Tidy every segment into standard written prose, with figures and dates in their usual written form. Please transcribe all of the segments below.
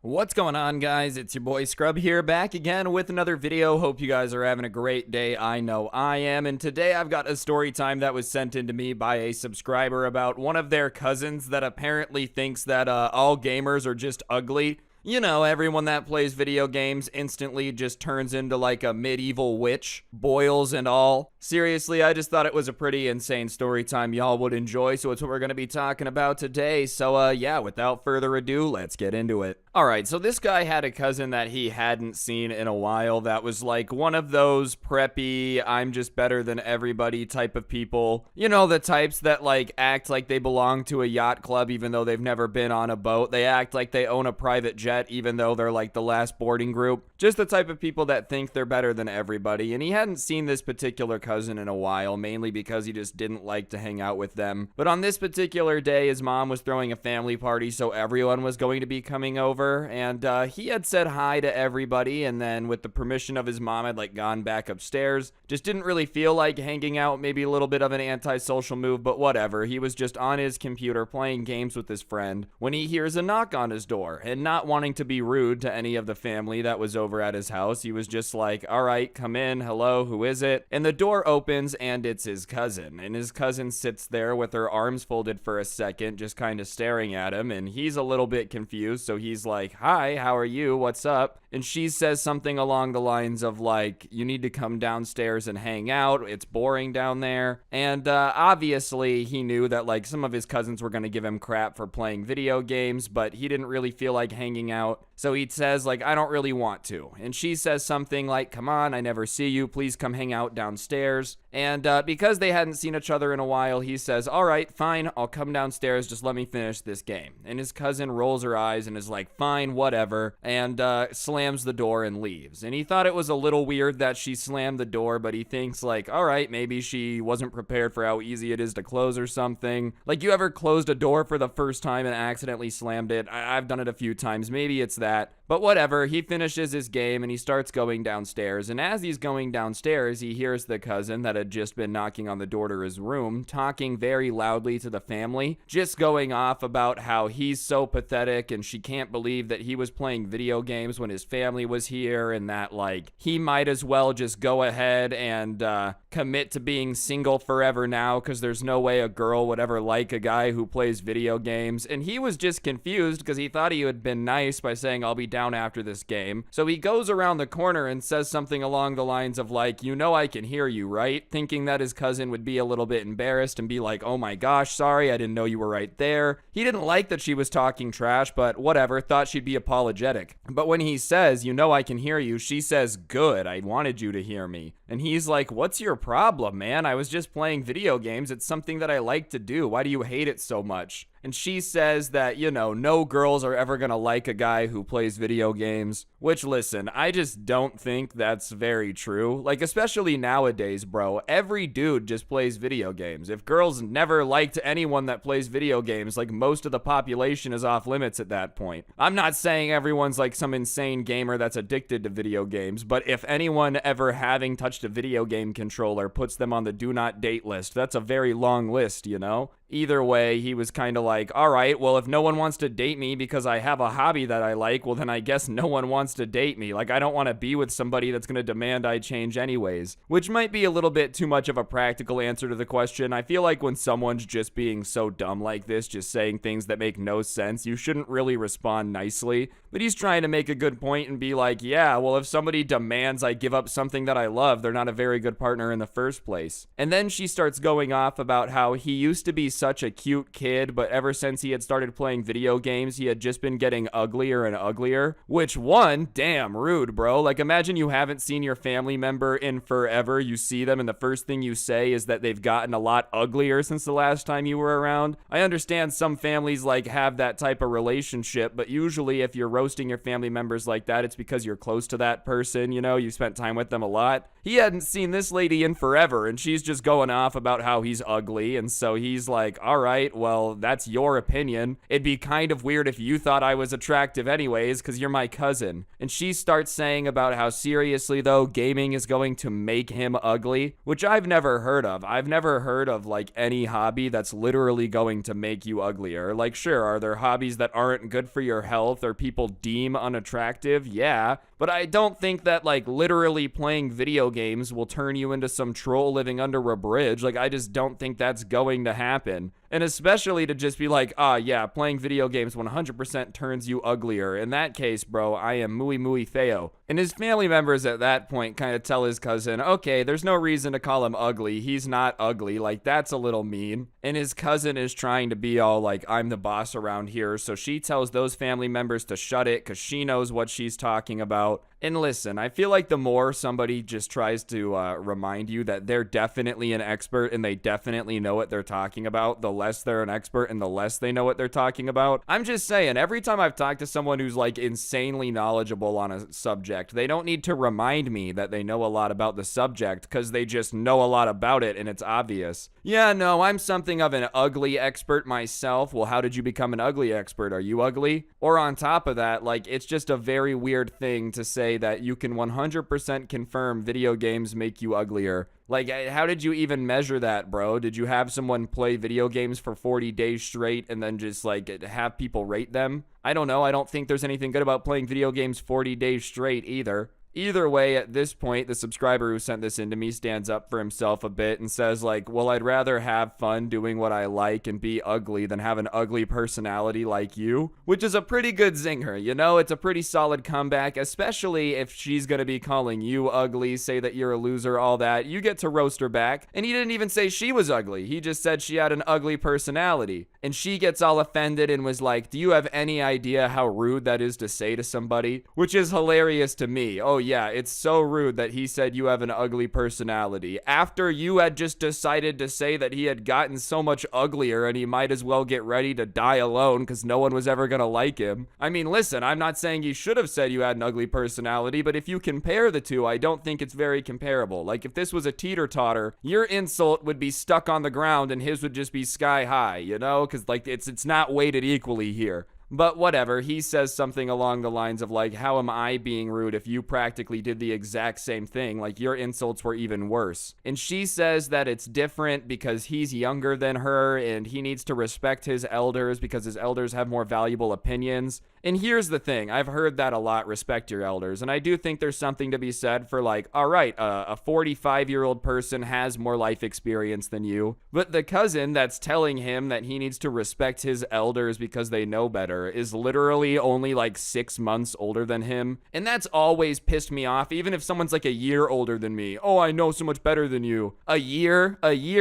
What's going on, guys? It's your boy Scrub here, back again with another video. Hope you guys are having a great day. I know I am. And today I've got a story time that was sent in to me by a subscriber about one of their cousins that apparently thinks that all gamers are just ugly. You know, everyone that plays video games instantly just turns into like a medieval witch, boils and all. Seriously, I just thought it was a pretty insane story time y'all would enjoy, so it's what we're going to be talking about today. So, yeah, without further ado, let's get into it. Alright, so this guy had a cousin that he hadn't seen in a while that was like one of those preppy, I'm just better than everybody type of people. You know, the types that like act like they belong to a yacht club even though they've never been on a boat. They act like they own a private jet even though they're like the last boarding group. Just the type of people that think they're better than everybody. And he hadn't seen this particular cousin in a while, mainly because he just didn't like to hang out with them. But on this particular day, his mom was throwing a family party, so everyone was going to be coming over. And he had said hi to everybody, and then with the permission of his mom had like gone back upstairs. Just didn't really feel like hanging out, maybe a little bit of an antisocial move, but whatever. He was just on his computer playing games with his friend when he hears a knock on his door, and not wanting to be rude to any of the family that was over at his house, he was just like, all right, come in, hello, who is it? And the door opens and it's his cousin, and his cousin sits there with her arms folded for a second, just kind of staring at him, and he's a little bit confused, so he's like, hi, how are you? What's up? And she says something along the lines of like, you need to come downstairs and hang out. It's boring down there. And obviously he knew that like some of his cousins were going to give him crap for playing video games, but he didn't really feel like hanging out. So he says like, I don't really want to. And she says something like, come on, I never see you. Please come hang out downstairs. And because they hadn't seen each other in a while, he says, all right, fine, I'll come downstairs. Just let me finish this game. And his cousin rolls her eyes and is like, fine, whatever, and slams the door and leaves. And he thought it was a little weird that she slammed the door, but he thinks like, all right, maybe she wasn't prepared for how easy it is to close or something. Like, you ever closed a door for the first time and accidentally slammed it? I've done it a few times. Maybe it's that. But whatever, he finishes his game and he starts going downstairs. And as he's going downstairs, he hears the cousin that had just been knocking on the door to his room talking very loudly to the family, just going off about how he's so pathetic and she can't believe that he was playing video games when his family was here, and that like he might as well just go ahead and commit to being single forever now because there's no way a girl would ever like a guy who plays video games. And he was just confused because he thought he had been nice by saying I'll be down after this game. So he goes around the corner and says something along the lines of like, you know I can hear you, right? Thinking that his cousin would be a little bit embarrassed and be like, oh my gosh, sorry, I didn't know you were right there. He didn't like that she was talking trash, but whatever, thought she'd be apologetic. But when he says, you know I can hear you, she says, good, I wanted you to hear me. And he's like, what's your problem, man? I was just playing video games. It's something that I like to do. Why do you hate it so much? And she says that, you know, no girls are ever gonna like a guy who plays video games. Which, listen, I just don't think that's very true. Like, especially nowadays, bro. Every dude just plays video games. If girls never liked anyone that plays video games, like, most of the population is off limits at that point. I'm not saying everyone's like some insane gamer that's addicted to video games, but if anyone ever having touched a video game controller puts them on the do not date list, that's a very long list, you know? Either way, he was kind of like, all right, well, if no one wants to date me because I have a hobby that I like, well, then I guess no one wants to date me. Like, I don't want to be with somebody that's going to demand I change anyways, which might be a little bit too much of a practical answer to the question. I feel like when someone's just being so dumb like this, just saying things that make no sense, you shouldn't really respond nicely. But he's trying to make a good point and be like, yeah, well, if somebody demands I give up something that I love, they're not a very good partner in the first place. And then she starts going off about how he used to be such a cute kid, but ever since he had started playing video games, he had just been getting uglier and uglier. Which, one, damn rude, bro. Like, imagine you haven't seen your family member in forever. You see them and the first thing you say is that they've gotten a lot uglier since the last time you were around. I understand some families like have that type of relationship, but usually if you're roasting your family members like that, it's because you're close to that person, you know, you spent time with them a lot. He hadn't seen this lady in forever, and she's just going off about how he's ugly, and so he's like, like, all right, well, that's your opinion. It'd be kind of weird if you thought I was attractive anyways, because you're my cousin. And she starts saying about how seriously, though, gaming is going to make him ugly, which I've never heard of. I've never heard of, like, any hobby that's literally going to make you uglier. Like, sure, are there hobbies that aren't good for your health or people deem unattractive? Yeah. But I don't think that, like, literally playing video games will turn you into some troll living under a bridge. Like, I just don't think that's going to happen. And especially to just be like, yeah, playing video games 100% turns you uglier. In that case, bro, I am muy, muy feo. And his family members at that point kind of tell his cousin, okay, there's no reason to call him ugly. He's not ugly. Like, that's a little mean. And his cousin is trying to be all like, I'm the boss around here. So she tells those family members to shut it because she knows what she's talking about. And listen, I feel like the more somebody just tries to remind you that they're definitely an expert and they definitely know what they're talking about, the less they're an expert and the less they know what they're talking about. I'm just saying, every time I've talked to someone who's like insanely knowledgeable on a subject, they don't need to remind me that they know a lot about the subject because they just know a lot about it and it's obvious. Yeah, no, I'm something of an ugly expert myself. Well, how did you become an ugly expert? Are you ugly? Or on top of that, like, it's just a very weird thing to say that you can 100% confirm video games make you uglier. Like, how did you even measure that, bro? Did you have someone play video games for 40 days straight and then just, like, have people rate them? I don't know. I don't think there's anything good about playing video games 40 days straight either. Either way, at this point, the subscriber who sent this in to me stands up for himself a bit and says, like, well, I'd rather have fun doing what I like and be ugly than have an ugly personality like you, which is a pretty good zinger, you know? It's a pretty solid comeback, especially if she's gonna be calling you ugly, say that you're a loser, all that. You get to roast her back, and he didn't even say she was ugly. He just said she had an ugly personality. And she gets all offended and was like, do you have any idea how rude that is to say to somebody? Which is hilarious to me. Oh, yeah, it's so rude that he said you have an ugly personality after you had just decided to say that he had gotten so much uglier and he might as well get ready to die alone because no one was ever gonna like him. I mean, listen, I'm not saying you should have said you had an ugly personality, but if you compare the two, I don't think it's very comparable. Like, if this was a teeter-totter, your insult would be stuck on the ground and his would just be sky high, you know? Because, like, it's not weighted equally here. But whatever, he says something along the lines of like, how am I being rude if you practically did the exact same thing? Like, your insults were even worse. And she says that it's different because he's younger than her and he needs to respect his elders because his elders have more valuable opinions. And here's the thing, I've heard that a lot, respect your elders. And I do think there's something to be said for like, all right, a 45-year-old person has more life experience than you. But the cousin that's telling him that he needs to respect his elders because they know better is literally only like 6 months older than him. And that's always pissed me off, even if someone's like a year older than me. Oh, I know so much better than you. A year,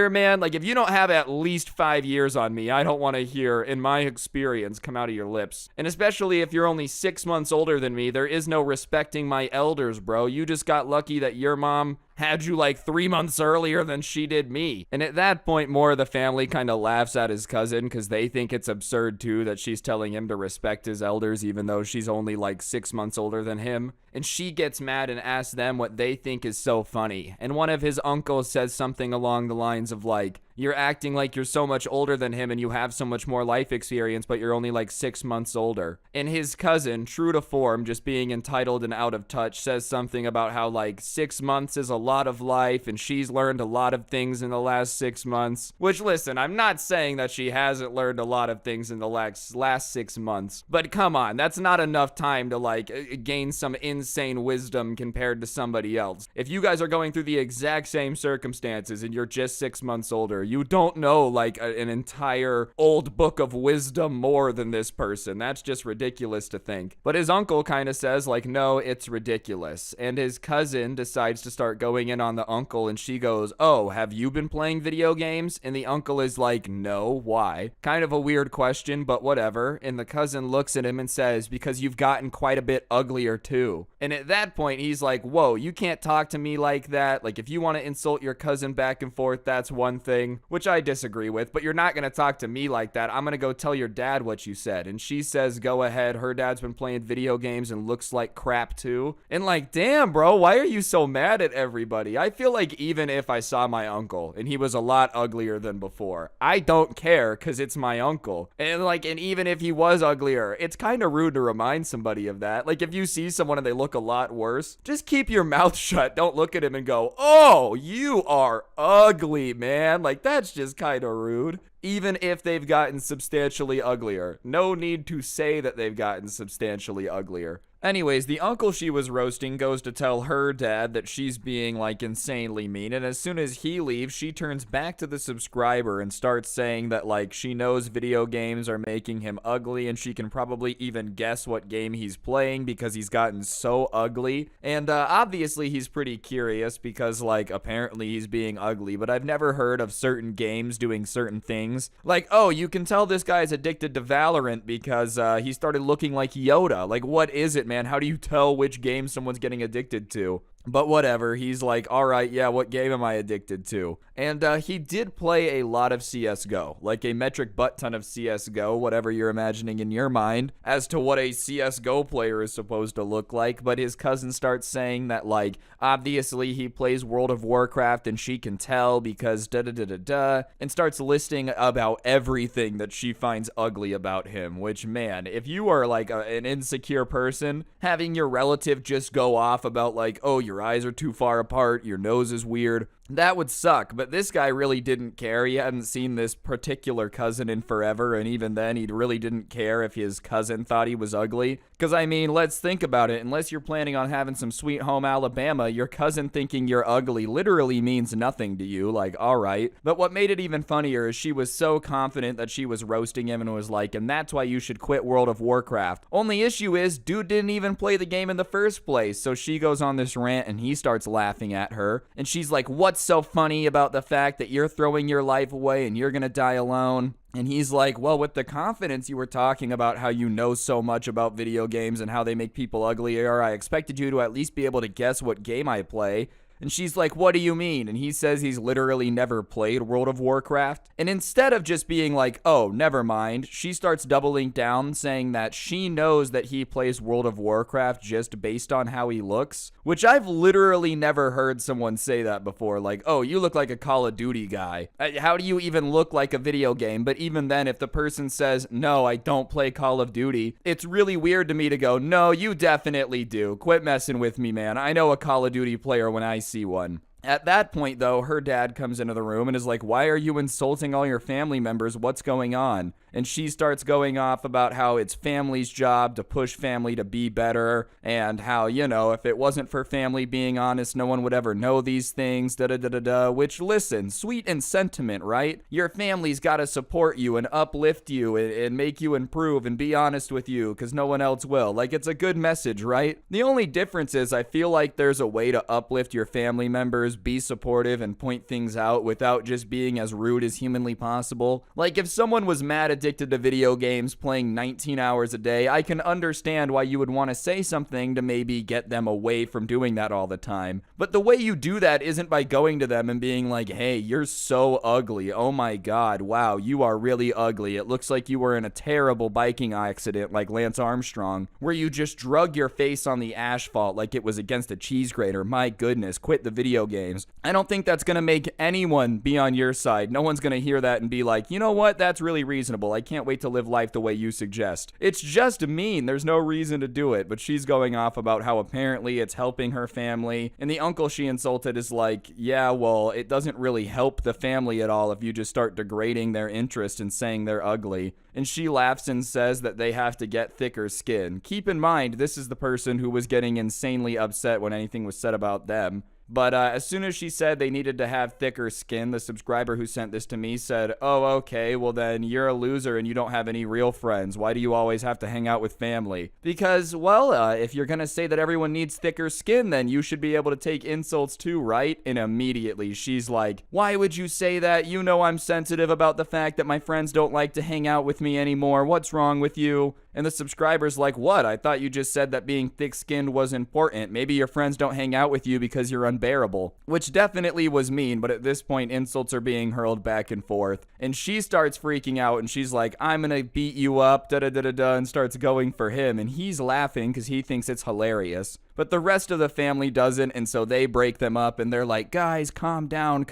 man? Like, if you don't have at least 5 years on me, I don't want to hear, in my experience, come out of your lips. And especially if you're only 6 months older than me, there is no respecting my elders, bro. You just got lucky that your mom had you like 3 months earlier than she did me. And at that point, more of the family kind of laughs at his cousin because they think it's absurd too that she's telling him to respect his elders even though she's only like 6 months older than him. And she gets mad and asks them what they think is so funny. And one of his uncles says something along the lines of like, you're acting like you're so much older than him and you have so much more life experience, but you're only like 6 months older. And his cousin, true to form, just being entitled and out of touch, says something about how like 6 months is a lot of life and she's learned a lot of things in the last 6 months. Which, listen, I'm not saying that she hasn't learned a lot of things in the last 6 months, but come on, that's not enough time to like gain some insane wisdom compared to somebody else. If you guys are going through the exact same circumstances and you're just 6 months older, you don't know like an entire old book of wisdom more than this person. That's just ridiculous to think. But his uncle kind of says like, no, it's ridiculous. And his cousin decides to start going in on the uncle and she goes, oh, have you been playing video games? And the uncle is like, no, why? Kind of a weird question, but whatever. And the cousin looks at him and says, because you've gotten quite a bit uglier too. And at that point, he's like, whoa, you can't talk to me like that. Like, if you want to insult your cousin back and forth, that's one thing. thing, which I disagree with, but you're not going to talk to me like that. I'm going to go tell your dad what you said. And she says, go ahead. Her dad's been playing video games and looks like crap too. And like, damn, bro, why are you so mad at everybody? I feel like even if I saw my uncle and he was a lot uglier than before, I don't care because it's my uncle. And even if he was uglier, it's kind of rude to remind somebody of that. Like, if you see someone and they look a lot worse, just keep your mouth shut. Don't look at him and go, oh, you are ugly, man. Like, that's just kind of rude. Even if they've gotten substantially uglier. No need to say that they've gotten substantially uglier. Anyways, the uncle she was roasting goes to tell her dad that she's being like insanely mean, and as soon as he leaves, she turns back to the subscriber and starts saying that like she knows video games are making him ugly and she can probably even guess what game he's playing because he's gotten so ugly. And obviously he's pretty curious because like apparently he's being ugly, but I've never heard of certain games doing certain things. Like, oh, you can tell this guy's addicted to Valorant because he started looking like Yoda. Like, what is it, man? How do you tell which game someone's getting addicted to? But whatever, he's like, all right, yeah, what game am I addicted to? And he did play a lot of CSGO, like a metric butt ton of CSGO, whatever you're imagining in your mind, as to what a CSGO player is supposed to look like. But his cousin starts saying that, like, obviously he plays World of Warcraft and she can tell because da-da-da-da-da, and starts listing about everything that she finds ugly about him, which, man, if you are, like, an insecure person, having your relative just go off about, like, oh, your eyes are too far apart, your nose is weird, that would suck. But this guy really didn't care. He hadn't seen this particular cousin in forever, and even then he really didn't care if his cousin thought he was ugly. Because I mean, let's think about it. Unless you're planning on having some sweet home Alabama, your cousin thinking you're ugly literally means nothing to you. Like, alright. But what made it even funnier is she was so confident that she was roasting him and was like, and that's why you should quit World of Warcraft. Only issue is, dude didn't even play the game in the first place. So she goes on this rant and he starts laughing at her. And she's like, what's so funny about the fact that you're throwing your life away and you're gonna die alone? And he's like, well, with the confidence you were talking about how you know so much about video games and how they make people uglier, I expected you to at least be able to guess what game I play. And she's like, what do you mean? And he says he's literally never played World of Warcraft. And instead of just being like, oh, never mind, she starts doubling down, saying that she knows that he plays World of Warcraft just based on how he looks. Which I've literally never heard someone say that before. Like, oh, you look like a Call of Duty guy. How do you even look like a video game? But even then, if the person says, no, I don't play Call of Duty, it's really weird to me to go, no, you definitely do. Quit messing with me, man. I know a Call of Duty player when I see one. At that point, though, her dad comes into the room and is like, why are you insulting all your family members? What's going on? And she starts going off about how it's family's job to push family to be better, and how, you know, if it wasn't for family being honest, no one would ever know these things, da-da-da-da-da, which, listen, sweet in sentiment, right? Your family's gotta support you and uplift you and make you improve and be honest with you, because no one else will. Like, it's a good message, right? The only difference is I feel like there's a way to uplift your family members, be supportive, and point things out without just being as rude as humanly possible. Like, if someone was mad addicted to video games, playing 19 hours a day, I can understand why you would want to say something to maybe get them away from doing that all the time. But the way you do that isn't by going to them and being like, hey, you're so ugly. Oh my god, wow, you are really ugly. It looks like you were in a terrible biking accident like Lance Armstrong, where you just drug your face on the asphalt like it was against a cheese grater. My goodness, quit the video games. I don't think that's gonna make anyone be on your side. No one's gonna hear that and be like, you know what, that's really reasonable. I can't wait to live life the way you suggest. It's just mean. There's no reason to do it. But she's going off about how apparently it's helping her family. And the uncle she insulted is like, yeah, well, it doesn't really help the family at all if you just start degrading their interest and saying they're ugly. And she laughs and says that they have to get thicker skin. Keep in mind, this is the person who was getting insanely upset when anything was said about them. But as soon as she said they needed to have thicker skin, the subscriber who sent this to me said, oh, okay, well then you're a loser and you don't have any real friends. Why do you always have to hang out with family? Because, well, if you're gonna say that everyone needs thicker skin, then you should be able to take insults too, right? And immediately she's like, why would you say that? You know I'm sensitive about the fact that my friends don't like to hang out with me anymore. What's wrong with you? And the subscriber's like, what? I thought you just said that being thick-skinned was important. Maybe your friends don't hang out with you because you're unbearable. Which definitely was mean, but at this point, insults are being hurled back and forth. And she starts freaking out, and she's like, I'm gonna beat you up, da-da-da-da-da, and starts going for him. And he's laughing because he thinks it's hilarious. But the rest of the family doesn't, and so they break them up, and they're like, guys, calm down,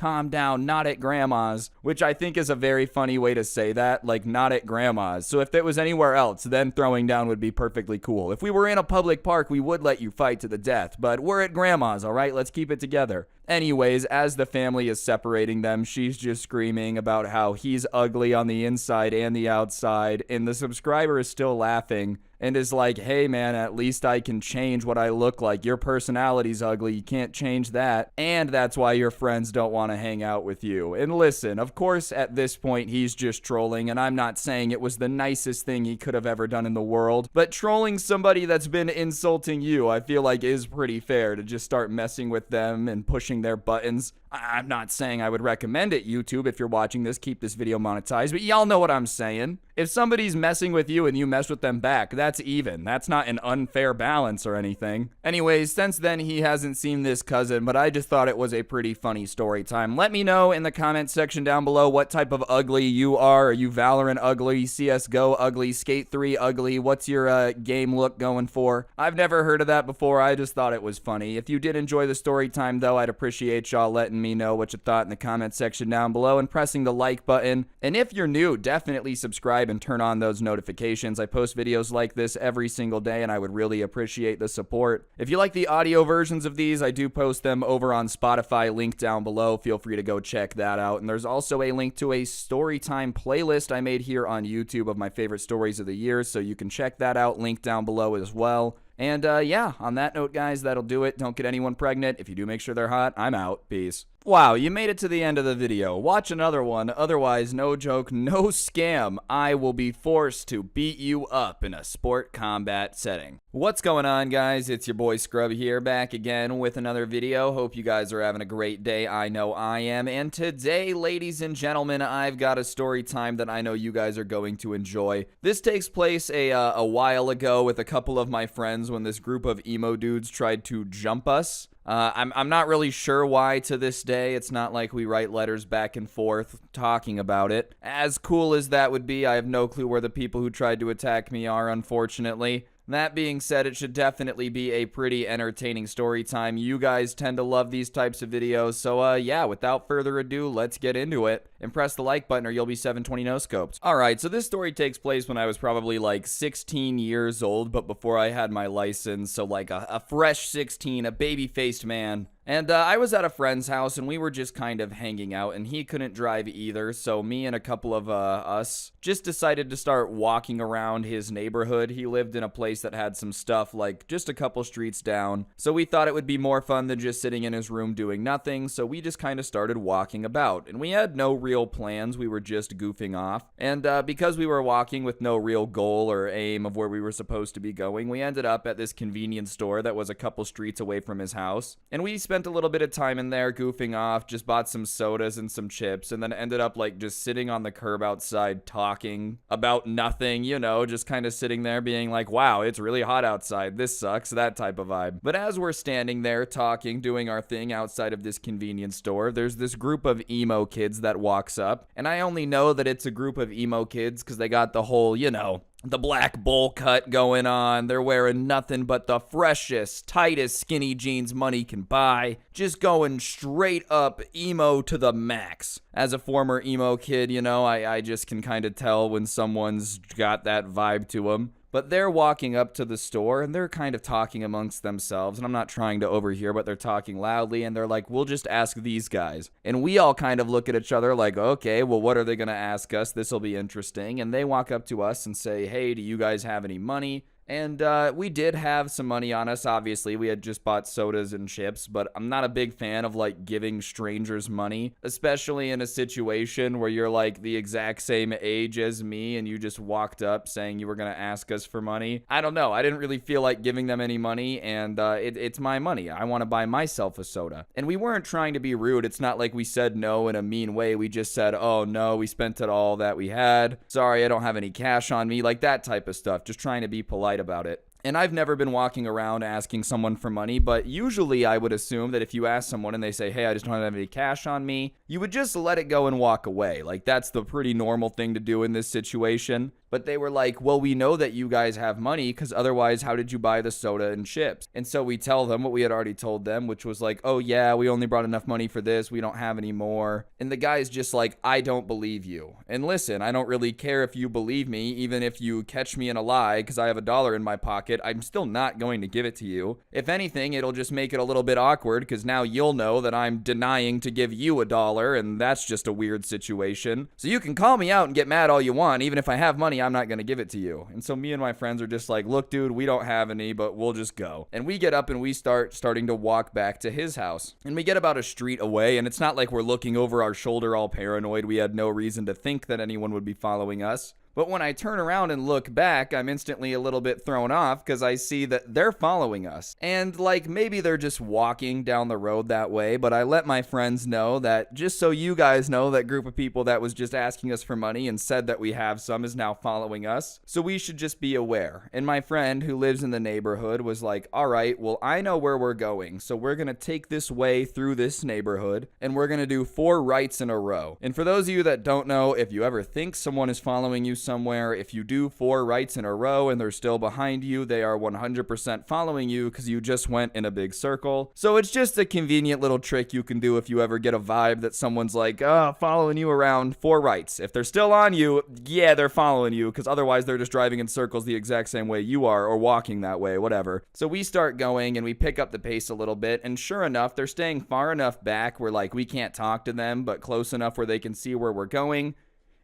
not at grandma's. Which I think is a very funny way to say that, like, not at grandma's. So if it was anywhere else, then throwing down would be perfectly cool. If we were in a public park, we would let you fight to the death, but we're at grandma's, alright? Let's keep it together. Anyways, as the family is separating them, she's just screaming about how he's ugly on the inside and the outside, and the subscriber is still laughing and is like, hey man, at least I can change what I look like. Your personality's ugly, you can't change that, and that's why your friends don't want to hang out with you. And listen, of course at this point he's just trolling, and I'm not saying it was the nicest thing he could have ever done in the world, but trolling somebody that's been insulting you, I feel like is pretty fair to just start messing with them and pushing their buttons. I'm not saying I would recommend it, YouTube. If you're watching this, keep this video monetized, but y'all know what I'm saying. If somebody's messing with you and you mess with them back, that's even. That's not an unfair balance or anything. Anyways, since then, he hasn't seen this cousin, but I just thought it was a pretty funny story time. Let me know in the comment section down below what type of ugly you are. Are you Valorant ugly, CSGO ugly, Skate 3 ugly? What's your game look going for? I've never heard of that before. I just thought it was funny. If you did enjoy the story time, though, I'd appreciate y'all letting me know what you thought in the comment section down below and pressing the like button. And if you're new, definitely subscribe and turn on those notifications. I post videos like this every single day, and I would really appreciate the support. If you like the audio versions of these, I do post them over on Spotify, link down below. Feel free to go check that out. And there's also a link to a storytime playlist I made here on YouTube of my favorite stories of the year, so you can check that out, link down below as well. And yeah, on that note, guys, that'll do it. Don't get anyone pregnant. If you do, make sure they're hot. I'm out. Peace. Wow, you made it to the end of the video. Watch another one. Otherwise, no joke, no scam. I will be forced to beat you up in a sport combat setting. What's going on, guys? It's your boy Scrubby here, back again with another video. Hope you guys are having a great day. I know I am. And today, ladies and gentlemen, I've got a story time that I know you guys are going to enjoy. This takes place a while ago with a couple of my friends when this group of emo dudes tried to jump us. I'm not really sure why to this day. It's not like we write letters back and forth talking about it. As cool as that would be, I have no clue where the people who tried to attack me are, unfortunately. That being said, it should definitely be a pretty entertaining story time. You guys tend to love these types of videos, so yeah, without further ado, let's get into it. And press the like button or you'll be 720 no-scoped. Alright, so this story takes place when I was probably like 16 years old, but before I had my license, so like a fresh 16, a baby-faced man. And I was at a friend's house, and we were just kind of hanging out, and he couldn't drive either, so me and a couple of us just decided to start walking around his neighborhood. He lived in a place that had some stuff, like, just a couple streets down, so we thought it would be more fun than just sitting in his room doing nothing, so we just kind of started walking about, and we had no real plans. We were just goofing off, and because we were walking with no real goal or aim of where we were supposed to be going, we ended up at this convenience store that was a couple streets away from his house, and we spent a little bit of time in there goofing off, just bought some sodas and some chips, and then ended up like just sitting on the curb outside talking about nothing, you know, just kind of sitting there being like, wow, it's really hot outside, this sucks, that type of vibe. But as we're standing there talking, doing our thing outside of this convenience store, there's this group of emo kids that walks up, and I only know that it's a group of emo kids because they got the whole, you know, the black bowl cut going on. They're wearing nothing but the freshest, tightest skinny jeans money can buy. Just going straight up emo to the max. As a former emo kid, you know, I just can kind of tell when someone's got that vibe to them. But they're walking up to the store, and they're kind of talking amongst themselves, and I'm not trying to overhear, but they're talking loudly, and they're like, we'll just ask these guys. And we all kind of look at each other like, okay, well, what are they going to ask us? This will be interesting. And they walk up to us and say, hey, do you guys have any money? And we did have some money on us, obviously. We had just bought sodas and chips, but I'm not a big fan of, like, giving strangers money, especially in a situation where you're, like, the exact same age as me and you just walked up saying you were going to ask us for money. I don't know. I didn't really feel like giving them any money, and it's my money. I want to buy myself a soda. And we weren't trying to be rude. It's not like we said no in a mean way. We just said, oh, no, we spent it all that we had. Sorry, I don't have any cash on me. Like that type of stuff. Just trying to be polite about it. And I've never been walking around asking someone for money, but usually I would assume that if you ask someone and they say, hey, I just don't have any cash on me, you would just let it go and walk away. Like, that's the pretty normal thing to do in this situation. But they were like, well, we know that you guys have money because otherwise how did you buy the soda and chips? And so we tell them what we had already told them, which was like, oh yeah, we only brought enough money for this. We don't have any more. And the guy's just like, I don't believe you. And listen, I don't really care if you believe me, even if you catch me in a lie because I have $1 in my pocket. I'm still not going to give it to you. If anything, it'll just make it a little bit awkward because now you'll know that I'm denying to give you $1, and that's just a weird situation. So you can call me out and get mad all you want. Even if I have money, I'm not going to give it to you. And so me and my friends are just like, look, dude, we don't have any, but we'll just go. And we get up and we starting to walk back to his house. And we get about a street away, and it's not like we're looking over our shoulder all paranoid. We had no reason to think that anyone would be following us. But when I turn around and look back, I'm instantly a little bit thrown off because I see that they're following us. And like maybe they're just walking down the road that way, but I let my friends know that just so you guys know, that group of people that was just asking us for money and said that we have some is now following us. So we should just be aware. And my friend who lives in the neighborhood was like, all right, well, I know where we're going. So we're going to take this way through this neighborhood and we're going to do 4 rights in a row. And for those of you that don't know, if you ever think someone is following you somewhere, if you do 4 rights in a row and they're still behind you, they are 100% following you because you just went in a big circle. So it's just a convenient little trick you can do if you ever get a vibe that someone's like, following you around 4 rights. If they're still on you, yeah, they're following you because otherwise they're just driving in circles the exact same way you are or walking that way, whatever. So we start going and we pick up the pace a little bit, and sure enough, they're staying far enough back where like we can't talk to them, but close enough where they can see where we're going.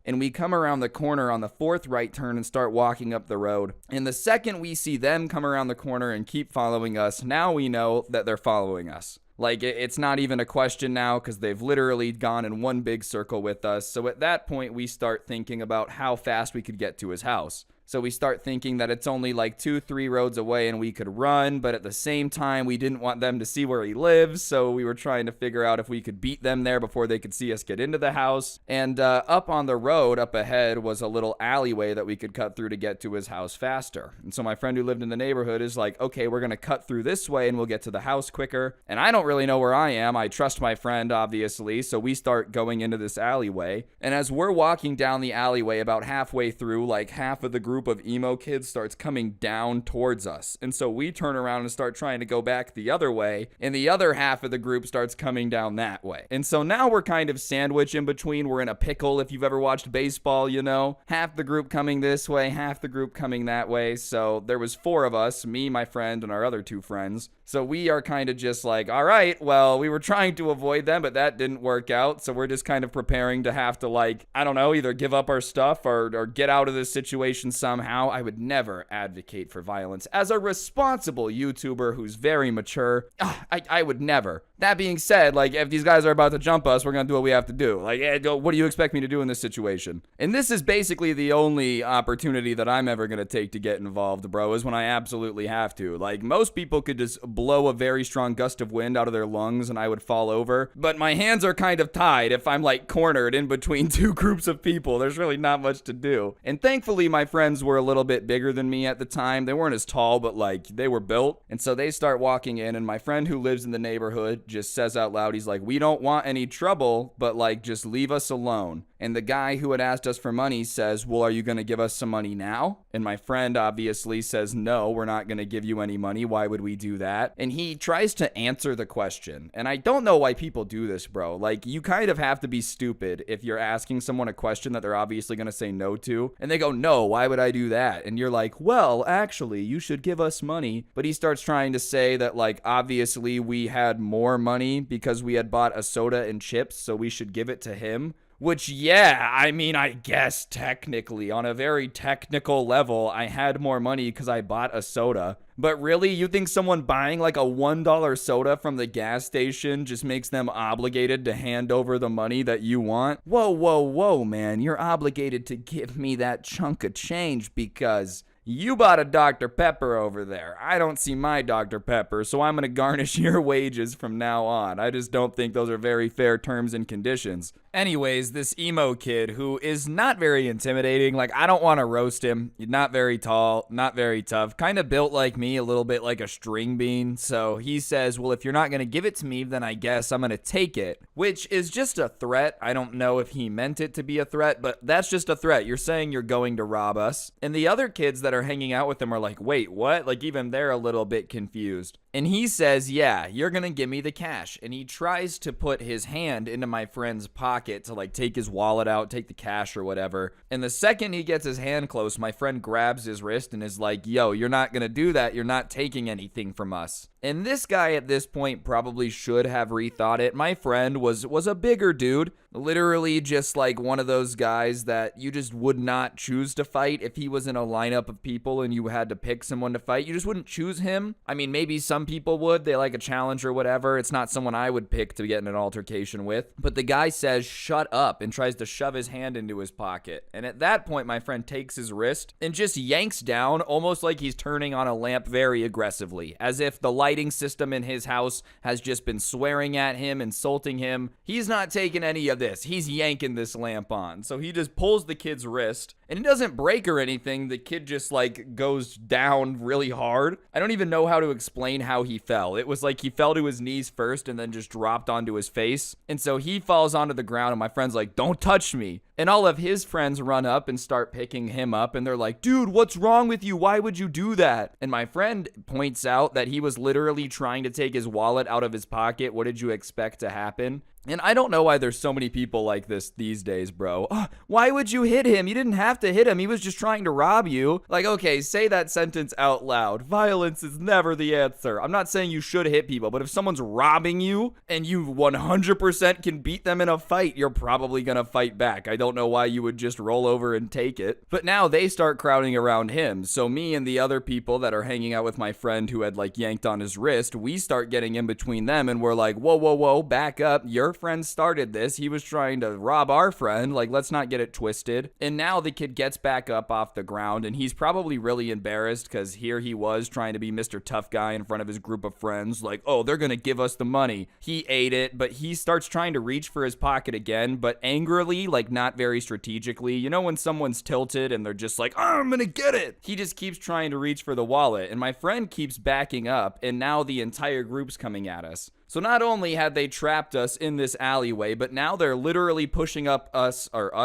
And we come around the corner on the 4th right turn and start walking up the road. And the second we see them come around the corner and keep following us, now we know that they're following us. Like, it's not even a question now because they've literally gone in one big circle with us. So at that point, we start thinking about how fast we could get to his house. So we start thinking that it's only like 2-3 roads away and we could run, but at the same time, we didn't want them to see where he lives, so we were trying to figure out if we could beat them there before they could see us get into the house. And up on the road, up ahead, was a little alleyway that we could cut through to get to his house faster. And so my friend who lived in the neighborhood is like, okay, we're going to cut through this way and we'll get to the house quicker. And I don't really know where I am. I trust my friend, obviously, so we start going into this alleyway. And as we're walking down the alleyway, about halfway through, like half of the group of emo kids starts coming down towards us. And so we turn around and start trying to go back the other way, and the other half of the group starts coming down that way. And so now we're kind of sandwiched in between. We're in a pickle if you've ever watched baseball, you know. Half the group coming this way, half the group coming that way. So there was 4 of us, me, my friend, and our other 2 friends. So we are kind of just like, all right, well, we were trying to avoid them, but that didn't work out. So we're just kind of preparing to have to, like, I don't know, either give up our stuff or get out of this situation somehow. I would never advocate for violence. As a responsible YouTuber who's very mature, I would never. That being said, like, if these guys are about to jump us, we're going to do what we have to do. Like, what do you expect me to do in this situation? And this is basically the only opportunity that I'm ever going to take to get involved, bro, is when I absolutely have to. Like, most people could just blow a very strong gust of wind out of their lungs and I would fall over. But my hands are kind of tied if I'm, like, cornered in between 2 groups of people. There's really not much to do. And thankfully, my friends were a little bit bigger than me at the time. They weren't as tall, but, like, they were built. And so they start walking in, and my friend who lives in the neighborhood just says out loud, he's like, we don't want any trouble, but like, just leave us alone. And the guy who had asked us for money says, well, are you going to give us some money now? And my friend obviously says, no, we're not going to give you any money. Why would we do that? And he tries to answer the question. And I don't know why people do this, bro. Like, you kind of have to be stupid if you're asking someone a question that they're obviously going to say no to. And they go, no, why would I do that? And you're like, well, actually, you should give us money. But he starts trying to say that, like, obviously we had more money because we had bought a soda and chips, so we should give it to him. Which, yeah, I mean, I guess technically, on a very technical level, I had more money because I bought a soda. But really, you think someone buying like a $1 soda from the gas station just makes them obligated to hand over the money that you want? Whoa, whoa, whoa, man. You're obligated to give me that chunk of change because you bought a Dr. Pepper over there. I don't see my Dr. Pepper, so I'm going to garnish your wages from now on. I just don't think those are very fair terms and conditions. Anyways, this emo kid who is not very intimidating, like I don't want to roast him. He's not very tall, not very tough, kind of built like me, a little bit like a string bean. So he says, well, if you're not going to give it to me, then I guess I'm going to take it, which is just a threat. I don't know if he meant it to be a threat, but that's just a threat. You're saying you're going to rob us. And the other kids that are hanging out with him are like, wait, what? Like even they're a little bit confused. And he says, yeah, you're going to give me the cash. And he tries to put his hand into my friend's pocket to like take his wallet out, take the cash or whatever. And the second he gets his hand close, my friend grabs his wrist and is like, yo, you're not going to do that. You're not taking anything from us. And this guy at this point probably should have rethought it. My friend was a bigger dude, literally just like one of those guys that you just would not choose to fight if he was in a lineup of people and you had to pick someone to fight. You just wouldn't choose him. I mean, maybe some people would. They like a challenge or whatever. It's not someone I would pick to get in an altercation with. But the guy says, shut up, and tries to shove his hand into his pocket. And at that point, my friend takes his wrist and just yanks down, almost like he's turning on a lamp very aggressively, as if the lighting system in his house has just been swearing at him, insulting him. He's not taking any of this. He's yanking this lamp on. So he just pulls the kid's wrist, and it doesn't break or anything. The kid just like goes down really hard. I don't even know how to explain how he fell. It was like he fell to his knees first and then just dropped onto his face. And so he falls onto the ground and my friend's like, don't touch me. And all of his friends run up and start picking him up. And they're like, dude, what's wrong with you? Why would you do that? And my friend points out that he was literally trying to take his wallet out of his pocket. What did you expect to happen? And I don't know why there's so many people like this these days, bro. Why would you hit him? You didn't have to hit him. He was just trying to rob you. Like, okay, say that sentence out loud. Violence is never the answer. I'm not saying you should hit people, but if someone's robbing you and you 100% can beat them in a fight, you're probably gonna fight back. I don't know why you would just roll over and take it. But now they start crowding around him. So me and the other people that are hanging out with my friend who had like yanked on his wrist, we start getting in between them and we're like, whoa, whoa, whoa, back up. Your friend started this. He was trying to rob our friend. Like, let's not get it twisted. And now the kid gets back up off the ground and he's probably really embarrassed because here he was trying to be Mr. Tough Guy in front of his group of friends. Like, oh, they're going to give us the money. He ate it, but he starts trying to reach for his pocket again, but angrily, like not very strategically. You know when someone's tilted and they're just like, oh, I'm going to get it. He just keeps trying to reach for the wallet and my friend keeps backing up and now the entire group's coming at us. So not only had they trapped us in this alleyway, but now they're literally pushing us up,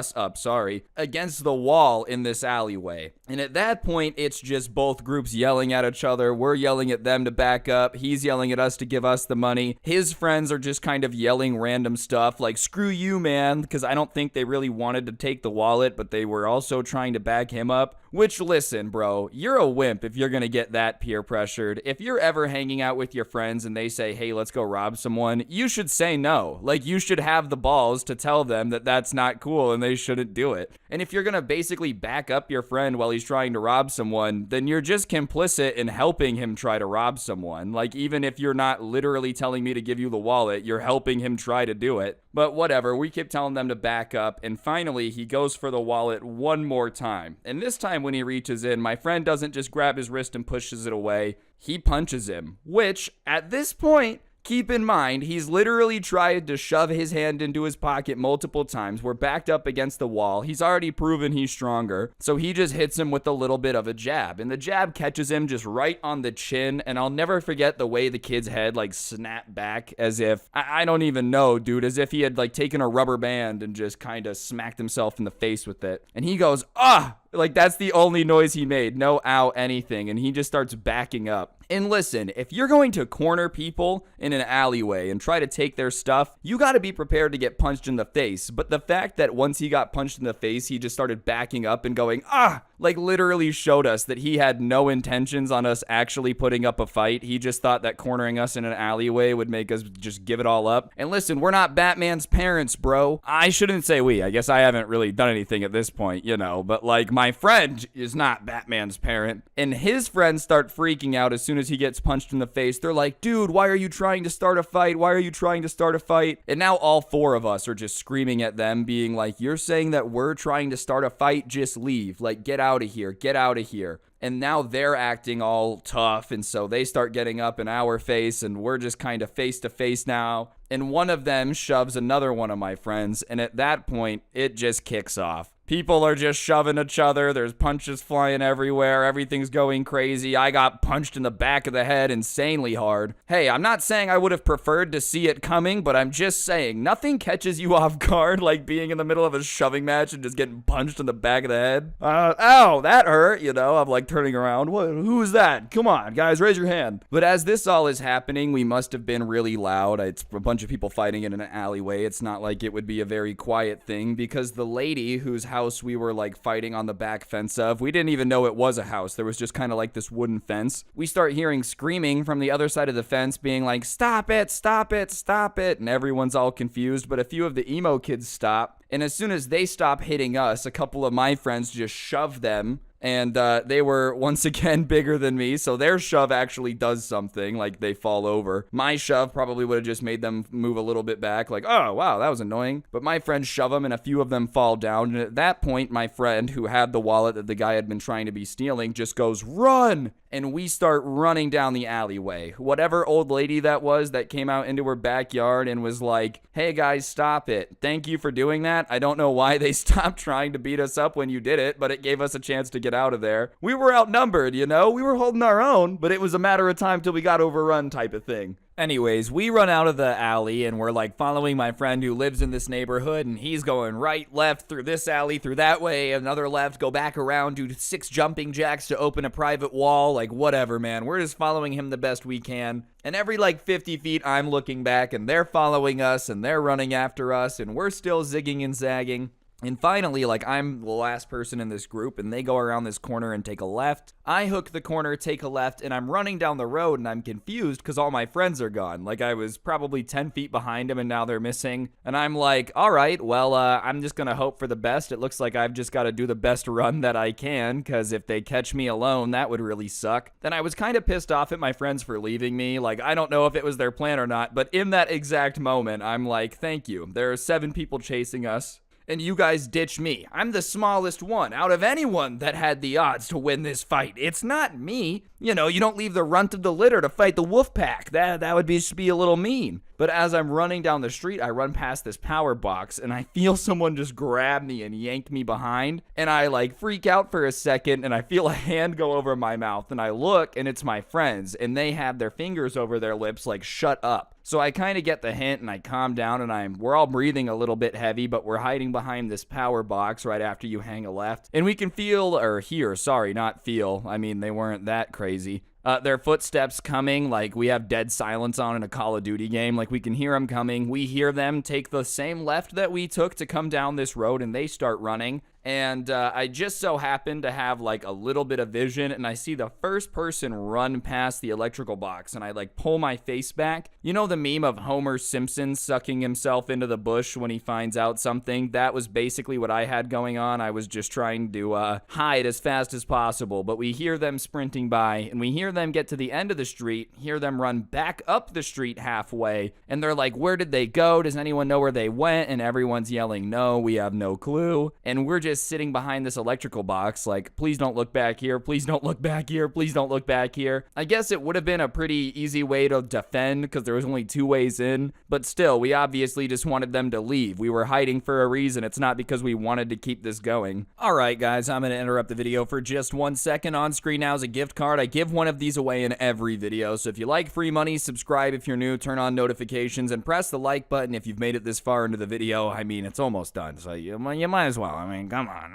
against the wall in this alleyway. And at that point, it's just both groups yelling at each other. We're yelling at them to back up. He's yelling at us to give us the money. His friends are just kind of yelling random stuff like, screw you, man, because I don't think they really wanted to take the wallet, but they were also trying to back him up. Which, listen, bro, you're a wimp if you're going to get that peer pressured. If you're ever hanging out with your friends and they say, hey, let's go rob someone, you should say no. Like, you should have the balls to tell them that that's not cool and they shouldn't do it. And if you're going to basically back up your friend while he's trying to rob someone, then you're just complicit in helping him try to rob someone. Like, even if you're not literally telling me to give you the wallet, you're helping him try to do it. But whatever, we keep telling them to back up, and finally, he goes for the wallet one more time. And this time when he reaches in, my friend doesn't just grab his wrist and pushes it away, he punches him. Which, at this point, keep in mind, he's literally tried to shove his hand into his pocket multiple times. We're backed up against the wall. He's already proven he's stronger. So he just hits him with a little bit of a jab. And the jab catches him just right on the chin. And I'll never forget the way the kid's head like snapped back as if, I don't even know, dude, as if he had like taken a rubber band and just kind of smacked himself in the face with it. And he goes, ah! Like, that's the only noise he made. No ow, anything. And he just starts backing up. And listen, if you're going to corner people in an alleyway and try to take their stuff, you gotta be prepared to get punched in the face. But the fact that once he got punched in the face, he just started backing up and going, ah, like literally showed us that he had no intentions on us actually putting up a fight. He just thought that cornering us in an alleyway would make us just give it all up. And listen, we're not Batman's parents, bro. I shouldn't say we. I guess I haven't really done anything at this point, you know. But like, my friend is not Batman's parent. And his friends start freaking out as soon as he gets punched in the face. They're like, dude, why are you trying to start a fight? Why are you trying to start a fight? And now all four of us are just screaming at them, being like, you're saying that we're trying to start a fight? Just leave. Like, get out of here. Get out of here. And now they're acting all tough, and so they start getting up in our face, and we're just kind of face to face now. And one of them shoves another one of my friends, and at that point, it just kicks off. People are just shoving each other. There's punches flying everywhere. Everything's going crazy. I got punched in the back of the head insanely hard. Hey, I'm not saying I would have preferred to see it coming, but I'm just saying nothing catches you off guard like being in the middle of a shoving match and just getting punched in the back of the head. Ow, that hurt, you know. I'm like turning around. What? Who is that? Come on, guys, raise your hand. But as this all is happening, we must have been really loud. It's a bunch of people fighting in an alleyway. It's not like it would be a very quiet thing because the lady whose house we were like fighting on the back fence of, we didn't even know it was a house. There was just kind of like this wooden fence. We start hearing screaming from the other side of the fence being like, stop it, stop it, stop it. And everyone's all confused, but a few of the emo kids stop. And as soon as they stop hitting us, a couple of my friends just shove them. And they were once again bigger than me, so their shove actually does something, like they fall over. My shove probably would have just made them move a little bit back, like, oh, wow, that was annoying. But my friends shove them, and a few of them fall down. And at that point, my friend, who had the wallet that the guy had been trying to be stealing, just goes, run! And we start running down the alleyway. Whatever old lady that was that came out into her backyard and was like, hey guys, stop it. Thank you for doing that. I don't know why they stopped trying to beat us up when you did it, but it gave us a chance to get out of there. We were outnumbered, you know? We were holding our own, but it was a matter of time till we got overrun type of thing. Anyways, we run out of the alley and we're like following my friend who lives in this neighborhood, and he's going right, left, through this alley, through that way, another left, go back around, do 6 jumping jacks to open a private wall, like whatever, man. We're just following him the best we can. And every like 50 feet, I'm looking back and they're following us and they're running after us and we're still zigging and zagging. And finally, like, I'm the last person in this group, and they go around this corner and take a left. I hook the corner, take a left, and I'm running down the road, and I'm confused because all my friends are gone. Like, I was probably 10 feet behind them, and now they're missing. And I'm like, all right, well, I'm just going to hope for the best. It looks like I've just got to do the best run that I can, because if they catch me alone, that would really suck. Then I was kind of pissed off at my friends for leaving me. Like, I don't know if it was their plan or not, but in that exact moment, I'm like, thank you. There are 7 people chasing us. And you guys ditch me. I'm the smallest one out of anyone that had the odds to win this fight. It's not me. You know, you don't leave the runt of the litter to fight the wolf pack. That would just be a little mean. But as I'm running down the street, I run past this power box, and I feel someone just grab me and yank me behind. And I, like, freak out for a second, and I feel a hand go over my mouth. And I look, and it's my friends, and they have their fingers over their lips, like, shut up. So I kind of get the hint, and I calm down, and we're all breathing a little bit heavy, but we're hiding behind this power box right after you hang a left. And we can feel, or hear, sorry, not feel. I mean, they weren't that crazy. Their footsteps coming, like we have dead silence on in a Call of Duty game. Like, we can hear them coming. We hear them take the same left that we took to come down this road, and they start running. And I just so happen to have like a little bit of vision, and I see the first person run past the electrical box, and I like pull my face back. You know the meme of Homer Simpson sucking himself into the bush when he finds out something? That was basically what I had going on. I was just trying to hide as fast as possible, but we hear them sprinting by, and we hear them get to the end of the street, hear them run back up the street halfway, and they're like, where did they go? Does anyone know where they went? And everyone's yelling, no, we have no clue. And we're just sitting behind this electrical box like, please don't look back here, please don't look back here, please don't look back here. I guess it would have been a pretty easy way to defend because there was only 2 ways in, but still, we obviously just wanted them to leave. We were hiding for a reason. It's not because we wanted to keep this going. Alright guys, I'm gonna interrupt the video for just 1 second. On screen now is a gift card. I give one of these away in every video, so if you like free money, subscribe if you're new, turn on notifications, and press the like button if you've made it this far into the video. I mean, it's almost done, so you might as well. I mean, come come on.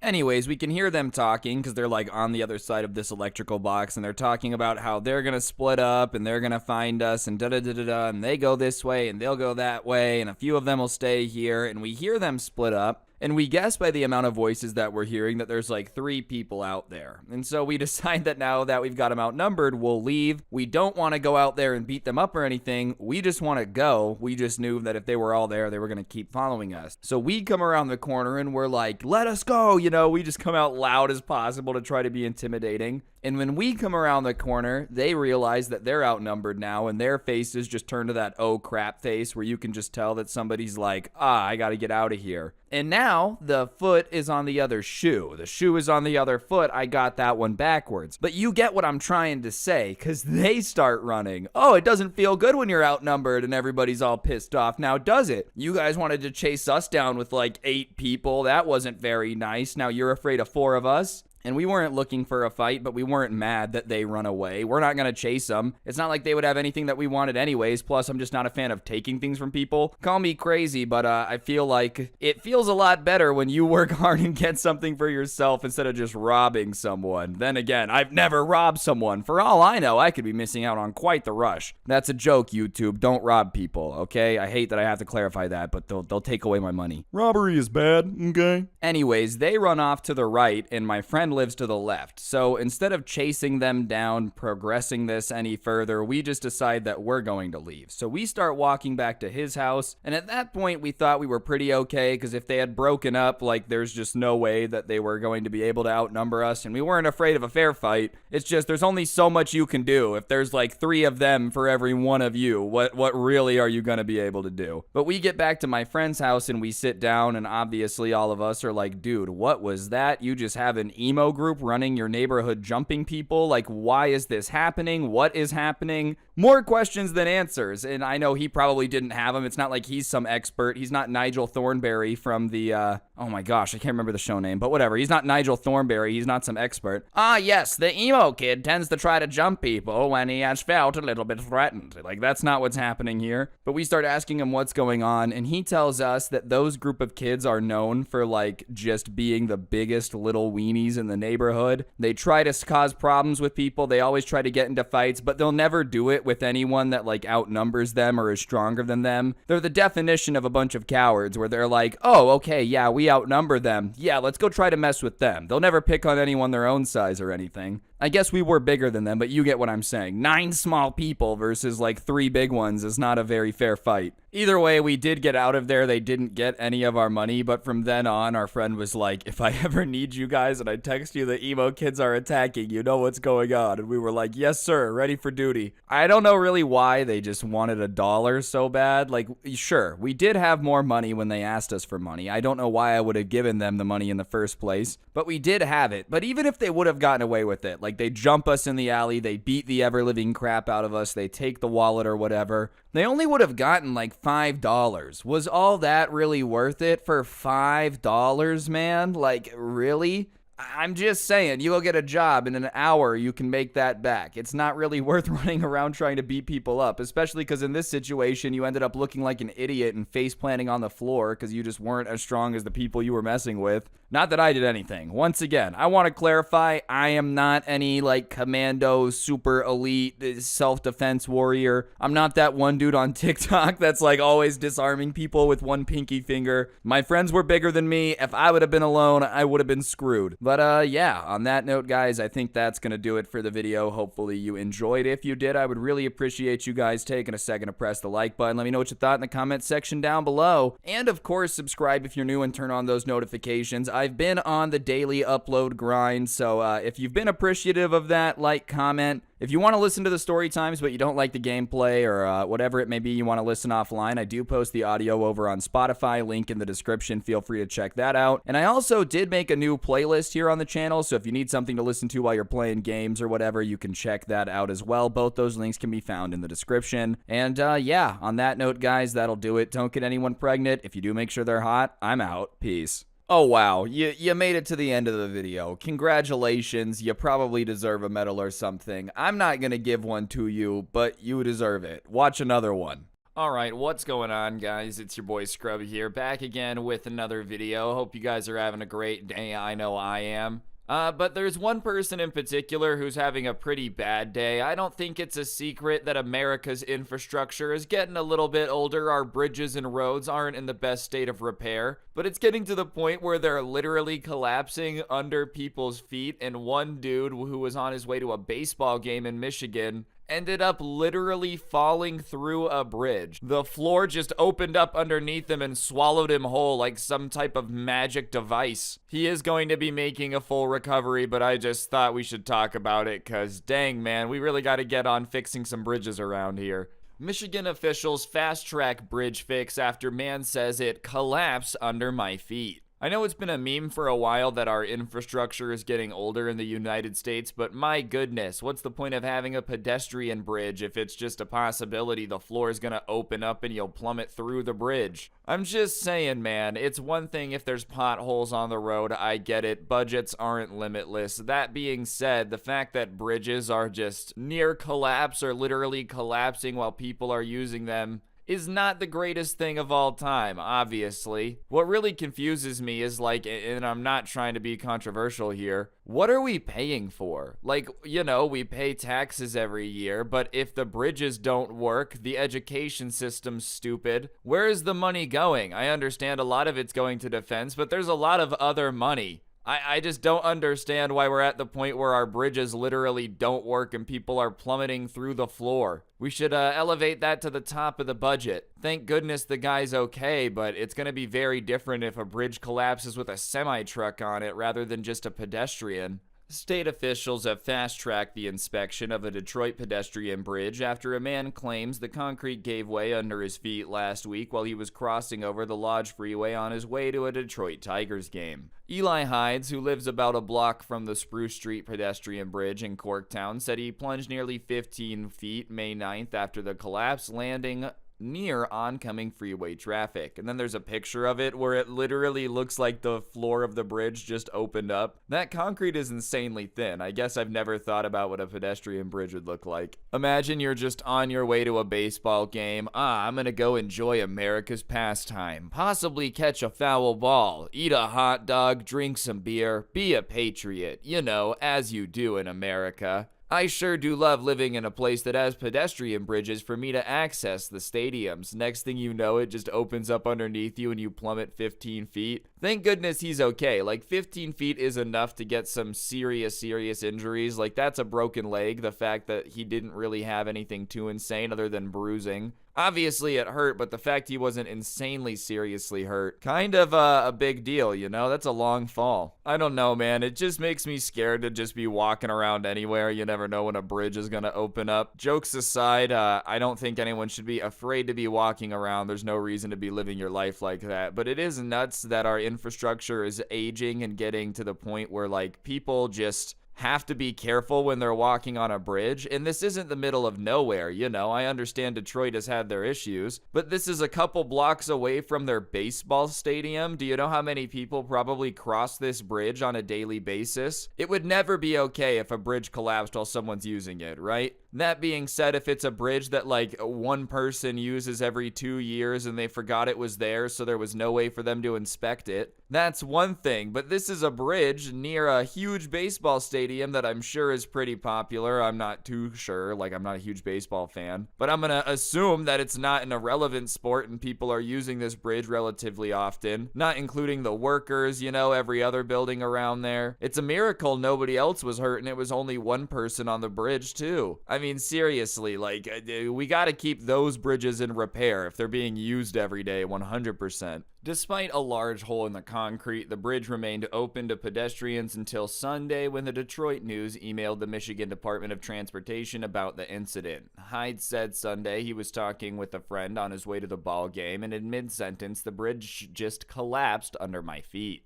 Anyways, we can hear them talking because they're like on the other side of this electrical box, and they're talking about how they're gonna split up and they're gonna find us and da-da-da-da-da, and they go this way and they'll go that way, and a few of them will stay here, and we hear them split up. And we guess by the amount of voices that we're hearing that there's like 3 people out there. And so we decide that now that we've got them outnumbered, we'll leave. We don't want to go out there and beat them up or anything. We just want to go. We just knew that if they were all there, they were going to keep following us. So we come around the corner and we're like, let us go. You know, we just come out loud as possible to try to be intimidating. And when we come around the corner, they realize that they're outnumbered now, and their faces just turn to that oh crap face where you can just tell that somebody's like, I got to get out of here. And now the foot is on the other shoe. The shoe is on the other foot. I got that one backwards. But you get what I'm trying to say, because they start running. Oh, it doesn't feel good when you're outnumbered and everybody's all pissed off now, does it? You guys wanted to chase us down with like 8 people. That wasn't very nice. Now you're afraid of 4 of us. And we weren't looking for a fight, but we weren't mad that they run away. We're not going to chase them. It's not like they would have anything that we wanted anyways. Plus, I'm just not a fan of taking things from people. Call me crazy, but I feel like it feels a lot better when you work hard and get something for yourself instead of just robbing someone. Then again, I've never robbed someone. For all I know, I could be missing out on quite the rush. That's a joke, YouTube. Don't rob people, okay? I hate that I have to clarify that, but they'll take away my money. Robbery is bad, okay? Anyways, they run off to the right, and my friend lives to the left. So instead of chasing them down, progressing this any further, we just decide that we're going to leave. So we start walking back to his house, and at that point we thought we were pretty okay, because if they had broken up, like there's just no way that they were going to be able to outnumber us, and we weren't afraid of a fair fight. It's just there's only so much you can do. If there's like 3 of them for every 1 of you, what really are you going to be able to do? But we get back to my friend's house and we sit down, and obviously all of us are like, dude, what was that? You just have an emo group running your neighborhood jumping people? Like, why is this happening? What is happening? More questions than answers, and I know he probably didn't have them. It's not like he's some expert. He's not Nigel Thornberry from the, oh my gosh, I can't remember the show name, but whatever. He's not Nigel Thornberry. He's not some expert. Ah, yes, the emo kid tends to try to jump people when he has felt a little bit threatened. Like, that's not what's happening here. But we start asking him what's going on, and he tells us that those group of kids are known for, like, just being the biggest little weenies in the neighborhood. They try to cause problems with people. They always try to get into fights, but they'll never do it with anyone that like outnumbers them or is stronger than them. They're the definition of a bunch of cowards where they're like, oh, okay, yeah, we outnumber them. Yeah, let's go try to mess with them. They'll never pick on anyone their own size or anything. I guess we were bigger than them, but you get what I'm saying. 9 small people versus like 3 big ones is not a very fair fight. Either way, we did get out of there. They didn't get any of our money, but from then on, our friend was like, if I ever need you guys and I text you the emo kids are attacking, you know what's going on. And we were like, yes, sir, ready for duty. I don't know really why they just wanted $1 so bad. Like, sure, we did have more money when they asked us for money. I don't know why I would have given them the money in the first place, but we did have it. But even if they would have gotten away with it, like they jump us in the alley, they beat the ever-living crap out of us, they take the wallet or whatever, they only would have gotten like $5. Was all that really worth it for $5, man? Like, really? I'm just saying, you go get a job in an hour, you can make that back. It's not really worth running around trying to beat people up, especially because in this situation, you ended up looking like an idiot and face planting on the floor because you just weren't as strong as the people you were messing with. Not that I did anything. Once again, I want to clarify, I am not any like commando, super elite, self-defense warrior. I'm not that one dude on TikTok that's like always disarming people with one pinky finger. My friends were bigger than me. If I would have been alone, I would have been screwed. But yeah, on that note, guys, I think that's going to do it for the video. Hopefully you enjoyed. If you did, I would really appreciate you guys taking a second to press the like button. Let me know what you thought in the comment section down below. And of course, subscribe if you're new and turn on those notifications. I've been on the daily upload grind, so if you've been appreciative of that, like, comment. If you want to listen to the story times, but you don't like the gameplay or whatever it may be, you want to listen offline, I do post the audio over on Spotify, link in the description. Feel free to check that out. And I also did make a new playlist here on the channel, so if you need something to listen to while you're playing games or whatever, you can check that out as well. Both those links can be found in the description. And yeah, on that note, guys, that'll do it. Don't get anyone pregnant. If you do, make sure they're hot. I'm out. Peace. Oh wow, you made it to the end of the video. Congratulations, you probably deserve a medal or something. I'm not gonna give one to you, but you deserve it. Watch another one. Alright, what's going on, guys? It's your boy Scrubby here, back again with another video. Hope you guys are having a great day. I know I am. But there's one person in particular who's having a pretty bad day. I don't think it's a secret that America's infrastructure is getting a little bit older. Our bridges and roads aren't in the best state of repair, but it's getting to the point where they're literally collapsing under people's feet, and one dude who was on his way to a baseball game in Michigan ended up literally falling through a bridge. The floor just opened up underneath him and swallowed him whole like some type of magic device. He is going to be making a full recovery, but I just thought we should talk about it because dang man, we really got to get on fixing some bridges around here. Michigan officials fast-track bridge fix after man says it collapsed under my feet. I know it's been a meme for a while that our infrastructure is getting older in the United States, but my goodness, what's the point of having a pedestrian bridge if it's just a possibility the floor is gonna open up and you'll plummet through the bridge? I'm just saying, man, it's one thing if there's potholes on the road, I get it, budgets aren't limitless. That being said, the fact that bridges are just near collapse or literally collapsing while people are using them is not the greatest thing of all time, obviously. What really confuses me is like, and I'm not trying to be controversial here, what are we paying for? Like, you know, we pay taxes every year, but if the bridges don't work, the education system's stupid. Where is the money going? I understand a lot of it's going to defense, but there's a lot of other money. I just don't understand why we're at the point where our bridges literally don't work and people are plummeting through the floor. We should elevate that to the top of the budget. Thank goodness the guy's okay, but it's going to be very different if a bridge collapses with a semi-truck on it rather than just a pedestrian. State officials have fast-tracked the inspection of a Detroit pedestrian bridge after a man claims the concrete gave way under his feet last week while he was crossing over the Lodge Freeway on his way to a Detroit Tigers game. Eli Hides, who lives about a block from the Spruce Street pedestrian bridge in Corktown, said he plunged nearly 15 feet May 9th after the collapse, landing near oncoming freeway traffic. And then there's a picture of it where it literally looks like the floor of the bridge just opened up. That concrete is insanely thin. I guess I've never thought about what a pedestrian bridge would look like. Imagine you're just on your way to a baseball game. I'm gonna go enjoy America's pastime. Possibly catch a foul ball, eat a hot dog, drink some beer, be a patriot. You know, as you do in America. I sure do love living in a place that has pedestrian bridges for me to access the stadiums. Next thing you know, it just opens up underneath you and you plummet 15 feet. Thank goodness he's okay. Like 15 feet is enough to get some serious injuries. Like that's a broken leg. The fact that he didn't really have anything too insane other than bruising. Obviously it hurt, but the fact he wasn't insanely seriously hurt, kind of a big deal, you know? That's a long fall. I don't know, man. It just makes me scared to just be walking around anywhere. You never know when a bridge is gonna open up. Jokes aside, I don't think anyone should be afraid to be walking around. There's no reason to be living your life like that. But it is nuts that our infrastructure is aging and getting to the point where, like, people just have to be careful when they're walking on a bridge. And this isn't the middle of nowhere, you know. I understand Detroit has had their issues, but this is a couple blocks away from their baseball stadium. Do you know how many people probably cross this bridge on a daily basis? It would never be okay if a bridge collapsed while someone's using it, right? That being said, if it's a bridge that like one person uses every 2 years and they forgot it was there, so there was no way for them to inspect it, that's one thing. But this is a bridge near a huge baseball stadium that I'm sure is pretty popular. I'm not too sure, like I'm not a huge baseball fan, but I'm gonna assume that it's not an irrelevant sport and people are using this bridge relatively often, not including the workers, you know, every other building around there. It's a miracle nobody else was hurt and it was only one person on the bridge too. I mean, seriously, like, we gotta keep those bridges in repair if they're being used every day, 100%. Despite a large hole in the concrete, the bridge remained open to pedestrians until Sunday when the Detroit News emailed the Michigan Department of Transportation about the incident. Hyde said Sunday he was talking with a friend on his way to the ball game, and in mid-sentence, the bridge just collapsed under my feet.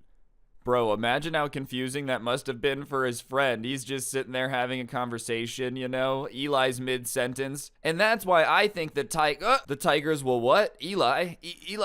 Bro, imagine how confusing that must have been for his friend. He's just sitting there having a conversation, you know? Eli's mid-sentence. And that's why I think the Tigers will what? Eli,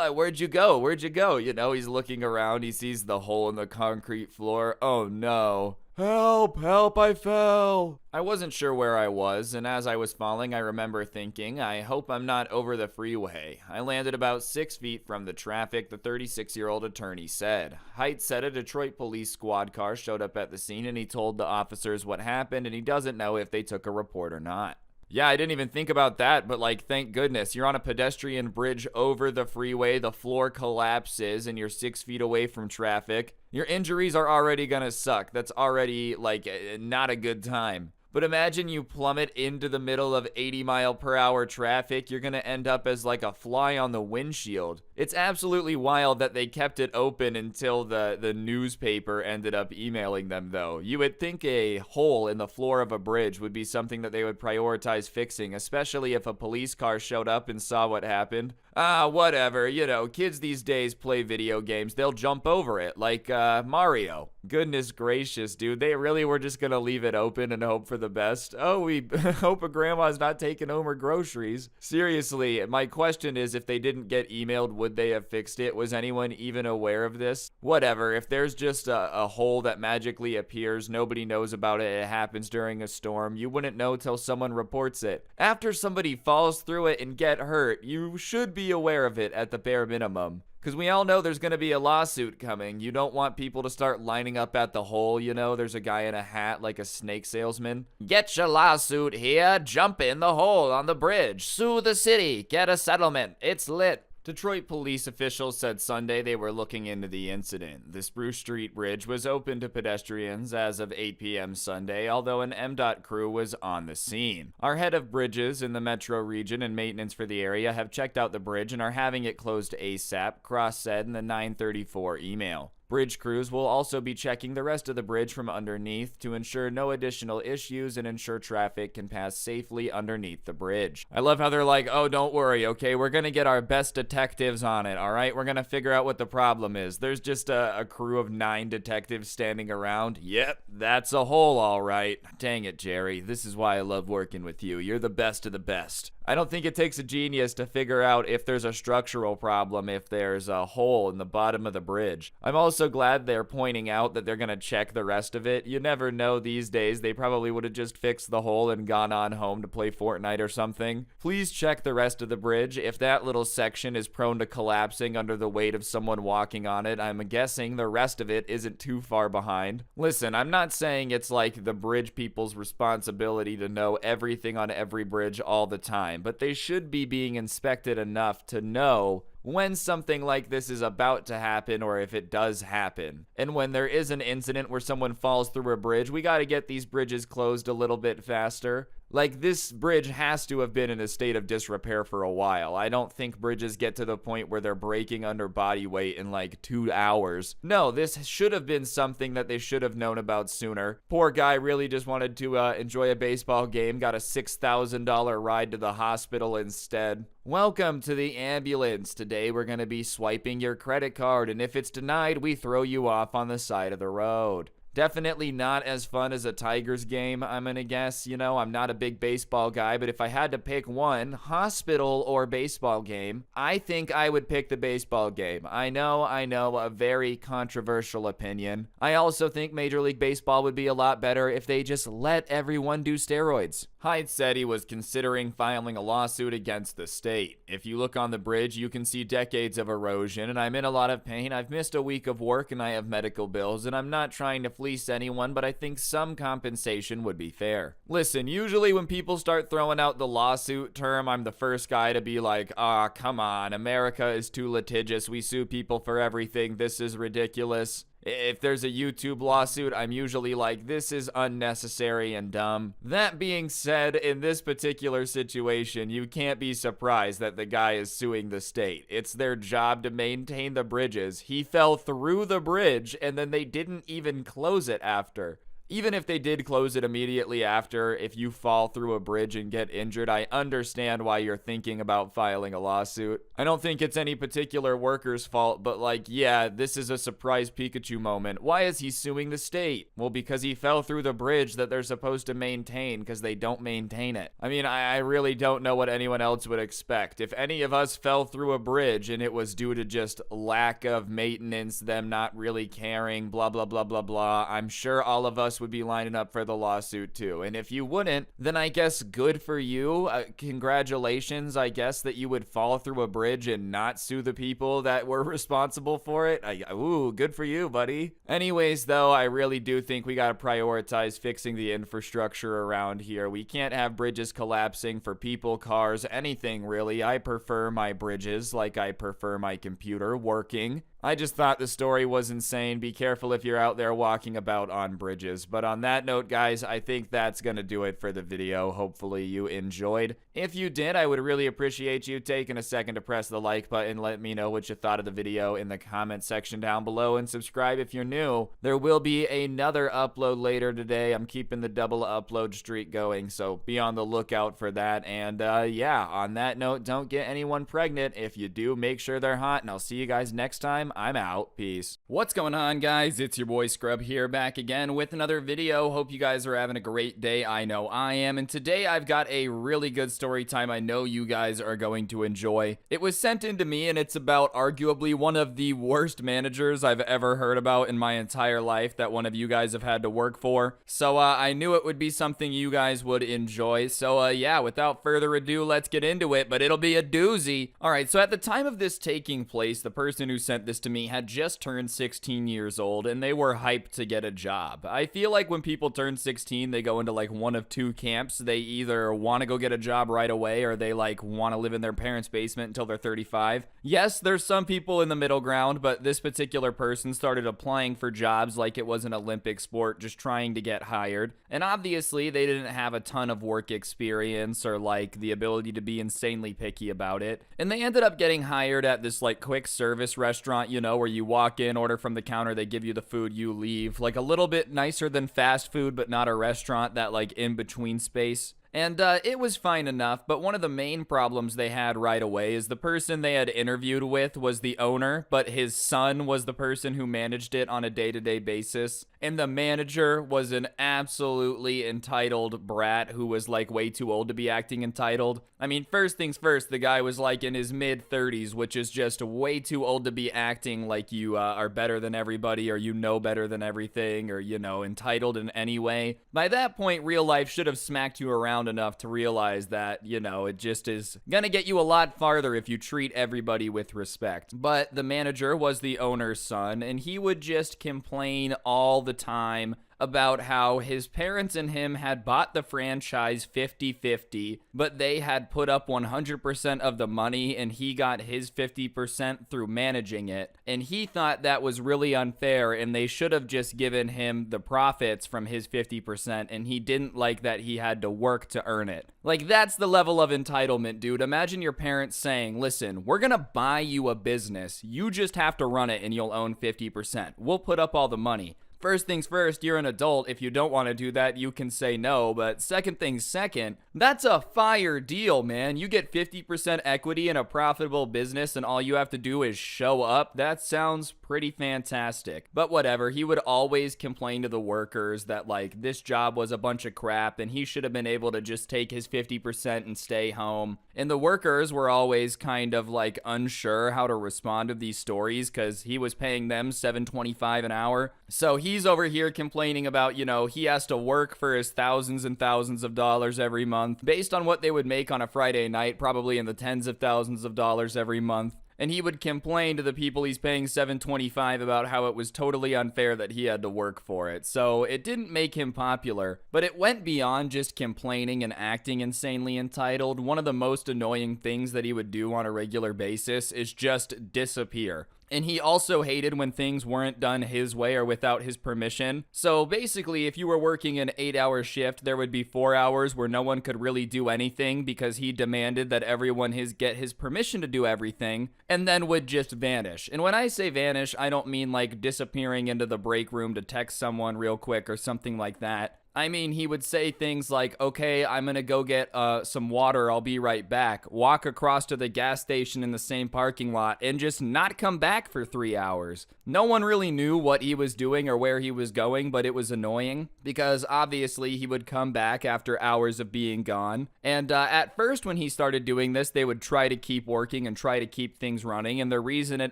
where'd you go? Where'd you go? You know, he's looking around. He sees the hole in the concrete floor. Oh, no. Help, help, I fell. I wasn't sure where I was, and as I was falling, I remember thinking, I hope I'm not over the freeway. I landed about 6 feet from the traffic, the 36-year-old attorney said. Height said a Detroit police squad car showed up at the scene and he told the officers what happened and he doesn't know if they took a report or not. Yeah, I didn't even think about that, but like, thank goodness. You're on a pedestrian bridge over the freeway, the floor collapses, and you're 6 feet away from traffic. Your injuries are already gonna suck. That's already, like, not a good time. But imagine you plummet into the middle of 80-mile-per-hour traffic. You're gonna end up as like a fly on the windshield. It's absolutely wild that they kept it open until the newspaper ended up emailing them, though. You would think a hole in the floor of a bridge would be something that they would prioritize fixing, especially if a police car showed up and saw what happened. Whatever, you know, kids these days play video games. They'll jump over it, like Mario. Goodness gracious, dude. They really were just gonna leave it open and hope for the best. Oh, we hope a grandma's not taking home her groceries. Seriously, my question is, if they didn't get emailed, would they have fixed it? Was anyone even aware of this? Whatever, if there's just a hole that magically appears, nobody knows about it, it happens during a storm, you wouldn't know till someone reports it. After somebody falls through it and get hurt, you should be aware of it at the bare minimum. Because we all know there's going to be a lawsuit coming. You don't want people to start lining up at the hole, you know? There's a guy in a hat like a snake salesman. Get your lawsuit here. Jump in the hole on the bridge. Sue the city. Get a settlement. It's lit. Detroit police officials said Sunday they were looking into the incident. The Spruce Street Bridge was open to pedestrians as of 8 p.m. Sunday, although an MDOT crew was on the scene. Our head of bridges in the metro region and maintenance for the area have checked out the bridge and are having it closed ASAP, Cross said in the 9:34 email. Bridge crews will also be checking the rest of the bridge from underneath to ensure no additional issues and ensure traffic can pass safely underneath the bridge. I love how they're like, oh, don't worry, okay, we're gonna get our best detectives on it, all right? We're gonna figure out what the problem is. There's just a crew of 9 detectives standing around. Yep, that's a hole, all right. Dang it, Jerry. This is why I love working with you. You're the best of the best. I don't think it takes a genius to figure out if there's a structural problem, if there's a hole in the bottom of the bridge. I'm also glad they're pointing out that they're going to check the rest of it. You never know these days. They probably would have just fixed the hole and gone on home to play Fortnite or something. Please check the rest of the bridge. If that little section is prone to collapsing under the weight of someone walking on it, I'm guessing the rest of it isn't too far behind. Listen, I'm not saying it's like the bridge people's responsibility to know everything on every bridge all the time, but they should be being inspected enough to know when something like this is about to happen or if it does happen. And when there is an incident where someone falls through a bridge, we got to get these bridges closed a little bit faster. Like, this bridge has to have been in a state of disrepair for a while. I don't think bridges get to the point where they're breaking under body weight in like 2 hours. No, this should have been something that they should have known about sooner. Poor guy really just wanted to enjoy a baseball game, got a $6,000 ride to the hospital instead. Welcome to the ambulance. Today we're going to be swiping your credit card, and if it's denied, we throw you off on the side of the road. Definitely not as fun as a Tigers game, I'm gonna guess. You know, I'm not a big baseball guy, but if I had to pick one, hospital or baseball game, I think I would pick the baseball game. I know, a very controversial opinion. I also think Major League Baseball would be a lot better if they just let everyone do steroids. Hyde said he was considering filing a lawsuit against the state. If you look on the bridge, you can see decades of erosion, and I'm in a lot of pain. I've missed a week of work, and I have medical bills, and I'm not trying to fleece anyone, but I think some compensation would be fair. Listen, usually when people start throwing out the lawsuit term, I'm the first guy to be like, come on, America is too litigious. We sue people for everything. This is ridiculous. If there's a YouTube lawsuit, I'm usually like, this is unnecessary and dumb. That being said, in this particular situation, you can't be surprised that the guy is suing the state. It's their job to maintain the bridges. He fell through the bridge, and then they didn't even close it after. Even if they did close it immediately after, if you fall through a bridge and get injured, I understand why you're thinking about filing a lawsuit. I don't think it's any particular worker's fault, but like, yeah, this is a surprise Pikachu moment. Why is he suing the state? Well, because he fell through the bridge that they're supposed to maintain because they don't maintain it. I mean, I really don't know what anyone else would expect. If any of us fell through a bridge and it was due to just lack of maintenance, them not really caring, blah, blah, blah, blah, blah, I'm sure all of us else would be lining up for the lawsuit too. And if you wouldn't, then I guess good for you. Congratulations, I guess, that you would fall through a bridge and not sue the people that were responsible for it. Ooh, good for you, buddy. Anyways, though, I really do think we gotta prioritize fixing the infrastructure around here. We can't have bridges collapsing for people, cars, anything really. I prefer my bridges like I prefer my computer working. I just thought the story was insane. Be careful if you're out there walking about on bridges. But on that note, guys, I think that's gonna do it for the video. Hopefully you enjoyed. If you did, I would really appreciate you taking a second to press the like button. Let me know what you thought of the video in the comment section down below, and subscribe if you're new. There will be another upload later today. I'm keeping the double upload streak going, so be on the lookout for that. And yeah, on that note, don't get anyone pregnant. If you do, make sure they're hot, and I'll see you guys next time. I'm out. Peace. What's going on, guys? It's your boy Scrub here, back again with another video. Hope you guys are having a great day. I know I am. And today I've got a really good story time I know you guys are going to enjoy. It was sent in to me, and it's about arguably one of the worst managers I've ever heard about in my entire life that one of you guys have had to work for. So I knew it would be something you guys would enjoy. So yeah, without further ado, let's get into it, but it'll be a doozy. All right, so at the time of this taking place, the person who sent this to me had just turned 16 years old, and they were hyped to get a job. I feel like when people turn 16, they go into like one of two camps. They either want to go get a job right away, or they like want to live in their parents' basement until they're 35. Yes, there's some people in the middle ground, but this particular person started applying for jobs like it was an Olympic sport, just trying to get hired. And obviously, they didn't have a ton of work experience or like the ability to be insanely picky about it. And they ended up getting hired at this like quick service restaurant, you know, where you walk in, order from the counter, they give you the food, you leave. Like a little bit nicer than fast food, but not a restaurant, that like in-between space. And it was fine enough, but one of the main problems they had right away is the person they had interviewed with was the owner, but his son was the person who managed it on a day-to-day basis. And the manager was an absolutely entitled brat who was like way too old to be acting entitled. I mean, first things first, the guy was like in his mid-30s, which is just way too old to be acting like you are better than everybody, or you know better than everything, or, you know, entitled in any way. By that point, real life should have smacked you around enough to realize that, you know, it just is gonna get you a lot farther if you treat everybody with respect. But the manager was the owner's son, and he would just complain all the time about how his parents and him had bought the franchise 50-50, but they had put up 100% of the money and he got his 50% through managing it. And he thought that was really unfair and they should have just given him the profits from his 50%, and he didn't like that he had to work to earn it. Like, that's the level of entitlement, dude. Imagine your parents saying, listen, we're gonna buy you a business. You just have to run it and you'll own 50%. We'll put up all the money. First things first, you're an adult. If you don't want to do that, you can say no. But second things second, that's a fire deal, man. You get 50% equity in a profitable business and all you have to do is show up. That sounds pretty fantastic. But whatever, he would always complain to the workers that like this job was a bunch of crap and he should have been able to just take his 50% and stay home. And the workers were always kind of like unsure how to respond to these stories because he was paying them $7.25 an hour. So he's over here complaining about, you know, he has to work for his thousands and thousands of dollars every month based on what they would make on a Friday night, probably in the tens of thousands of dollars every month. And he would complain to the people he's paying $7.25 about how it was totally unfair that he had to work for it. So it didn't make him popular, but it went beyond just complaining and acting insanely entitled. One of the most annoying things that he would do on a regular basis is just disappear. And he also hated when things weren't done his way or without his permission. So basically, if you were working an 8-hour shift, there would be 4 hours where no one could really do anything because he demanded that everyone get his permission to do everything, and then would just vanish. And when I say vanish, I don't mean like disappearing into the break room to text someone real quick or something like that. I mean, he would say things like, okay, I'm gonna go get some water, I'll be right back, walk across to the gas station in the same parking lot, and just not come back for 3 hours. No one really knew what he was doing or where he was going, but it was annoying, because obviously he would come back after hours of being gone. And at first when he started doing this, they would try to keep working and try to keep things running, and the reason it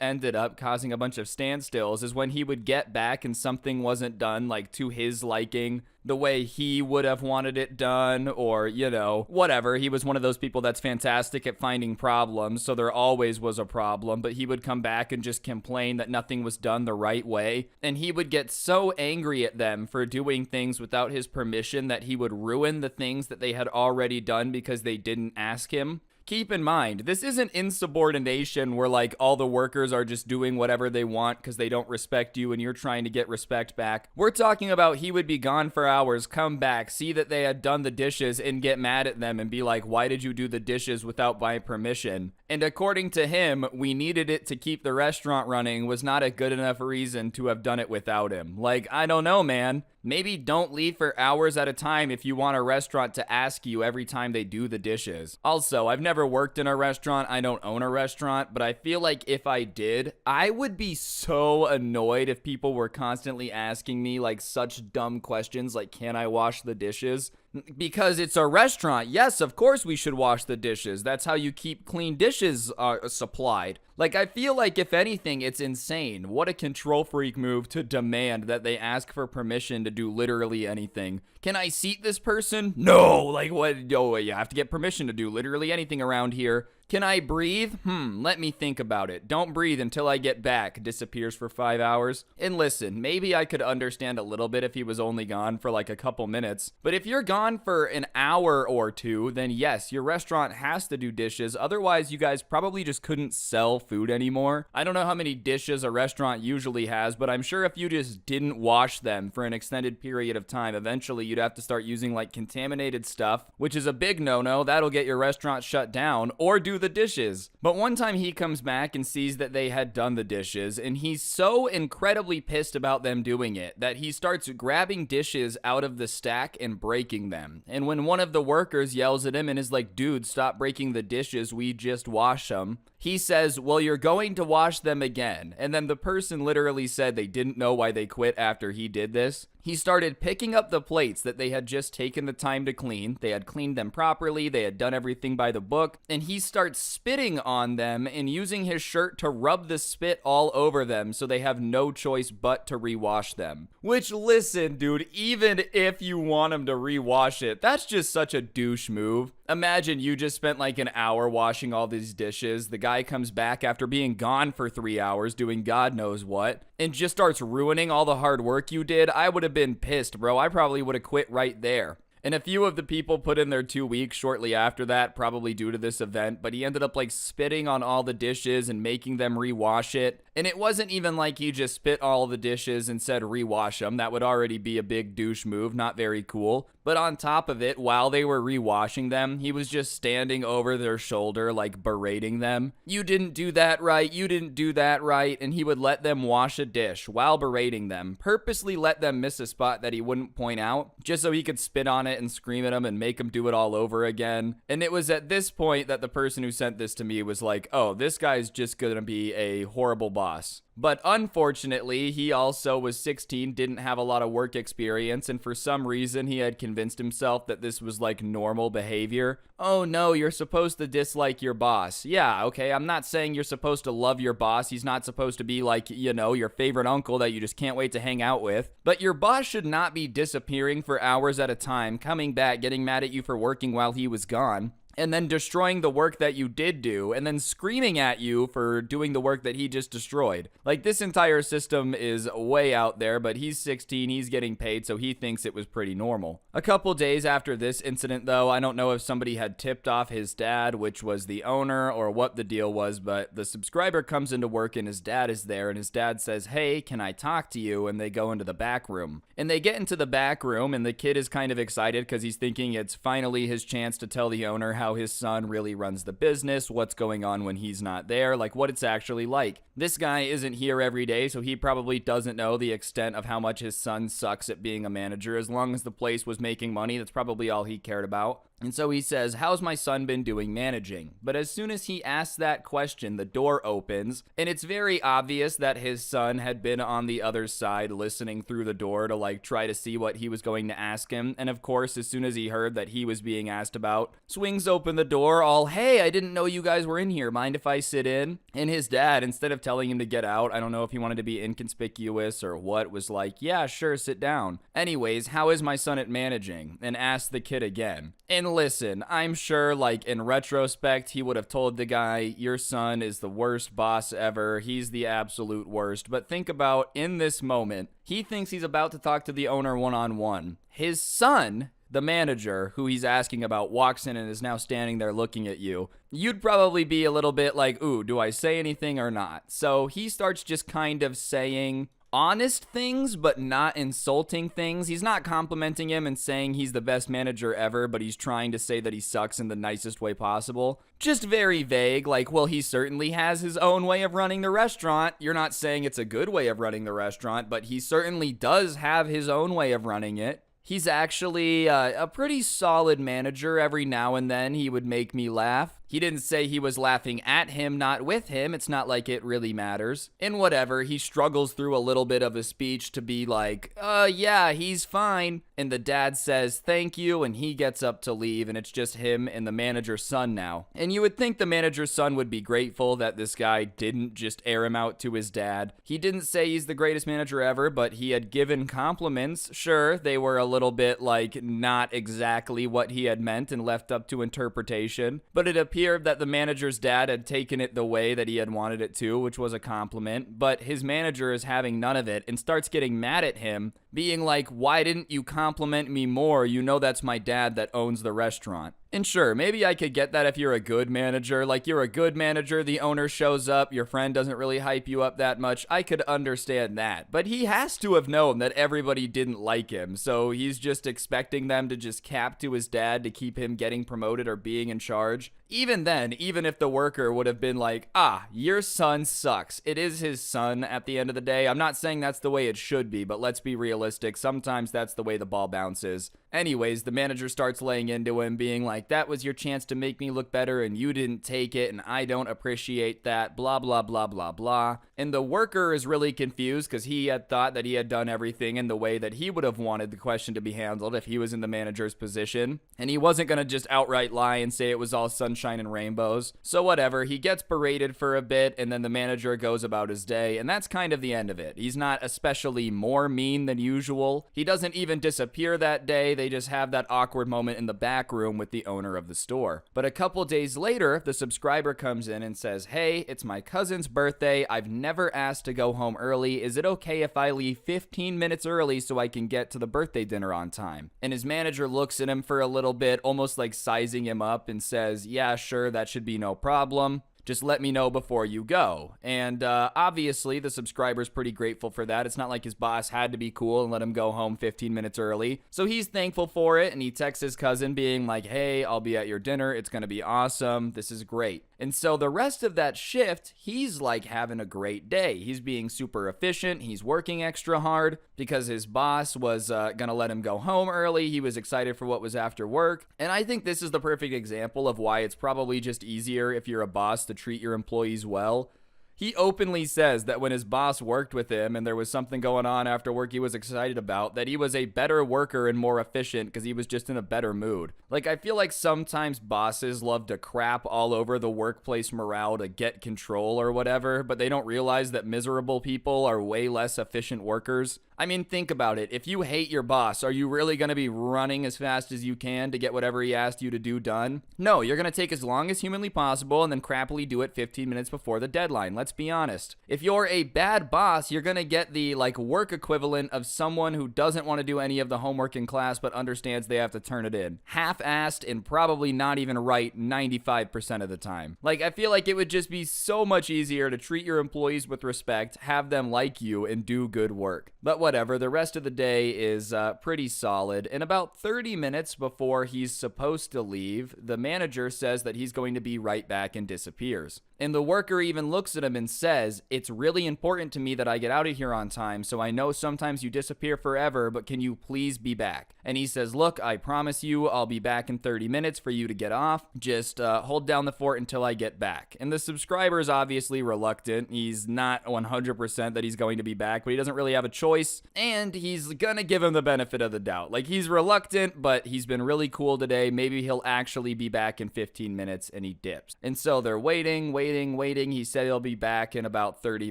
ended up causing a bunch of standstills is when he would get back and something wasn't done, like, to his liking, the way he would have wanted it done, or, you know, whatever. He was one of those people that's fantastic at finding problems, so there always was a problem, but he would come back and just complain that nothing was done the right way, and he would get so angry at them for doing things without his permission that he would ruin the things that they had already done because they didn't ask him. Keep in mind, this isn't insubordination where, like, all the workers are just doing whatever they want because they don't respect you and you're trying to get respect back. We're talking about he would be gone for hours, come back, see that they had done the dishes, and get mad at them and be like, why did you do the dishes without my permission? And according to him, we needed it to keep the restaurant running was not a good enough reason to have done it without him. Like, I don't know, man. Maybe don't leave for hours at a time if you want a restaurant to ask you every time they do the dishes. Also, I've never worked in a restaurant. I don't own a restaurant, but I feel like if I did, I would be so annoyed if people were constantly asking me like such dumb questions like, can I wash the dishes? Because it's a restaurant. Yes, of course we should wash the dishes. That's how you keep clean dishes supplied. Like, I feel like, if anything, it's insane. What a control freak move to demand that they ask for permission to do literally anything. Can I seat this person? No! Like, what? Oh, you have to get permission to do literally anything around here. Can I breathe? Let me think about it. Don't breathe until I get back. Disappears for 5 hours. And listen, maybe I could understand a little bit if he was only gone for like a couple minutes. But if you're gone for an hour or two, then yes, your restaurant has to do dishes. Otherwise, you guys probably just couldn't sell food anymore. I don't know how many dishes a restaurant usually has, but I'm sure if you just didn't wash them for an extended period of time, eventually you'd have to start using like contaminated stuff, which is a big no-no. That'll get your restaurant shut down, or do the dishes. But one time he comes back and sees that they had done the dishes, and he's so incredibly pissed about them doing it that he starts grabbing dishes out of the stack and breaking them. And when one of the workers yells at him and is like, dude, stop breaking the dishes, we just wash them, he says, well, you're going to wash them again. And then the person literally said they didn't know why they quit after he did this. He started picking up the plates that they had just taken the time to clean. They had cleaned them properly. They had done everything by the book. And he starts spitting on them and using his shirt to rub the spit all over them so they have no choice but to rewash them. Which, listen, dude, even if you want him to rewash it, that's just such a douche move. Imagine you just spent like an hour washing all these dishes. The guy comes back after being gone for 3 hours doing God knows what and just starts ruining all the hard work you did. I would have been pissed, bro. I probably would have quit right there. And a few of the people put in their 2 weeks shortly after that, probably due to this event, but he ended up like spitting on all the dishes and making them rewash it. And it wasn't even like he just spit all the dishes and said rewash them. That would already be a big douche move, not very cool. But on top of it, while they were rewashing them, he was just standing over their shoulder, like berating them. You didn't do that right, you didn't do that right, and he would let them wash a dish while berating them, purposely let them miss a spot that he wouldn't point out, just so he could spit on it and scream at them and make them do it all over again. And it was at this point that the person who sent this to me was like, oh, this guy's just gonna be a horrible boss. But unfortunately, he also was 16, didn't have a lot of work experience, and for some reason he had convinced himself that this was like normal behavior. Oh no, you're supposed to dislike your boss. Yeah, okay, I'm not saying you're supposed to love your boss. He's not supposed to be like, you know, your favorite uncle that you just can't wait to hang out with. But your boss should not be disappearing for hours at a time, coming back, getting mad at you for working while he was gone, and then destroying the work that you did do, and then screaming at you for doing the work that he just destroyed. Like, this entire system is way out there, but he's 16, he's getting paid, so he thinks it was pretty normal. A couple days after this incident, though, I don't know if somebody had tipped off his dad, which was the owner, or what the deal was, but the subscriber comes into work and his dad is there, and his dad says, hey, can I talk to you? And they go into the back room. And they get into the back room, and the kid is kind of excited because he's thinking it's finally his chance to tell the owner how his son really runs the business, what's going on when he's not there, like what it's actually like. This guy isn't here every day, so he probably doesn't know the extent of how much his son sucks at being a manager. As long as the place was making money, that's probably all he cared about. And so he says, how's my son been doing managing? But as soon as he asks that question, the door opens, and it's very obvious that his son had been on the other side listening through the door to like try to see what he was going to ask him. And of course, as soon as he heard that he was being asked about, swings open the door all, hey, I didn't know you guys were in here. Mind if I sit in? And his dad, instead of telling him to get out, I don't know if he wanted to be inconspicuous or what, was like, yeah, sure, sit down. Anyways, how is my son at managing? And asked the kid again. And listen, I'm sure, like, in retrospect, he would have told the guy, your son is the worst boss ever. He's the absolute worst. But think about, in this moment, he thinks he's about to talk to the owner one-on-one. His son, the manager, who he's asking about, walks in and is now standing there looking at you. You'd probably be a little bit like, ooh, do I say anything or not? So he starts just kind of saying honest things, but not insulting things. He's not complimenting him and saying he's the best manager ever, but he's trying to say that he sucks in the nicest way possible. Just very vague, like, well, he certainly has his own way of running the restaurant. You're not saying it's a good way of running the restaurant, but he certainly does have his own way of running it. He's actually a pretty solid manager. Every now and then he would make me laugh. He didn't say he was laughing at him, not with him. It's not like it really matters. And whatever, he struggles through a little bit of a speech to be like, yeah, he's fine. And the dad says, thank you, and he gets up to leave, and it's just him and the manager's son now. And you would think the manager's son would be grateful that this guy didn't just air him out to his dad. He didn't say he's the greatest manager ever, but he had given compliments. Sure, they were a little bit like not exactly what he had meant and left up to interpretation, but it appeared that the manager's dad had taken it the way that he had wanted it to, which was a compliment, but his manager is having none of it and starts getting mad at him, being like, why didn't you compliment me more? You know that's my dad that owns the restaurant. And sure, maybe I could get that if you're a good manager. Like, you're a good manager, the owner shows up, your friend doesn't really hype you up that much. I could understand that. But he has to have known that everybody didn't like him, so he's just expecting them to just cap to his dad to keep him getting promoted or being in charge. Even then, even if the worker would have been like, your son sucks. It is his son at the end of the day. I'm not saying that's the way it should be, but let's be realistic. Sometimes that's the way the ball bounces. Anyways, the manager starts laying into him, being like, that was your chance to make me look better and you didn't take it and I don't appreciate that, blah, blah, blah, blah, blah. And the worker is really confused because he had thought that he had done everything in the way that he would have wanted the question to be handled if he was in the manager's position. And he wasn't going to just outright lie and say it was all sunshine and rainbows. So whatever, he gets berated for a bit and then the manager goes about his day, and that's kind of the end of it. He's not especially more mean than usual. He doesn't even disappear that day. They just have that awkward moment in the back room with the owner of the store. But a couple days later, the subscriber comes in and says, hey, it's my cousin's birthday. I've never asked to go home early. Is it okay if I leave 15 minutes early so I can get to the birthday dinner on time? And his manager looks at him for a little bit, almost like sizing him up, and says, yeah, sure, that should be no problem. Just let me know before you go. And obviously, the subscriber's pretty grateful for that. It's not like his boss had to be cool and let him go home 15 minutes early. So he's thankful for it, and he texts his cousin being like, hey, I'll be at your dinner. It's going to be awesome. This is great. And so the rest of that shift, he's like having a great day. He's being super efficient. He's working extra hard because his boss was going to let him go home early. He was excited for what was after work. And I think this is the perfect example of why it's probably just easier if you're a boss to treat your employees well. He openly says that when his boss worked with him and there was something going on after work he was excited about, that he was a better worker and more efficient because he was just in a better mood. Like, I feel like sometimes bosses love to crap all over the workplace morale to get control or whatever, but they don't realize that miserable people are way less efficient workers. I mean, think about it. If you hate your boss, are you really going to be running as fast as you can to get whatever he asked you to do done? No, you're going to take as long as humanly possible and then crappily do it 15 minutes before the deadline. Let's let's be honest. If you're a bad boss, you're gonna get the like work equivalent of someone who doesn't want to do any of the homework in class but understands they have to turn it in. Half-assed and probably not even right 95% of the time. Like, I feel like it would just be so much easier to treat your employees with respect, have them like you, and do good work. But whatever, the rest of the day is pretty solid. And about 30 minutes before he's supposed to leave, the manager says that he's going to be right back and disappears. And the worker even looks at him and says, "It's really important to me that I get out of here on time, so I know sometimes you disappear forever, but can you please be back?" And he says, "Look, I promise you I'll be back in 30 minutes for you to get off. Just hold down the fort until I get back." And the subscriber is obviously reluctant. He's not 100% that he's going to be back, but he doesn't really have a choice. And he's gonna give him the benefit of the doubt. Like, he's reluctant, but he's been really cool today. Maybe he'll actually be back in 15 minutes, and he dips. And so they're waiting. He said he'll be back in about 30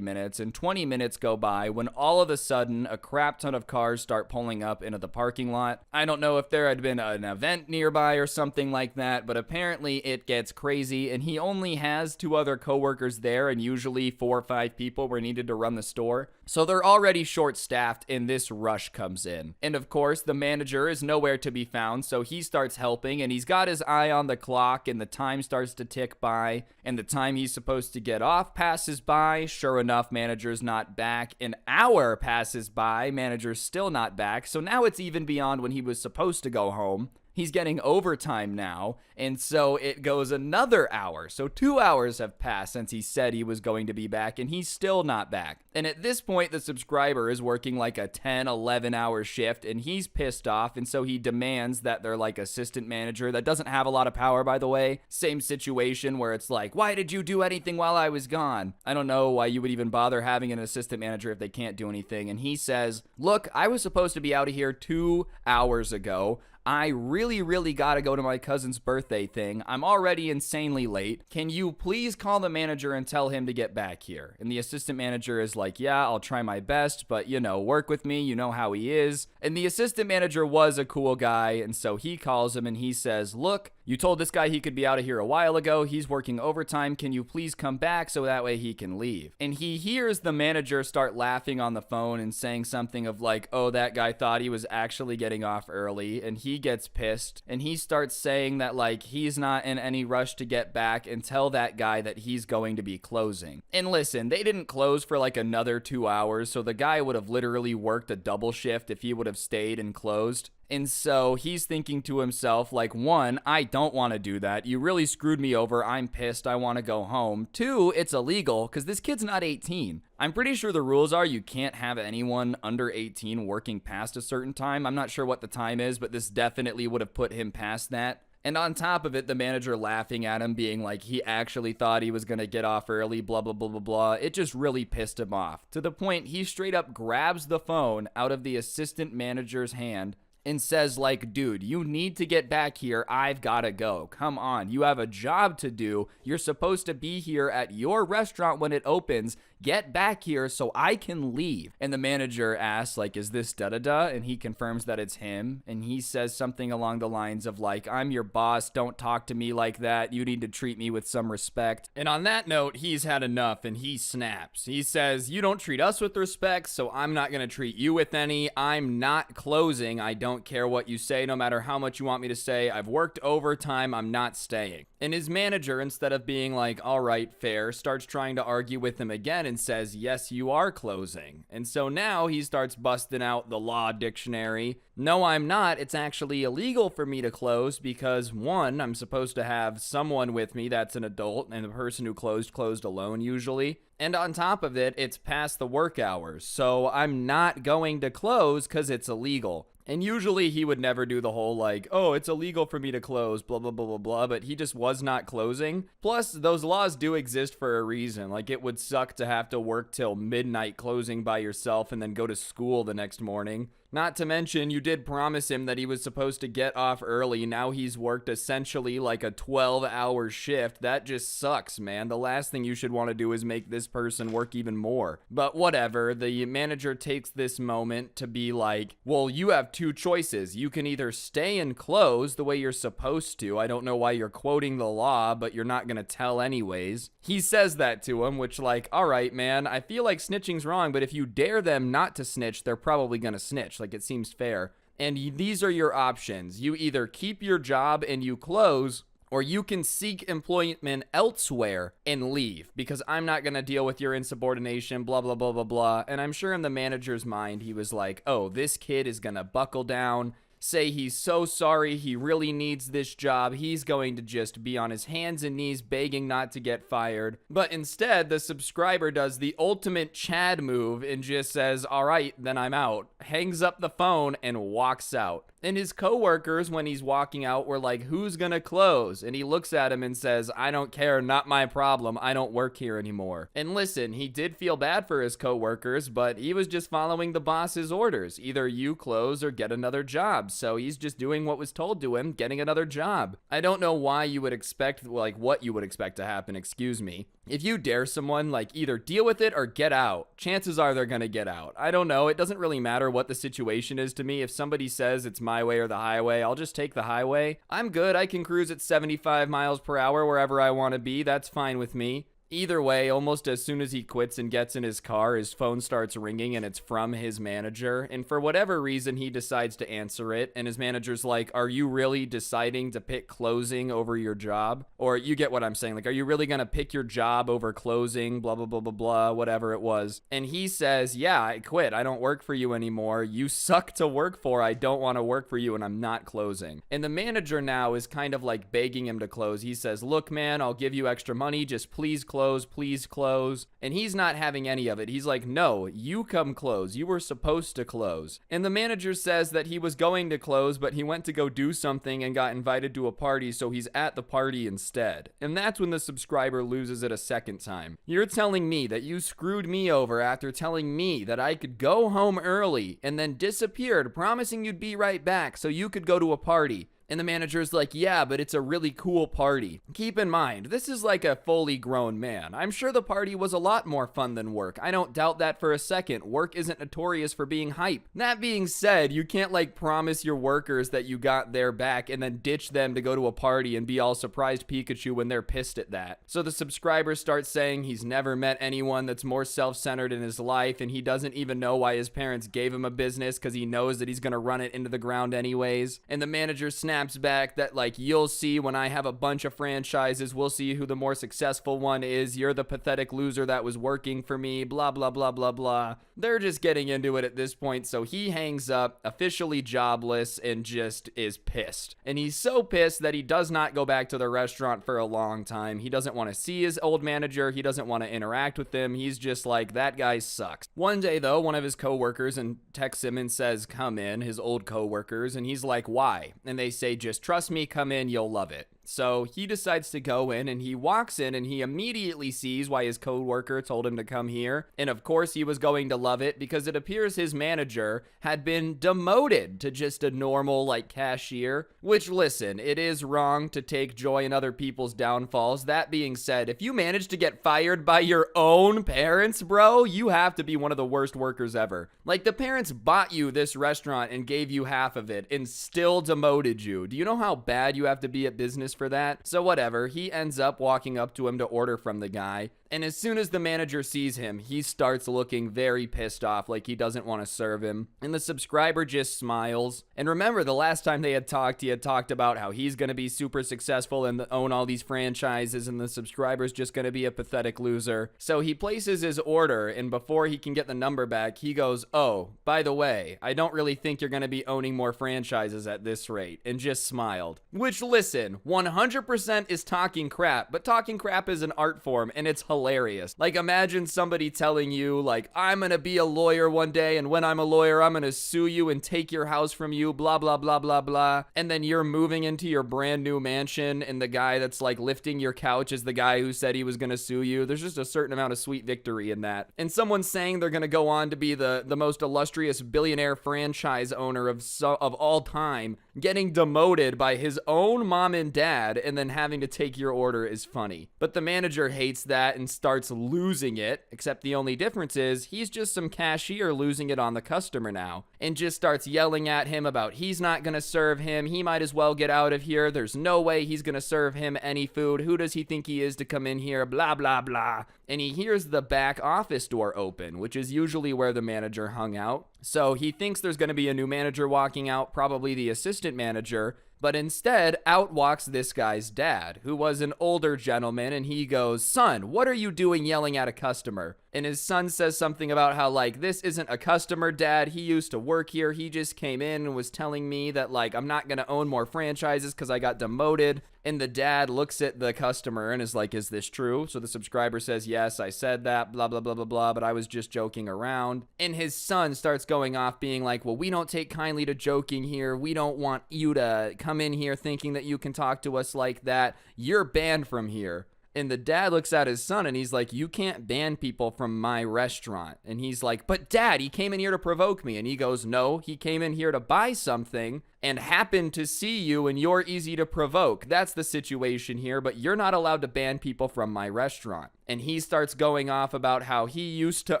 minutes, and 20 minutes go by when all of a sudden a crap ton of cars start pulling up into the parking lot. I don't know if there had been an event nearby or something like that, but apparently it gets crazy, and he only has 2 other coworkers there, and usually 4 or 5 people were needed to run the store. So they're already short-staffed, and this rush comes in. And of course, the manager is nowhere to be found, so he starts helping, and he's got his eye on the clock, and the time starts to tick by, and the time he's supposed to get off passes by. Sure enough, manager's not back. An hour passes by, manager's still not back, so now it's even beyond when he was supposed to go home. He's getting overtime now, and so it goes another hour. So 2 hours have passed since he said he was going to be back, and he's still not back. And at this point, the subscriber is working like a 10, 11-hour shift, and he's pissed off, and so he demands that they're like assistant manager that doesn't have a lot of power, by the way. Same situation where it's like, "Why did you do anything while I was gone?" I don't know why you would even bother having an assistant manager if they can't do anything. And he says, "Look, I was supposed to be out of here 2 hours ago. I really gotta go to my cousin's birthday thing. I'm already insanely late. Can you please call the manager and tell him to get back here?" And the assistant manager is like, "Yeah, I'll try my best, but work with me. You know how he is." And the assistant manager was a cool guy, and so he calls him and he says, "Look, you told this guy he could be out of here a while ago. He's working overtime. Can you please come back so that way he can leave?" And he hears the manager start laughing on the phone and saying something of like, "Oh, that guy thought he was actually getting off early," and he gets pissed and he starts saying that like he's not in any rush to get back and tell that guy that he's going to be closing. And listen, they didn't close for like another 2 hours, so the guy would have literally worked a double shift if he would have stayed and closed. And so he's thinking to himself, like, 1, I don't want to do that. You really screwed me over. I'm pissed. I want to go home. 2, it's illegal because this kid's not 18. I'm pretty sure the rules are you can't have anyone under 18 working past a certain time. I'm not sure what the time is, but this definitely would have put him past that. And on top of it, the manager laughing at him, being like he actually thought he was going to get off early, blah, blah, blah, blah, blah. It just really pissed him off. To the point he straight up grabs the phone out of the assistant manager's hand and says like, "Dude, you need to get back here. I've got to go. Come on. You have a job to do. You're supposed to be here at your restaurant when it opens. Get back here so I can leave." And the manager asks, like, "Is this da-da-da?" And he confirms that it's him. And he says something along the lines of like, "I'm your boss. Don't talk to me like that. You need to treat me with some respect." And on that note, he's had enough and he snaps. He says, "You don't treat us with respect, so I'm not going to treat you with any. I'm not closing. I don't care what you say, no matter how much you want me to say. I've worked overtime. I'm not staying." And his manager, instead of being like, "All right, fair," starts trying to argue with him again and says, "Yes, you are closing." And so now he starts busting out the law dictionary. "No, I'm not. It's actually illegal for me to close because 1, I'm supposed to have someone with me that's an adult, and the person who closed alone usually. And on top of it, it's past the work hours. So I'm not going to close because it's illegal." And usually he would never do the whole like, "Oh, it's illegal for me to close, blah, blah, blah, blah, blah," but he just was not closing. Plus, those laws do exist for a reason. Like, it would suck to have to work till midnight closing by yourself and then go to school the next morning. Not to mention, you did promise him that he was supposed to get off early. Now he's worked essentially like a 12-hour shift. That just sucks, man. The last thing you should want to do is make this person work even more. But whatever, the manager takes this moment to be like, well, you have two choices. You can either stay and close the way you're supposed to. I don't know why you're quoting the law, but you're not gonna tell anyways. He says that to him, which like, all right, man, I feel like snitching's wrong, but if you dare them not to snitch, they're probably gonna snitch. Like, it seems fair. And these are your options. You either keep your job and you close, or you can seek employment elsewhere and leave, because I'm not going to deal with your insubordination, blah, blah, blah, blah, blah. And I'm sure in the manager's mind, he was like, oh, this kid is going to buckle down, say he's so sorry, he really needs this job, he's going to just be on his hands and knees begging not to get fired. But instead, the subscriber does the ultimate Chad move and just says, all right, then I'm out, hangs up the phone and walks out. And his coworkers, when he's walking out, were like, who's gonna close? And he looks at him and says, I don't care, not my problem, I don't work here anymore. And listen, he did feel bad for his coworkers, but he was just following the boss's orders. Either you close or get another job. So he's just doing what was told to him, getting another job. I don't know why you would expect, like, what you would expect to happen, excuse me. If you dare someone, like, either deal with it or get out, chances are they're gonna get out. I don't know, it doesn't really matter what the situation is to me. If somebody says it's my way or the highway, I'll just take the highway. I'm good, I can cruise at 75 miles per hour wherever I want to be, that's fine with me. Either way, almost as soon as he quits and gets in his car, his phone starts ringing and it's from his manager. And for whatever reason, he decides to answer it. And his manager's like, are you really deciding to pick closing over your job? Or you get what I'm saying. Like, are you really going to pick your job over closing? Blah, blah, blah, blah, blah, whatever it was. And he says, yeah, I quit. I don't work for you anymore. You suck to work for. I don't want to work for you and I'm not closing. And the manager now is kind of like begging him to close. He says, look, man, I'll give you extra money. Just please close. Please close. And he's not having any of it. He's like, no, you come close. You were supposed to close. And the manager says that he was going to close, but he went to go do something and got invited to a party, so he's at the party instead. And that's when the subscriber loses it a second time. You're telling me that you screwed me over after telling me that I could go home early and then disappeared, promising you'd be right back so you could go to a party. And the manager's like, yeah, but it's a really cool party. Keep in mind, this is like a fully grown man. I'm sure the party was a lot more fun than work. I don't doubt that for a second. Work isn't notorious for being hype. That being said, you can't like promise your workers that you got their back and then ditch them to go to a party and be all surprised Pikachu when they're pissed at that. So the subscriber starts saying he's never met anyone that's more self-centered in his life, and he doesn't even know why his parents gave him a business because he knows that he's gonna run it into the ground anyways. And the manager snaps back that like, you'll see when I have a bunch of franchises, we'll see who the more successful one is. You're the pathetic loser that was working for me, blah, blah, blah, blah, blah. They're just getting into it at this point, so he hangs up, officially jobless, and just is pissed. And he's so pissed that he does not go back to the restaurant for a long time. He doesn't want to see his old manager. He doesn't want to interact with him. He's just like, that guy sucks. One day, though, one of his coworkers texts him and says, come in, his old coworkers, and he's like, why? And they say, just trust me, come in, you'll love it. So he decides to go in, and he walks in and he immediately sees why his coworker told him to come here. And of course he was going to love it, because it appears his manager had been demoted to just a normal like cashier, which, listen, it is wrong to take joy in other people's downfalls. That being said, if you manage to get fired by your own parents, bro, you have to be one of the worst workers ever. Like, the parents bought you this restaurant and gave you half of it and still demoted you. Do you know how bad you have to be at business for that? So whatever, he ends up walking up to him to order from the guy. And as soon as the manager sees him, he starts looking very pissed off, like he doesn't want to serve him. And the subscriber just smiles. And remember, the last time they had talked, he had talked about how he's going to be super successful and own all these franchises, and the subscriber's just going to be a pathetic loser. So he places his order, and before he can get the number back, he goes, oh, by the way, I don't really think you're going to be owning more franchises at this rate, and just smiled. Which, listen, 100% is talking crap, but talking crap is an art form and it's hilarious. Like, imagine somebody telling you, like, I'm gonna be a lawyer one day, and when I'm a lawyer, I'm gonna sue you and take your house from you, blah, blah, blah, blah, blah. And then you're moving into your brand new mansion, and the guy that's like lifting your couch is the guy who said he was gonna sue you. There's just a certain amount of sweet victory in that. And someone saying they're gonna go on to be the most illustrious billionaire franchise owner of all time, getting demoted by his own mom and dad, and then having to take your order is funny. But the manager hates that and starts losing it, except the only difference is he's just some cashier losing it on the customer now, and just starts yelling at him about he's not gonna serve him, he might as well get out of here, there's no way he's gonna serve him any food, who does he think he is to come in here, blah, blah, blah. And he hears the back office door open, which is usually where the manager hung out. So he thinks there's gonna be a new manager walking out, probably the assistant manager, but instead, out walks this guy's dad, who was an older gentleman, and he goes, "Son, what are you doing yelling at a customer?" And his son says something about how, like, this isn't a customer, Dad. He used to work here. He just came in and was telling me that, like, I'm not going to own more franchises because I got demoted. And the dad looks at the customer and is like, is this true? So the subscriber says, yes, I said that, blah, blah, blah, blah, blah, but I was just joking around. And his son starts going off being like, well, we don't take kindly to joking here. We don't want you to come in here thinking that you can talk to us like that. You're banned from here. And the dad looks at his son and he's like, you can't ban people from my restaurant. And he's like, but Dad, he came in here to provoke me. And he goes, no, he came in here to buy something and happened to see you, and you're easy to provoke. That's the situation here, but you're not allowed to ban people from my restaurant. And he starts going off about how he used to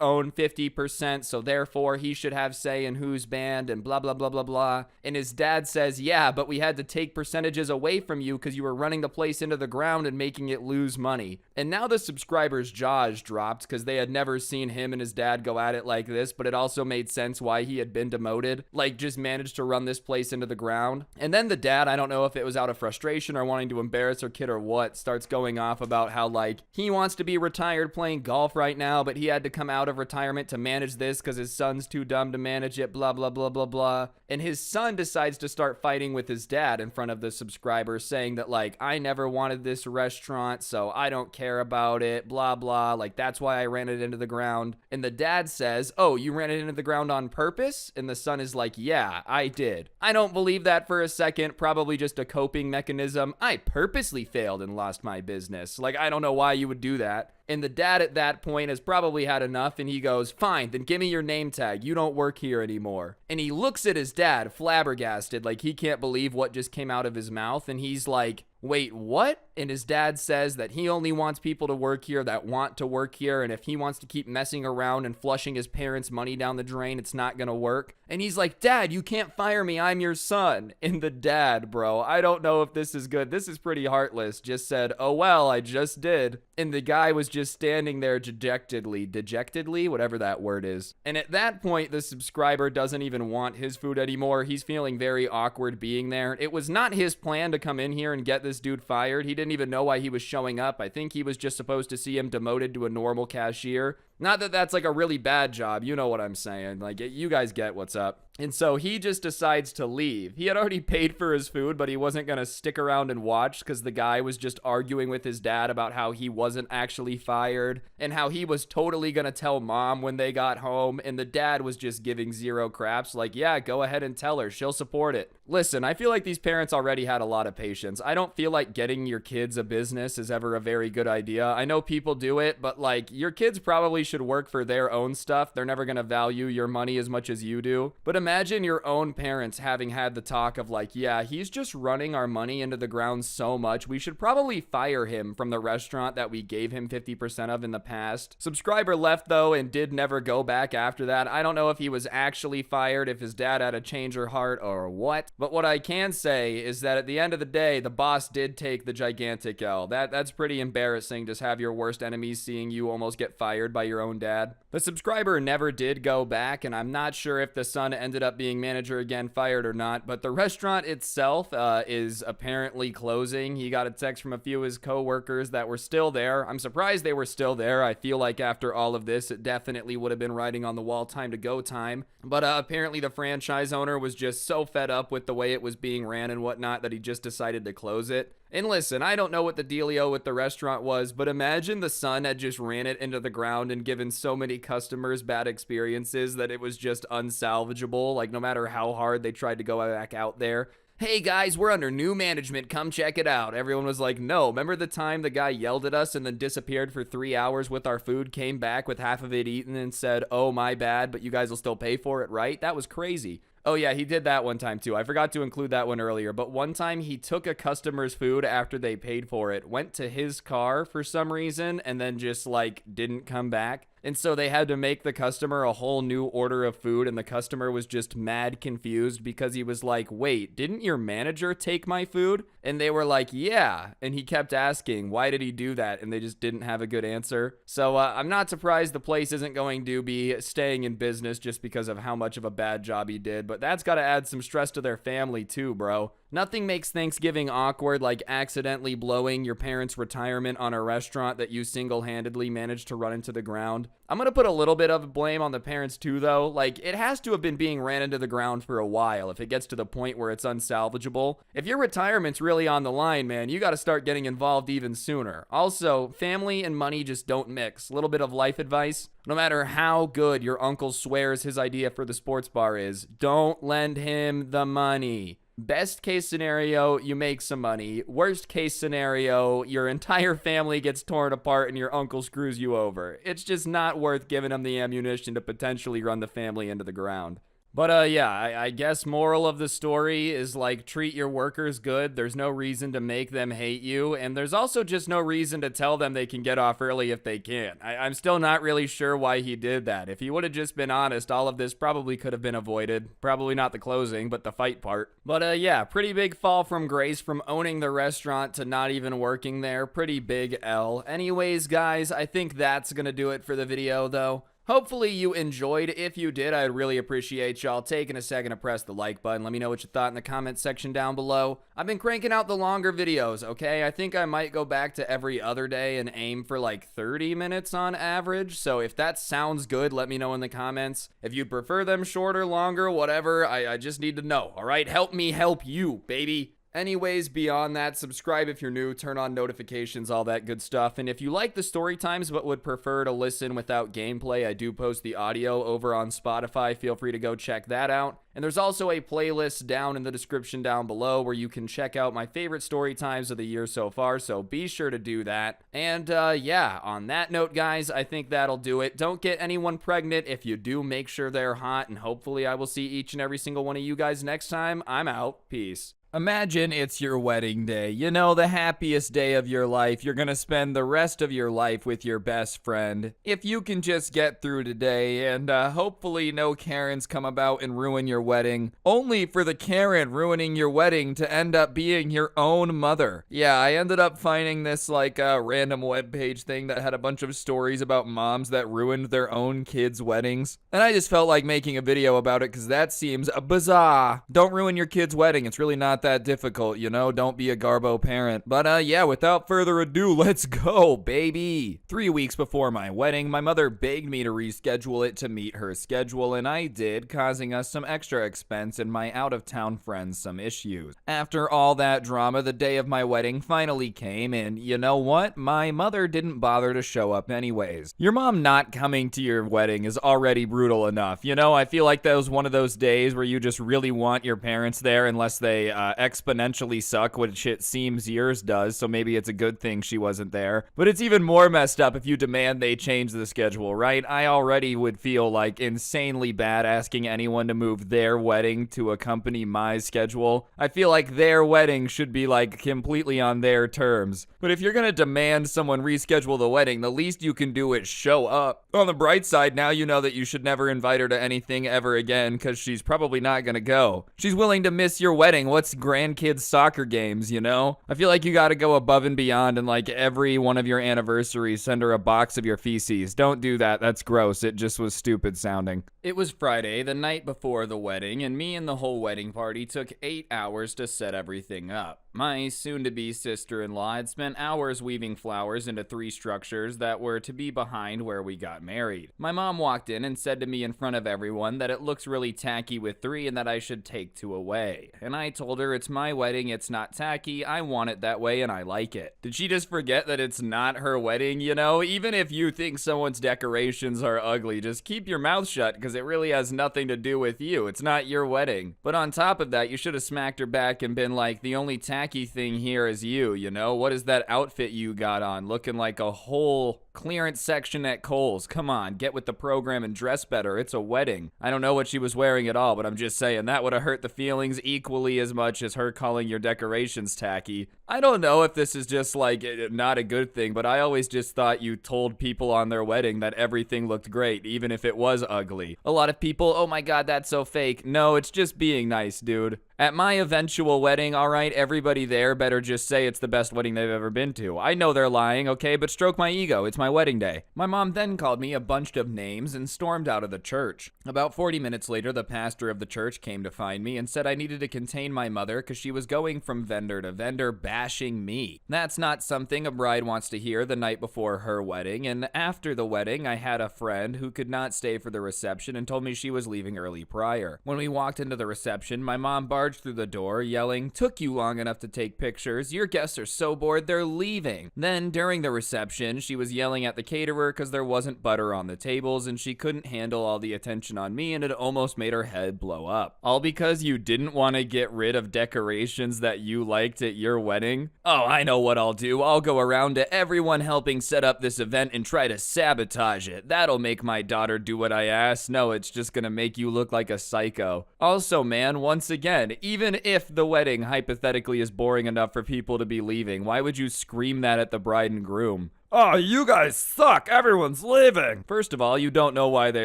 own 50%, so therefore he should have say in who's banned and blah, blah, blah, blah, blah. And his dad says, yeah, but we had to take percentages away from you because you were running the place into the ground and making it lose money. And now the subscribers' jaws dropped because they had never seen him and his dad go at it like this, but it also made sense why he had been demoted. Like, just managed to run this place into the ground. And then the dad, I don't know if it was out of frustration or wanting to embarrass her kid or what, starts going off about how, like, he wants to be retired playing golf right now, but he had to come out of retirement to manage this because his son's too dumb to manage it, blah, blah, blah, blah, blah. And his son decides to start fighting with his dad in front of the subscribers, saying that, like, I never wanted this restaurant, so I don't care about it, blah, blah. Like, that's why I ran it into the ground. And the dad says, oh, you ran it into the ground on purpose? And the son is like, yeah, I did. I don't believe that for a second. Probably just a coping mechanism. I purposely failed and lost my business. Like, I don't know why you would do that. And the dad at that point has probably had enough, and he goes, fine, then give me your name tag. You don't work here anymore. And he looks at his dad, flabbergasted, like he can't believe what just came out of his mouth. And he's like, wait, what? And his dad says that he only wants people to work here that want to work here, and if he wants to keep messing around and flushing his parents' money down the drain, it's not gonna work. And he's like, Dad, you can't fire me, I'm your son. And the dad, bro, I don't know if this is good. This is pretty heartless. Just said, oh well, I just did. And the guy was just standing there dejectedly, whatever that word is. And at that point, the subscriber doesn't even want his food anymore. He's feeling very awkward being there. It was not his plan to come in here and get this dude fired. He didn't even know why he was showing up. I think he was just supposed to see him demoted to a normal cashier. Not that that's like a really bad job. You know what I'm saying. Like, you guys get what's up. And so he just decides to leave. He had already paid for his food, but he wasn't going to stick around and watch because the guy was just arguing with his dad about how he wasn't actually fired and how he was totally going to tell mom when they got home. And the dad was just giving zero craps. Like, yeah, go ahead and tell her. She'll support it. Listen, I feel like these parents already had a lot of patience. I don't feel like getting your kids a business is ever a very good idea. I know people do it, but like, your kids probably should work for their own stuff. They're never going to value your money as much as you do. But imagine your own parents having had the talk of like, yeah, he's just running our money into the ground so much. We should probably fire him from the restaurant that we gave him 50% of in the past. Subscriber left though and did never go back after that. I don't know if he was actually fired, if his dad had a change of heart or what. But what I can say is that at the end of the day, the boss did take the gigantic L. That's pretty embarrassing, just have your worst enemies seeing you almost get fired by your own dad. The subscriber never did go back, and I'm not sure if the son ended up being manager again, fired or not, but the restaurant itself is apparently closing. He got a text from a few of his co-workers that were still there. I'm surprised they were still there. I feel like after all of this, it definitely would have been writing on the wall time to go time. But apparently the franchise owner was just so fed up with the way it was being ran and whatnot that he just decided to close it. And listen, I don't know what the dealio with the restaurant was, but imagine the son had just ran it into the ground and given so many customers bad experiences that it was just unsalvageable. Like, no matter how hard they tried to go back out there. Hey guys, we're under new management, come check it out. Everyone was like, no. Remember the time the guy yelled at us and then disappeared for 3 hours with our food, came back with half of it eaten and said, oh, my bad, but you guys will still pay for it, right? That was crazy. Oh yeah, he did that one time too. I forgot to include that one earlier, but one time he took a customer's food after they paid for it, went to his car for some reason, and then just like didn't come back. And so they had to make the customer a whole new order of food, and the customer was just mad confused because he was like, wait, didn't your manager take my food? And they were like, yeah. And he kept asking, why did he do that? And they just didn't have a good answer. So I'm not surprised the place isn't going to be staying in business just because of how much of a bad job he did. But that's got to add some stress to their family too, bro. Nothing makes Thanksgiving awkward like accidentally blowing your parents' retirement on a restaurant that you single-handedly managed to run into the ground. I'm going to put a little bit of blame on the parents too, though. Like, it has to have been being ran into the ground for a while if it gets to the point where it's unsalvageable. If your retirement's really on the line, man, you got to start getting involved even sooner. Also, family and money just don't mix. A little bit of life advice. No matter how good your uncle swears his idea for the sports bar is, don't lend him the money. Best case scenario, you make some money. Worst case scenario, your entire family gets torn apart and your uncle screws you over. It's just not worth giving him the ammunition to potentially run the family into the ground. But yeah, I guess moral of the story is like treat your workers good. There's no reason to make them hate you. And there's also just no reason to tell them they can get off early if they can't. I'm still not really sure why he did that. If he would have just been honest, all of this probably could have been avoided. Probably not the closing, but the fight part. But yeah, pretty big fall from grace from owning the restaurant to not even working there. Pretty big L. Anyways, guys, I think that's gonna do it for the video though. Hopefully you enjoyed. If you did, I'd really appreciate y'all taking a second to press the like button. Let me know what you thought in the comment section down below. I've been cranking out the longer videos, okay? I think I might go back to every other day and aim for like 30 minutes on average. So if that sounds good, let me know in the comments. If you prefer them shorter, longer, whatever, I just need to know, all right? Help me help you, baby. Anyways, beyond that, subscribe if you're new, turn on notifications, all that good stuff. And if you like the story times but would prefer to listen without gameplay, I do post the audio over on Spotify. Feel free to go check that out. And there's also a playlist down in the description down below where you can check out my favorite story times of the year so far, so be sure to do that. And yeah, on that note, guys, I think that'll do it. Don't get anyone pregnant. If you do, make sure they're hot, and hopefully I will see each and every single one of you guys next time. I'm out. Peace. Imagine it's your wedding day, you know, the happiest day of your life. You're gonna spend the rest of your life with your best friend. If you can just get through today and hopefully no Karens come about and ruin your wedding, only for the Karen ruining your wedding to end up being your own mother. Yeah, I ended up finding this like random webpage thing that had a bunch of stories about moms that ruined their own kids' weddings. And I just felt like making a video about it because that seems bizarre. Don't ruin your kid's wedding. It's really not that difficult, you know? Don't be a garbo parent. But yeah, without further ado, let's go, baby. 3 weeks before my wedding, my mother begged me to reschedule it to meet her schedule, and I did, causing us some extra expense and my out-of-town friends some issues. After all that drama, the day of my wedding finally came, and you know what? My mother didn't bother to show up anyways. Your mom not coming to your wedding is already brutal enough, you know? I feel like that was one of those days where you just really want your parents there unless they exponentially suck, which it seems yours does, so maybe it's a good thing she wasn't there. But it's even more messed up if you demand they change the schedule, right? I already would feel like insanely bad asking anyone to move their wedding to accompany my schedule. I feel like their wedding should be like completely on their terms. But if you're gonna demand someone reschedule the wedding, the least you can do is show up. On the bright side, now you know that you should never invite her to anything ever again, because she's probably not gonna go. She's willing to miss your wedding. What's grandkids soccer games, you know? I feel like you gotta go above and beyond, and like every one of your anniversaries send her a box of your feces. Don't do that. That's gross. It just was stupid sounding. It was Friday, the night before the wedding, and me and the whole wedding party took 8 hours to set everything up. My soon-to-be sister-in-law had spent hours weaving flowers into 3 structures that were to be behind where we got married. My mom walked in and said to me in front of everyone that it looks really tacky with 3 and that I should take 2 away. And I told her it's my wedding, it's not tacky, I want it that way and I like it. Did she just forget that it's not her wedding, you know? Even if you think someone's decorations are ugly, just keep your mouth shut because it really has nothing to do with you. It's not your wedding. But on top of that, you should have smacked her back and been like, the only tacky thing here is you know? What is that outfit you got on? Looking like a whole clearance section at Kohl's. Come on, get with the program and dress better. It's a wedding. I don't know what she was wearing at all, but I'm just saying that would have hurt the feelings equally as much as her calling your decorations tacky. I don't know if this is just like not a good thing, but I always just thought you told people on their wedding that everything looked great, even if it was ugly. A lot of people, oh my god, that's so fake. No, it's just being nice, dude. At my eventual wedding, alright, everybody there better just say it's the best wedding they've ever been to. I know they're lying, okay, but stroke my ego, it's my wedding day. My mom then called me a bunch of names and stormed out of the church. About 40 minutes later, the pastor of the church came to find me and said I needed to contain my mother because she was going from vendor to vendor bashing me. That's not something a bride wants to hear the night before her wedding, and after the wedding, I had a friend who could not stay for the reception and told me she was leaving early prior. When we walked into the reception, my mom barged through the door, yelling, "Took you long enough to take pictures. Your guests are so bored, they're leaving." Then, during the reception, she was yelling at the caterer because there wasn't butter on the tables and she couldn't handle all the attention on me and it almost made her head blow up. All because you didn't want to get rid of decorations that you liked at your wedding? Oh, I know what I'll do. I'll go around to everyone helping set up this event and try to sabotage it. That'll make my daughter do what I ask. No, it's just gonna make you look like a psycho. Also, man, once again, even if the wedding hypothetically is boring enough for people to be leaving, why would you scream that at the bride and groom? Oh, you guys suck. Everyone's leaving. First of all, you don't know why they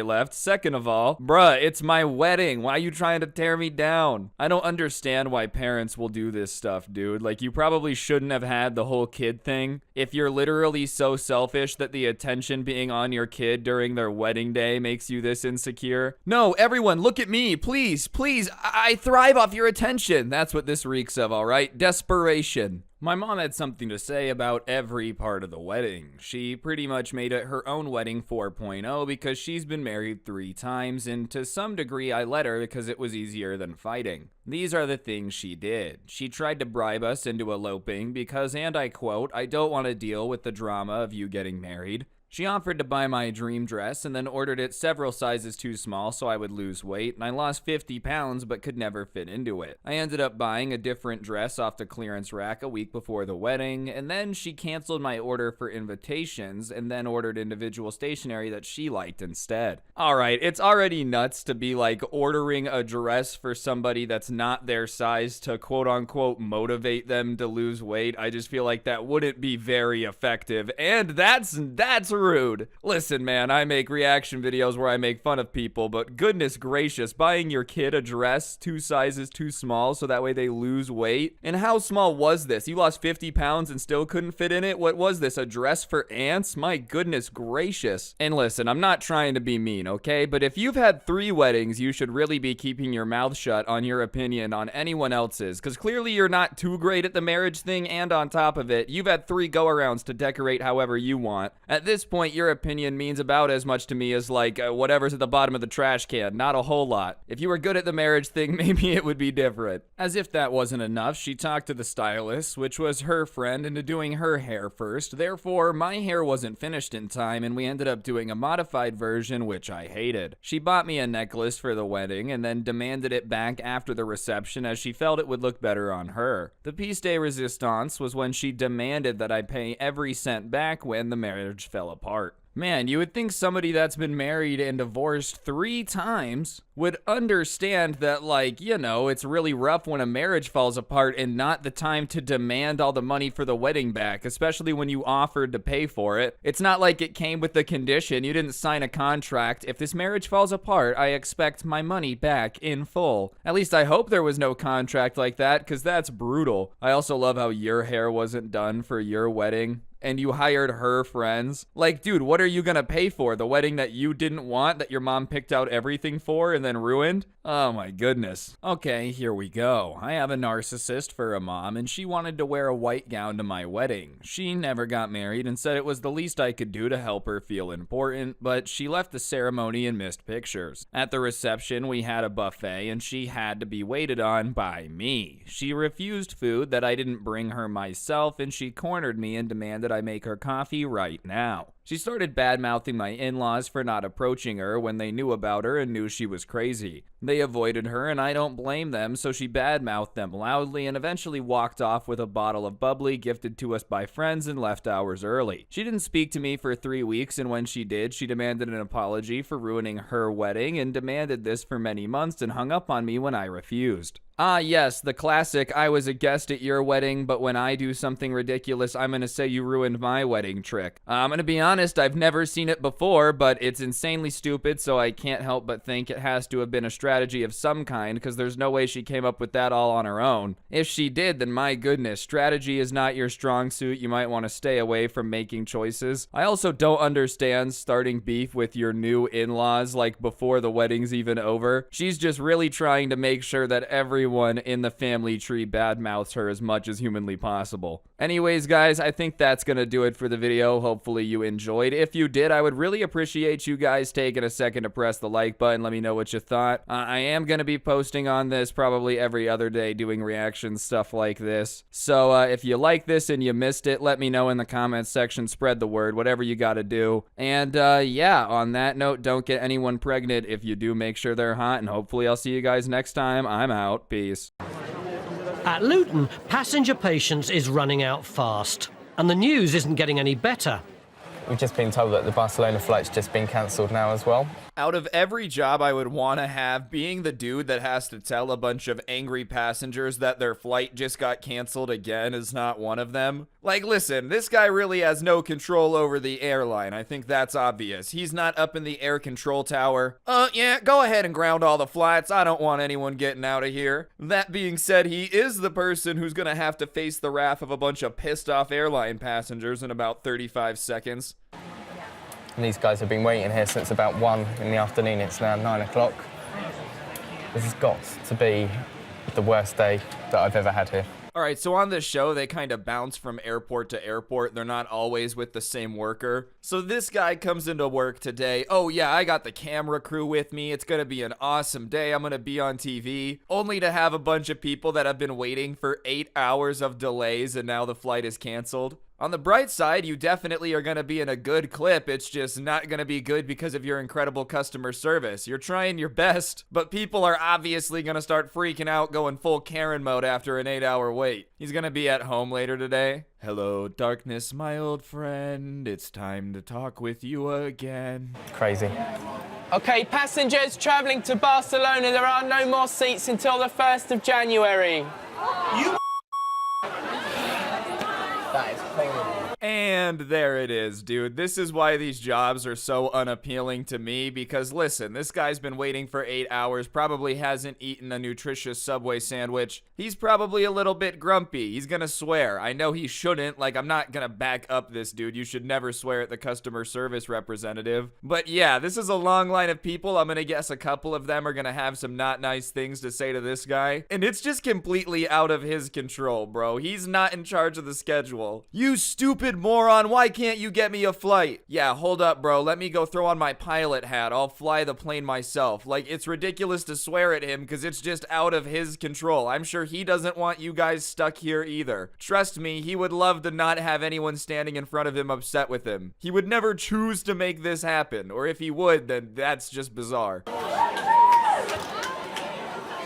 left. Second of all, bruh, it's my wedding. Why are you trying to tear me down? I don't understand why parents will do this stuff, dude. Like, you probably shouldn't have had the whole kid thing. If you're literally so selfish that the attention being on your kid during their wedding day makes you this insecure. No, everyone, look at me. Please, please. I thrive off your attention. That's what this reeks of, all right? Desperation. My mom had something to say about every part of the wedding. She pretty much made it her own wedding 4.0 because she's been married 3 times, and to some degree I let her because it was easier than fighting. These are the things she did. She tried to bribe us into eloping because, and I quote, "I don't want to deal with the drama of you getting married." She offered to buy my dream dress and then ordered it several sizes too small so I would lose weight, and I lost 50 pounds but could never fit into it. I ended up buying a different dress off the clearance rack a week before the wedding, and then she canceled my order for invitations and then ordered individual stationery that she liked instead. Alright, it's already nuts to be like ordering a dress for somebody that's not their size to quote unquote motivate them to lose weight. I just feel like that wouldn't be very effective, and that's rude. Listen, man, I make reaction videos where I make fun of people, but goodness gracious, buying your kid a dress 2 sizes too small so that way they lose weight? And how small was this? You lost 50 pounds and still couldn't fit in it? What was this, a dress for ants? My goodness gracious. And listen, I'm not trying to be mean, okay? But if you've had 3 weddings, you should really be keeping your mouth shut on your opinion on anyone else's, because clearly you're not too great at the marriage thing, and on top of it, you've had 3 go-arounds to decorate however you want. At this point, your opinion means about as much to me as like whatever's at the bottom of the trash can, not a whole lot. If you were good at the marriage thing, maybe it would be different. As if that wasn't enough, she talked to the stylist, which was her friend, into doing her hair first. Therefore, my hair wasn't finished in time and we ended up doing a modified version, which I hated. She bought me a necklace for the wedding and then demanded it back after the reception as she felt it would look better on her. The piece de resistance was when she demanded that I pay every cent back when the marriage fell apart. Man, you would think somebody that's been married and divorced 3 times would understand that, like, you know, it's really rough when a marriage falls apart and not the time to demand all the money for the wedding back, especially when you offered to pay for it. It's not like it came with the condition. You didn't sign a contract. If this marriage falls apart, I expect my money back in full. At least I hope there was no contract like that, because that's brutal. I also love how your hair wasn't done for your wedding. and you hired her friends. Like, dude, what are you gonna pay for? The wedding that you didn't want, that your mom picked out everything for and then ruined? Oh my goodness. Okay, here we go. I have a narcissist for a mom, and she wanted to wear a white gown to my wedding. She never got married and said it was the least I could do to help her feel important, but she left the ceremony and missed pictures. At the reception, we had a buffet, and she had to be waited on by me. She refused food that I didn't bring her myself, and she cornered me and demanded I make her coffee right now. She started bad-mouthing my in-laws for not approaching her when they knew about her and knew she was crazy. They avoided her, and I don't blame them, so she bad-mouthed them loudly and eventually walked off with a bottle of bubbly gifted to us by friends and left hours early. She didn't speak to me for 3 weeks, and when she did, she demanded an apology for ruining her wedding and demanded this for many months and hung up on me when I refused. Ah, yes, the classic, I was a guest at your wedding, but when I do something ridiculous, I'm gonna say you ruined my wedding trick. I'm gonna be honest, I've never seen it before, but it's insanely stupid, so I can't help but think it has to have been a strategy of some kind, because there's no way she came up with that all on her own. If she did, then my goodness, strategy is not your strong suit. You might want to stay away from making choices. I also don't understand starting beef with your new in-laws, like before the wedding's even over. She's just really trying to make sure that everyone in the family tree badmouths her as much as humanly possible. Anyways, guys, I think that's gonna do it for the video. Hopefully you enjoyed. If you did, I would really appreciate you guys taking a second to press the like button. Let me know what you thought. I am gonna be posting on this probably every other day, doing reactions, stuff like this. So if you like this and you missed it, let me know in the comments section. Spread the word, whatever you gotta do. And yeah, on that note, don't get anyone pregnant. If you do, make sure they're hot, and hopefully I'll see you guys next time. I'm out. Peace. At Luton, passenger patience is running out fast, and the news isn't getting any better. We've just been told that the Barcelona flight's just been cancelled now as well. Out of every job I would want to have, being the dude that has to tell a bunch of angry passengers that their flight just got canceled again is not one of them. Like, listen, this guy really has no control over the airline. I think that's obvious. He's not up in the air control tower. Yeah, go ahead and ground all the flights. I don't want anyone getting out of here. That being said, he is the person who's gonna have to face the wrath of a bunch of pissed off airline passengers in about 35 seconds. And these guys have been waiting here since about 1 in the afternoon. It's now 9 o'clock. This has got to be the worst day that I've ever had here. All right, so on this show, they kind of bounce from airport to airport. They're not always with the same worker. So this guy comes into work today. Oh yeah, I got the camera crew with me. It's gonna be an awesome day. I'm gonna be on TV. Only to have a bunch of people that have been waiting for 8 hours of delays, and now the flight is canceled. On the bright side, you definitely are going to be in a good clip. It's just not going to be good because of your incredible customer service. You're trying your best, but people are obviously going to start freaking out, going full Karen mode after an 8-hour wait. He's going to be at home later today. Hello, darkness, my old friend. It's time to talk with you again. Crazy. Okay, passengers travelling to Barcelona, there are no more seats until the 1st of January. That is horrible. And there it is, dude. This is why these jobs are so unappealing to me, because listen, this guy's been waiting for 8 hours, probably hasn't eaten a nutritious Subway sandwich. He's probably a little bit grumpy. He's gonna swear. I know he shouldn't. Like, I'm not gonna back up this dude. You should never swear at the customer service representative. But yeah, this is a long line of people. I'm gonna guess a couple of them are gonna have some not nice things to say to this guy. And it's just completely out of his control, bro. He's not in charge of the schedule. You stupid moron, why can't you get me a flight? Yeah, hold up, bro. Let me go throw on my pilot hat. I'll fly the plane myself. Like, it's ridiculous to swear at him because it's just out of his control. I'm sure he doesn't want you guys stuck here either. Trust me, he would love to not have anyone standing in front of him upset with him. He would never choose to make this happen, or if he would, then that's just bizarre.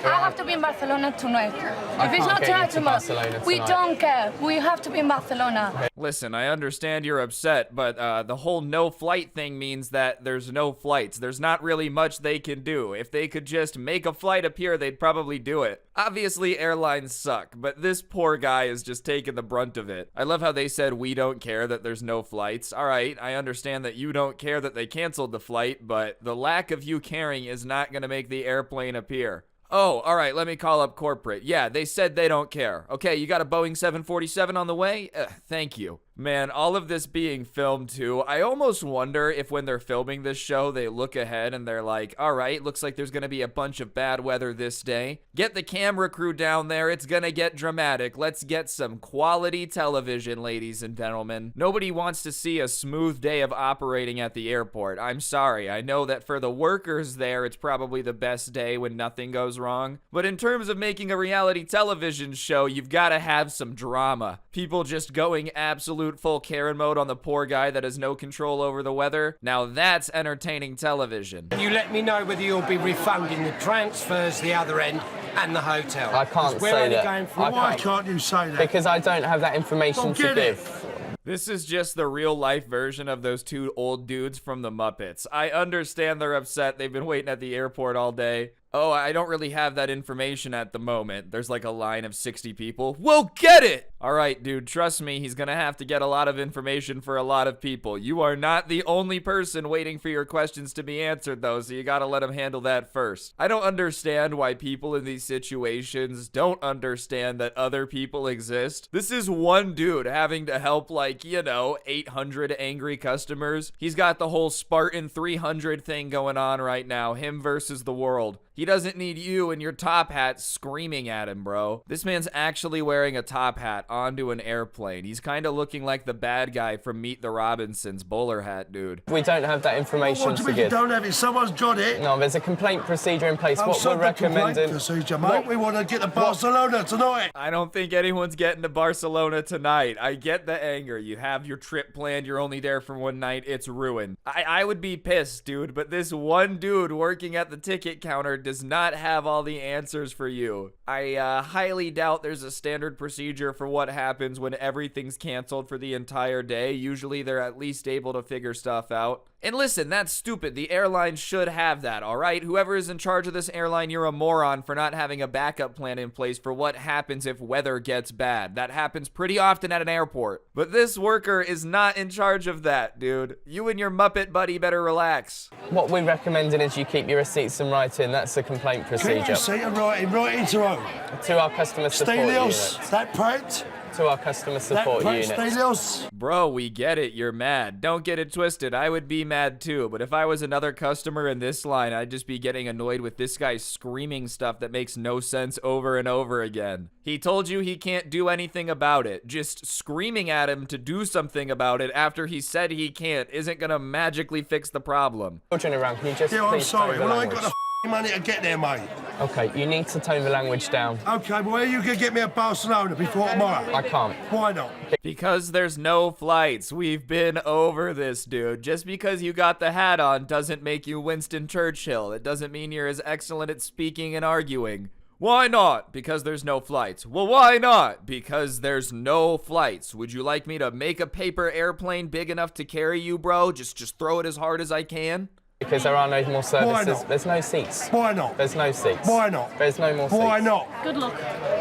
I have to be in Barcelona tonight. If it's not tonight, tomorrow. We don't care. We have to be in Barcelona. Okay. Listen, I understand you're upset, but the whole no flight thing means that there's no flights. There's not really much they can do. If they could just make a flight appear, they'd probably do it. Obviously, airlines suck, but this poor guy is just taking the brunt of it. I love how they said we don't care that there's no flights. All right, I understand that you don't care that they canceled the flight, but the lack of you caring is not going to make the airplane appear. Oh, all right, let me call up corporate. Yeah, they said they don't care. Okay, you got a Boeing 747 on the way? Thank you. Man, all of this being filmed too, I almost wonder if when they're filming this show, they look ahead and they're like, all right, looks like there's gonna be a bunch of bad weather this day. Get the camera crew down there, it's gonna get dramatic. Let's get some quality television, ladies and gentlemen. Nobody wants to see a smooth day of operating at the airport. I'm sorry, I know that for the workers there, it's probably the best day when nothing goes wrong. But in terms of making a reality television show, you've gotta have some drama. People just going absolute full Karen mode on the poor guy that has no control over the weather. Now that's entertaining television. You let me know whether you'll be refunding the transfers, the other end, and the hotel. I can't say that. Why can't you say that? Because I don't have that information to give. This is just the real life version of those two old dudes from the Muppets. I understand they're upset. They've been waiting at the airport all day. Oh, I don't really have that information at the moment. There's like a line of 60 people. We'll get it! All right, dude, trust me, he's gonna have to get a lot of information for a lot of people. You are not the only person waiting for your questions to be answered, though, so you gotta let him handle that first. I don't understand why people in these situations don't understand that other people exist. This is one dude having to help, like, you know, 800 angry customers. He's got the whole Spartan 300 thing going on right now, him versus the world. He doesn't need you and your top hat screaming at him, bro. This man's actually wearing a top hat onto an airplane. He's kind of looking like the bad guy from Meet the Robinsons bowler hat, dude. We don't have that information What do you mean you don't have it? Someone's got it. No, there's a complaint procedure in place. What we're recommending... procedure, mate. We want to get to Barcelona tonight. I don't think anyone's getting to Barcelona tonight. I get the anger. You have your trip planned. You're only there for one night. It's ruined. I would be pissed, dude, but this one dude working at the ticket counter does not have all the answers for you. I highly doubt there's a standard procedure for what happens when everything's canceled for the entire day. Usually they're at least able to figure stuff out. And listen, that's stupid. The airline should have that, all right? Whoever is in charge of this airline, you're a moron for not having a backup plan in place for what happens if weather gets bad. That happens pretty often at an airport. But this worker is not in charge of that, dude. You and your Muppet buddy better relax. What we're recommending is you keep your receipts and write in. That's the complaint procedure. Keep your receipt and write into who? To our customer support unit. That Pratt? To our customer support unit. Stelios? Bro, we get it. You're mad. Don't get it twisted. I would be mad too. But if I was another customer in this line, I'd just be getting annoyed with this guy screaming stuff that makes no sense over and over again. He told you he can't do anything about it. Just screaming at him to do something about it after he said he can't isn't gonna magically fix the problem. Children around, can you just Yeah, I'm please sorry. tone the Well, I ain't language? got the money to get there, mate. Okay, you need to tone the language down. Okay, well, where you can get me at Barcelona before tomorrow? I can't. Why not? Because there's no flights. We've been over this, dude. Just because you got the hat on doesn't make you Winston Churchill. It doesn't mean you're as excellent at speaking and arguing. Why not? Because there's no flights. Well, why not? Because there's no flights. Would you like me to make a paper airplane big enough to carry you, bro? Just throw it as hard as I can? Because there are no more services. Why not? There's no seats. Why not? There's no seats. Why not? There's no more seats. Why not? Good luck.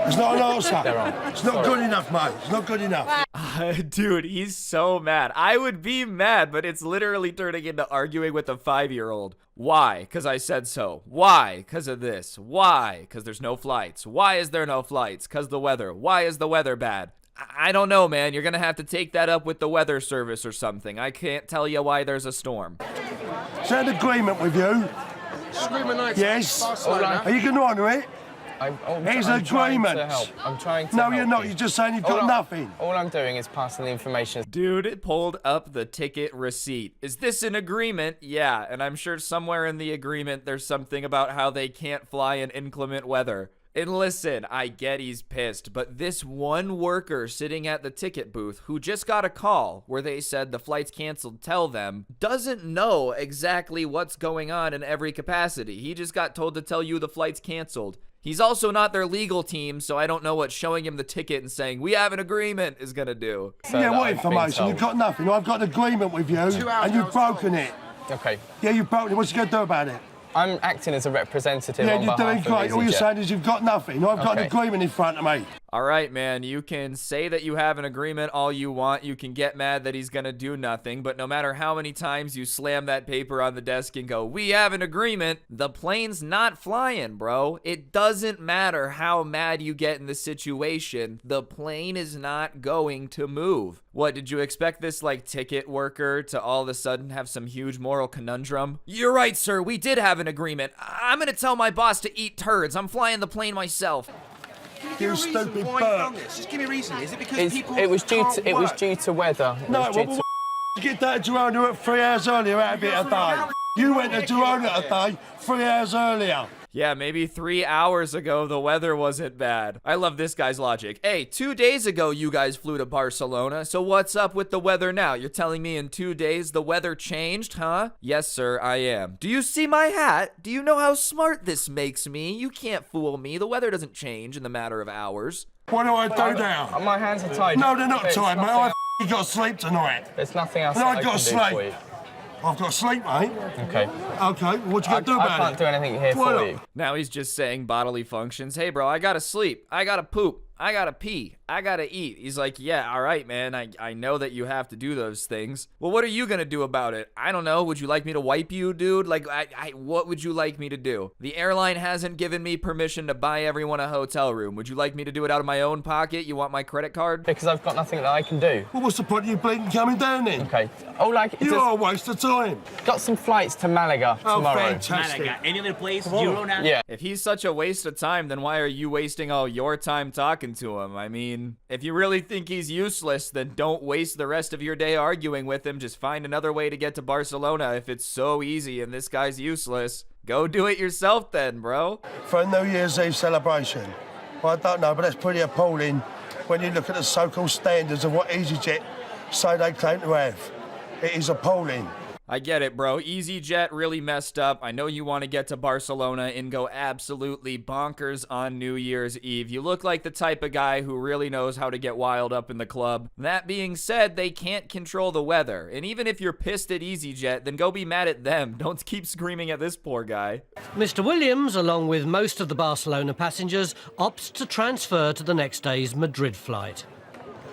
It's not an answer. There are. It's not good enough, mate. It's not good enough. Dude, he's so mad. I would be mad, but it's literally turning into arguing with a 5-year-old. Why? Because I said so. Why? Because of this. Why? Because there's no flights. Why is there no flights? Because the weather. Why is the weather bad? I don't know, man. You're gonna have to take that up with the weather service or something. I can't tell you why there's a storm. Is that an agreement with you? Yes. Are you going to honour it? Here's an agreement. I'm trying to No, help you're not. you. You're just saying you've got nothing. All I'm doing is passing the information. Dude pulled up the ticket receipt. Is this an agreement? Yeah, and I'm sure somewhere in the agreement there's something about how they can't fly in inclement weather. And listen, I get he's pissed, but this one worker sitting at the ticket booth who just got a call where they said the flight's canceled, tell them, doesn't know exactly what's going on in every capacity. He just got told to tell you the flight's canceled. He's also not their legal team, so I don't know what showing him the ticket and saying, we have an agreement is gonna do. So yeah, what information? You've got nothing. I've got an agreement with you, and you've broken it. Okay. Yeah, you've broken it. What you going to do about it? I'm acting as a representative Yeah, on you're behalf doing of great. All you're EasyJet. saying is you've got nothing. I've got an agreement in front of me. All right, man, you can say that you have an agreement all you want. You can get mad that he's gonna do nothing, but no matter how many times you slam that paper on the desk and go, we have an agreement, the plane's not flying, bro. It doesn't matter how mad you get in the situation. The plane is not going to move. What, did you expect this, like, ticket worker to all of a sudden have some huge moral conundrum? You're right, sir. We did have an agreement. I'm gonna tell my boss to eat turds. I'm flying the plane myself. You stupid why bird. you've done this? Just give me a reason. Is it because people It was can't due to weather. No, well, get that to Girona at 3 hours earlier out of it a day. You went to Girona a day 3 hours earlier. Yeah, maybe 3 hours ago, the weather wasn't bad. I love this guy's logic. Hey, 2 days ago, you guys flew to Barcelona, so what's up with the weather now? You're telling me in 2 days the weather changed, huh? Yes, sir, I am. Do you see my hat? Do you know how smart this makes me? You can't fool me. The weather doesn't change in the matter of hours. What do I do now? My hands are tied. No, they're not tied, mate. I got to sleep tonight. There's nothing else And that I I got can to do sleep. for you. I've got to sleep, mate. Okay. Okay, what you going to do about it? I can't do anything here Why for not? you. Now he's just saying bodily functions. Hey, bro, I gotta sleep. I gotta poop. I gotta pee. I gotta eat. He's like, yeah, all right, man. I know that you have to do those things. Well, what are you gonna do about it? I don't know. Would you like me to wipe you, dude? Like, what would you like me to do? The airline hasn't given me permission to buy everyone a hotel room. Would you like me to do it out of my own pocket? You want my credit card? Because I've got nothing that I can do. Well, what's the point of you bleeding coming down then? Okay. You are a waste of time. Got some flights to Malaga tomorrow. Fantastic. Any other place? Girona? Yeah. If he's such a waste of time, then why are you wasting all your time talking to him? I mean, if you really think he's useless, then don't waste the rest of your day arguing with him. Just find another way to get to Barcelona if it's so easy and this guy's useless. Go do it yourself then, bro. For a New Year's Eve celebration. Well, I don't know, but that's pretty appalling when you look at the so-called standards of what EasyJet say they claim to have. It is appalling. I get it, bro. EasyJet really messed up. I know you want to get to Barcelona and go absolutely bonkers on New Year's Eve. You look like the type of guy who really knows how to get wild up in the club. That being said, they can't control the weather. And even if you're pissed at EasyJet, then go be mad at them. Don't keep screaming at this poor guy. Mr. Williams, along with most of the Barcelona passengers, opts to transfer to the next day's Madrid flight.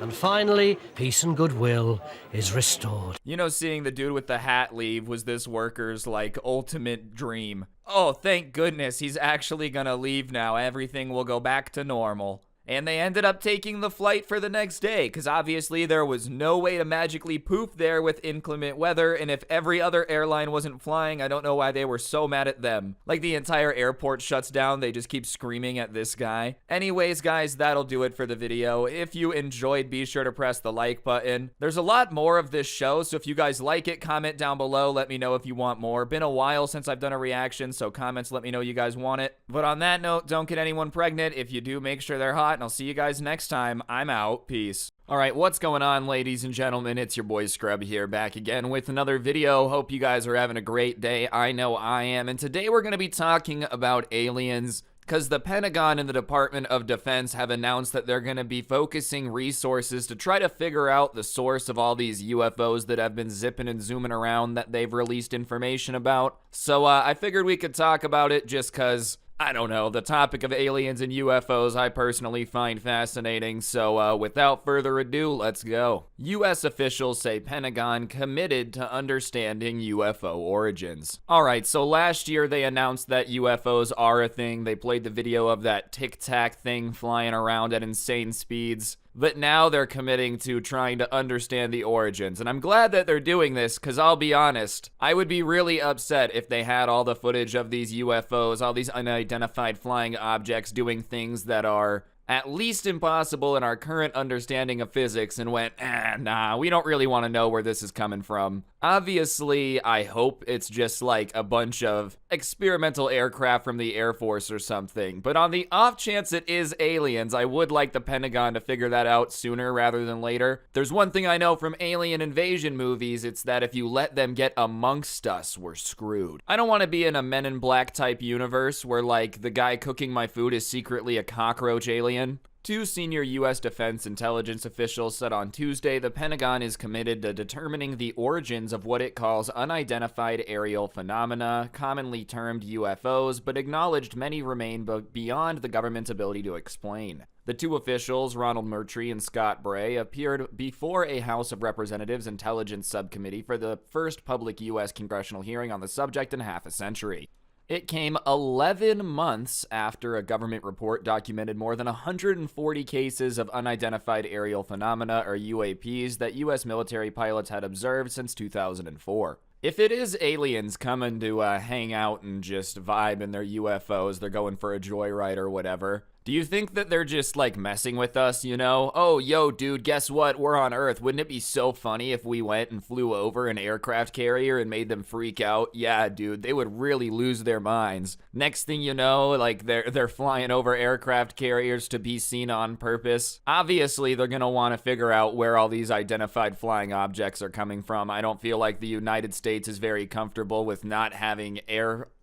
And finally, peace and goodwill is restored. You know, seeing the dude with the hat leave was this worker's, like, ultimate dream. Oh, thank goodness, he's actually gonna leave now. Everything will go back to normal. And they ended up taking the flight for the next day, because obviously there was no way to magically poof there with inclement weather, and if every other airline wasn't flying, I don't know why they were so mad at them. Like, the entire airport shuts down, they just keep screaming at this guy. Anyways, guys, that'll do it for the video. If you enjoyed, be sure to press the like button. There's a lot more of this show, so if you guys like it, comment down below, let me know if you want more. Been a while since I've done a reaction, so comments let me know you guys want it. But on that note, don't get anyone pregnant. If you do, make sure they're hot. And I'll see you guys next time. I'm out. Peace. Alright, what's going on, ladies and gentlemen? It's your boy Scrubby here, back again with another video. Hope you guys are having a great day. I know I am. And today we're going to be talking about aliens, because the Pentagon and the Department of Defense have announced that they're going to be focusing resources to try to figure out the source of all these UFOs that have been zipping and zooming around that they've released information about. So I figured we could talk about it just because, I don't know, the topic of aliens and UFOs I personally find fascinating, so without further ado, let's go. U.S. officials say Pentagon committed to understanding UFO origins. Alright, so last year they announced that UFOs are a thing. They played the video of that Tic Tac thing flying around at insane speeds. But now they're committing to trying to understand the origins. And I'm glad that they're doing this, because I'll be honest, I would be really upset if they had all the footage of these UFOs, all these unidentified flying objects doing things that are at least impossible in our current understanding of physics, and went, nah, we don't really want to know where this is coming from. Obviously, I hope it's just like a bunch of experimental aircraft from the Air Force or something, but on the off chance it is aliens, I would like the Pentagon to figure that out sooner rather than later. There's one thing I know from alien invasion movies, it's that if you let them get amongst us, we're screwed. I don't want to be in a Men in Black type universe where, like, the guy cooking my food is secretly a cockroach alien. Two senior U.S. defense intelligence officials said on Tuesday the Pentagon is committed to determining the origins of what it calls unidentified aerial phenomena, commonly termed UFOs, but acknowledged many remain beyond the government's ability to explain. The two officials, Ronald Murtry and Scott Bray, appeared before a House of Representatives Intelligence Subcommittee for the first public U.S. congressional hearing on the subject in half a century. It came 11 months after a government report documented more than 140 cases of unidentified aerial phenomena, or UAPs, that U.S. military pilots had observed since 2004. If it is aliens coming to hang out and just vibe in their UFOs, they're going for a joyride or whatever, do you think that they're just, like, messing with us, you know? Oh, yo, dude, guess what? We're on Earth. Wouldn't it be so funny if we went and flew over an aircraft carrier and made them freak out? Yeah, dude, they would really lose their minds. Next thing you know, like, they're flying over aircraft carriers to be seen on purpose. Obviously, they're gonna want to figure out where all these identified flying objects are coming from. I don't feel like the United States is very comfortable with not having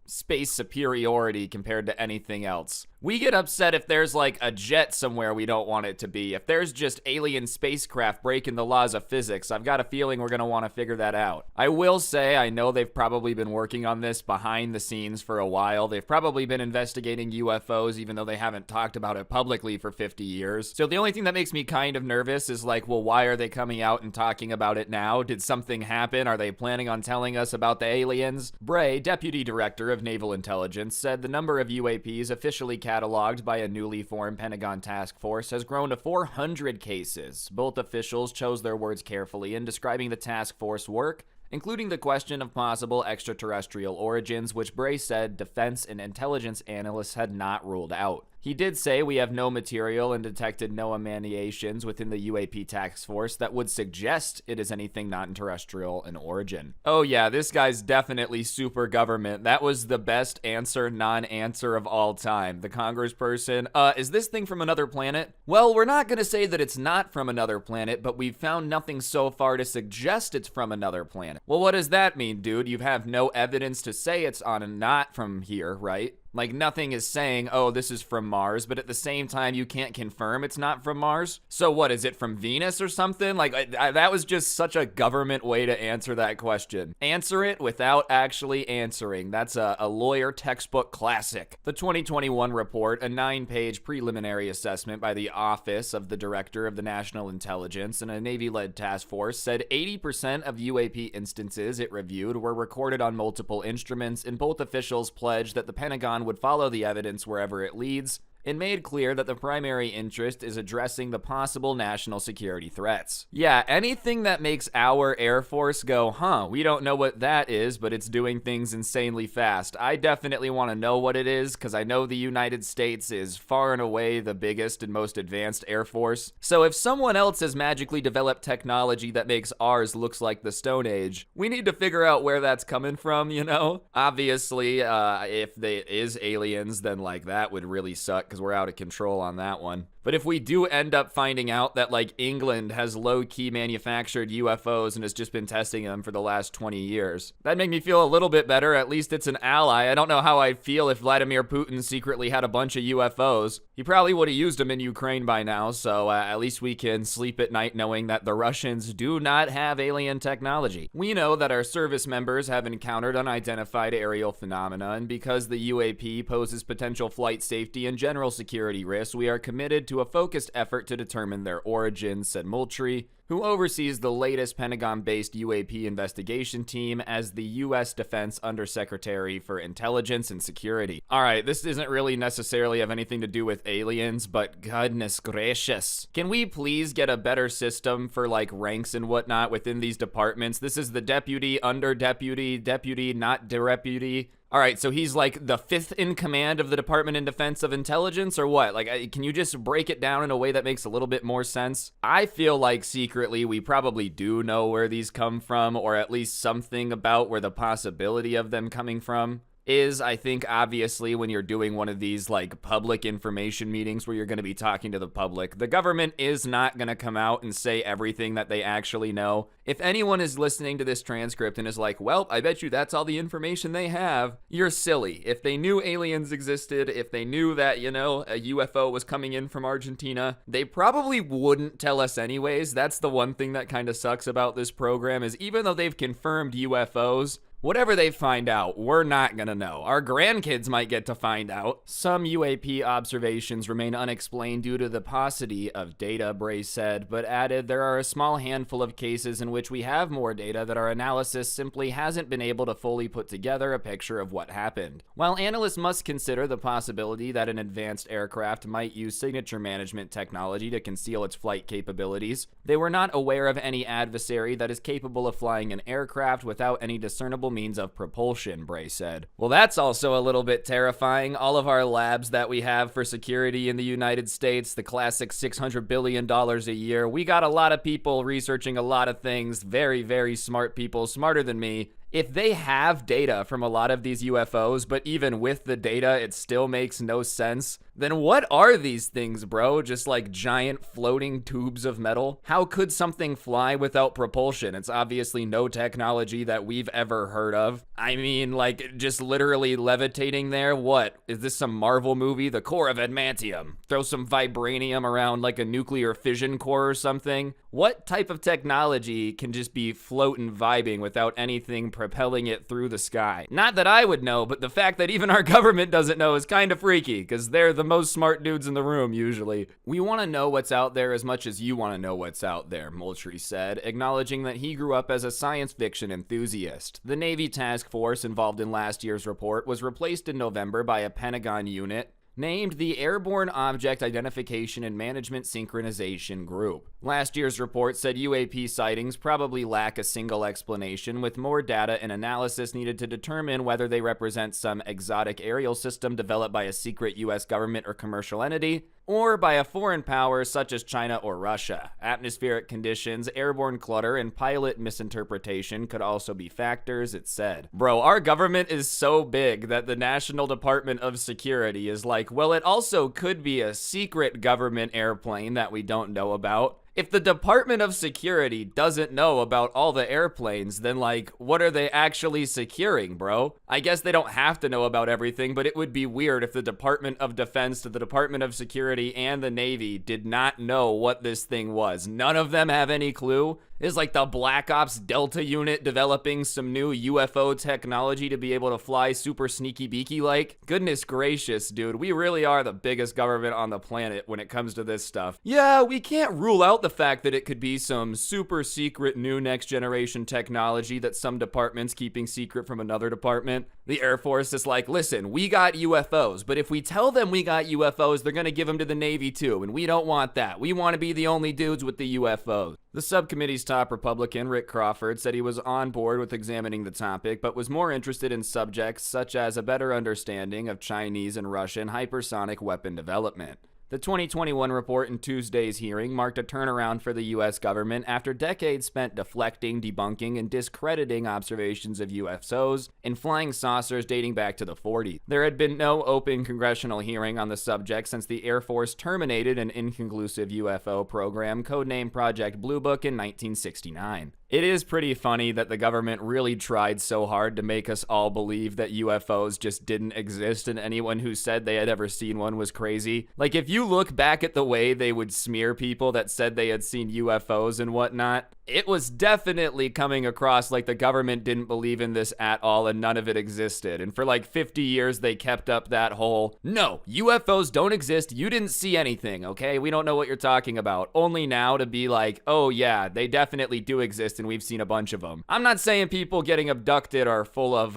space superiority compared to anything else. We get upset if there's like a jet somewhere we don't want it to be. If there's just alien spacecraft breaking the laws of physics, I've got a feeling we're gonna want to figure that out. I will say, I know they've probably been working on this behind the scenes for a while. They've probably been investigating UFOs even though they haven't talked about it publicly for 50 years. So the only thing that makes me kind of nervous is like, well, why are they coming out and talking about it now? Did something happen? Are they planning on telling us about the aliens? Bray, Deputy Director of Naval Intelligence, said the number of UAPs officially cataloged by a newly formed Pentagon task force has grown to 400 cases. Both officials chose their words carefully in describing the task force work, including the question of possible extraterrestrial origins, which Bray said defense and intelligence analysts had not ruled out. He did say we have no material and detected no emanations within the UAP task force that would suggest it is anything non-terrestrial in origin. Oh yeah, this guy's definitely super government. That was the best answer, non-answer of all time. The congressperson, is this thing from another planet? Well, we're not gonna say that it's not from another planet, but we've found nothing so far to suggest it's from another planet. Well, what does that mean, dude? You have no evidence to say it's on and not from here, right? Like, nothing is saying, oh, this is from Mars, but at the same time, you can't confirm it's not from Mars. So what, is it from Venus or something? Like, that was just such a government way to answer that question. Answer it without actually answering. That's a lawyer textbook classic. The 2021 report, a 9-page preliminary assessment by the Office of the Director of the National Intelligence and a Navy-led task force, said 80% of UAP instances it reviewed were recorded on multiple instruments, and both officials pledged that the Pentagon would follow the evidence wherever it leads, and made clear that the primary interest is addressing the possible national security threats. Yeah, anything that makes our Air Force go, huh, we don't know what that is, but it's doing things insanely fast. I definitely want to know what it is, because I know the United States is far and away the biggest and most advanced Air Force. So if someone else has magically developed technology that makes ours looks like the Stone Age, we need to figure out where that's coming from, you know? Obviously, if it is aliens, then like that would really suck, because we're out of control on that one. But if we do end up finding out that like England has low-key manufactured UFOs and has just been testing them for the last 20 years, that'd make me feel a little bit better. At least it's an ally. I don't know how I'd feel if Vladimir Putin secretly had a bunch of UFOs. He probably would have used them in Ukraine by now, so at least we can sleep at night knowing that the Russians do not have alien technology. We know that our service members have encountered unidentified aerial phenomena, and because the UAP poses potential flight safety and general security risks, we are committed to a focused effort to determine their origins, said Moultrie, who oversees the latest Pentagon-based UAP investigation team as the U.S. Defense Undersecretary for Intelligence and Security. Alright, this isn't really necessarily have anything to do with aliens, but goodness gracious. Can we please get a better system for like ranks and whatnot within these departments? This is the deputy, under deputy, deputy, not deputy. All right, so he's like the 5th in command of the Department in Defense of Intelligence or what? Like, can you just break it down in a way that makes a little bit more sense? I feel like secretly we probably do know where these come from, or at least something about where the possibility of them coming from is. I think obviously when you're doing one of these like public information meetings where you're going to be talking to the public, the government is not going to come out and say everything that they actually know. If anyone is listening to this transcript and is like, well, I bet you that's all the information they have, you're silly. If they knew aliens existed, if they knew that, you know, a UFO was coming in from Argentina, they probably wouldn't tell us anyways. That's the one thing that kind of sucks about this program, is even though they've confirmed UFOs, Whatever they find out, we're not gonna know. Our grandkids might get to find out. Some UAP observations remain unexplained due to the paucity of data, Bray said, but added there are a small handful of cases in which we have more data that our analysis simply hasn't been able to fully put together a picture of what happened. While analysts must consider the possibility that an advanced aircraft might use signature management technology to conceal its flight capabilities, they were not aware of any adversary that is capable of flying an aircraft without any discernible means of propulsion, Bray said. Well, that's also a little bit terrifying. All of our labs that we have for security in the United States, the classic $600 billion a year, we got a lot of people researching a lot of things, very, very smart people, smarter than me. If they have data from a lot of these UFOs, but even with the data, it still makes no sense, then what are these things, bro? Just like giant floating tubes of metal? How could something fly without propulsion? It's obviously no technology that we've ever heard of. I mean, like, just literally levitating there? What? Is this some Marvel movie? The core of adamantium. Throw some vibranium around like a nuclear fission core or something? What type of technology can just be floating, vibing without anything propelling it through the sky? Not that I would know, but the fact that even our government doesn't know is kind of freaky, because they're the most smart dudes in the room, usually. We want to know what's out there as much as you want to know what's out there, Moultrie said, acknowledging that he grew up as a science fiction enthusiast. The Navy task force involved in last year's report was replaced in November by a Pentagon unit named the Airborne Object Identification and Management Synchronization Group. Last year's report said UAP sightings probably lack a single explanation, with more data and analysis needed to determine whether they represent some exotic aerial system developed by a secret US government or commercial entity, or by a foreign power such as China or Russia. Atmospheric conditions, airborne clutter, and pilot misinterpretation could also be factors, it said. Bro, our government is so big that the National Department of Security is like, well, it also could be a secret government airplane that we don't know about. If the Department of Security doesn't know about all the airplanes, then like, what are they actually securing, bro? I guess they don't have to know about everything, but it would be weird if the Department of Defense, the Department of Security, and the Navy did not know what this thing was. None of them have any clue. Is like the Black Ops Delta unit developing some new UFO technology to be able to fly super sneaky beaky like? Goodness gracious, dude, we really are the biggest government on the planet when it comes to this stuff. Yeah, we can't rule out the fact that it could be some super secret new next generation technology that some department's keeping secret from another department. The Air Force is like, listen, we got UFOs, but if we tell them we got UFOs, they're gonna give them to the Navy too, and we don't want that. We want to be the only dudes with the UFOs. The subcommittee's top Republican, Rick Crawford, said he was on board with examining the topic, but was more interested in subjects such as a better understanding of Chinese and Russian hypersonic weapon development. The 2021 report in Tuesday's hearing marked a turnaround for the U.S. government after decades spent deflecting, debunking, and discrediting observations of UFOs and flying saucers dating back to the 40s. There had been no open congressional hearing on the subject since the Air Force terminated an inconclusive UFO program codenamed Project Blue Book in 1969. It is pretty funny that the government really tried so hard to make us all believe that UFOs just didn't exist and anyone who said they had ever seen one was crazy. Like, if you look back at the way they would smear people that said they had seen UFOs and whatnot, it was definitely coming across like the government didn't believe in this at all and none of it existed. And for like 50 years, they kept up that whole, no, UFOs don't exist, you didn't see anything, okay? We don't know what you're talking about. Only now to be like, oh yeah, they definitely do exist and we've seen a bunch of them. I'm not saying people getting abducted are full of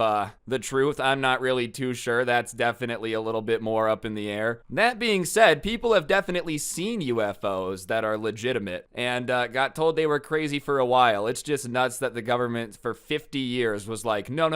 the truth. I'm not really too sure. That's definitely a little bit more up in the air. That being said, people have definitely seen UFOs that are legitimate and got told they were crazy for a while. It's just nuts that the government for 50 years was like, no,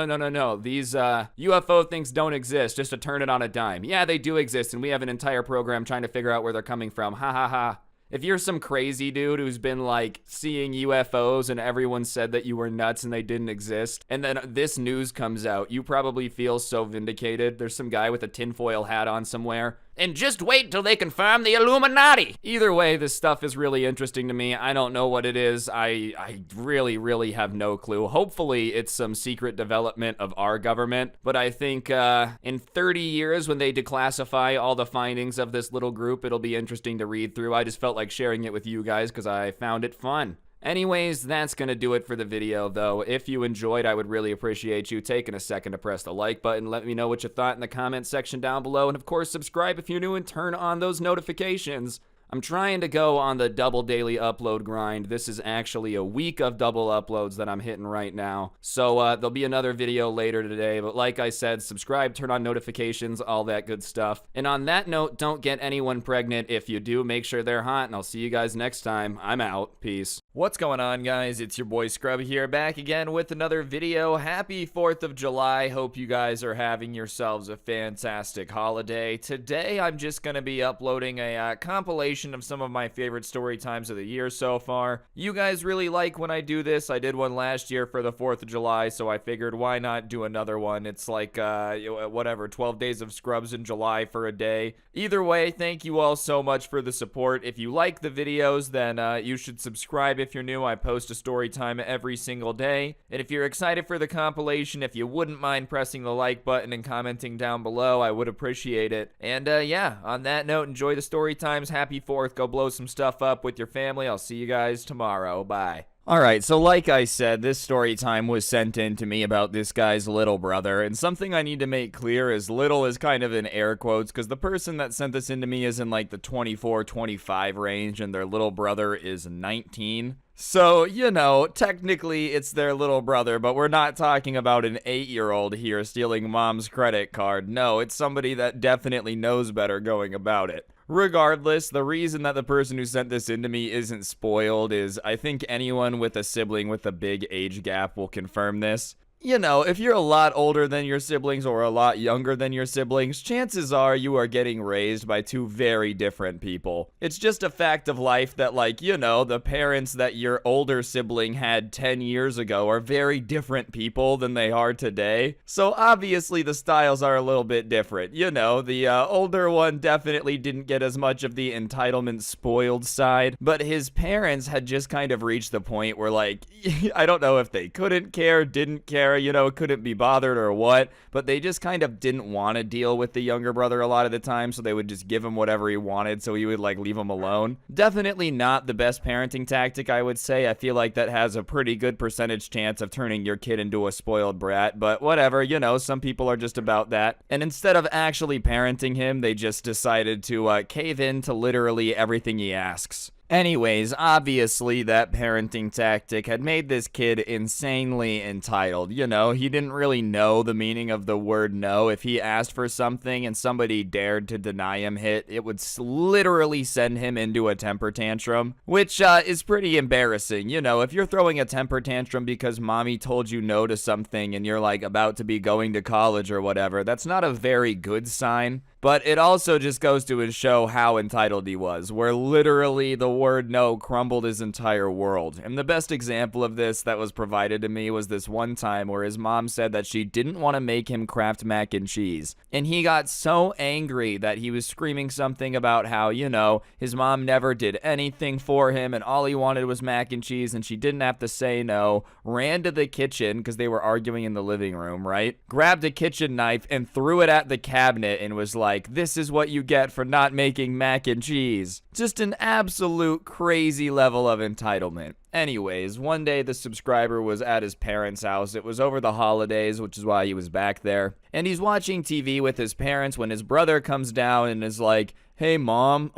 these UFO things don't exist, just to turn it on a dime. Yeah, they do exist and we have an entire program trying to figure out where they're coming from. Ha ha ha. If you're some crazy dude who's been like seeing UFOs and everyone said that you were nuts and they didn't exist, and then this news comes out, you probably feel so vindicated. There's some guy with a tinfoil hat on somewhere. And just wait till they confirm the Illuminati. Either way, this stuff is really interesting to me. I don't know what it is. I really have no clue. Hopefully it's some secret development of our government. But I think in 30 years when they declassify all the findings of this little group, it'll be interesting to read through. I just felt like sharing it with you guys because I found it fun. Anyways, that's gonna do it for the video, though. If you enjoyed, I would really appreciate you taking a second to press the like button. Let me know what you thought in the comment section down below. And of course, subscribe if you're new and turn on those notifications. I'm trying to go on the double daily upload grind. This is actually a week of double uploads that I'm hitting right now. So there'll be another video later today. But like I said, subscribe, turn on notifications, all that good stuff. And on that note, don't get anyone pregnant. If you do, make sure they're hot. And I'll see you guys next time. I'm out. Peace. What's going on, guys? It's your boy Scrubby here, back again with another video. Happy 4th of July. Hope you guys are having yourselves a fantastic holiday. Today, I'm just going to be uploading a compilation of some of my favorite story times of the year so far. You guys really like when I do this. I did one last year for the 4th of July, so I figured why not do another one. It's like, whatever, 12 days of Scrubs in July for a day. Either way, thank you all so much for the support. If you like the videos, then you should subscribe if you're new. I post a story time every single day. And if you're excited for the compilation, if you wouldn't mind pressing the like button and commenting down below, I would appreciate it. And yeah, on that note, enjoy the story times. Happy 4th. Go blow some stuff up with your family. I'll see you guys tomorrow. Bye. Alright, so like I said, this story time was sent in to me about this guy's little brother, and something I need to make clear is little is kind of in air quotes, because the person that sent this in to me is in like the 24, 25 range, and their little brother is 19. So, you know, technically it's their little brother, but we're not talking about an 8-year-old here stealing mom's credit card. No, it's somebody that definitely knows better going about it. Regardless, the reason that the person who sent this in to me isn't spoiled is I think anyone with a sibling with a big age gap will confirm this. You know, if you're a lot older than your siblings or a lot younger than your siblings, chances are you are getting raised by two very different people. It's just a fact of life that, like, you know, the parents that your older sibling had 10 years ago are very different people than they are today. So obviously the styles are a little bit different. You know, the older one definitely didn't get as much of the entitlement spoiled side, but his parents had just kind of reached the point where, like, I don't know if they couldn't care, didn't care, you know, couldn't be bothered or what, but they just kind of didn't want to deal with the younger brother a lot of the time, so they would just give him whatever he wanted, so he would, like, leave him alone. Definitely not the best parenting tactic, I would say. I feel like that has a pretty good percentage chance of turning your kid into a spoiled brat, but whatever, you know, some people are just about that. And instead of actually parenting him, they just decided to cave in to literally everything he asks. Anyways, obviously that parenting tactic had made this kid insanely entitled. You know, he didn't really know the meaning of the word no. If he asked for something and somebody dared to deny him it would literally send him into a temper tantrum, which is pretty embarrassing. You know, if you're throwing a temper tantrum because mommy told you no to something and you're like about to be going to college or whatever, that's not a very good sign. But it also just goes to show how entitled he was, where literally the word no crumbled his entire world. And the best example of this that was provided to me was this one time where his mom said that she didn't want to make him Kraft mac and cheese. And he got so angry that he was screaming something about how, you know, his mom never did anything for him and all he wanted was mac and cheese and she didn't have to say no, ran to the kitchen because they were arguing in the living room, right? Grabbed a kitchen knife and threw it at the cabinet and was like, this is what you get for not making mac and cheese. Just an absolute crazy level of entitlement. Anyways, one day the subscriber was at his parents' house. It was over the holidays, which is why he was back there. And he's watching TV with his parents when his brother comes down and is like, hey mom,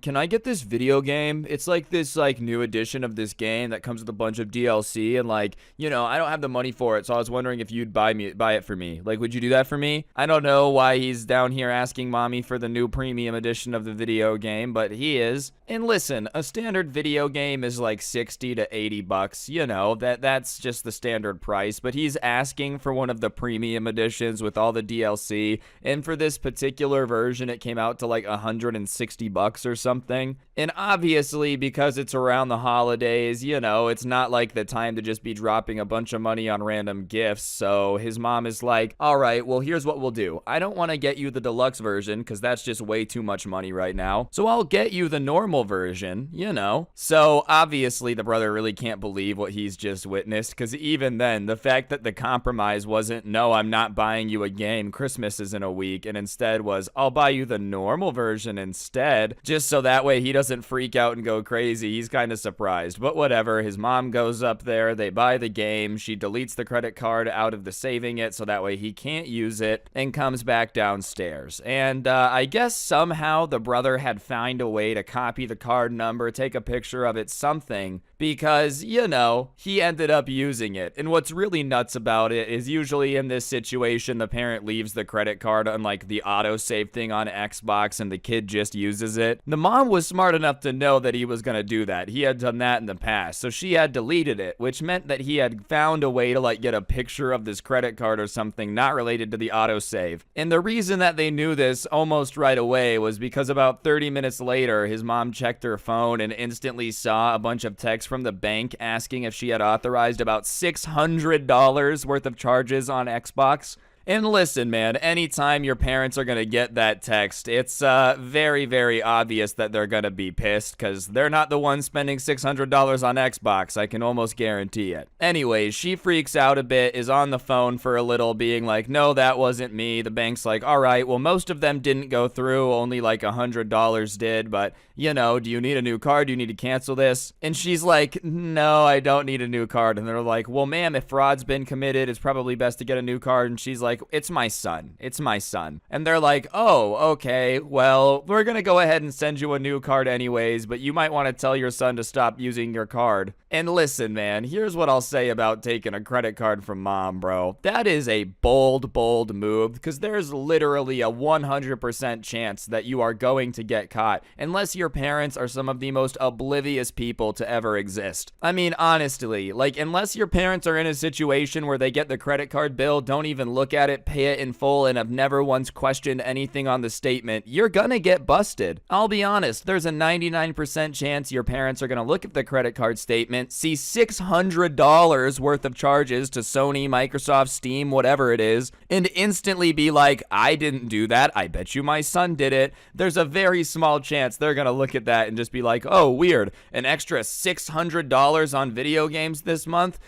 can I get this video game? It's like this like new edition of this game that comes with a bunch of DLC and like, you know, I don't have the money for it, so I was wondering if you'd buy it for me. Like, would you do that for me? I don't know why he's down here asking mommy for the new premium edition of the video game, but he is. And listen, a standard video game is like 60 to 80 bucks, you know, that's just the standard price, but he's asking for one of the premium editions with all the DLC, and for this particular version it came out to like 160 bucks or something. And obviously because it's around the holidays, you know, it's not like the time to just be dropping a bunch of money on random gifts. So his mom is like, all right, well, here's what we'll do. I don't want to get you the deluxe version because that's just way too much money right now. So I'll get you the normal version, you know. So obviously the brother really can't believe what he's just witnessed, because even then, the fact that the compromise wasn't, no, I'm not buying you a game, Christmas is in a week, and instead was, I'll buy you the normal version person instead, just so that way he doesn't freak out and go crazy. He's kind of surprised, but whatever. His mom goes up there, they buy the game, she deletes the credit card out of the saving it so that way he can't use it, and comes back downstairs. And I guess somehow the brother had found a way to copy the card number, take a picture of it, something, because, you know, he ended up using it. And what's really nuts about it is usually in this situation, the parent leaves the credit card on like the autosave thing on Xbox and the kid just uses it. The mom was smart enough to know that he was going to do that. He had done that in the past, so she had deleted it, which meant that he had found a way to like get a picture of this credit card or something not related to the autosave. And the reason that they knew this almost right away was because about 30 minutes later, his mom checked her phone and instantly saw a bunch of texts from the bank asking if she had authorized about $600 worth of charges on Xbox. And listen, man, anytime your parents are going to get that text, it's very, very obvious that they're going to be pissed because they're not the ones spending $600 on Xbox. I can almost guarantee it. Anyways, she freaks out a bit, is on the phone for a little being like, no, that wasn't me. The bank's like, all right, well, most of them didn't go through. Only like $100 did. But, you know, do you need a new card? Do you need to cancel this? And she's like, no, I don't need a new card. And they're like, well, ma'am, if fraud's been committed, it's probably best to get a new card. And she's like, it's my son. It's my son. And they're like, oh, okay, well, we're gonna go ahead and send you a new card anyways, but you might want to tell your son to stop using your card. And listen, man, here's what I'll say about taking a credit card from mom, bro. That is a bold, bold move, because there's literally a 100% chance that you are going to get caught, unless your parents are some of the most oblivious people to ever exist. I mean, honestly, like, unless your parents are in a situation where they get the credit card bill, don't even look at it, pay it in full, and have never once questioned anything on the statement, you're gonna get busted. I'll be honest, there's a 99% chance your parents are gonna look at the credit card statement, see $600 worth of charges to Sony, Microsoft, Steam, whatever it is, and instantly be like, I didn't do that, I bet you my son did it. There's a very small chance they're gonna look at that and just be like, oh, weird, an extra $600 on video games this month?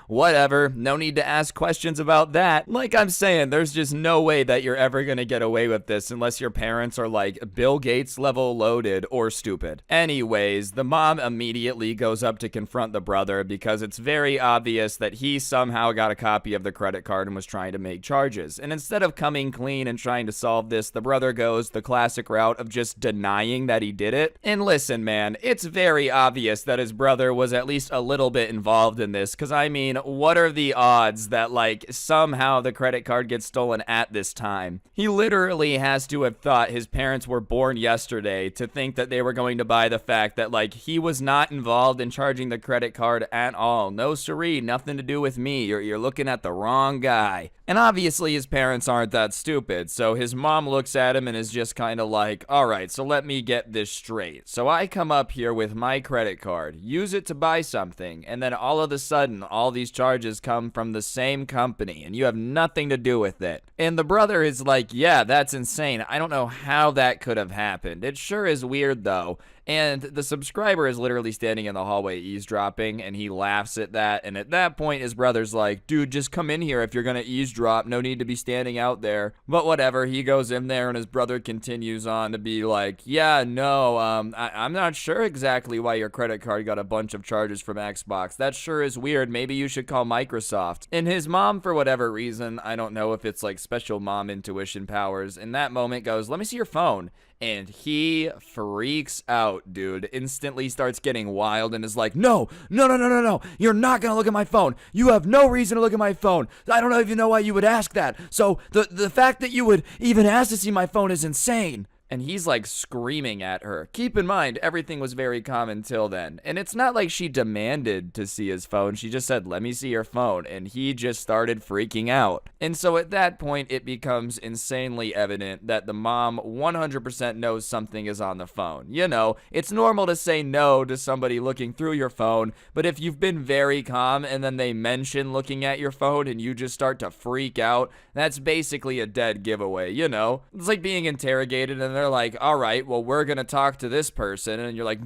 Whatever, no need to ask questions about that. Like I'm saying, there's just no way that you're ever gonna get away with this unless your parents are like Bill Gates level loaded or stupid. Anyways, the mom immediately goes up to confront the brother because it's very obvious that he somehow got a copy of the credit card and was trying to make charges. And instead of coming clean and trying to solve this, the brother goes the classic route of just denying that he did it. And listen, man, it's very obvious that his brother was at least a little bit involved in this, because I mean, what are the odds that like somehow the credit card gets stolen at this time? He literally has to have thought his parents were born yesterday to think that they were going to buy the fact that like he was not involved in charging the credit card at all. No siree, nothing to do with me. You're looking at the wrong guy. And obviously his parents aren't that stupid, so his mom looks at him and is just kind of like, alright, so let me get this straight. So I come up here with my credit card, use it to buy something, and then all of a sudden all these charges come from the same company and you have nothing to do with it. And the brother is like, yeah, that's insane. I don't know how that could have happened. It sure is weird though. And the subscriber is literally standing in the hallway eavesdropping, and he laughs at that. And at that point, his brother's like, dude, just come in here if you're gonna eavesdrop. No need to be standing out there. But whatever, he goes in there, and his brother continues on to be like, yeah, no, I'm not sure exactly why your credit card got a bunch of charges from Xbox. That sure is weird. Maybe you should call Microsoft. And his mom, for whatever reason, I don't know if it's like special mom intuition powers, in that moment goes, let me see your phone. And he freaks out, dude. Instantly starts getting wild and is like, no. You're not gonna look at my phone. You have no reason to look at my phone. I don't even know why you would ask that. So the fact that you would even ask to see my phone is insane. And he's like screaming at her. Keep in mind, everything was very calm until then. And it's not like she demanded to see his phone. She just said, let me see your phone. And he just started freaking out. And so at that point, it becomes insanely evident that the mom 100% knows something is on the phone. You know, it's normal to say no to somebody looking through your phone. But if you've been very calm and then they mention looking at your phone and you just start to freak out, that's basically a dead giveaway, you know? It's like being interrogated and they're like, all right, well, we're going to talk to this person. And you're like,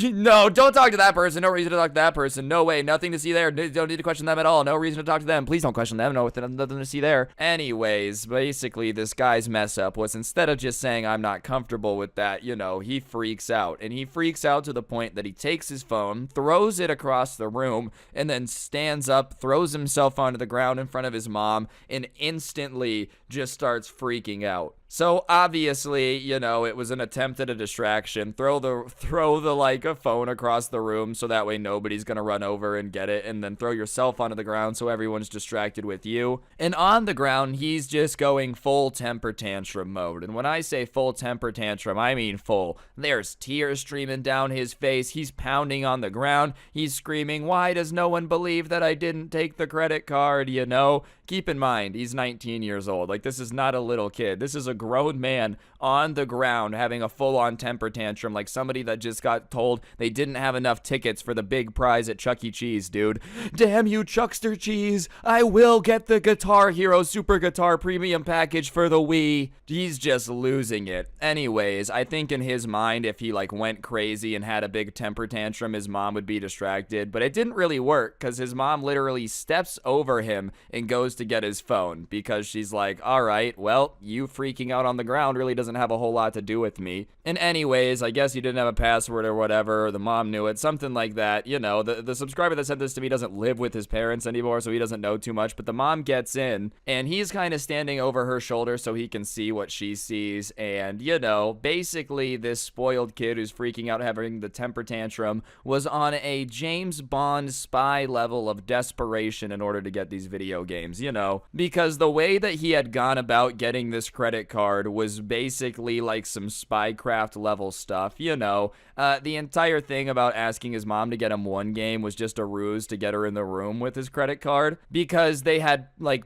no, don't talk to that person. No reason to talk to that person. No way. Nothing to see there. Don't need to question them at all. No reason to talk to them. Please don't question them. No, nothing to see there. Anyways, basically, this guy's mess up was instead of just saying, I'm not comfortable with that, you know, he freaks out. And he freaks out to the point that he takes his phone, throws it across the room, and then stands up, throws himself onto the ground in front of his mom, and instantly just starts freaking out. So obviously, you know, it was an attempt at a distraction. Throw the like a phone across the room so that way nobody's gonna run over and get it, and then throw yourself onto the ground so everyone's distracted with you. And on the ground, he's just going full temper tantrum mode. And when I say full temper tantrum, I mean full. There's tears streaming down his face. He's pounding on the ground. He's screaming, why does no one believe that I didn't take the credit card, you know? Keep in mind, he's 19 years old. Like, this is not a little kid. This is a grown man on the ground having a full-on temper tantrum like somebody that just got told they didn't have enough tickets for the big prize at Chuck E. Cheese, dude. Damn you, Chuckster Cheese. I will get the Guitar Hero Super Guitar Premium Package for the Wii. He's just losing it. Anyways, I think in his mind, if he, like, went crazy and had a big temper tantrum, his mom would be distracted. But it didn't really work because his mom literally steps over him and goes to get his phone because she's like, all right, well, you freaking out on the ground really doesn't have a whole lot to do with me. And anyways, I guess you didn't have a password or whatever, or the mom knew it, something like that. You know, the subscriber that sent this to me doesn't live with his parents anymore, so he doesn't know too much, but the mom gets in, and he's kind of standing over her shoulder so he can see what she sees, and, you know, basically this spoiled kid who's freaking out having the temper tantrum was on a James Bond spy level of desperation in order to get these video games, you know, because the way that he had gone about getting this credit card was basically like some spycraft level stuff, you know. The entire thing about asking his mom to get him one game was just a ruse to get her in the room with his credit card, because they had like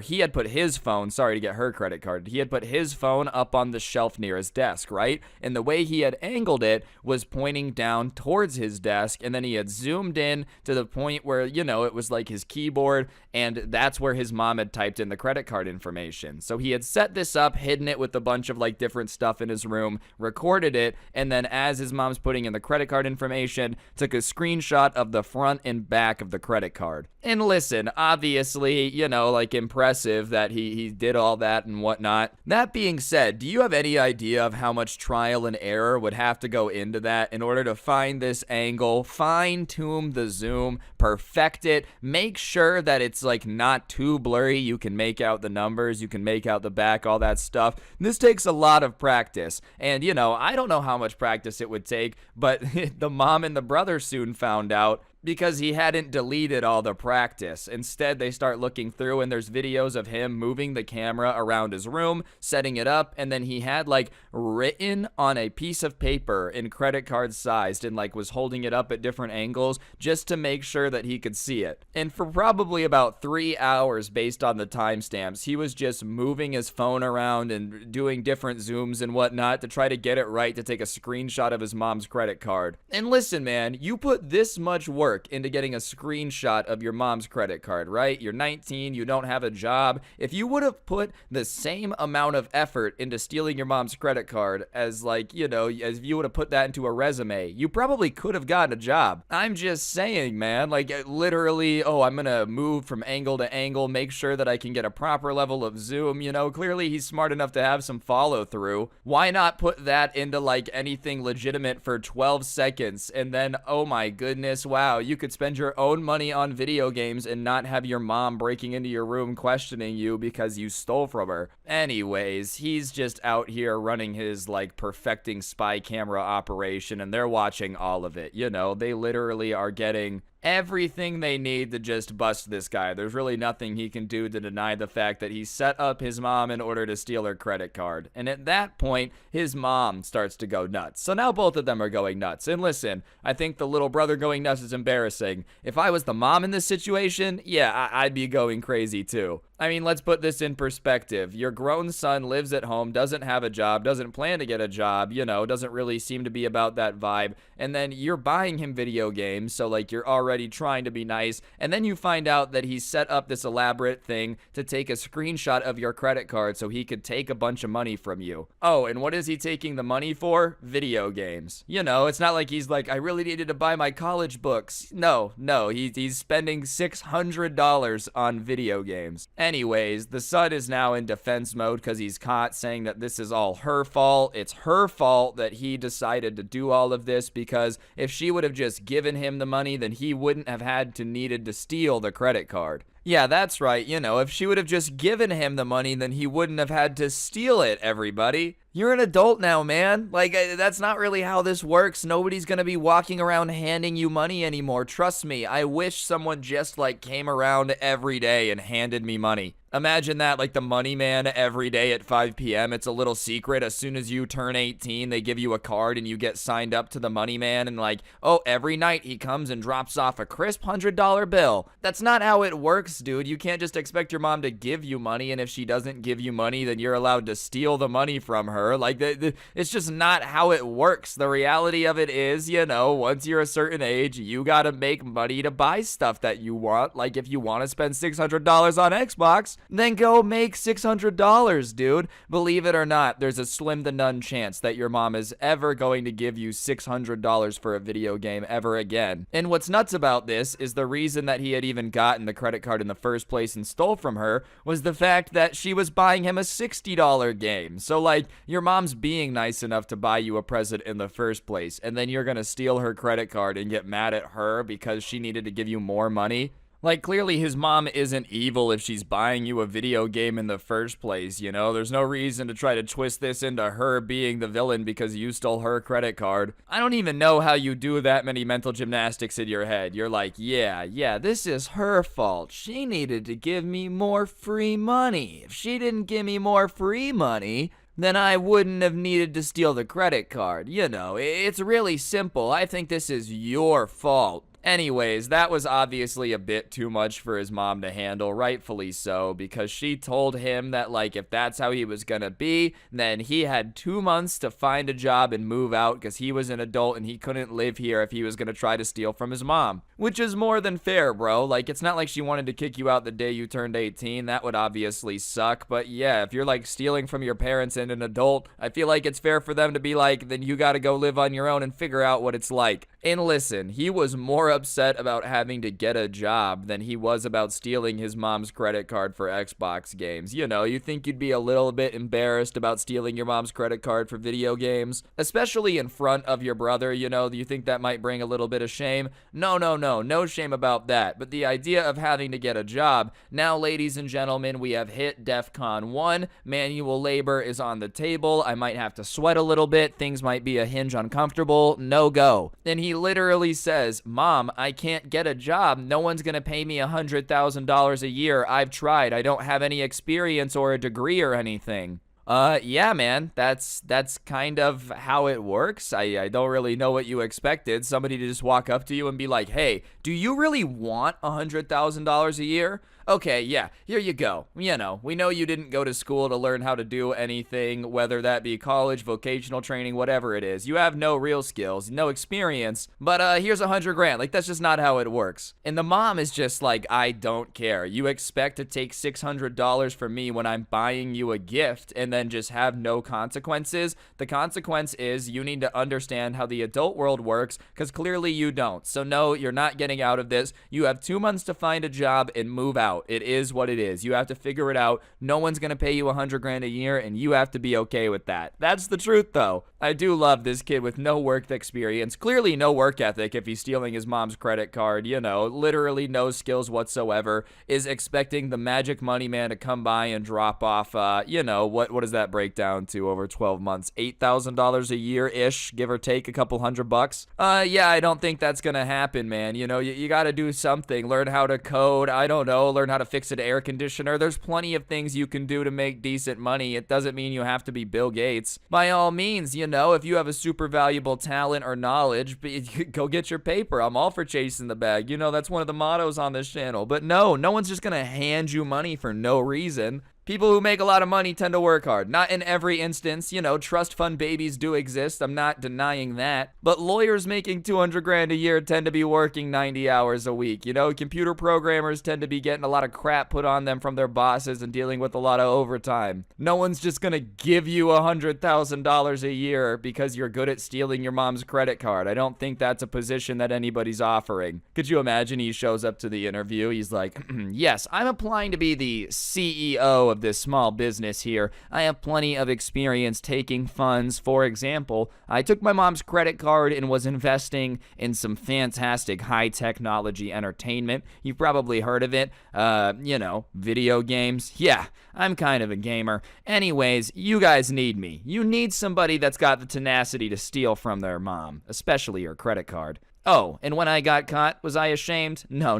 he had put his phone, sorry, to get her credit card, he had put his phone up on the shelf near his desk, right? And the way he had angled it was pointing down towards his desk, and then he had zoomed in to the point where, you know, it was like his keyboard, and that's where his mom had typed in the credit card information. So he had set this up, hidden it with a bunch of like different stuff in his room, recorded it, and then as his mom's putting in the credit card information, took a screenshot of the front and back of the credit card. And listen, obviously, you know, like impressive that he did all that and whatnot. That being said, do you have any idea of how much trial and error would have to go into that in order to find this angle, fine-tune the zoom, perfect it, make sure that it's like not too blurry, you can make out the numbers, you can make out the back, all that stuff. This takes a lot of practice. And, you know, I don't know how much practice it would take, but the mom and the brother soon found out, because he hadn't deleted all the practice. Instead, they start looking through, and there's videos of him moving the camera around his room, setting it up, and then he had like written on a piece of paper in credit card sized and like was holding it up at different angles just to make sure that he could see it. And for probably about 3 hours, based on the timestamps, he was just moving his phone around and doing different zooms and whatnot to try to get it right to take a screenshot of his mom's credit card. And listen, man, you put this much work into getting a screenshot of your mom's credit card, right? You're 19, you don't have a job. If you would have put the same amount of effort into stealing your mom's credit card as, like, you know, as if you would have put that into a resume, you probably could have gotten a job. I'm just saying, man, like, literally, oh, I'm gonna move from angle to angle, make sure that I can get a proper level of zoom, you know, clearly he's smart enough to have some follow through. Why not put that into like anything legitimate for 12 seconds and then, oh my goodness, wow, you could spend your own money on video games and not have your mom breaking into your room questioning you because you stole from her. Anyways, he's just out here running his like perfecting spy camera operation, and they're watching all of it. You know, they literally are getting everything they need to just bust this guy. There's really nothing he can do to deny the fact that he set up his mom in order to steal her credit card. And at that point, his mom starts to go nuts. So now both of them are going nuts. And listen, I think the little brother going nuts is embarrassing. If I was the mom in this situation, yeah, I'd be going crazy too. I mean, let's put this in perspective. Your grown son lives at home, doesn't have a job, doesn't plan to get a job, doesn't really seem to be about that vibe. And then you're buying him video games, so like you're already trying to be nice. And then you find out that he's set up this elaborate thing to take a screenshot of your credit card so he could take a bunch of money from you. Oh, and what is he taking the money for? Video games. It's not like he's like, I really needed to buy my college books. No, he's spending $600 on video games. Anyways, the son is now in defense mode because he's caught saying that this is all her fault. It's her fault that he decided to do all of this, because if she would have just given him the money, then he wouldn't have had to needed to steal the credit card. Yeah, that's right. If she would have just given him the money, then he wouldn't have had to steal it, everybody. You're an adult now, man. Like, that's not really how this works. Nobody's gonna be walking around handing you money anymore. Trust me, I wish someone just, came around every day and handed me money. Imagine that, like the money man every day at 5 p.m. It's a little secret. As soon as you turn 18, they give you a card and you get signed up to the money man. And every night he comes and drops off a crisp $100 bill. That's not how it works, dude. You can't just expect your mom to give you money. And if she doesn't give you money, then you're allowed to steal the money from her. It's just not how it works. The reality of it is, once you're a certain age, you gotta make money to buy stuff that you want. Like if you want to spend $600 on Xbox, then go make $600, dude. Believe it or not, there's a slim to none chance that your mom is ever going to give you $600 for a video game ever again. And what's nuts about this is the reason that he had even gotten the credit card in the first place and stole from her was the fact that she was buying him a $60 game. So your mom's being nice enough to buy you a present in the first place, and then you're gonna steal her credit card and get mad at her because she needed to give you more money? Clearly his mom isn't evil if she's buying you a video game in the first place, There's no reason to try to twist this into her being the villain because you stole her credit card. I don't even know how you do that many mental gymnastics in your head. You're like, yeah, this is her fault. She needed to give me more free money. If she didn't give me more free money, then I wouldn't have needed to steal the credit card. It's really simple. I think this is your fault. Anyways, that was obviously a bit too much for his mom to handle, rightfully so, because she told him that, if that's how he was gonna be, then he had 2 months to find a job and move out because he was an adult and he couldn't live here if he was gonna try to steal from his mom. Which is more than fair, bro. It's not like she wanted to kick you out the day you turned 18. That would obviously suck, but yeah, if you're, stealing from your parents and an adult, I feel like it's fair for them to be then you gotta go live on your own and figure out what it's like. And listen, he was more upset about having to get a job than he was about stealing his mom's credit card for Xbox games. You think you'd be a little bit embarrassed about stealing your mom's credit card for video games, especially in front of your brother, do you think that might bring a little bit of shame? No shame about that. But the idea of having to get a job, now ladies and gentlemen, we have hit DEFCON 1, manual labor is on the table, I might have to sweat a little bit, things might be a hinge uncomfortable, no go. And he literally says, Mom, I can't get a job. No one's gonna pay me $100,000 a year. I've tried. I don't have any experience or a degree or anything. Yeah, man, that's kind of how it works. I don't really know what you expected. Somebody to just walk up to you and be like, hey, do you really want $100,000 a year? Okay, yeah, here you go. We know you didn't go to school to learn how to do anything, whether that be college, vocational training, whatever it is. You have no real skills, no experience, but here's $100,000. That's just not how it works. And the mom is just like, I don't care. You expect to take $600 from me when I'm buying you a gift and then just have no consequences? The consequence is you need to understand how the adult world works, because clearly you don't. So no, you're not getting out of this. You have 2 months to find a job and move out. It is what it is. You have to figure it out. No one's gonna pay you $100,000 a year, and you have to be okay with that. That's the truth, though. I do love this kid with no work experience, clearly no work ethic if he's stealing his mom's credit card, literally no skills whatsoever, is expecting the magic money man to come by and drop off, what what does that break down to over 12 months? $8,000 a year-ish, give or take a couple $100. Yeah, I don't think that's gonna happen, man. You know, you gotta do something. Learn how to code, I don't know, learn how to fix an air conditioner. There's plenty of things you can do to make decent money. It doesn't mean you have to be Bill Gates. By all means, you know, if you have a super valuable talent or knowledge, go get your paper. I'm all for chasing the bag. You know, that's one of the mottos on this channel. But no one's just gonna hand you money for no reason. People who make a lot of money tend to work hard. Not in every instance, you know, trust fund babies do exist. I'm not denying that. But lawyers making 200 grand a year tend to be working 90 hours a week. You know, computer programmers tend to be getting a lot of crap put on them from their bosses and dealing with a lot of overtime. No one's just gonna give you $100,000 a year because you're good at stealing your mom's credit card. I don't think that's a position that anybody's offering. Could you imagine he shows up to the interview? He's like, yes, I'm applying to be the CEO of this small business here. I have plenty of experience taking funds. For example, I took my mom's credit card and was investing in some fantastic high technology entertainment. You've probably heard of it. You know, video games. Yeah, I'm kind of a gamer. Anyways, you guys need me. You need somebody that's got the tenacity to steal from their mom, especially your credit card. Oh, and when I got caught, was I ashamed? No.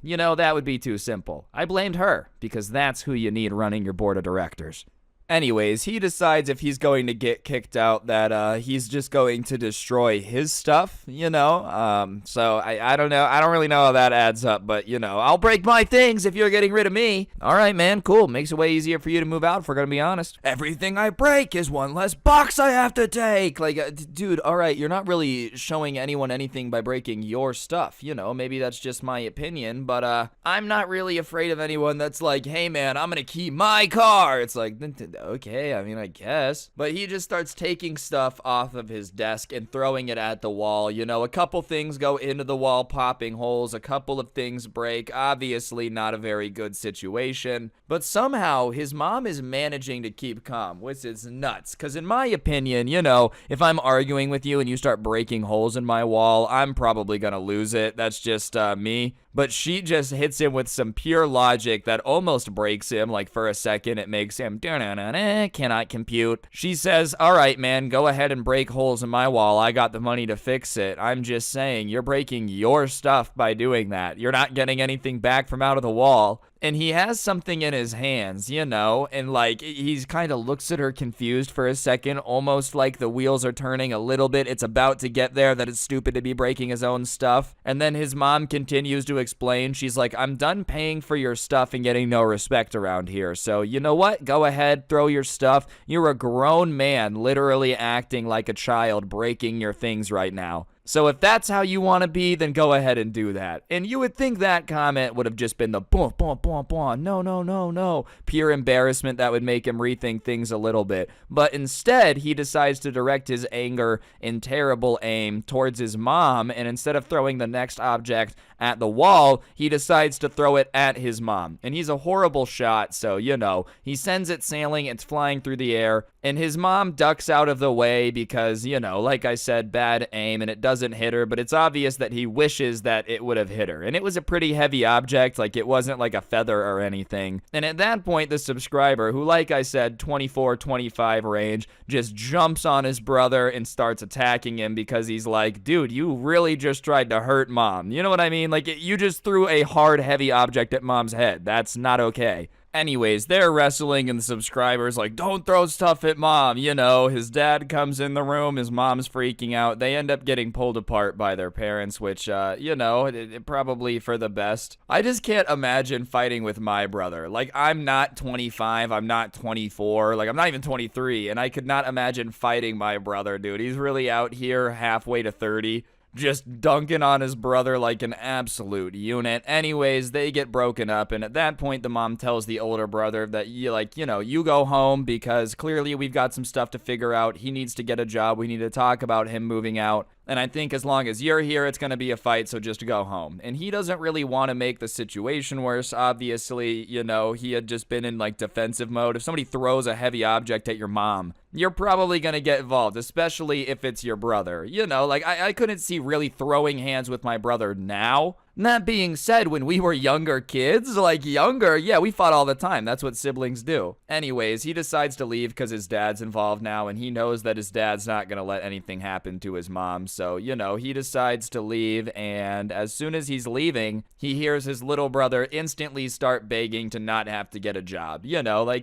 You know, that would be too simple. I blamed her, because that's who you need running your board of directors. Anyways, he decides if he's going to get kicked out that he's just going to destroy his stuff, you know? So I don't know. I don't really know how that adds up, but, you know, I'll break my things if you're getting rid of me. All right, man, cool. Makes it way easier for you to move out, if we're going to be honest. Everything I break is one less box I have to take. Like, dude, all right, you're not really showing anyone anything by breaking your stuff. You know, maybe that's just my opinion, but I'm not really afraid of anyone that's like, hey, man, I'm going to keep my car. It's like, okay, I mean, I guess. But he just starts taking stuff off of his desk and throwing it at the wall. You know, a couple things go into the wall, popping holes. A couple of things break. Obviously not a very good situation. But somehow, his mom is managing to keep calm, which is nuts. Because in my opinion, you know, if I'm arguing with you and you start breaking holes in my wall, I'm probably gonna lose it. That's just me. But she just hits him with some pure logic that almost breaks him. Like, for a second, it makes him cannot compute. She says, all right, man, go ahead and break holes in my wall. I got the money to fix it. I'm just saying, you're breaking your stuff by doing that. You're not getting anything back from out of the wall. And he has something in his hands, you know, and like he's kind of looks at her confused for a second, almost like the wheels are turning a little bit. It's about to get there that it's stupid to be breaking his own stuff. And then his mom continues to explain. She's like, I'm done paying for your stuff and getting no respect around here. So you know what? Go ahead, throw your stuff. You're a grown man, literally acting like a child, breaking your things right now. So if that's how you want to be, then go ahead and do that. And you would think that comment would have just been the boom, boom, boom, boom, no. Pure embarrassment that would make him rethink things a little bit. But instead, he decides to direct his anger in terrible aim towards his mom. And instead of throwing the next object at the wall, he decides to throw it at his mom. And he's a horrible shot, so, you know, he sends it sailing, it's flying through the air. And his mom ducks out of the way because, you know, like I said, bad aim, and it doesn't hit her, but it's obvious that he wishes that it would have hit her. And it was a pretty heavy object, like it wasn't like a feather or anything. And at that point, the subscriber, who, like I said, 24, 25 range, just jumps on his brother and starts attacking him because he's like, dude, you really just tried to hurt mom. You know what I mean? Like, you just threw a hard, heavy object at mom's head. That's not okay. Anyways, they're wrestling and the subscriber's like, don't throw stuff at mom. You know, his dad comes in the room, his mom's freaking out. They end up getting pulled apart by their parents, which, you know, it probably for the best. I just can't imagine fighting with my brother. Like, I'm not 25, I'm not 24, like, I'm not even 23, and I could not imagine fighting my brother, dude. He's really out here halfway to 30. Just dunking on his brother like an absolute unit. Anyways, they get broken up, and at that point, the mom tells the older brother that, you go home because clearly we've got some stuff to figure out. He needs to get a job. We need to talk about him moving out. And I think as long as you're here, it's going to be a fight, so just go home. And he doesn't really want to make the situation worse. Obviously, you know, he had just been in, like, defensive mode. If somebody throws a heavy object at your mom, you're probably going to get involved, especially if it's your brother. You know, like, I couldn't see really throwing hands with my brother now. That being said, when we were younger kids, yeah, we fought all the time. That's what siblings do. Anyways, he decides to leave because his dad's involved now, and he knows that his dad's not going to let anything happen to his mom. So, he decides to leave, and as soon as he's leaving, he hears his little brother instantly start begging to not have to get a job.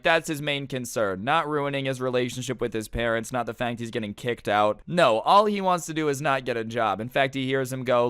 That's his main concern. Not ruining his relationship with his parents, not the fact he's getting kicked out. No, all he wants to do is not get a job. In fact, he hears him go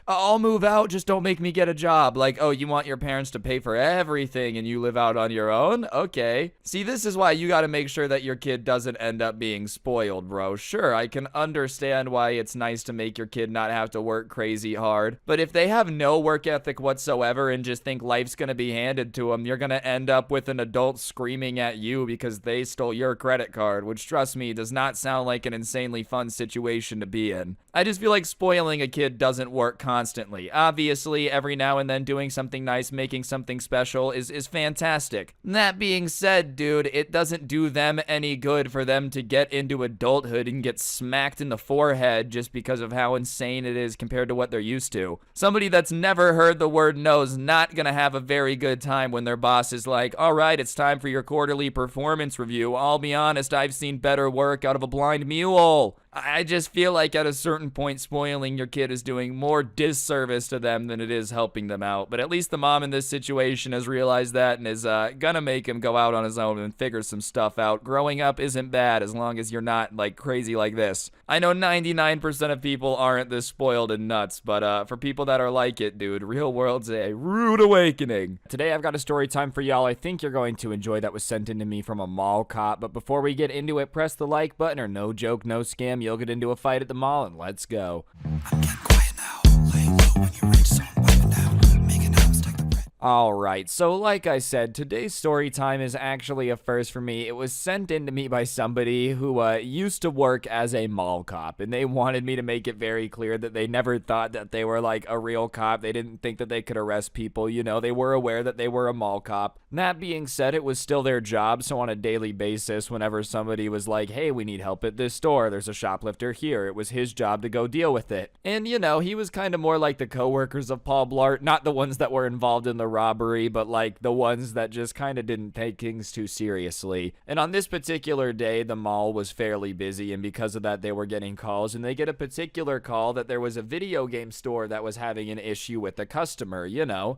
I'll move out, just don't make me get a job. Oh, you want your parents to pay for everything and you live out on your own? Okay. See, this is why you gotta make sure that your kid doesn't end up being spoiled, bro. Sure, I can understand why it's nice to make your kid not have to work crazy hard, but if they have no work ethic whatsoever and just think life's gonna be handed to them, you're gonna end up with an adult screaming at you because they stole your credit card, which, trust me, does not sound like an insanely fun situation to be in. I just feel like spoiling a kid doesn't work constantly. Obviously, every now and then doing something nice, making something special is fantastic. That being said, dude, it doesn't do them any good for them to get into adulthood and get smacked in the forehead just because of how insane it is compared to what they're used to. Somebody that's never heard the word no is not gonna have a very good time when their boss is like, all right, it's time for your quarterly performance review. I'll be honest, I've seen better work out of a blind mule. I just feel like at a certain point, spoiling your kid is doing more disservice to them than it is helping them out. But at least the mom in this situation has realized that and is gonna make him go out on his own and figure some stuff out. Growing up isn't bad as long as you're not crazy like this. I know 99% of people aren't this spoiled and nuts, but for people that are like it, dude, real world's a rude awakening. Today I've got a story time for y'all I think you're going to enjoy that was sent in to me from a mall cop. But before we get into it, press the like button or no joke, no scam. You'll get into a fight at the mall and let's go. I'm getting quiet now. Laying low when you reach zone, wiping down, making albums, take the breath. Alright, so like I said, today's story time is actually a first for me. It was sent in to me by somebody who used to work as a mall cop, and they wanted me to make it very clear that they never thought that they were a real cop. They didn't think that they could arrest people, they were aware that they were a mall cop. That being said, it was still their job, so on a daily basis, whenever somebody was like, hey, we need help at this store, there's a shoplifter here, it was his job to go deal with it. And he was kind of more like the co-workers of Paul Blart, not the ones that were involved in the robbery, but the ones that just kind of didn't take things too seriously. And on this particular day, the mall was fairly busy, and because of that, they were getting calls, and they get a particular call that there was a video game store that was having an issue with a customer,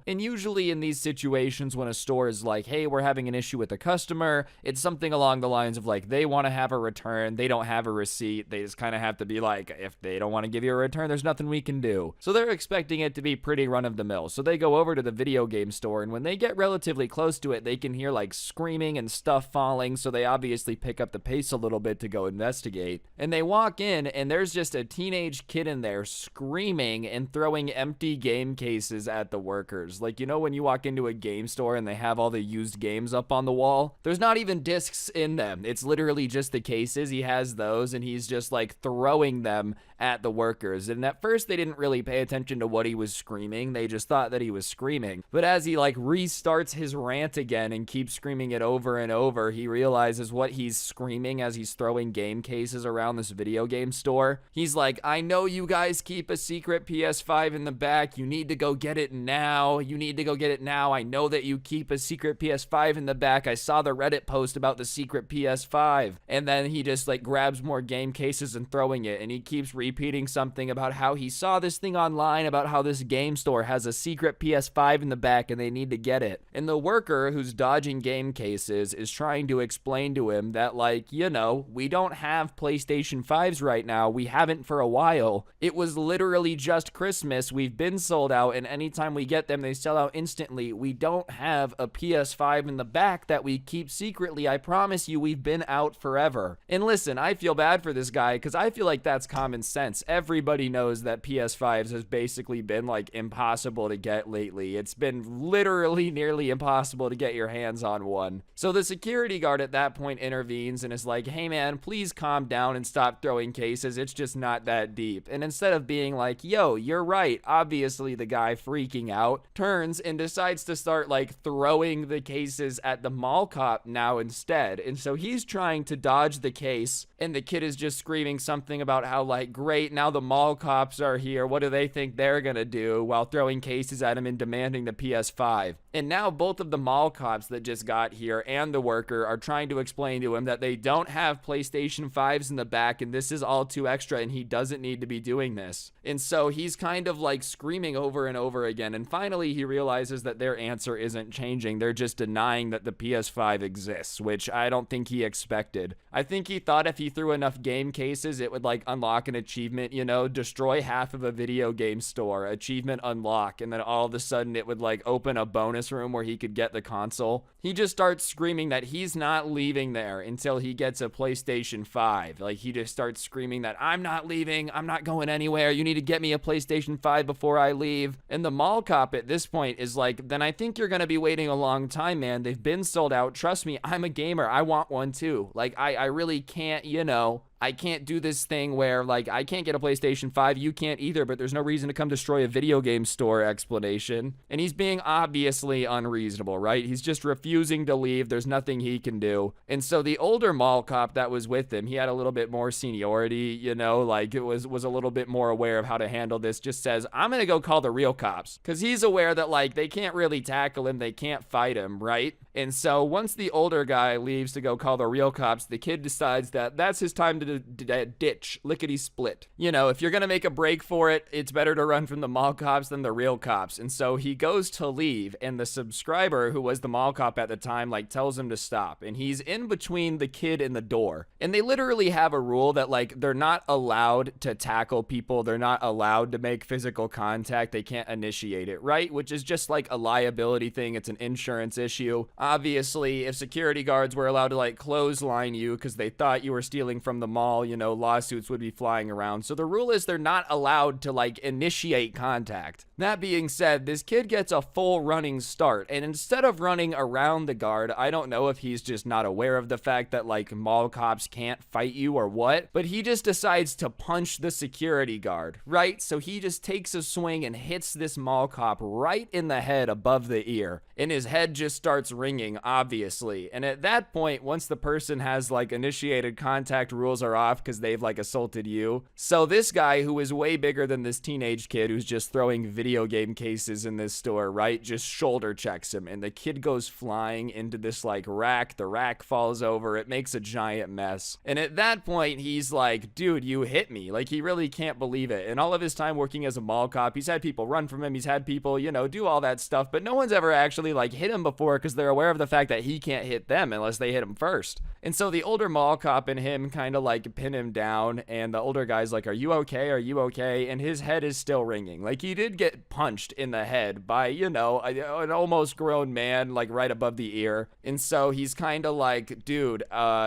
And usually in these situations, when a store is like, hey, we're having an issue with a customer, it's something along the lines of they want to have a return, they don't have a receipt, they just kind of have to be if they don't want to give you a return, there's nothing we can do. So they're expecting it to be pretty run-of-the-mill. So they go over to the video game store, and when they get relatively close to it, they can hear screaming and stuff falling, so they obviously pick up the pace a little bit to go investigate. And they walk in, and there's just a teenage kid in there screaming and throwing empty game cases at the workers. When you walk into a game store and they have all the used games up on the wall, there's not even discs in them. It's literally just the cases. He has those, and he's just throwing them at the workers. And at first they didn't really pay attention to what he was screaming. They just thought that he was screaming. But as he restarts his rant again and keeps screaming it over and over, he realizes what he's screaming as he's throwing game cases around this video game store. He's like, I know you guys keep a secret PS5 in the back. You need to go get it now. You need to go get it now. I know that you keep a secret PS5 in the back. I saw the Reddit post about the secret PS5. And then he just grabs more game cases and throwing it, and he keeps repeating something about how he saw this thing online about how this game store has a secret PS5 in the back and they need to get it. And the worker who's dodging game cases is trying to explain to him that we don't have PlayStation 5s right now. We haven't for a while. It was literally just Christmas. We've been sold out, and anytime we get them, they sell out instantly. We don't have a PS5 in the back that we keep secretly. I promise you, we've been out forever. And listen, I feel bad for this guy because I feel like that's common sense. Everybody knows that PS5s has basically been impossible to get lately. It's been literally nearly impossible to get your hands on one. So the security guard at that point intervenes and is like, hey man, please calm down and stop throwing cases. It's just not that deep. And instead of being like, yo, you're right, obviously the guy freaking out turns and decides to start like throwing the cases at the mall cop now instead. And so he's trying to dodge the case, and the kid is just screaming something about how like, great, now the mall cops are here, what do they think they're gonna do, while throwing cases at him and demanding the PS5. And now both of the mall cops that just got here and the worker are trying to explain to him that they don't have PlayStation 5s in the back and this is all too extra and he doesn't need to be doing this. And so he's kind of like screaming over and over again, and finally he realizes that their answer isn't changing. They're just denying that the PS5 exists, which I don't think he expected. I think he thought if he threw enough game cases it would like unlock an achievement, you know, destroy half of a video game store, achievement unlock, and then all of a sudden it would like open a bonus room where he could get the console. He just starts screaming that he's not leaving there until he gets a PlayStation 5. Like he just starts screaming that I'm not leaving, I'm not going anywhere, you need to get me a PlayStation 5 before I leave. And the mall cop at this point is like, then I think you're gonna be waiting a long time, man. They've been sold out. Trust me, I'm a gamer. I want one too. Like I really can't, you know, I can't do this thing where, like, I can't get a PlayStation 5, you can't either, but there's no reason to come destroy a video game store explanation. And he's being obviously unreasonable, right? He's just refusing to leave. There's nothing he can do. And so the older mall cop that was with him, he had a little bit more seniority, you know, like it was a little bit more aware of how to handle this, just says, I'm gonna go call the real cops. Because he's aware that, like, they can't really tackle him, they can't fight him, right? And so once the older guy leaves to go call the real cops, the kid decides that that's his time to ditch, lickety split. You know, if you're gonna make a break for it, it's better to run from the mall cops than the real cops. And so he goes to leave, and the subscriber, who was the mall cop at the time, like tells him to stop. And he's in between the kid and the door. And they literally have a rule that like they're not allowed to tackle people, they're not allowed to make physical contact, they can't initiate it, right? Which is just like a liability thing, it's an insurance issue. Obviously, if security guards were allowed to like clothesline you because they thought you were stealing from the mall, you know, lawsuits would be flying around. So the rule is they're not allowed to like initiate contact. That being said, this kid gets a full running start, and instead of running around the guard, I don't know if he's just not aware of the fact that like mall cops can't fight you or what, but he just decides to punch the security guard, right? So he just takes a swing and hits this mall cop right in the head above the ear, and his head just starts ringing, obviously. And at that point, once the person has like initiated contact, rules are off because they've like assaulted you. So this guy, who is way bigger than this teenage kid who's just throwing video game cases in this store, right, just shoulder checks him, and the kid goes flying into this like rack. The rack falls over, it makes a giant mess. And at that point, he's like, dude, you hit me. Like, he really can't believe it. And all of his time working as a mall cop, he's had people run from him, he's had people, you know, do all that stuff, but no one's ever actually like hit him before because they're aware of the fact that he can't hit them unless they hit him first. And so the older mall cop and him kind of like pin him down, and the older guy's like, are you okay? Are you okay? And his head is still ringing. Like, he did get punched in the head by, you know, an almost grown man, like right above the ear. And so he's kind of like, dude,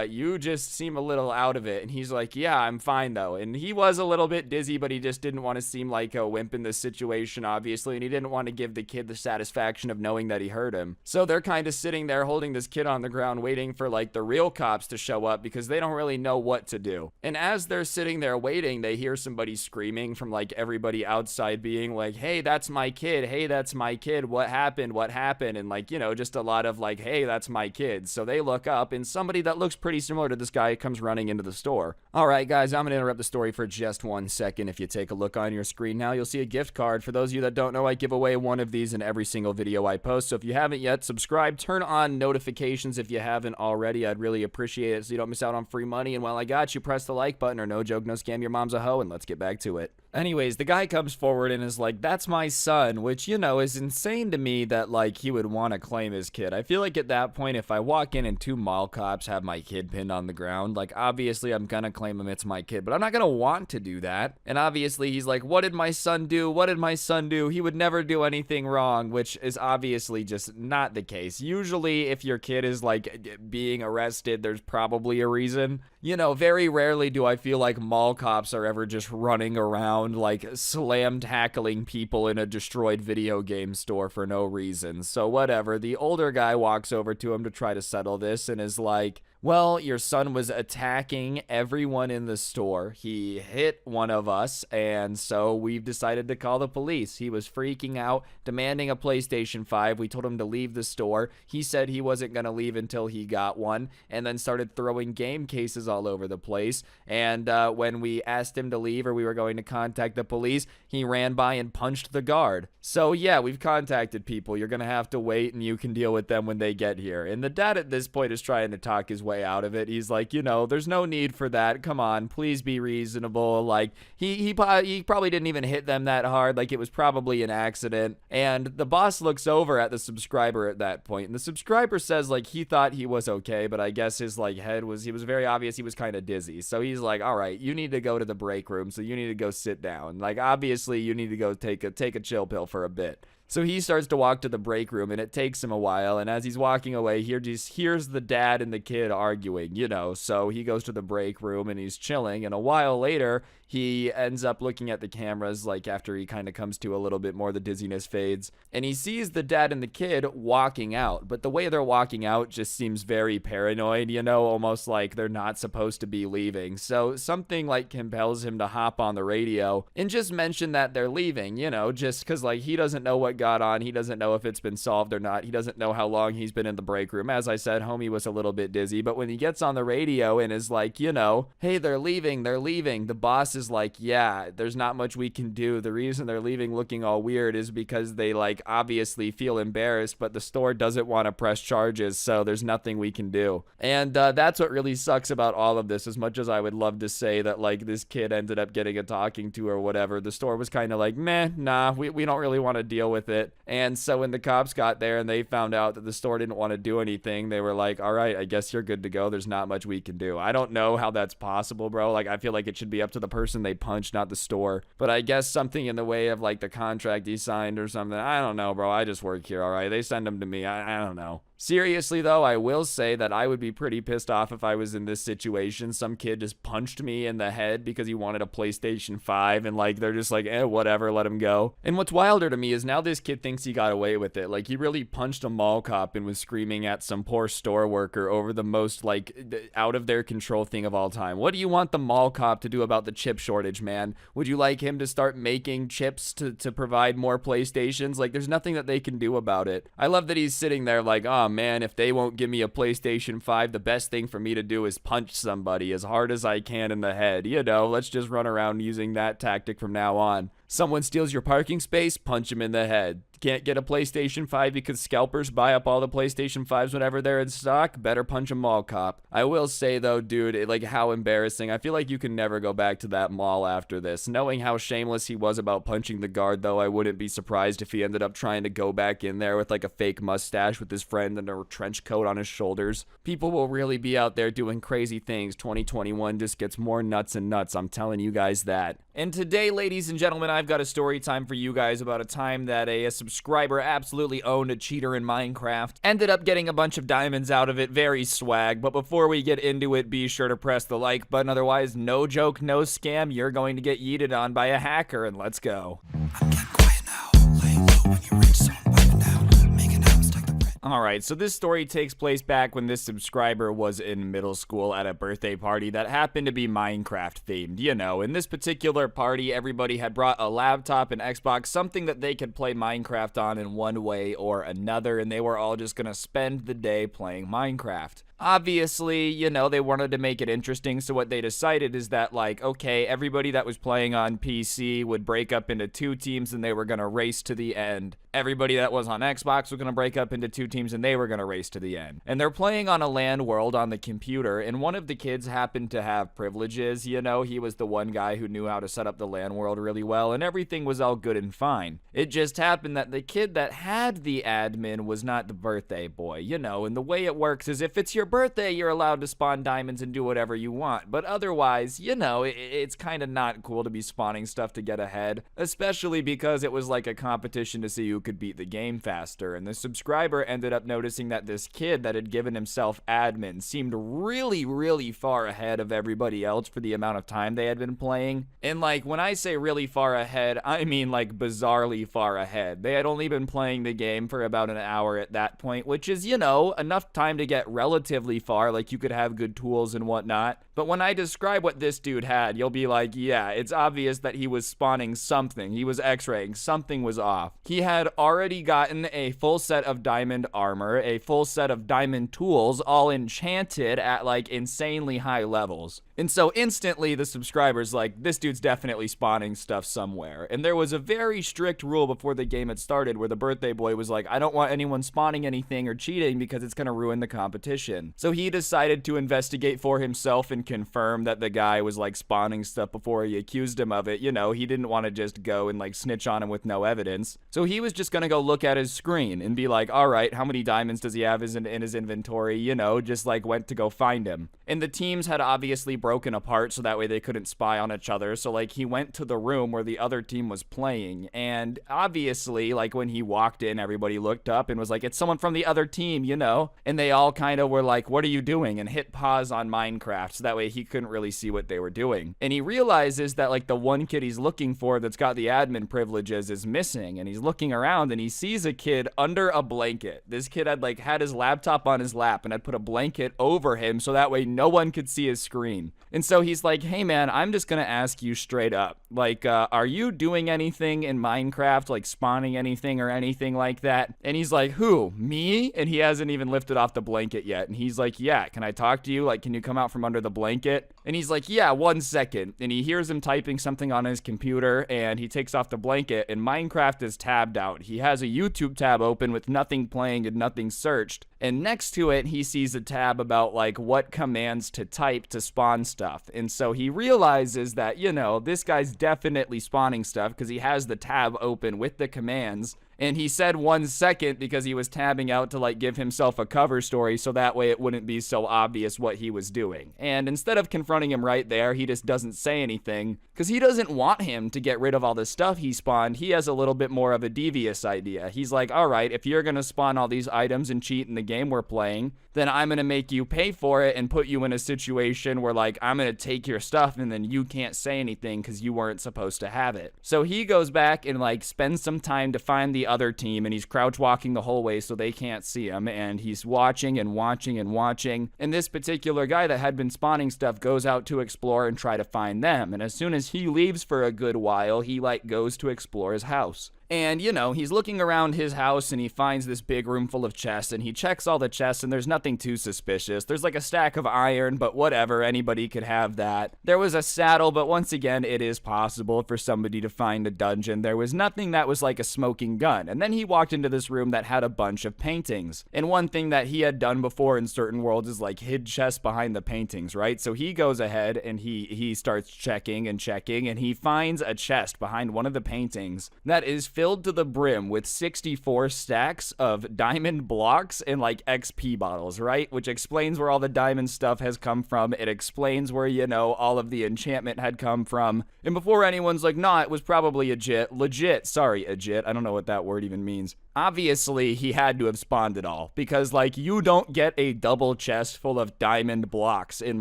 you just seem a little out of it. And he's like, yeah, I'm fine though. And he was a little bit dizzy, but he just didn't want to seem like a wimp in this situation, obviously. And he didn't want to give the kid the satisfaction of knowing that he hurt him. So they're kind of sitting there holding this kid on the ground, waiting for like the real cops to show up because they don't really know what to do. And as they're sitting there waiting, they hear somebody screaming from like everybody outside, being like, hey, that's my kid. Hey, that's my kid. What happened? What happened? And like, you know, just a lot of like, hey, that's my kid. So they look up, and somebody that looks pretty similar to this guy comes running into the store. All right, guys, I'm going to interrupt the story for just 1 second. If you take a look on your screen now, you'll see a gift card. For those of you that don't know, I give away one of these in every single video I post. So if you haven't yet, subscribe, turn on notifications if you haven't already. I'd really appreciate it so you don't miss out on free money. And while I got you, press the like button, or no joke, no scam, your mom's a hoe, and let's get back to it. Anyways, the guy comes forward and is like, that's my son, which, you know, is insane to me that, like, he would want to claim his kid. I feel like at that point, if I walk in and 2 mall cops have my kid pinned on the ground, like, obviously I'm gonna claim him it's my kid, but I'm not gonna want to do that. And obviously he's like, what did my son do? What did my son do? He would never do anything wrong, which is obviously just not the case. Usually, if your kid is, like, being arrested, there's probably a reason. You know, very rarely do I feel like mall cops are ever just running around around, like, slam tackling people in a destroyed video game store for no reason. So whatever, the older guy walks over to him to try to settle this and is like, well, your son was attacking everyone in the store. He hit one of us, and so we've decided to call the police. He was freaking out, demanding a PlayStation 5. We told him to leave the store. He said he wasn't going to leave until he got one, and then started throwing game cases all over the place. And when we asked him to leave or we were going to contact the police, he ran by and punched the guard. So yeah, we've contacted people. You're going to have to wait, and you can deal with them when they get here. And the dad at this point is trying to talk his way out of it. He's like, you know, there's no need for that. Come on, please be reasonable. Like, he probably didn't even hit them that hard. Like, it was probably an accident. And the boss looks over at the subscriber at that point, and the subscriber says, like, he thought he was okay, but I guess his, like, he was very obvious he was kind of dizzy. So he's like, all right, you need to go to the break room, so you need to go sit down. Like, obviously, you need to go take a chill pill for a bit. So he starts to walk to the break room, and it takes him a while, and as he's walking away, he just hears the dad and the kid arguing, you know, so he goes to the break room, and he's chilling, and a while later, he ends up looking at the cameras, like, after he kind of comes to a little bit more, the dizziness fades, and he sees the dad and the kid walking out, but the way they're walking out just seems very paranoid, you know, almost like they're not supposed to be leaving, so something, like, compels him to hop on the radio and just mention that they're leaving, you know, just because, like, he doesn't know what got on, he doesn't know if it's been solved or not, he doesn't know how long he's been in the break room. As I said, homie was a little bit dizzy, but when he gets on the radio and is like, you know, hey, they're leaving, the boss is like, yeah, there's not much we can do. The reason they're leaving looking all weird is because they, like, obviously feel embarrassed, but the store doesn't want to press charges, so there's nothing we can do. And that's what really sucks about all of this. As much as I would love to say that, like, this kid ended up getting a talking to or whatever, the store was kind of like, meh, nah, we don't really want to deal with it. And so when the cops got there and they found out that the store didn't want to do anything, they were like, all right, I guess you're good to go. There's not much we can do. I don't know how that's possible, bro. Like, I feel like it should be up to the person they punched, not the store. But I guess something in the way of, like, the contract he signed or something. I don't know, bro. I just work here, all right? They send them to me. I don't know. Seriously, though, I will say that I would be pretty pissed off if I was in this situation. Some kid just punched me in the head because he wanted a PlayStation 5, and, like, they're just like, whatever, let him go. And what's wilder to me is now this kid thinks he got away with it. Like, he really punched a mall cop and was screaming at some poor store worker over the most, like, out of their control thing of all time. What do you want the mall cop to do about the chip shortage, man? Would you like him to start making chips to provide more PlayStations? Like, there's nothing that they can do about it. I love that he's sitting there like, oh, man, if they won't give me a PlayStation 5, the best thing for me to do is punch somebody as hard as I can in the head. You know, let's just run around using that tactic from now on. Someone steals your parking space, punch him in the head. Can't get a PlayStation 5 because scalpers buy up all the PlayStation 5s whenever they're in stock? Better punch a mall cop. I will say, though, dude, like, how embarrassing. I feel like you can never go back to that mall after this. Knowing how shameless he was about punching the guard, though, I wouldn't be surprised if he ended up trying to go back in there with, like, a fake mustache with his friend and a trench coat on his shoulders. People will really be out there doing crazy things. 2021 just gets more nuts and nuts. I'm telling you guys that. And today, ladies and gentlemen, I've got a story time for you guys about a time that a subscriber absolutely owned a cheater in Minecraft. Ended up getting a bunch of diamonds out of it, very swag. But before we get into it, be sure to press the like button. Otherwise, no joke, no scam, you're going to get yeeted on by a hacker, and let's go. I'm getting quiet now. Lay low when you reach zone, piping down, making out, stack the bread. Alright, so this story takes place back when this subscriber was in middle school at a birthday party that happened to be Minecraft themed. You know, in this particular party, everybody had brought a laptop and Xbox, something that they could play Minecraft on in one way or another, and they were all just gonna spend the day playing Minecraft. Obviously, you know, they wanted to make it interesting, so what they decided is that, like, okay, everybody that was playing on PC would break up into two teams and they were gonna race to the end. Everybody that was on Xbox was gonna break up into two teams and they were gonna race to the end. And they're playing on a LAN world on the computer, and one of the kids happened to have privileges, you know, he was the one guy who knew how to set up the LAN world really well, and everything was all good and fine. It just happened that the kid that had the admin was not the birthday boy, you know, and the way it works is if it's your birthday, you're allowed to spawn diamonds and do whatever you want, but otherwise, you know, it's kind of not cool to be spawning stuff to get ahead, especially because it was like a competition to see who could beat the game faster, and the subscriber ended ended up noticing that this kid that had given himself admin seemed really, really far ahead of everybody else for the amount of time they had been playing. And like, when I say really far ahead, I mean like bizarrely far ahead. They had only been playing the game for about an hour at that point, which is, you know, enough time to get relatively far, like you could have good tools and whatnot. But when I describe what this dude had, you'll be like, yeah, it's obvious that he was spawning something. He was x-raying. Something was off. He had already gotten a full set of diamond armor, a full set of diamond tools, all enchanted at like insanely high levels. And so instantly the subscribers like, this dude's definitely spawning stuff somewhere. And there was a very strict rule before the game had started where the birthday boy was like, I don't want anyone spawning anything or cheating because it's going to ruin the competition. So he decided to investigate for himself and confirm that the guy was like spawning stuff before he accused him of it. You know, he didn't want to just go and like snitch on him with no evidence. So he was just going to go look at his screen and be like, all right, how many diamonds does he have in his inventory? You know, just like went to go find him. And the teams had obviously broken apart so that way they couldn't spy on each other. So like he went to the room where the other team was playing, and obviously like when he walked in, everybody looked up and was like, it's someone from the other team, you know? And they all kind of were like, what are you doing? And hit pause on Minecraft so that way he couldn't really see what they were doing. And he realizes that like the one kid he's looking for that's got the admin privileges is missing, and he's looking around and he sees a kid under a blanket. This kid had like had his laptop on his lap and had put a blanket over him so that way no one could see his screen. And so he's like, hey man, I'm just gonna ask you straight up, like, are you doing anything in Minecraft, like spawning anything or anything like that? And he's like, who, me? And he hasn't even lifted off the blanket yet. And he's like, yeah, can I talk to you? Like, can you come out from under the blanket? And he's like, yeah, 1 second. And he hears him typing something on his computer, and he takes off the blanket, and Minecraft is tabbed out. He has a YouTube tab open with nothing playing and nothing searched. And next to it, he sees a tab about like what commands to type to spawn stuff. And so he realizes that, you know, this guy's definitely spawning stuff because he has the tab open with the commands. And he said 1 second because he was tabbing out to like give himself a cover story so that way it wouldn't be so obvious what he was doing. And instead of confronting him right there, he just doesn't say anything because he doesn't want him to get rid of all the stuff he spawned. He has a little bit more of a devious idea. He's like, all right, if you're going to spawn all these items and cheat in the game we're playing, then I'm going to make you pay for it and put you in a situation where like I'm going to take your stuff and then you can't say anything because you weren't supposed to have it. So he goes back and like spends some time to find the other team, and he's crouch walking the whole way so they can't see him, and he's watching and watching and watching, and this particular guy that had been spawning stuff goes out to explore and try to find them. And as soon as he leaves for a good while, he like goes to explore his house. And, you know, he's looking around his house and he finds this big room full of chests, and he checks all the chests and there's nothing too suspicious. There's like a stack of iron, but whatever, anybody could have that. There was a saddle, but once again, it is possible for somebody to find a dungeon. There was nothing that was like a smoking gun. And then he walked into this room that had a bunch of paintings. And one thing that he had done before in certain worlds is like hid chests behind the paintings, right? So he goes ahead and he starts checking, and he finds a chest behind one of the paintings that is filled to the brim with 64 stacks of diamond blocks and like XP bottles, right? Which explains where all the diamond stuff has come from. It explains where, you know, all of the enchantment had come from. And before anyone's like, nah, it was probably legit, sorry, legit, I don't know what that word even means. Obviously, he had to have spawned it all because, like, you don't get a double chest full of diamond blocks in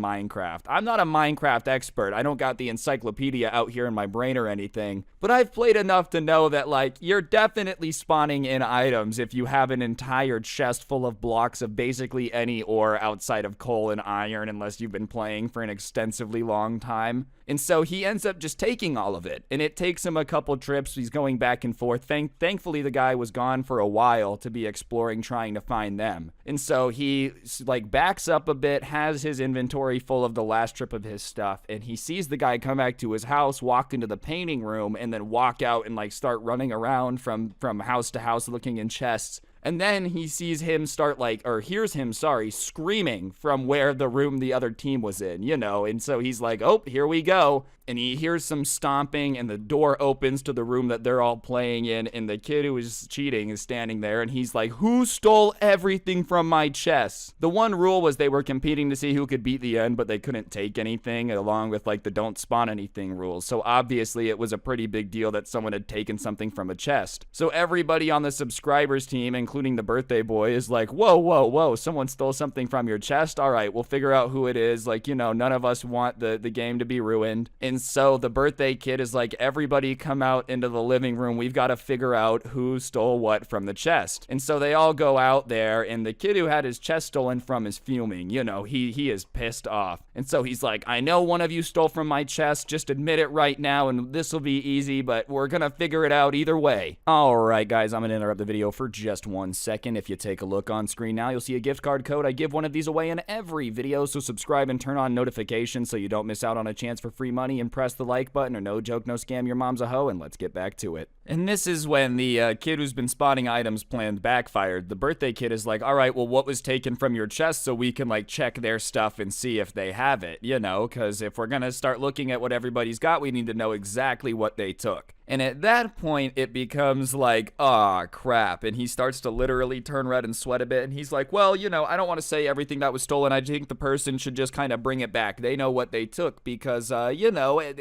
Minecraft. I'm not a Minecraft expert. I don't got the encyclopedia out here in my brain or anything, but I've played enough to know that, like, you're definitely spawning in items if you have an entire chest full of blocks of basically any ore outside of coal and iron, unless you've been playing for an extensively long time. And so he ends up just taking all of it, and it takes him a couple trips. He's going back and forth. Thankfully, the guy was gone for a while to be exploring, trying to find them. And so he like backs up a bit, has his inventory full of the last trip of his stuff, and he sees the guy come back to his house, walk into the painting room, and then walk out and like start running around from house to house looking in chests. And then he sees him hears him, screaming from where the room the other team was in, you know, and so he's like, oh, here we go. And he hears some stomping, and the door opens to the room that they're all playing in, and the kid who was cheating is standing there, and he's like, who stole everything from my chests? The one rule was they were competing to see who could beat the end, but they couldn't take anything, along with like the don't spawn anything rules. So obviously it was a pretty big deal that someone had taken something from a chest. So everybody on the subscribers team, including including the birthday boy, is like, whoa, whoa, whoa, someone stole something from your chest? All right, we'll figure out who it is. Like, you know, none of us want the game to be ruined. And so the birthday kid is like, everybody come out into the living room. We've got to figure out who stole what from the chest. And so they all go out there, and the kid who had his chest stolen from is fuming. You know, he is pissed off. And so he's like, I know one of you stole from my chest. Just admit it right now, and this will be easy, but we're gonna figure it out either way. All right, guys, I'm gonna interrupt the video for just 1 second. If you take a look on screen now, you'll see a gift card code. I give one of these away in every video, so subscribe and turn on notifications so you don't miss out on a chance for free money, and press the like button, or no joke, no scam, your mom's a hoe, and let's get back to it. And this is when the kid who's been spotting items planned backfired. The birthday kid is like, all right, well, what was taken from your chest so we can, like, check their stuff and see if they have it, you know, because if we're gonna start looking at what everybody's got, we need to know exactly what they took. And at that point, it becomes like, aw, crap. And he starts to literally turn red and sweat a bit. And he's like, well, you know, I don't want to say everything that was stolen. I think the person should just kind of bring it back. They know what they took because, you know, and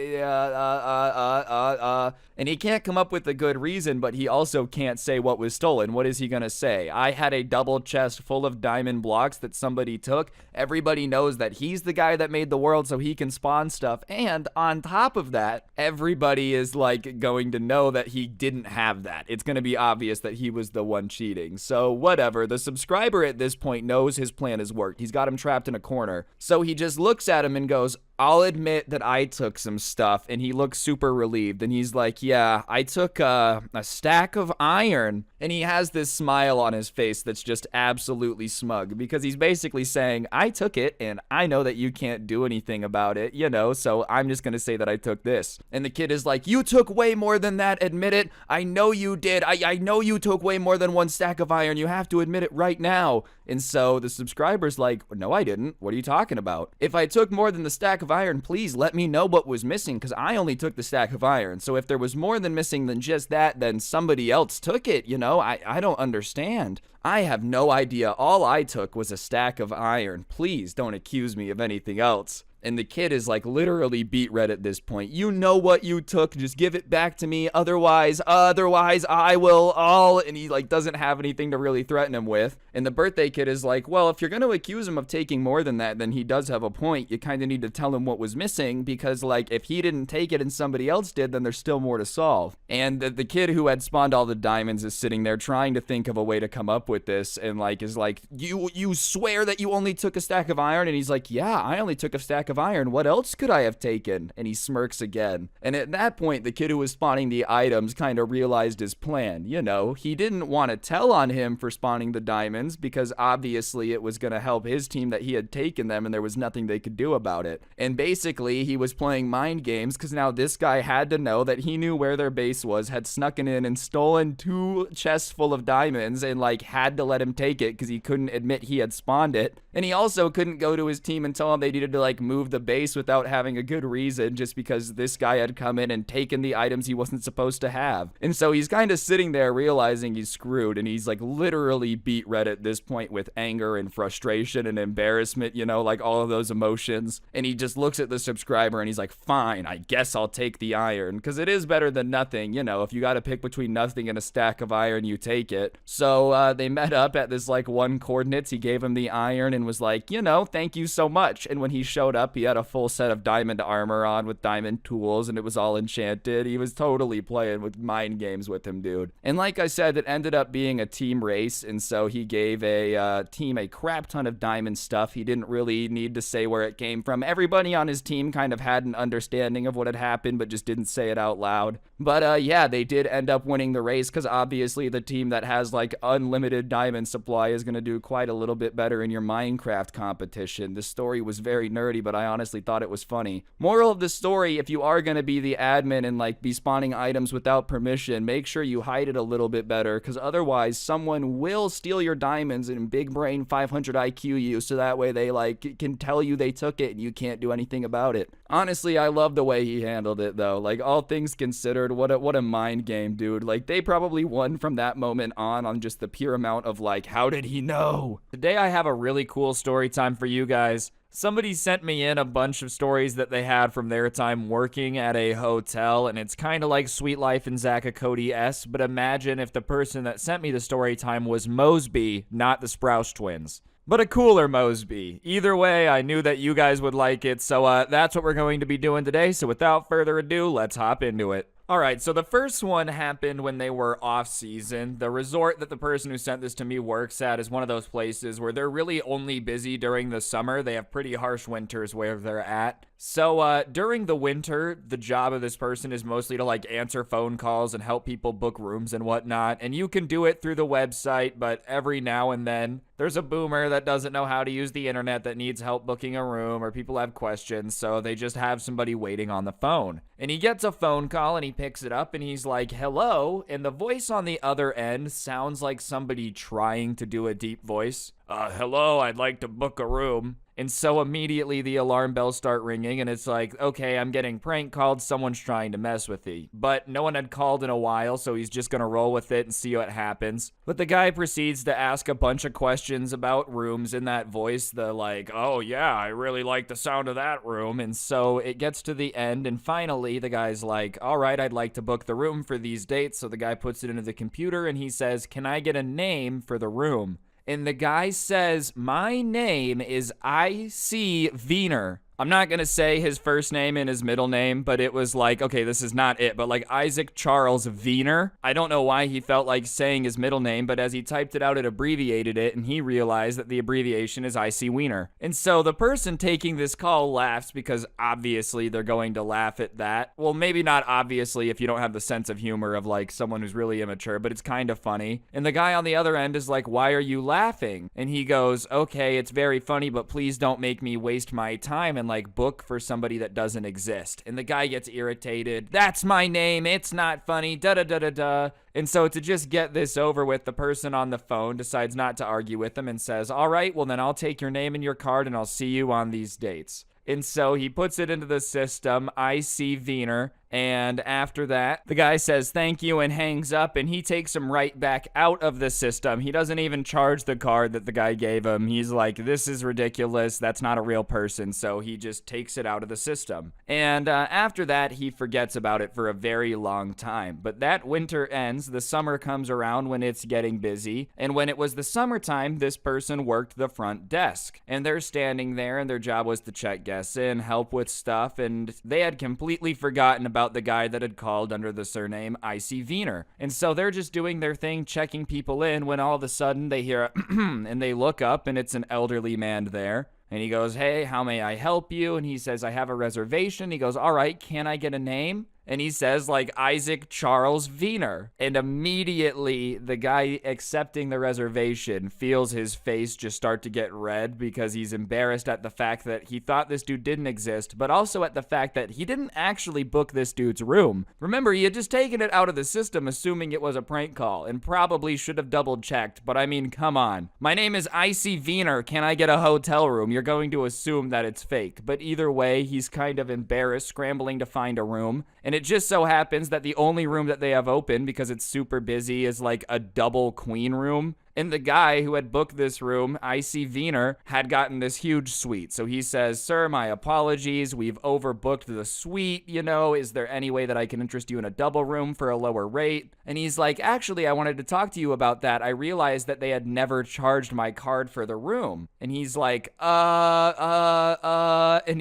he can't come up with a good reason, but he also can't say what was stolen. What is he going to say? I had a double chest full of diamond blocks that somebody took. Everybody knows that he's the guy that made the world, so he can spawn stuff. And on top of that, everybody is like going to know that he didn't have that. It's going to be obvious that he was the one cheating. So whatever. The subscriber at this point knows his plan has worked. He's got him trapped in a corner. So he just looks at him and goes, I'll admit that I took some stuff. And he looks super relieved. And he's like, yeah, I took a stack of iron. And he has this smile on his face that's just absolutely smug, because he's basically saying, I took it and I know that you can't do anything about it, you know, so I'm just going to say that I took this. And the kid is like, you took way more than that. Admit it. I know you did. I know you took way more than one stack of iron. You have to admit it right now. And so the subscriber's like, no, I didn't. What are you talking about? If I took more than the stack of iron, please let me know what was missing, because I only took the stack of iron. So if there was more than missing than just that, then somebody else took it, you know? I don't understand. I have no idea. All I took was a stack of iron. Please don't accuse me of anything else. And the kid is like literally beet red at this point. You know what you took. Just give it back to me. Otherwise I will all. And he like doesn't have anything to really threaten him with. And the birthday kid is like, well, if you're going to accuse him of taking more than that, then he does have a point. You kind of need to tell him what was missing, because like if he didn't take it and somebody else did, then there's still more to solve. And the kid who had spawned all the diamonds is sitting there trying to think of a way to come up with this, and like is like, you swear that you only took a stack of iron? And he's like, yeah, I only took a stack of iron. What else could I have taken? And he smirks again. And at that point, the kid who was spawning the items kind of realized his plan. You know, he didn't want to tell on him for spawning the diamonds, because obviously it was going to help his team that he had taken them and there was nothing they could do about it. And basically he was playing mind games, because now this guy had to know that he knew where their base was, had snuck in and stolen 2 chests full of diamonds, and like had to let him take it because he couldn't admit he had spawned it. And he also couldn't go to his team and tell them they needed to like move the base without having a good reason, just because this guy had come in and taken the items he wasn't supposed to have. And so he's kind of sitting there realizing he's screwed, and he's like literally beet red at this point with anger and frustration and embarrassment, you know, like all of those emotions. And he just looks at the subscriber and he's like, fine, I guess I'll take the iron, because it is better than nothing. You know, if you got to pick between nothing and a stack of iron, you take it. So they met up at this like one coordinates. He gave him the iron and was like, you know, thank you so much. And when he showed up, he had a full set of diamond armor on with diamond tools, and it was all enchanted. He was totally playing with mind games with him, dude. And like I said, it ended up being a team race, and so he gave a team a crap ton of diamond stuff. He didn't really need to say where it came from. Everybody on his team kind of had an understanding of what had happened, but just didn't say it out loud. But yeah, they did end up winning the race, because obviously the team that has like unlimited diamond supply is going to do quite a little bit better in your Minecraft competition. The story was very nerdy, but I honestly thought it was funny. Moral of the story, if you are going to be the admin and like be spawning items without permission, make sure you hide it a little bit better, because otherwise someone will steal your diamonds and big brain 500 IQ you, so that way they like can tell you they took it and you can't do anything about it. Honestly, I love the way he handled it though. Like, all things considered, what a mind game, dude. Like, they probably won from that moment on just the pure amount of like, how did he know? Today I have a really cool story time for you guys. Somebody sent me in a bunch of stories that they had from their time working at a hotel, and it's kind of like Sweet Life and Zach and Cody-esque, but imagine if the person that sent me the story time was Mosby, not the Sprouse twins. But a cooler Mosby. Either way, I knew that you guys would like it, so that's what we're going to be doing today, so without further ado, let's hop into it. Alright, so the first one happened when they were off-season. The resort that the person who sent this to me works at is one of those places where they're really only busy during the summer. They have pretty harsh winters where they're at. So, during the winter, the job of this person is mostly to, like, answer phone calls and help people book rooms and whatnot. And you can do it through the website, but every now and then, there's a boomer that doesn't know how to use the internet that needs help booking a room, or people have questions, so they just have somebody waiting on the phone. And he gets a phone call, and he picks it up, and he's like, hello, and the voice on the other end sounds like somebody trying to do a deep voice. Hello, I'd like to book a room. And so immediately the alarm bells start ringing, and it's like, okay, I'm getting prank called, someone's trying to mess with me. But no one had called in a while, so he's just gonna roll with it and see what happens. But the guy proceeds to ask a bunch of questions about rooms in that voice, the like, oh yeah, I really like the sound of that room. And so it gets to the end, and finally the guy's like, all right, I'd like to book the room for these dates. So the guy puts it into the computer, and he says, can I get a name for the room? And the guy says, my name is I.C. Wiener. I'm not going to say his first name and his middle name, but it was like, okay, this is not it, but like Isaac Charles Wiener. I don't know why he felt like saying his middle name, but as he typed it out, it abbreviated it, and he realized that the abbreviation is I.C. Wiener. And so the person taking this call laughs because obviously they're going to laugh at that. Well, maybe not obviously if you don't have the sense of humor of like someone who's really immature, but it's kind of funny. And the guy on the other end is like, why are you laughing? And he goes, okay, it's very funny, but please don't make me waste my time and like book for somebody that doesn't exist. And the guy gets irritated. That's my name. It's not funny. Da-da-da-da-da. And so to just get this over with, the person on the phone decides not to argue with him and says, all right, well then I'll take your name and your card and I'll see you on these dates. And so he puts it into the system, I.C. Wiener, and after that, the guy says thank you and hangs up, and he takes him right back out of the system. He doesn't even charge the card that the guy gave him. He's like, this is ridiculous. That's not a real person. So he just takes it out of the system. And after that, he forgets about it for a very long time. But that winter ends. The summer comes around when it's getting busy. And when it was the summertime, this person worked the front desk. And they're standing there, and their job was to check guests in, help with stuff, and they had completely forgotten about the guy that had called under the surname I.C. Wiener. And so they're just doing their thing, checking people in, when all of a sudden they hear a and they look up, and it's an elderly man there. And he goes, hey, how may I help you? And he says, I have a reservation. He goes, all right, can I get a name? And he says, like, Isaac Charles Wiener. And immediately, the guy accepting the reservation feels his face just start to get red because he's embarrassed at the fact that he thought this dude didn't exist, but also at the fact that he didn't actually book this dude's room. Remember, he had just taken it out of the system assuming it was a prank call, and probably should have double-checked, but I mean, come on. My name is I.C. Wiener. Can I get a hotel room? You're going to assume that it's fake. But either way, he's kind of embarrassed, scrambling to find a room. And it just so happens that the only room that they have open, because it's super busy, is like a double queen room. And the guy who had booked this room, I.C. Wiener, had gotten this huge suite. So he says, sir, my apologies. We've overbooked the suite. You know, is there any way that I can interest you in a double room for a lower rate? And he's like, actually, I wanted to talk to you about that. I realized that they had never charged my card for the room. And he's like, and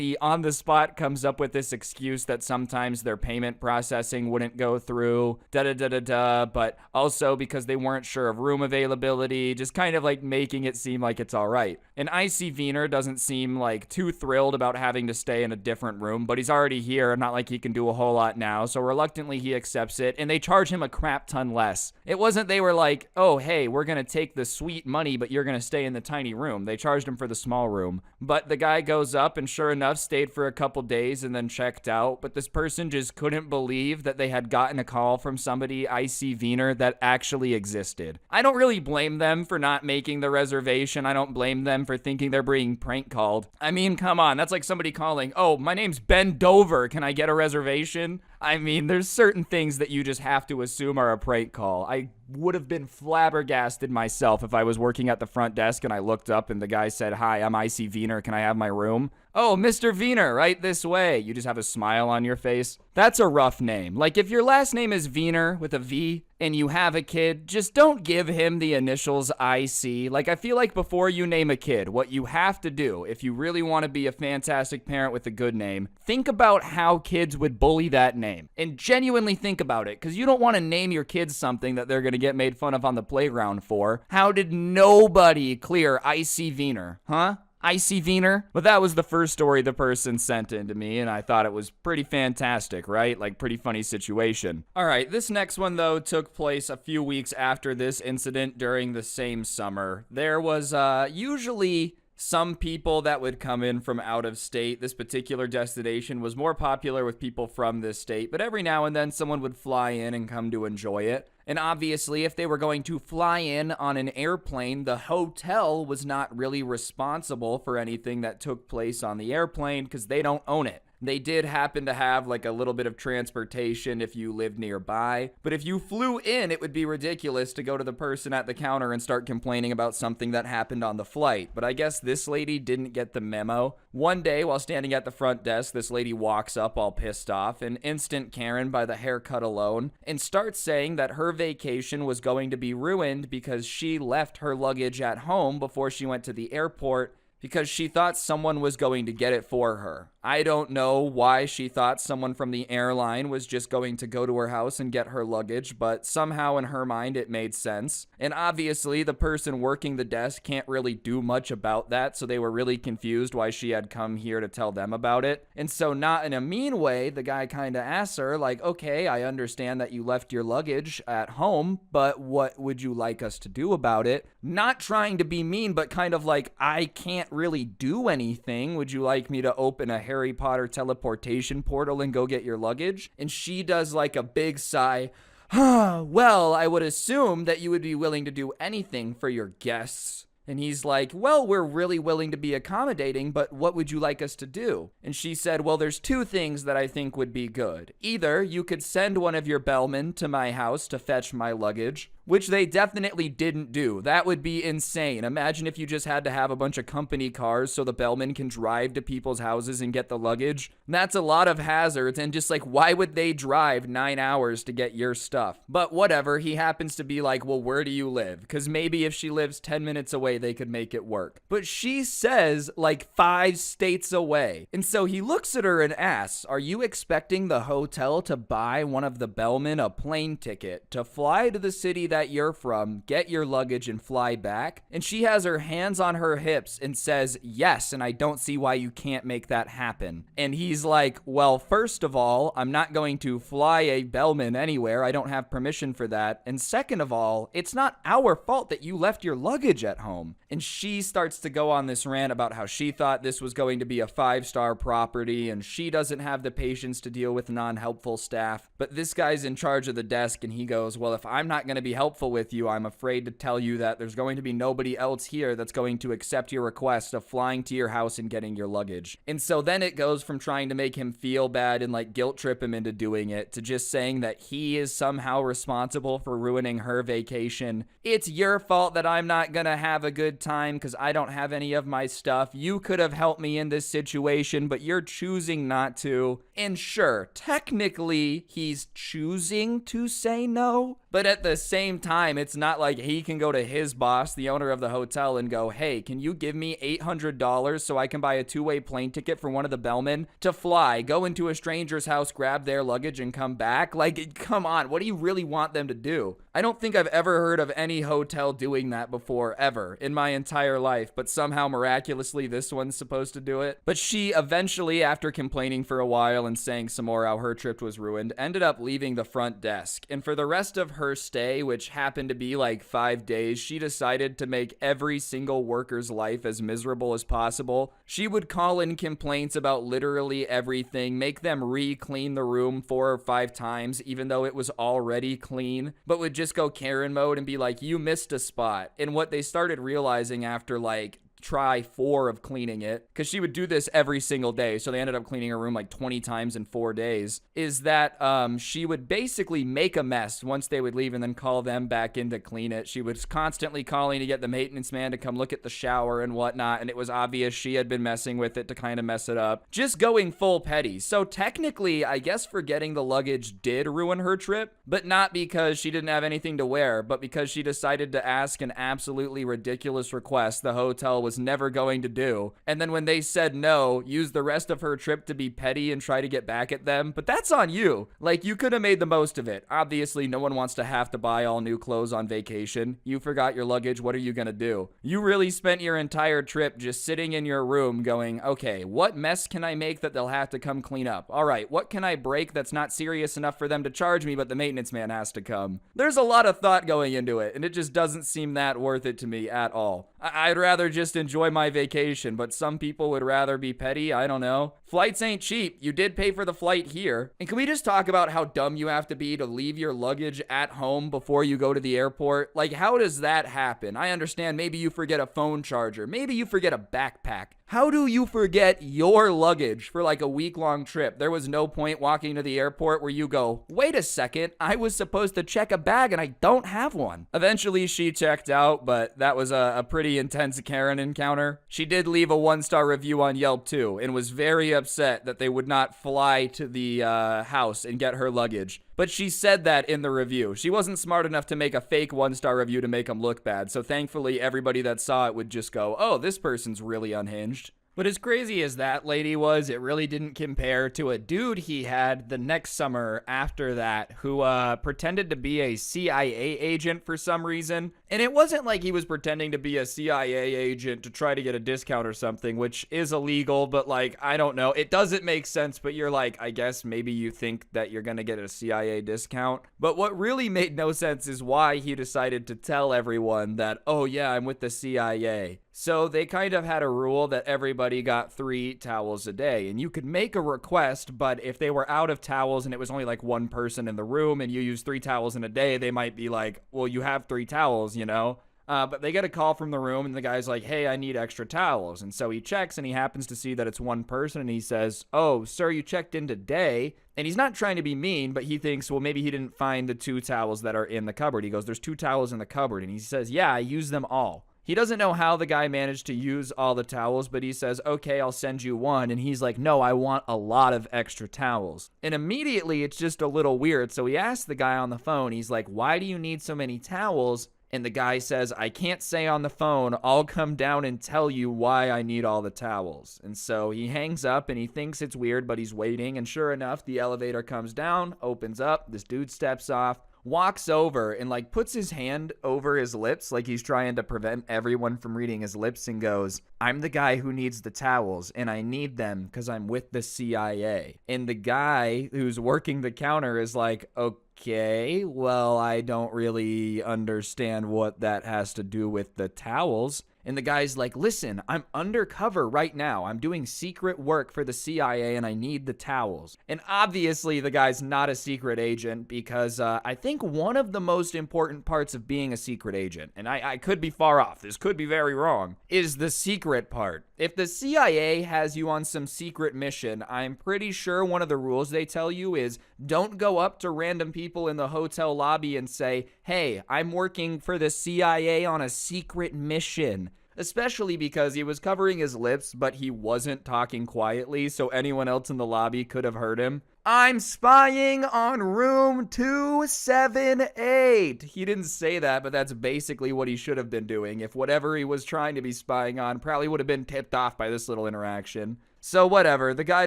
he on the spot comes up with this excuse that sometimes their payment processing wouldn't go through, but also because they weren't sure of room availability. Just kind of like making it seem like it's all right. And I.C. Wiener doesn't seem like too thrilled about having to stay in a different room, but he's already here, not like he can do a whole lot now, so reluctantly he accepts it, and they charge him a crap ton less. It wasn't they were like, oh, hey, we're gonna take the sweet money, but you're gonna stay in the tiny room. They charged him for the small room. But the guy goes up and sure enough stayed for a couple days and then checked out, but this person just couldn't believe that they had gotten a call from somebody, I.C. Wiener, that actually existed. I don't really blame blame them for not making the reservation. I don't blame them for thinking they're being prank called. I mean, come on. That's like somebody calling, oh, my name's Ben Dover. Can I get a reservation? I mean, there's certain things that you just have to assume are a prank call. I would have been flabbergasted myself if I was working at the front desk and I looked up and the guy said, hi, I'm IC Wiener. Can I have my room? Oh, Mr. Wiener, right this way. You just have a smile on your face. That's a rough name. Like, if your last name is Wiener with a V and you have a kid, just don't give him the initials IC. Like, I feel like before you name a kid, what you have to do, if you really want to be a fantastic parent with a good name, think about how kids would bully that name. And genuinely think about it, because you don't want to name your kids something that they're going to get made fun of on the playground for. How did nobody clear IC Wiener? Huh? IC Wiener? But that was the first story the person sent in to me, and I thought it was pretty fantastic, right? Like, pretty funny situation. All right, this next one, though, took place a few weeks after this incident during the same summer. There was usually some people that would come in from out of state. This particular destination was more popular with people from this state, but every now and then someone would fly in and come to enjoy it. And obviously, if they were going to fly in on an airplane, the hotel was not really responsible for anything that took place on the airplane because they don't own it. They did happen to have like a little bit of transportation if you lived nearby. But if you flew in, it would be ridiculous to go to the person at the counter and start complaining about something that happened on the flight. But I guess this lady didn't get the memo. One day while standing at the front desk, this lady walks up all pissed off, an instant Karen by the haircut alone, and starts saying that her vacation was going to be ruined because she left her luggage at home before she went to the airport because she thought someone was going to get it for her. I don't know why she thought someone from the airline was just going to go to her house and get her luggage, but somehow in her mind it made sense. And obviously the person working the desk can't really do much about that, so they were really confused why she had come here to tell them about it. And so not in a mean way, the guy kind of asks her like, okay, I understand that you left your luggage at home, but what would you like us to do about it? Not trying to be mean, but kind of like, I can't really do anything. Would you like me to open a Harry Potter teleportation portal and go get your luggage? And she does like a big sigh. Well, I would assume that you would be willing to do anything for your guests. And he's like, well, we're really willing to be accommodating, but what would you like us to do? And she said, well, there's two things that I think would be good. Either you could send one of your bellmen to my house to fetch my luggage, which they definitely didn't do. That would be insane. Imagine if you just had to have a bunch of company cars so the bellman can drive to people's houses and get the luggage. That's a lot of hazards, and just like, why would they drive 9 hours to get your stuff? But whatever, he happens to be like, well, where do you live? Because maybe if she lives 10 minutes away, they could make it work. But she says like 5 states away. And so he looks at her and asks, are you expecting the hotel to buy one of the bellmen a plane ticket to fly to the city that you're from, get your luggage, and fly back? And she has her hands on her hips and says, yes, and I don't see why you can't make that happen. And he's like, well, first of all, I'm not going to fly a bellman anywhere. I don't have permission for that. And second of all, it's not our fault that you left your luggage at home. And she starts to go on this rant about how she thought this was going to be a 5-star property and she doesn't have the patience to deal with non-helpful staff. But this guy's in charge of the desk and he goes, well, if I'm not going to be helpful with you, I'm afraid to tell you that there's going to be nobody else here that's going to accept your request of flying to your house and getting your luggage. And so then it goes from trying to make him feel bad and like guilt trip him into doing it to just saying that he is somehow responsible for ruining her vacation. It's your fault that I'm not gonna have a good time because I don't have any of my stuff. You could have helped me in this situation, but you're choosing not to. And sure, technically he's choosing to say no, but at the same time, it's not like he can go to his boss, the owner of the hotel, and go, hey, can you give me $800 so I can buy a 2-way plane ticket for one of the bellmen to fly, go into a stranger's house, grab their luggage, and come back? Like, come on, what do you really want them to do? I don't think I've ever heard of any hotel doing that before, ever, in my entire life, but somehow miraculously this one's supposed to do it. But she eventually, after complaining for a while and saying some more how her trip was ruined, ended up leaving the front desk. And for the rest of her stay, which happened to be like 5 days, she decided to make every single worker's life as miserable as possible. She would call in complaints about literally everything, make them re-clean the room 4 or 5 times, even though it was already clean, but would just go Karen mode and be like, you missed a spot. And what they started realizing after like try 4 of cleaning it, because she would do this every single day, so they ended up cleaning her room like 20 times in 4 days, is that she would basically make a mess once they would leave and then call them back in to clean it. She was constantly calling to get the maintenance man to come look at the shower and whatnot, and it was obvious she had been messing with it to kind of mess it up. Just going full petty. So technically, I guess forgetting the luggage did ruin her trip, but not because she didn't have anything to wear, but because she decided to ask an absolutely ridiculous request the hotel was never going to do, and then when they said no, use the rest of her trip to be petty and try to get back at them. But that's on you. Like, you could have made the most of it. Obviously, no one wants to have to buy all new clothes on vacation. You forgot your luggage. What are you gonna do? You really spent your entire trip just sitting in your room going, okay, what mess can I make that they'll have to come clean up? All right, what can I break that's not serious enough for them to charge me, but the maintenance man has to come? There's a lot of thought going into it, and it just doesn't seem that worth it to me at all. I'd rather just enjoy my vacation, but some people would rather be petty. I don't know. Flights ain't cheap. You did pay for the flight here. And can we just talk about how dumb you have to be to leave your luggage at home before you go to the airport? Like, how does that happen? I understand maybe you forget a phone charger. Maybe you forget a backpack. How do you forget your luggage for like a week-long trip? There was no point walking to the airport where you go, wait a second, I was supposed to check a bag and I don't have one. Eventually she checked out, but that was a pretty intense Karen encounter. She did leave a 1-star review on Yelp too, and was very upset that they would not fly to the house and get her luggage. But she said that in the review. She wasn't smart enough to make a fake 1-star review to make them look bad, so thankfully everybody that saw it would just go, oh, this person's really unhinged. But as crazy as that lady was, it really didn't compare to a dude he had the next summer after that who pretended to be a CIA agent for some reason. And it wasn't like he was pretending to be a CIA agent to try to get a discount or something, which is illegal, but like, I don't know. It doesn't make sense, but you're like, I guess maybe you think that you're gonna get a CIA discount. But what really made no sense is why he decided to tell everyone that, oh yeah, I'm with the CIA. So they kind of had a rule that everybody got 3 towels a day, and you could make a request, but if they were out of towels and it was only like one person in the room and you use 3 towels in a day, they might be like, well, you have 3 towels, you know? But they get a call from the room and the guy's like, hey, I need extra towels. And so he checks and he happens to see that it's one person and he says, oh, sir, you checked in today. And he's not trying to be mean, but he thinks, well, maybe he didn't find the 2 towels that are in the cupboard. He goes, there's 2 towels in the cupboard. And he says, yeah, I used them all. He doesn't know how the guy managed to use all the towels, but he says, okay, I'll send you 1. And he's like, no, I want a lot of extra towels. And immediately it's just a little weird. So he asks the guy on the phone, he's like, why do you need so many towels? And the guy says, I can't say on the phone, I'll come down and tell you why I need all the towels. And so he hangs up and he thinks it's weird, but he's waiting. And sure enough, the elevator comes down, opens up, this dude steps off, walks over and like puts his hand over his lips like he's trying to prevent everyone from reading his lips and goes, I'm the guy who needs the towels and I need them because I'm with the CIA. And the guy who's working the counter is like, okay, well, I don't really understand what that has to do with the towels. And the guy's like, listen, I'm undercover right now. I'm doing secret work for the CIA and I need the towels. And obviously the guy's not a secret agent because I think one of the most important parts of being a secret agent, and I could be far off, this could be very wrong, is the secret part. If the CIA has you on some secret mission, I'm pretty sure one of the rules they tell you is don't go up to random people in the hotel lobby and say, hey, I'm working for the CIA on a secret mission. Especially because he was covering his lips, but he wasn't talking quietly, so anyone else in the lobby could have heard him. I'm spying on room 278. He didn't say that, but that's basically what he should have been doing. If whatever he was trying to be spying on probably would have been tipped off by this little interaction. So whatever, the guy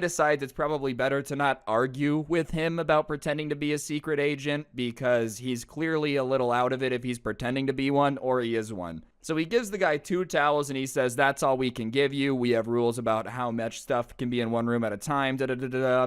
decides it's probably better to not argue with him about pretending to be a secret agent because he's clearly a little out of it if he's pretending to be one or he is one. So he gives the guy 2 towels and he says, that's all we can give you. We have rules about how much stuff can be in one room at a time.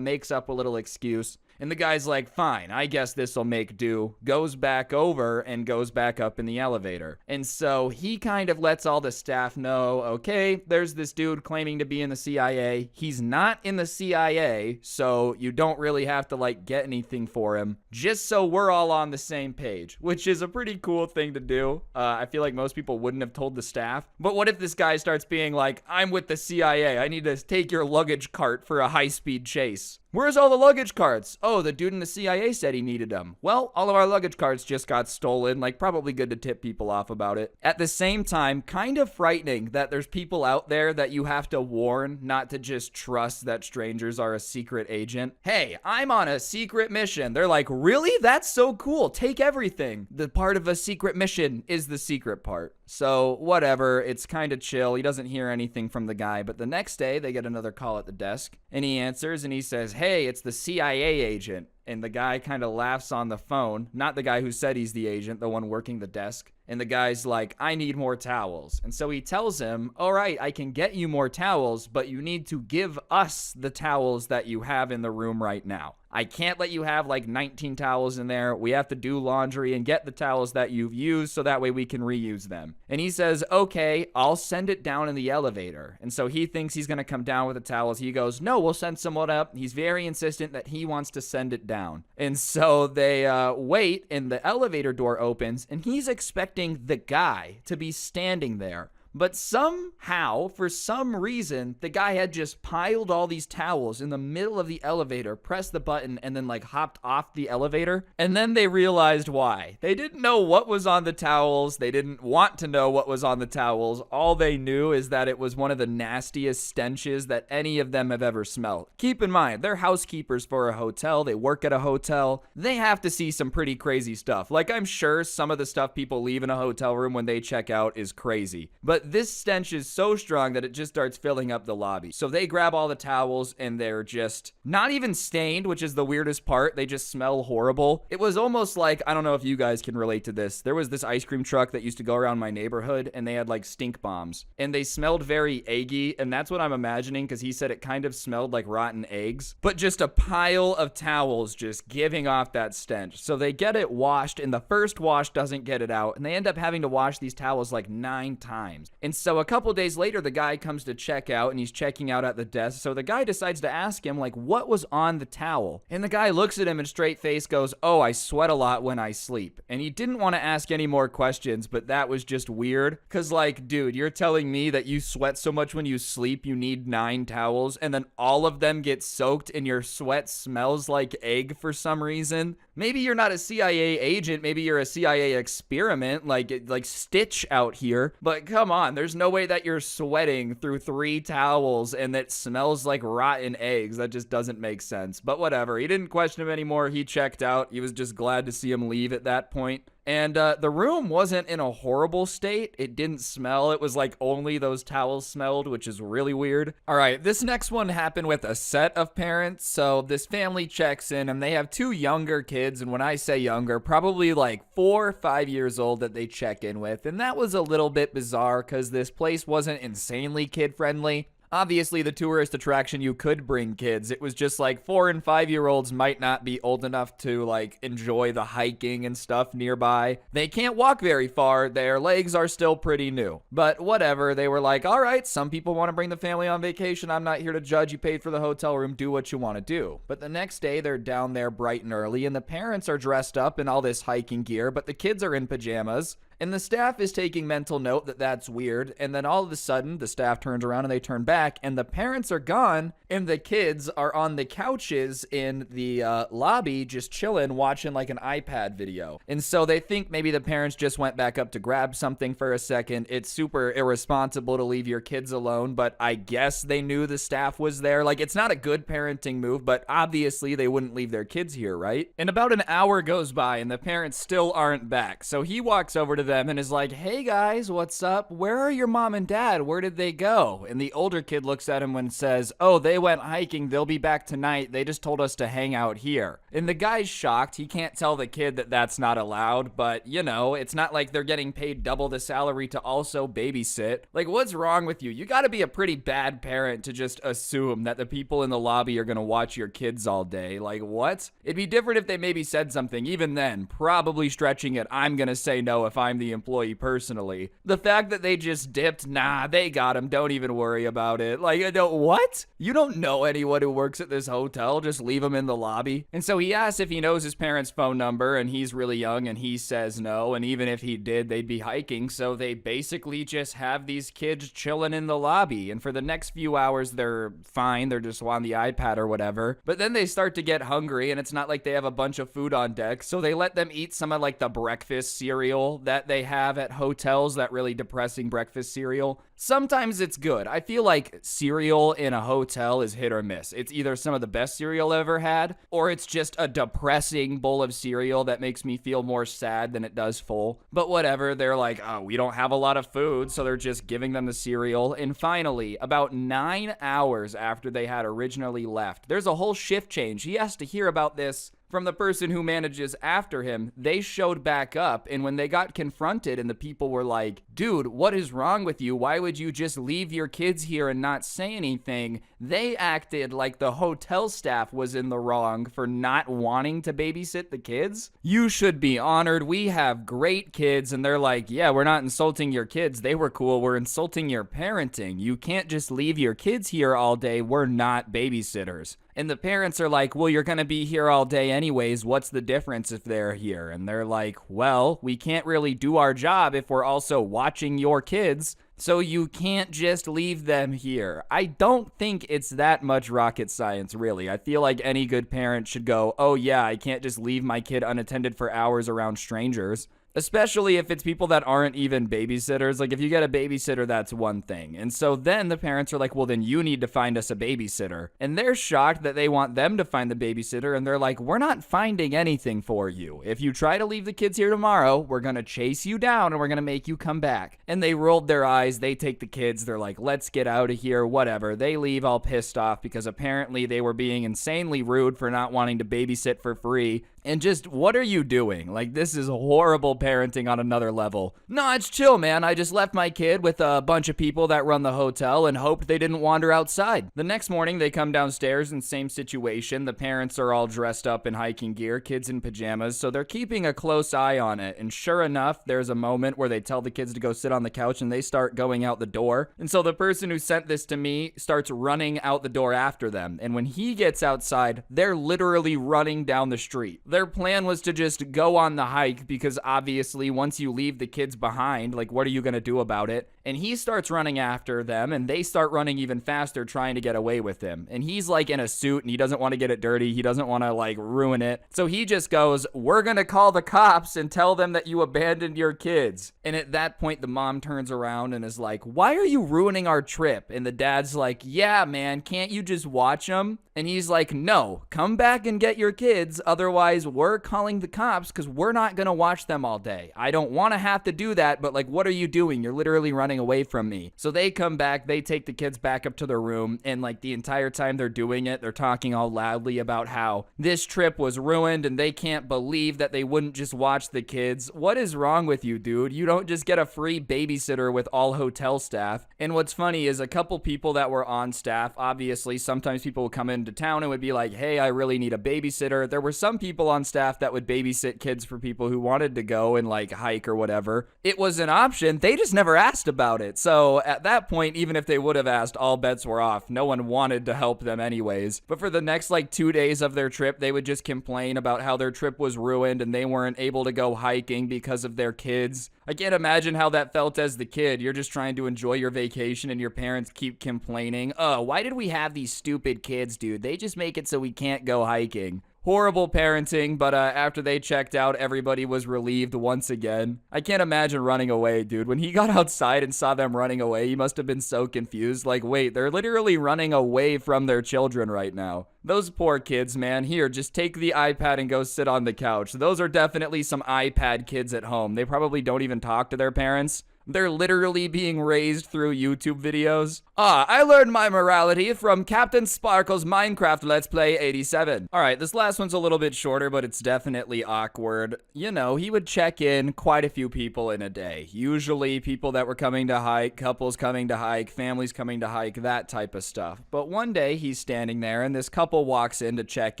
Makes up a little excuse. And the guy's like, fine, I guess this'll make do. Goes back over and goes back up in the elevator. And so he kind of lets all the staff know, okay, there's this dude claiming to be in the CIA. He's not in the CIA, so you don't really have to like get anything for him. Just so we're all on the same page, which is a pretty cool thing to do. I feel like most people wouldn't have told the staff. But what if this guy starts being like, I'm with the CIA. I need to take your luggage cart for a high-speed chase. Where's all the luggage carts? Oh, the dude in the CIA said he needed them. Well, all of our luggage carts just got stolen. Like, probably good to tip people off about it. At the same time, kind of frightening that there's people out there that you have to warn not to just trust that strangers are a secret agent. Hey, I'm on a secret mission. They're like, really? That's so cool. Take everything. The part of a secret mission is the secret part. So, whatever. It's kind of chill. He doesn't hear anything from the guy. But the next day, they get another call at the desk. And he answers and he says, hey, it's the CIA agent. And the guy kind of laughs on the phone. Not the guy who said he's the agent, the one working the desk. And the guy's like, I need more towels. And so he tells him, all right, I can get you more towels, but you need to give us the towels that you have in the room right now. I can't let you have like 19 towels in there. We have to do laundry and get the towels that you've used so that way we can reuse them. And he says, okay, I'll send it down in the elevator. And so he thinks he's going to come down with the towels. He goes, no, we'll send someone up. He's very insistent that he wants to send it down. And so they wait and the elevator door opens and he's expecting the guy to be standing there. But somehow, for some reason, the guy had just piled all these towels in the middle of the elevator, pressed the button, and then like hopped off the elevator. And then they realized why. They didn't know what was on the towels. They didn't want to know what was on the towels. All they knew is that it was one of the nastiest stenches that any of them have ever smelled. Keep in mind, they're housekeepers for a hotel. They work at a hotel. They have to see some pretty crazy stuff. Like, I'm sure some of the stuff people leave in a hotel room when they check out is crazy. But this stench is so strong that it just starts filling up the lobby. So they grab all the towels and they're just not even stained, which is the weirdest part. They just smell horrible. It was almost like, I don't know if you guys can relate to this. There was this ice cream truck that used to go around my neighborhood and they had like stink bombs and they smelled very eggy. And that's what I'm imagining because he said it kind of smelled like rotten eggs, but just a pile of towels just giving off that stench. So they get it washed and the first wash doesn't get it out. And they end up having to wash these towels like 9 times. And so a couple days later, the guy comes to check out and he's checking out at the desk. So the guy decides to ask him, like, what was on the towel? And the guy looks at him and straight face goes, oh, I sweat a lot when I sleep. And he didn't want to ask any more questions, but that was just weird. Cause like, dude, you're telling me that you sweat so much when you sleep, you need 9 towels and then all of them get soaked and your sweat smells like egg for some reason? Maybe you're not a CIA agent. Maybe you're a CIA experiment, like Stitch out here. But come on, there's no way that you're sweating through 3 towels and that smells like rotten eggs. That just doesn't make sense. But whatever. He didn't question him anymore. He checked out. He was just glad to see him leave at that point. And the room wasn't in a horrible state. It didn't smell. It was like only those towels smelled, which is really weird. All right, this next one happened with a set of parents. So this family checks in and they have 2 younger kids. And when I say younger, probably like 4 or 5 years old that they check in with. And that was a little bit bizarre because this place wasn't insanely kid-friendly. Obviously, the tourist attraction, you could bring kids. It was just like 4 and 5-year-olds might not be old enough to like enjoy the hiking and stuff nearby. They can't walk very far. Their legs are still pretty new. But whatever, they were like, all right, some people want to bring the family on vacation. I'm not here to judge. You paid for the hotel room. Do what you want to do. But the next day, they're down there bright and early, and the parents are dressed up in all this hiking gear, but the kids are in pajamas. And the staff is taking mental note that that's weird. And then all of a sudden, the staff turns around and they turn back and the parents are gone and the kids are on the couches in the lobby just chilling, watching like an iPad video. And so they think maybe the parents just went back up to grab something for a second. It's super irresponsible to leave your kids alone, but I guess they knew the staff was there. Like, it's not a good parenting move, but obviously they wouldn't leave their kids here, right? And about an hour goes by and the parents still aren't back. So he walks over to them them and is like, hey guys, what's up? Where are your mom and dad? Where did they go? And the older kid looks at him and says, oh, they went hiking. They'll be back tonight. They just told us to hang out here. And the guy's shocked. He can't tell the kid that that's not allowed, but you know, it's not like they're getting paid double the salary to also babysit. Like, what's wrong with you? You gotta be a pretty bad parent to just assume that the people in the lobby are gonna watch your kids all day. Like, what? It'd be different if they maybe said something. Even then, probably stretching it, I'm gonna say no if I'm the employee personally. The fact that they just dipped, nah, they got him, don't even worry about it. Like, I don't, what? You don't know anyone who works at this hotel, just leave him in the lobby. And so he asks if he knows his parents' phone number, and he's really young, and he says no, and even if he did, they'd be hiking, so they basically just have these kids chilling in the lobby, and for the next few hours, they're fine, they're just on the iPad or whatever, but then they start to get hungry, and it's not like they have a bunch of food on deck, so they let them eat some of like the breakfast cereal that they have at hotels, that really depressing breakfast cereal. Sometimes it's good. I feel like cereal in a hotel is hit or miss. It's either some of the best cereal I've ever had, or it's just a depressing bowl of cereal that makes me feel more sad than it does full. But whatever, they're like, oh, we don't have a lot of food, so they're just giving them the cereal. And finally, about 9 hours after they had originally left, there's a whole shift change. He has to hear about this from the person who manages after him. They showed back up, and when they got confronted and the people were like, dude, what is wrong with you? Why would you just leave your kids here and not say anything? They acted like the hotel staff was in the wrong for not wanting to babysit the kids. You should be honored. We have great kids. And they're like, yeah, we're not insulting your kids. They were cool. We're insulting your parenting. You can't just leave your kids here all day. We're not babysitters. And the parents are like, well, you're going to be here all day anyways. What's the difference if they're here? And they're like, well, we can't really do our job if we're also watching your kids. So you can't just leave them here. I don't think it's that much rocket science, really. I feel like any good parent should go, oh yeah, I can't just leave my kid unattended for hours around strangers. Especially if it's people that aren't even babysitters. Like, if you get a babysitter, that's one thing. And so then the parents are like, well, then you need to find us a babysitter. And they're shocked that they want them to find the babysitter. And they're like, we're not finding anything for you. If you try to leave the kids here tomorrow, we're going to chase you down and we're going to make you come back. And they rolled their eyes. They take the kids. They're like, let's get out of here, whatever. They leave all pissed off because apparently they were being insanely rude for not wanting to babysit for free. And just, what are you doing? Like, this is horrible parenting on another level. No, it's chill, man. I just left my kid with a bunch of people that run the hotel and hoped they didn't wander outside. The next morning, they come downstairs in same situation. The parents are all dressed up in hiking gear, kids in pajamas, so they're keeping a close eye on it. And sure enough, there's a moment where they tell the kids to go sit on the couch and they start going out the door. And so the person who sent this to me starts running out the door after them. And when he gets outside, they're literally running down the street. Their plan was to just go on the hike because obviously once you leave the kids behind, like, what are you going to do about it? And he starts running after them and they start running even faster trying to get away with him. And he's like in a suit and he doesn't want to get it dirty. He doesn't want to like ruin it. So he just goes, we're going to call the cops and tell them that you abandoned your kids. And at that point, the mom turns around and is like, why are you ruining our trip? And the dad's like, yeah, man, can't you just watch them? And he's like, no, come back and get your kids. Otherwise, we're calling the cops because we're not going to watch them all day. I don't want to have to do that, but like, what are you doing? You're literally running away from me. So they come back, they take the kids back up to their room. And like the entire time they're doing it, they're talking all loudly about how this trip was ruined and they can't believe that they wouldn't just watch the kids. What is wrong with you, dude? You don't just get a free babysitter with all hotel staff. And what's funny is a couple people that were on staff, obviously, sometimes people would come into town and would be like, hey, I really need a babysitter. There were some people on staff that would babysit kids for people who wanted to go and like hike or whatever. It was an option. They just never asked about it. So at that point, even if they would have asked, all bets were off. No one wanted to help them anyways. But for the next like 2 days of their trip, they would just complain about how their trip was ruined and they weren't able to go hiking because of their kids. I can't imagine how that felt as the kid. You're just trying to enjoy your vacation and your parents keep complaining. Oh, why did we have these stupid kids, dude? They just make it so we can't go hiking. Horrible parenting, but after they checked out, everybody was relieved once again. I can't imagine running away, dude. When he got outside and saw them running away, he must have been so confused. Like, wait, they're literally running away from their children right now. Those poor kids, man. Here, just take the iPad and go sit on the couch. Those are definitely some iPad kids at home. They probably don't even talk to their parents. They're literally being raised through YouTube videos. I learned my morality from Captain Sparkle's Minecraft Let's Play 87. Alright, this last one's a little bit shorter, but it's definitely awkward. You know, he would check in quite a few people in a day. Usually people that were coming to hike, couples coming to hike, families coming to hike, that type of stuff. But one day he's standing there and this couple walks in to check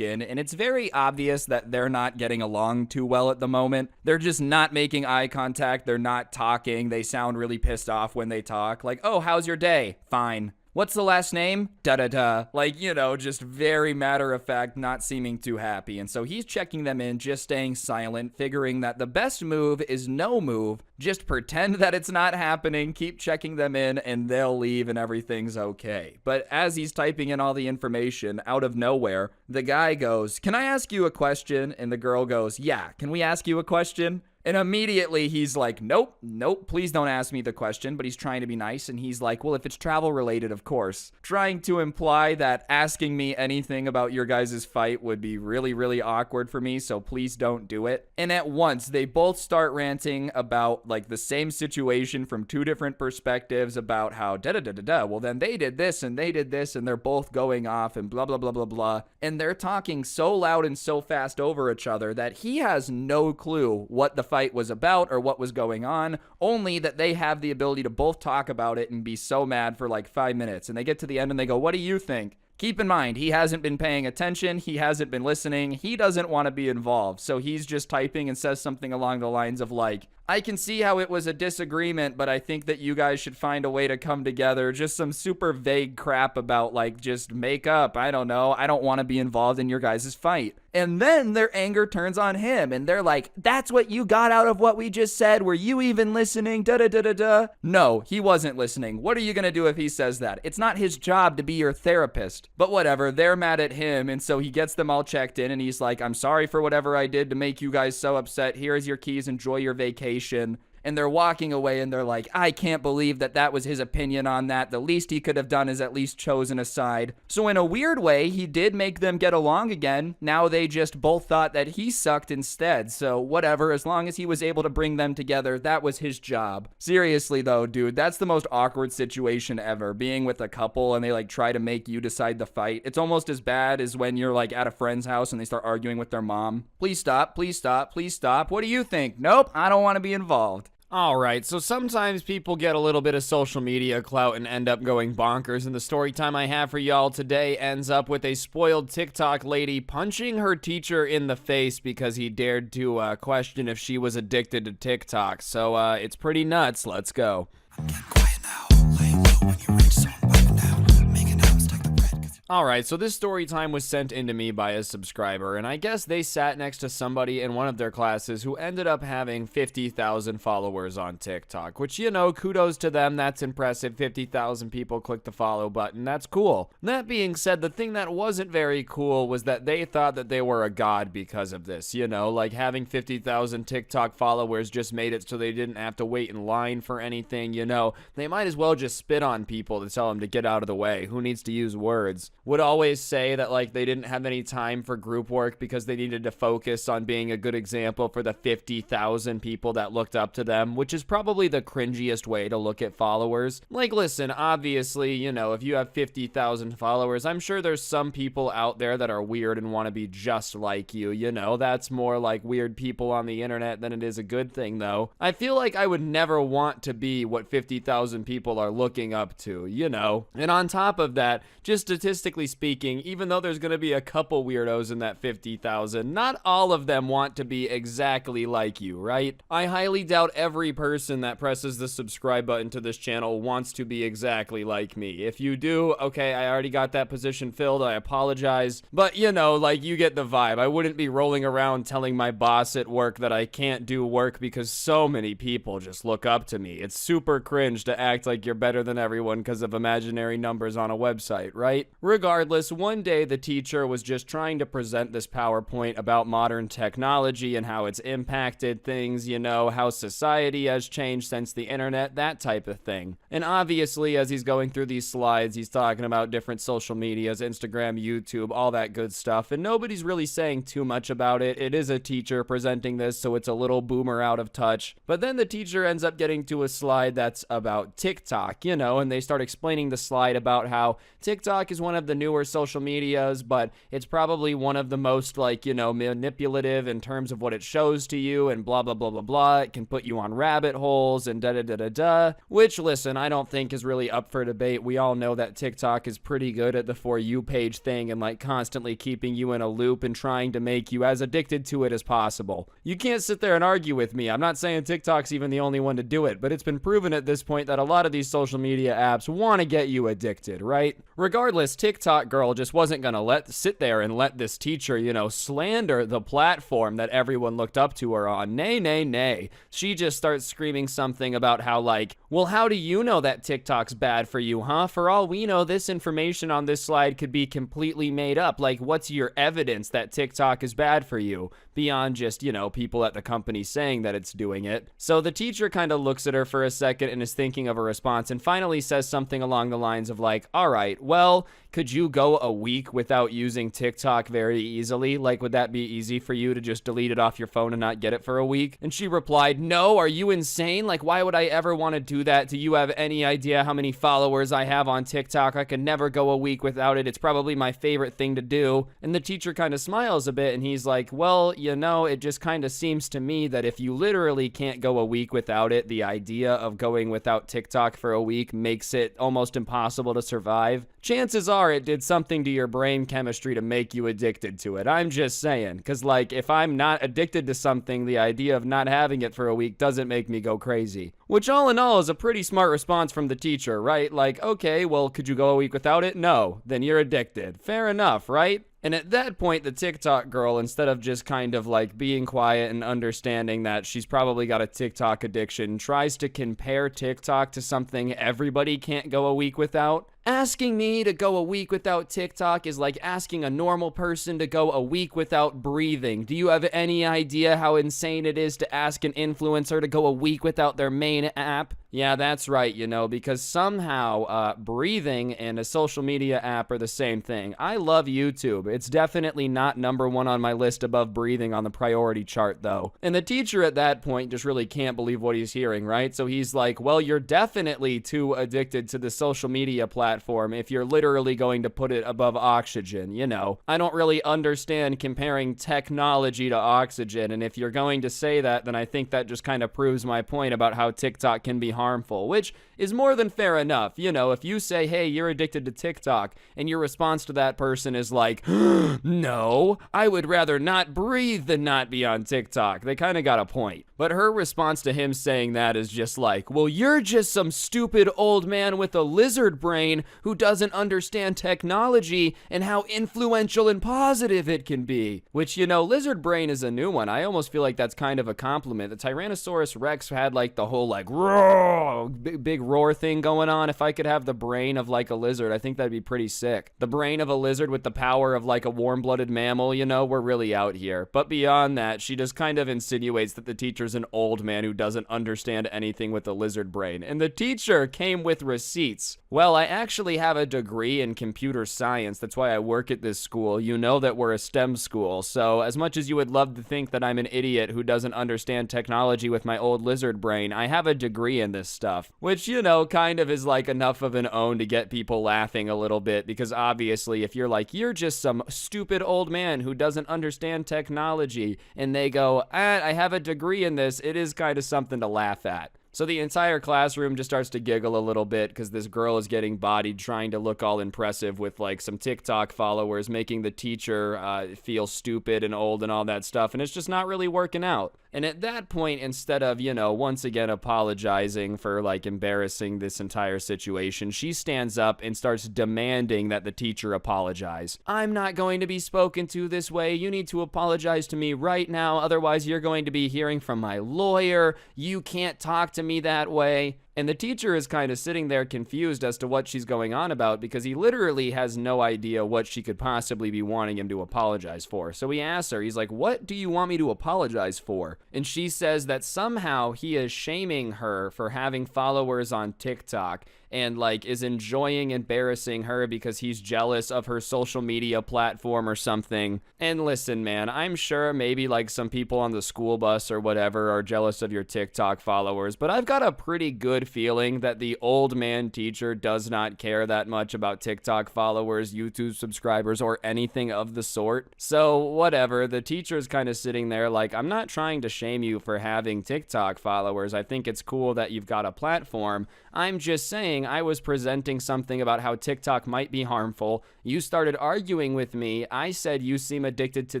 in, and it's very obvious that they're not getting along too well at the moment. They're just not making eye contact. They're not talking. They sound really pissed off when they talk. Like, oh, how's your day? Fine. What's the last name? Da-da-da. Like, you know, just very matter of fact, not seeming too happy. And so he's checking them in, just staying silent, figuring that the best move is no move. Just pretend that it's not happening, keep checking them in, and they'll leave and everything's okay. But as he's typing in all the information, out of nowhere, the guy goes, "Can I ask you a question?" And the girl goes, "Yeah, can we ask you a question?" And immediately he's like, nope, please don't ask me the question. But he's trying to be nice. And he's like, well, if it's travel related, of course. Trying to imply that asking me anything about your guys' fight would be really, really awkward for me. So please don't do it. And at once, they both start ranting about like the same situation from two different perspectives about how da-da-da-da-da. Well, then they did this and they did this. And they're both going off and blah, blah, blah, blah, blah. And they're talking so loud and so fast over each other that he has no clue what the fight was about or what was going on, only that they have the ability to both talk about it and be so mad for like 5 minutes. And they get to the end and they go, "What do you think?" Keep in mind, he hasn't been paying attention. He hasn't been listening. He doesn't want to be involved. So he's just typing and says something along the lines of like, "I can see how it was a disagreement, but I think that you guys should find a way to come together." Just some super vague crap about like, just make up. I don't know. I don't want to be involved in your guys' fight. And then their anger turns on him and they're like, "That's what you got out of what we just said? Were you even listening? Da-da-da-da-da." No, he wasn't listening. What are you going to do if he says that? It's not his job to be your therapist. But whatever, they're mad at him. And so he gets them all checked in and he's like, "I'm sorry for whatever I did to make you guys so upset. Here's your keys. Enjoy your vacation." And they're walking away and they're like, "I can't believe that that was his opinion on that. The least he could have done is at least chosen a side." So in a weird way, he did make them get along again. Now they just both thought that he sucked instead. So whatever, as long as he was able to bring them together, that was his job. Seriously though, dude, that's the most awkward situation ever. Being with a couple and they like try to make you decide the fight. It's almost as bad as when you're like at a friend's house and they start arguing with their mom. Please stop, please stop, please stop. What do you think? Nope, I don't want to be involved. Alright, so sometimes people get a little bit of social media clout and end up going bonkers, and the story time I have for y'all today ends up with a spoiled TikTok lady punching her teacher in the face because he dared to question if she was addicted to TikTok. So it's pretty nuts. Let's go. I'm getting quiet now. Laying low when you reach zone, wiping down, making out, stack the bread. Alright, so this story time was sent in to me by a subscriber, and I guess they sat next to somebody in one of their classes who ended up having 50,000 followers on TikTok, which, you know, kudos to them. That's impressive. 50,000 people click the follow button. That's cool. That being said, the thing that wasn't very cool was that they thought that they were a god because of this. You know, like having 50,000 TikTok followers just made it so they didn't have to wait in line for anything. You know, they might as well just spit on people to tell them to get out of the way. Who needs to use words? Would always say that like they didn't have any time for group work because they needed to focus on being a good example for the 50,000 people that looked up to them, which is probably the cringiest way to look at followers. Like, listen, obviously, you know, if you have 50,000 followers, I'm sure there's some people out there that are weird and want to be just like you. You know, that's more like weird people on the internet than it is a good thing, though. I feel like I would never want to be what 50,000 people are looking up to, you know. And on top of that, just statistically speaking, even though there's going to be a couple weirdos in that 50,000, not all of them want to be exactly like you, right? I highly doubt every person that presses the subscribe button to this channel wants to be exactly like me. If you do, okay, I already got that position filled, I apologize. But, you know, like, you get the vibe. I wouldn't be rolling around telling my boss at work that I can't do work because so many people just look up to me. It's super cringe to act like you're better than everyone because of imaginary numbers on a website, right? Regardless, one day the teacher was just trying to present this PowerPoint about modern technology and how it's impacted things, you know, how society has changed since the internet, that type of thing. And obviously, as he's going through these slides, he's talking about different social medias, Instagram, YouTube, all that good stuff, and nobody's really saying too much about it. It is a teacher presenting this, so it's a little boomer out of touch. But then the teacher ends up getting to a slide that's about TikTok, you know, and they start explaining the slide about how TikTok is one of the newer social medias, but it's probably one of the most, like, you know, manipulative in terms of what it shows to you and blah, blah, blah, blah, blah. It can put you on rabbit holes and da-da-da-da-da, which, listen, I don't think is really up for debate. We all know that TikTok is pretty good at the For You page thing and, like, constantly keeping you in a loop and trying to make you as addicted to it as possible. You can't sit there and argue with me. I'm not saying TikTok's even the only one to do it, but it's been proven at this point that a lot of these social media apps want to get you addicted, right? Regardless, TikTok girl just wasn't gonna sit there and let this teacher, you know, slander the platform that everyone looked up to her on. Nay, nay, nay. She just starts screaming something about how, like, well, how do you know that TikTok's bad for you, huh? For all we know, this information on this slide could be completely made up. Like, what's your evidence that TikTok is bad for you? Beyond just, you know, people at the company saying that it's doing it. So the teacher kind of looks at her for a second and is thinking of a response and finally says something along the lines of like, all right, well, could you go a week without using TikTok very easily? Like, would that be easy for you to just delete it off your phone and not get it for a week? And she replied, no, are you insane? Like, why would I ever want to do that? Do you have any idea how many followers I have on TikTok? I could never go a week without it. It's probably my favorite thing to do. And the teacher kind of smiles a bit and he's like, well, you know, it just kind of seems to me that if you literally can't go a week without it, the idea of going without TikTok for a week makes it almost impossible to survive. Chances are it did something to your brain chemistry to make you addicted to it. I'm just saying, because, like, if I'm not addicted to something, the idea of not having it for a week doesn't make me go crazy. Which, all in all, is a pretty smart response from the teacher, right? Like, okay, well, could you go a week without it? No. Then you're addicted. Fair enough, right? And at that point, the TikTok girl, instead of just kind of like being quiet and understanding that she's probably got a TikTok addiction, tries to compare TikTok to something everybody can't go a week without. Asking me to go a week without TikTok is like asking a normal person to go a week without breathing. Do you have any idea how insane it is to ask an influencer to go a week without their main app? Yeah, that's right, you know, because somehow breathing and a social media app are the same thing. I love YouTube. It's definitely not number one on my list above breathing on the priority chart, though. And the teacher at that point just really can't believe what he's hearing, right? So he's like, well, you're definitely too addicted to the social media platform if you're literally going to put it above oxygen, you know. I don't really understand comparing technology to oxygen, and if you're going to say that, then I think that just kind of proves my point about how TikTok can be harmful, which is more than fair enough. You know, if you say, hey, you're addicted to TikTok, and your response to that person is like, no, I would rather not breathe than not be on TikTok. They kind of got a point. But her response to him saying that is just like, well, you're just some stupid old man with a lizard brain who doesn't understand technology and how influential and positive it can be. Which, you know, lizard brain is a new one. I almost feel like that's kind of a compliment. The Tyrannosaurus Rex had like the whole like roar, big roar thing going on. If I could have the brain of like a lizard, I think that'd be pretty sick. The brain of a lizard with the power of like a warm-blooded mammal, you know, we're really out here. But beyond that, she just kind of insinuates that the teacher's an old man who doesn't understand anything with a lizard brain. And the teacher came with receipts. Well, I actually have a degree in computer science. That's why I work at this school. You know that we're a STEM school. So as much as you would love to think that I'm an idiot who doesn't understand technology with my old lizard brain, I have a degree in this stuff. Which, you know, kind of is like enough of an own to get people laughing a little bit. Because obviously, if you're like, you're just some stupid old man who doesn't understand technology, and they go, I have a degree in this, it is kind of something to laugh at. So the entire classroom just starts to giggle a little bit because this girl is getting bodied trying to look all impressive with like some TikTok followers, making the teacher feel stupid and old and all that stuff. And it's just not really working out. And at that point, instead of, you know, once again apologizing for like embarrassing this entire situation, she stands up and starts demanding that the teacher apologize. I'm not going to be spoken to this way. You need to apologize to me right now. Otherwise, you're going to be hearing from my lawyer. You can't talk to me that way. And the teacher is kind of sitting there confused as to what she's going on about because he literally has no idea what she could possibly be wanting him to apologize for. So he asks her, he's like, what do you want me to apologize for? And she says that somehow he is shaming her for having followers on TikTok and like is enjoying embarrassing her because he's jealous of her social media platform or something. And listen, man, I'm sure maybe like some people on the school bus or whatever are jealous of your TikTok followers, but I've got a pretty good feeling that the old man teacher does not care that much about TikTok followers, YouTube subscribers, or anything of the sort. So whatever, the teacher's kind of sitting there like, I'm not trying to shame you for having TikTok followers. I think it's cool that you've got a platform. I'm just saying I was presenting something about how TikTok might be harmful. You started arguing with me. I said you seem addicted to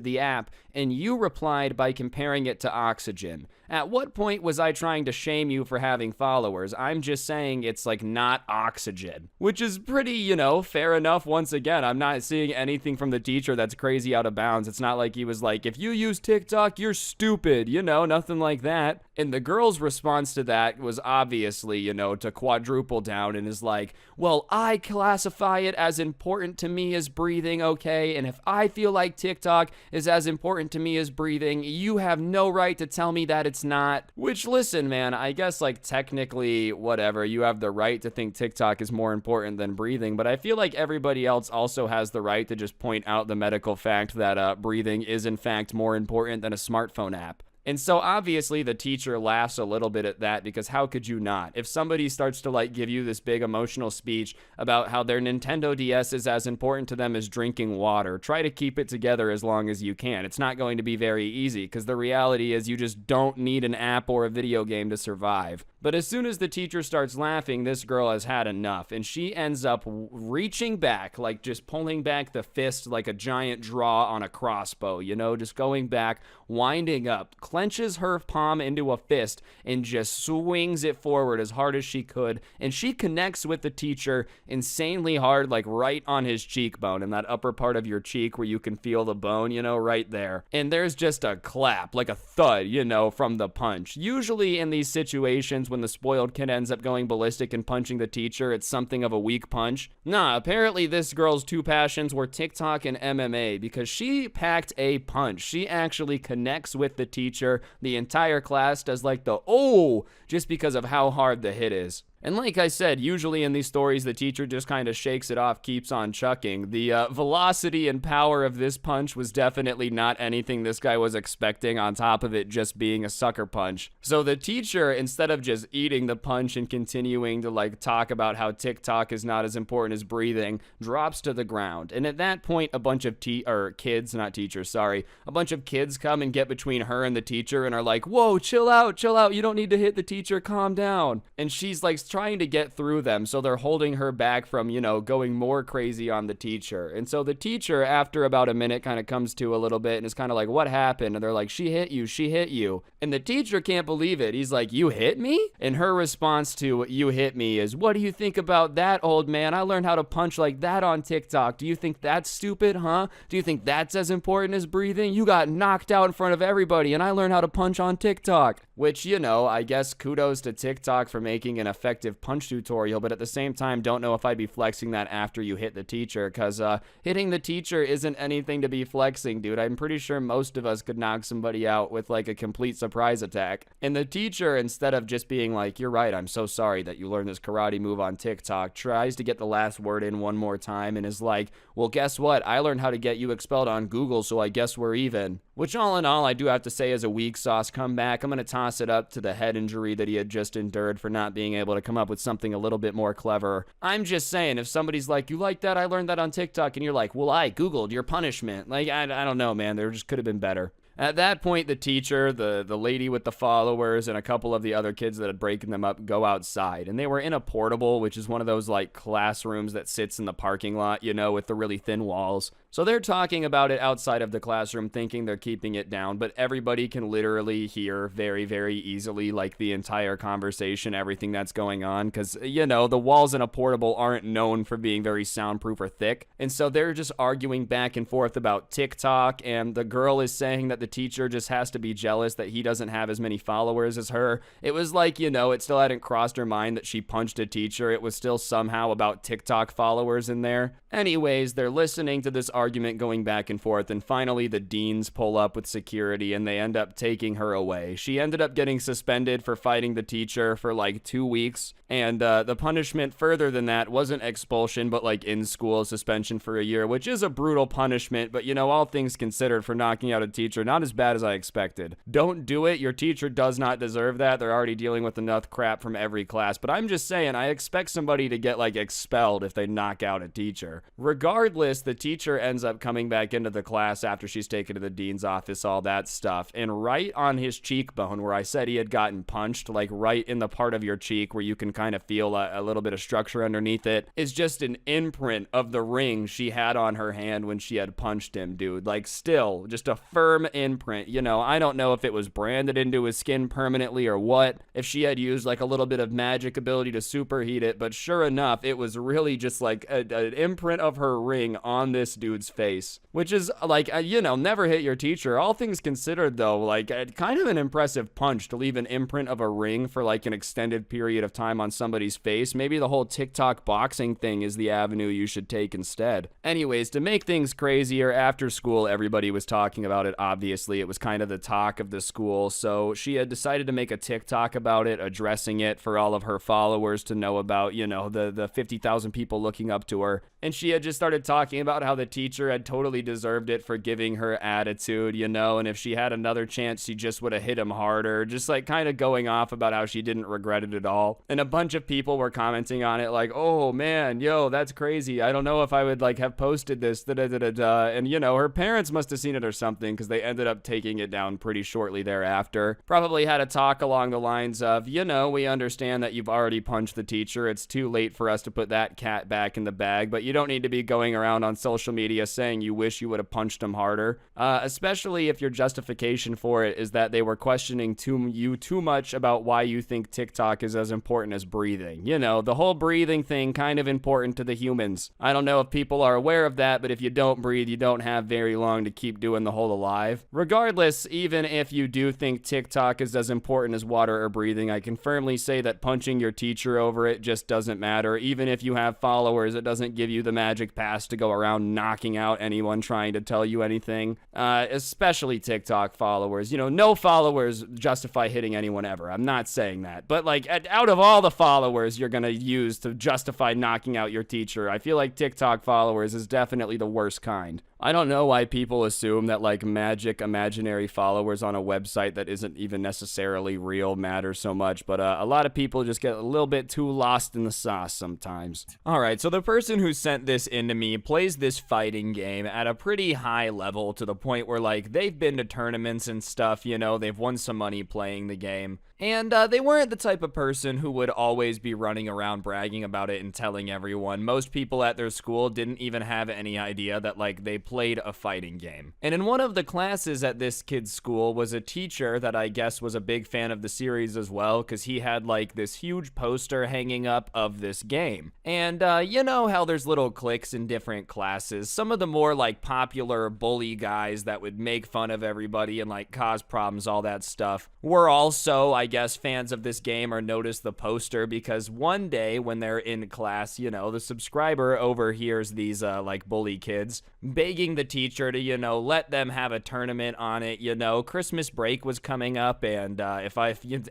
the app, and you replied by comparing it to oxygen. At what point was I trying to shame you for having followers? I'm just saying it's like not oxygen, which is pretty, you know, fair enough. Once again, I'm not seeing anything from the teacher that's crazy out of bounds. It's not like he was like, if you use TikTok, you're stupid, you know, nothing like that. And the girl's response to that was obviously, you know, to quadruple down and is like, well, I classify it as important to me as breathing, okay? And if I feel like TikTok is as important to me as breathing, you have no right to tell me that it's not. Which, listen, man, I guess like technically, whatever, you have the right to think TikTok is more important than breathing, but I feel like everybody else also has the right to just point out the medical fact that breathing is in fact more important than a smartphone app. And so obviously the teacher laughs a little bit at that because how could you not? If somebody starts to like give you this big emotional speech about how their Nintendo DS is as important to them as drinking water, try to keep it together as long as you can. It's not going to be very easy because the reality is you just don't need an app or a video game to survive. But as soon as the teacher starts laughing, this girl has had enough and she ends up reaching back, like just pulling back the fist like a giant draw on a crossbow, you know, just going back, winding up, clenches her palm into a fist and just swings it forward as hard as she could. And she connects with the teacher insanely hard, like right on his cheekbone, in that upper part of your cheek where you can feel the bone, you know, right there. And there's just a clap, like a thud, you know, from the punch. Usually in these situations when the spoiled kid ends up going ballistic and punching the teacher, it's something of a weak punch. Nah, apparently this girl's two passions were TikTok and MMA because she packed a punch. She actually connects with the teacher. The entire class does like the oh, just because of how hard the hit is. And like I said, usually in these stories, the teacher just kind of shakes it off, keeps on chucking. The velocity and power of this punch was definitely not anything this guy was expecting, on top of it just being a sucker punch. So the teacher, instead of just eating the punch and continuing to like talk about how TikTok is not as important as breathing, drops to the ground. And at that point, a bunch of kids, not teachers, sorry, a bunch of kids come and get between her and the teacher and are like, whoa, chill out, you don't need to hit the teacher, calm down. And she's like trying to get through them, so they're holding her back from, you know, going more crazy on the teacher. And so the teacher, after about a minute, kind of comes to a little bit and is kind of like, what happened? And they're like, she hit you. And the teacher can't believe it. He's like, you hit me? And her response to you hit me is, what do you think about that, old man? I learned how to punch like that on TikTok. Do you think that's stupid, huh? Do you think that's as important as breathing? You got knocked out in front of everybody and I learned how to punch on TikTok. Which, you know, I guess kudos to TikTok for making an effective punch tutorial, but at the same time, don't know if I'd be flexing that after you hit the teacher, because hitting the teacher isn't anything to be flexing, dude. I'm pretty sure most of us could knock somebody out with like a complete surprise attack. And the teacher, instead of just being like, you're right, I'm so sorry that you learned this karate move on TikTok, tries to get the last word in one more time and is like, well, guess what? I learned how to get you expelled on Google, so I guess we're even. Which all in all, I do have to say is a weak sauce comeback. I'm going to toss it up to the head injury that he had just endured for not being able to come up with something a little bit more clever. I'm just saying, if somebody's like, you like that? I learned that on TikTok. And you're like, well, I Googled your punishment. Like, I don't know, man. There just could have been better. At that point, the teacher, the lady with the followers, and a couple of the other kids that had broken them up go outside. And they were in a portable, which is one of those, like, classrooms that sits in the parking lot, you know, with the really thin walls. So they're talking about it outside of the classroom, thinking they're keeping it down, but everybody can literally hear very, very easily, like, the entire conversation, everything that's going on, because, you know, the walls in a portable aren't known for being very soundproof or thick. And so they're just arguing back and forth about TikTok, and the girl is saying that the teacher just has to be jealous that he doesn't have as many followers as her. It was like, you know, it still hadn't crossed her mind that she punched a teacher. It was still somehow about TikTok followers in there. Anyways, they're listening to this argument going back and forth, and finally the deans pull up with security and they end up taking her away. She ended up getting suspended for fighting the teacher for like 2 weeks, and the punishment further than that wasn't expulsion, but like in-school suspension for a year, which is a brutal punishment, but you know, all things considered, for knocking out a teacher, not as bad as I expected. Don't do it. Your teacher does not deserve that. They're already dealing with enough crap from every class, but I'm just saying, I expect somebody to get like expelled if they knock out a teacher. Regardless, the teacher ends up coming back into the class after she's taken to the dean's office, all that stuff, and right on his cheekbone where I said he had gotten punched, like right in the part of your cheek where you can kind of feel a little bit of structure underneath it, is just an imprint of the ring she had on her hand when she had punched him, dude. Like, still, just a firm imprint. You know, I don't know if it was branded into his skin permanently or what, if she had used like a little bit of magic ability to superheat it, but sure enough, it was really just like an imprint of her ring on this dude's face, which is like, you know, never hit your teacher. All things considered though, like kind of an impressive punch to leave an imprint of a ring for like an extended period of time on somebody's face. Maybe the whole TikTok boxing thing is the avenue you should take instead. Anyways, to make things crazier, after school everybody was talking about it. Obviously it was kind of the talk of the school, so she had decided to make a TikTok about it, addressing it for all of her followers to know about, you know, the 50,000 people looking up to her. And she had just started talking about how the teacher had totally deserved it for giving her attitude, you know, and if she had another chance, she just would have hit him harder. Just like kind of going off about how she didn't regret it at all. And a bunch of people were commenting on it like, oh man, yo, that's crazy. I don't know if I would like have posted this, And you know, her parents must have seen it or something, because they ended up taking it down pretty shortly thereafter. Probably had a talk along the lines of, you know, we understand that you've already punched the teacher. It's too late for us to put that cat back in the bag, but you don't need to be going around on social media saying you wish you would have punched him harder, especially if your justification for it is that they were questioning you too much about why you think TikTok is as important as breathing. You know, the whole breathing thing kind of important to the humans. I don't know if people are aware of that, but if you don't breathe, you don't have very long to keep doing the whole alive. Regardless, even if you do think TikTok is as important as water or breathing, I can firmly say that punching your teacher over it just doesn't matter. Even if you have followers, it doesn't give you the magic pass to go around knocking out anyone trying to tell you anything, especially TikTok followers. You know, no followers justify hitting anyone ever. I'm not saying that, but like out of all the followers you're gonna use to justify knocking out your teacher, I feel like TikTok followers is definitely the worst kind. I don't know why people assume that like magic imaginary followers on a website that isn't even necessarily real matter so much, but a lot of people just get a little bit too lost in the sauce sometimes. Alright, so the person who sent this into me plays this fighting game at a pretty high level, to the point where like they've been to tournaments and stuff, you know, they've won some money playing the game. And they weren't the type of person who would always be running around bragging about it and telling everyone. Most people at their school didn't even have any idea that like they played a fighting game. And in one of the classes at this kid's school was a teacher that I guess was a big fan of the series as well, because he had like this huge poster hanging up of this game. And you know how there's little cliques in different classes. Some of the more like popular bully guys that would make fun of everybody and like cause problems, all that stuff, were also, I guess, fans of this game or noticed the poster, because one day when they're in class, you know, the subscriber overhears these like bully kids begging the teacher to, you know, let them have a tournament on it. You know, Christmas break was coming up, and if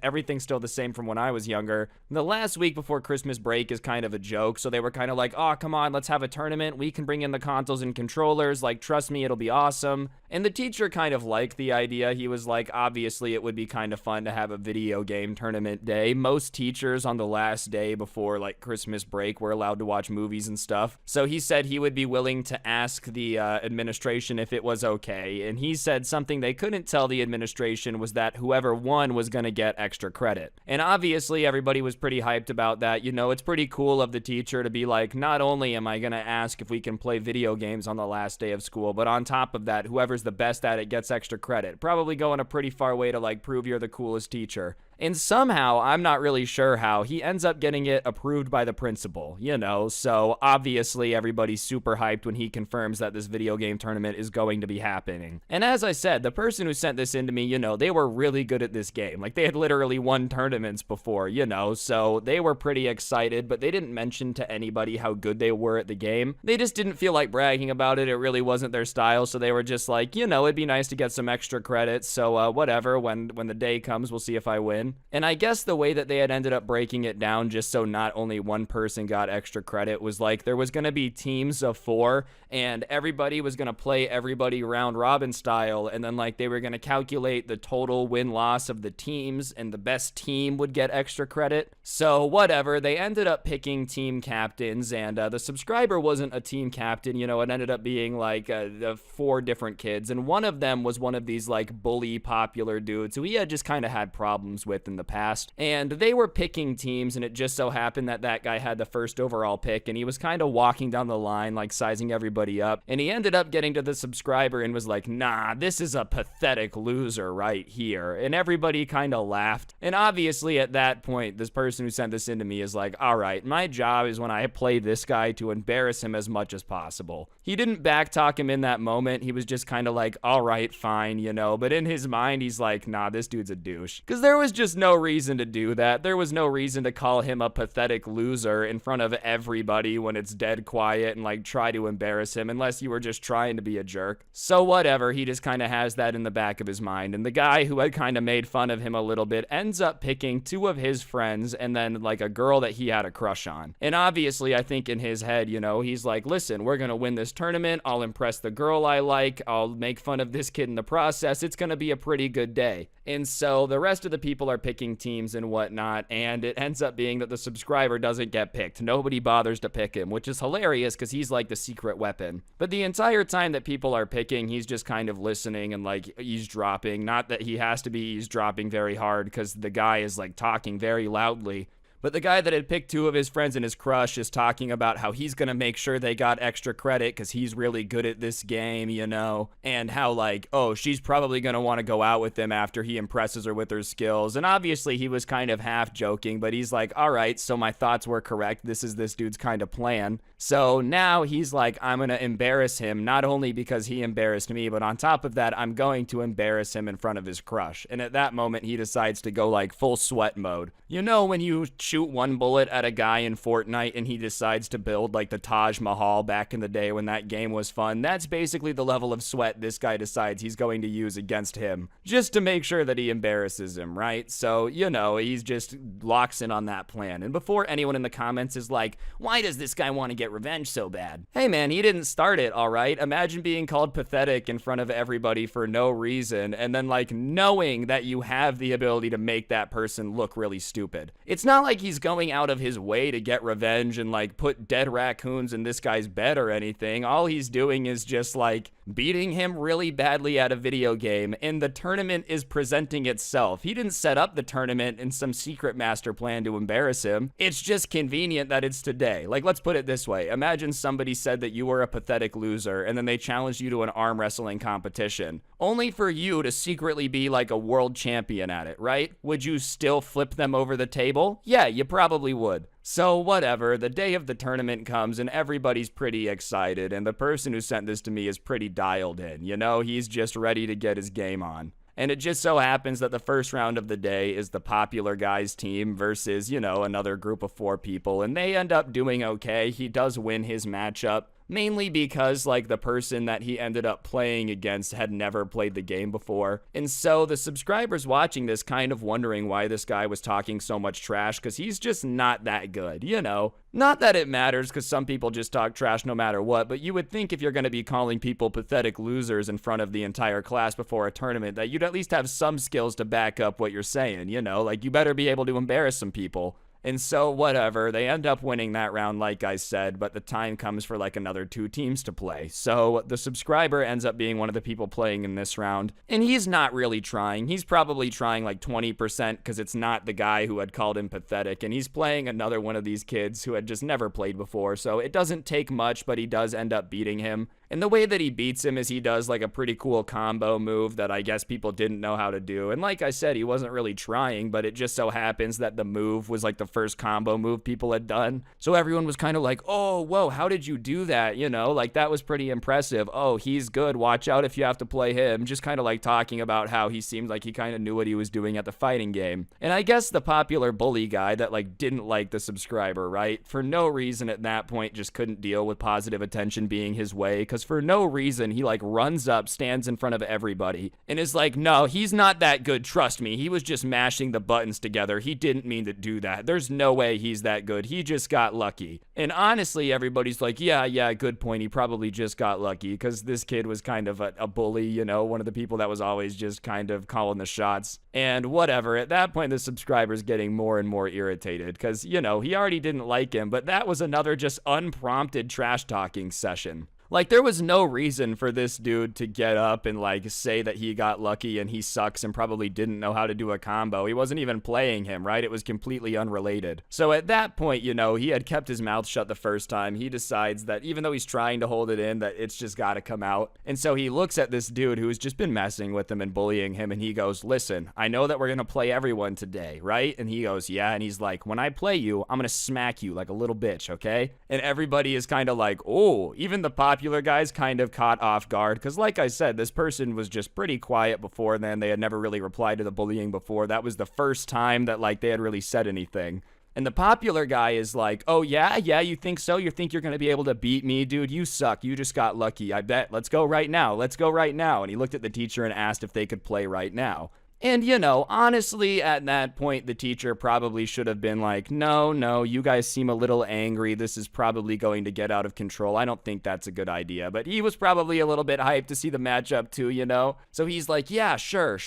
everything's still the same from when I was younger, the last week before Christmas break is kind of a joke, so they were kind of like, oh, come on, let's have a tournament. We can bring in the consoles and controllers, like, trust me, it'll be awesome. And the teacher kind of liked the idea. He was like, obviously it would be kind of fun to have a video game tournament day. Most teachers on the last day before like Christmas break were allowed to watch movies and stuff. So he said he would be willing to ask the administration if it was okay. And he said something they couldn't tell the administration was that whoever won was going to get extra credit. And obviously everybody was pretty hyped about that. You know, it's pretty cool of the teacher to be like, not only am I going to ask if we can play video games on the last day of school, but on top of that, whoever's the best at it gets extra credit. Probably going a pretty far way to like prove you're the coolest teacher. And somehow, I'm not really sure how, he ends up getting it approved by the principal, you know, so obviously everybody's super hyped when he confirms that this video game tournament is going to be happening. And as I said, the person who sent this in to me, you know, they were really good at this game. Like, they had literally won tournaments before, you know, so they were pretty excited, but they didn't mention to anybody how good they were at the game. They just didn't feel like bragging about it. It really wasn't their style, so they were just like, you know, it'd be nice to get some extra credits, so whatever, when the day comes, we'll see if I win. And I guess the way that they had ended up breaking it down just so not only one person got extra credit was like there was going to be teams of 4 and everybody was going to play everybody round robin style, and then like they were going to calculate the total win-loss of the teams and the best team would get extra credit. So whatever, they ended up picking team captains, and the subscriber wasn't a team captain, you know, it ended up being like 4 different kids, and one of them was one of these like bully popular dudes who he had just kind of had problems with in the past, and they were picking teams, and it just so happened that that guy had the first overall pick, and he was kind of walking down the line like sizing everybody up, and he ended up getting to the subscriber and was like, nah, this is a pathetic loser right here, and everybody kind of laughed. And obviously at that point, this person who sent this in to me is like, all right, my job is when I play this guy to embarrass him as much as possible. He didn't backtalk him in that moment, he was just kind of like, all right, fine, you know, but in his mind he's like, nah, this dude's a douche, because there was just no reason to do that. There was no reason to call him a pathetic loser in front of everybody when it's dead quiet and like try to embarrass him, unless you were just trying to be a jerk. So whatever, he just kind of has that in the back of his mind, and the guy who had kind of made fun of him a little bit ends up picking 2 of his friends and then like a girl that he had a crush on. And obviously I think in his head, you know, he's like, listen, we're gonna win this tournament, I'll impress the girl I like, I'll make fun of this kid in the process, it's gonna be a pretty good day. And so the rest of the people are picking teams and whatnot, and it ends up being that the subscriber doesn't get picked. Nobody bothers to pick him, which is hilarious because he's like the secret weapon. But the entire time that people are picking, he's just kind of listening and like eavesdropping. Not that he has to be eavesdropping very hard because the guy is like talking very loudly. But the guy that had picked 2 of his friends and his crush is talking about how he's going to make sure they got extra credit because he's really good at this game, you know, and how like, oh, she's probably going to want to go out with him after he impresses her with her skills. And obviously he was kind of half joking, but he's like, all right, so my thoughts were correct. This is this dude's kind of plan. So now he's like, I'm going to embarrass him, not only because he embarrassed me, but on top of that, I'm going to embarrass him in front of his crush. And at that moment, he decides to go like full sweat mode. You know, when you shoot one bullet at a guy in Fortnite and he decides to build like the Taj Mahal back in the day when that game was fun, that's basically the level of sweat this guy decides he's going to use against him, just to make sure that he embarrasses him, right? So, you know, he's just locks in on that plan. And before anyone in the comments is like, why does this guy want to get revenge so bad? Hey man, he didn't start it, all right? Imagine being called pathetic in front of everybody for no reason, and then like knowing that you have the ability to make that person look really stupid. It's not like he's going out of his way to get revenge and like put dead raccoons in this guy's bed or anything. All he's doing is just like beating him really badly at a video game, and the tournament is presenting itself. He didn't set up the tournament in some secret master plan to embarrass him. It's just convenient that it's today. Like, let's put it this way. Imagine somebody said that you were a pathetic loser, and then they challenged you to an arm wrestling competition, only for you to secretly be like a world champion at it, right? Would you still flip them over the table? Yeah, you probably would. So whatever, the day of the tournament comes and everybody's pretty excited, and the person who sent this to me is pretty dialed in, you know, he's just ready to get his game on. And it just so happens that the first round of the day is the popular guy's team versus, you know, another group of 4 people, and they end up doing okay. He does win his matchup, mainly because like the person that he ended up playing against had never played the game before. And so the subscribers watching this kind of wondering why this guy was talking so much trash, because he's just not that good, you know. Not that it matters, because some people just talk trash no matter what, but you would think if you're going to be calling people pathetic losers in front of the entire class before a tournament that you'd at least have some skills to back up what you're saying, you know, like you better be able to embarrass some people. And so whatever, they end up winning that round like I said, but the time comes for like another 2 teams to play. So the subscriber ends up being one of the people playing in this round, and he's not really trying. He's probably trying like 20% because it's not the guy who had called him pathetic, and he's playing another one of these kids who had just never played before, so it doesn't take much, but he does end up beating him. And the way that he beats him is he does like a pretty cool combo move that I guess people didn't know how to do. And like I said, he wasn't really trying, but it just so happens that the move was like the first combo move people had done. So everyone was kind of like, oh, whoa, how did you do that? You know, like that was pretty impressive. Oh, he's good. Watch out if you have to play him. Just kind of like talking about how he seemed like he kind of knew what he was doing at the fighting game. And I guess the popular bully guy that like didn't like the subscriber, right? For no reason at that point just couldn't deal with positive attention being his way, because for no reason he like runs up, stands in front of everybody and is like, no, he's not that good, trust me, he was just mashing the buttons together, he didn't mean to do that, there's no way he's that good, he just got lucky. And honestly, everybody's like, yeah, good point, he probably just got lucky, because this kid was kind of a bully, you know, one of the people that was always just kind of calling the shots. And whatever, at that point the subscriber's getting more and more irritated, because, you know, he already didn't like him, but that was another just unprompted trash talking session. Like, there was no reason for this dude to get up and, like, say that he got lucky and he sucks and probably didn't know how to do a combo. He wasn't even playing him, right? It was completely unrelated. So at that point, you know, he had kept his mouth shut the first time. He decides that even though he's trying to hold it in, that it's just gotta come out. And so he looks at this dude who's just been messing with him and bullying him, and he goes, listen, I know that we're gonna play everyone today, right? And he goes, yeah. And he's like, when I play you, I'm gonna smack you like a little bitch, okay? And everybody is kind of like, oh, even the popular guys kind of caught off guard, because like I said, this person was just pretty quiet before then. They had never really replied to the bullying before. That was the first time that like they had really said anything. And the popular guy is like, oh yeah, you think so? You think you're gonna be able to beat me? Dude, you suck, you just got lucky, I bet. Let's go right now. And he looked at the teacher and asked if they could play right now. And, you know, honestly, at that point, the teacher probably should have been like, no, you guys seem a little angry. This is probably going to get out of control. I don't think that's a good idea. But he was probably a little bit hyped to see the matchup too, you know? So he's like, yeah, sure.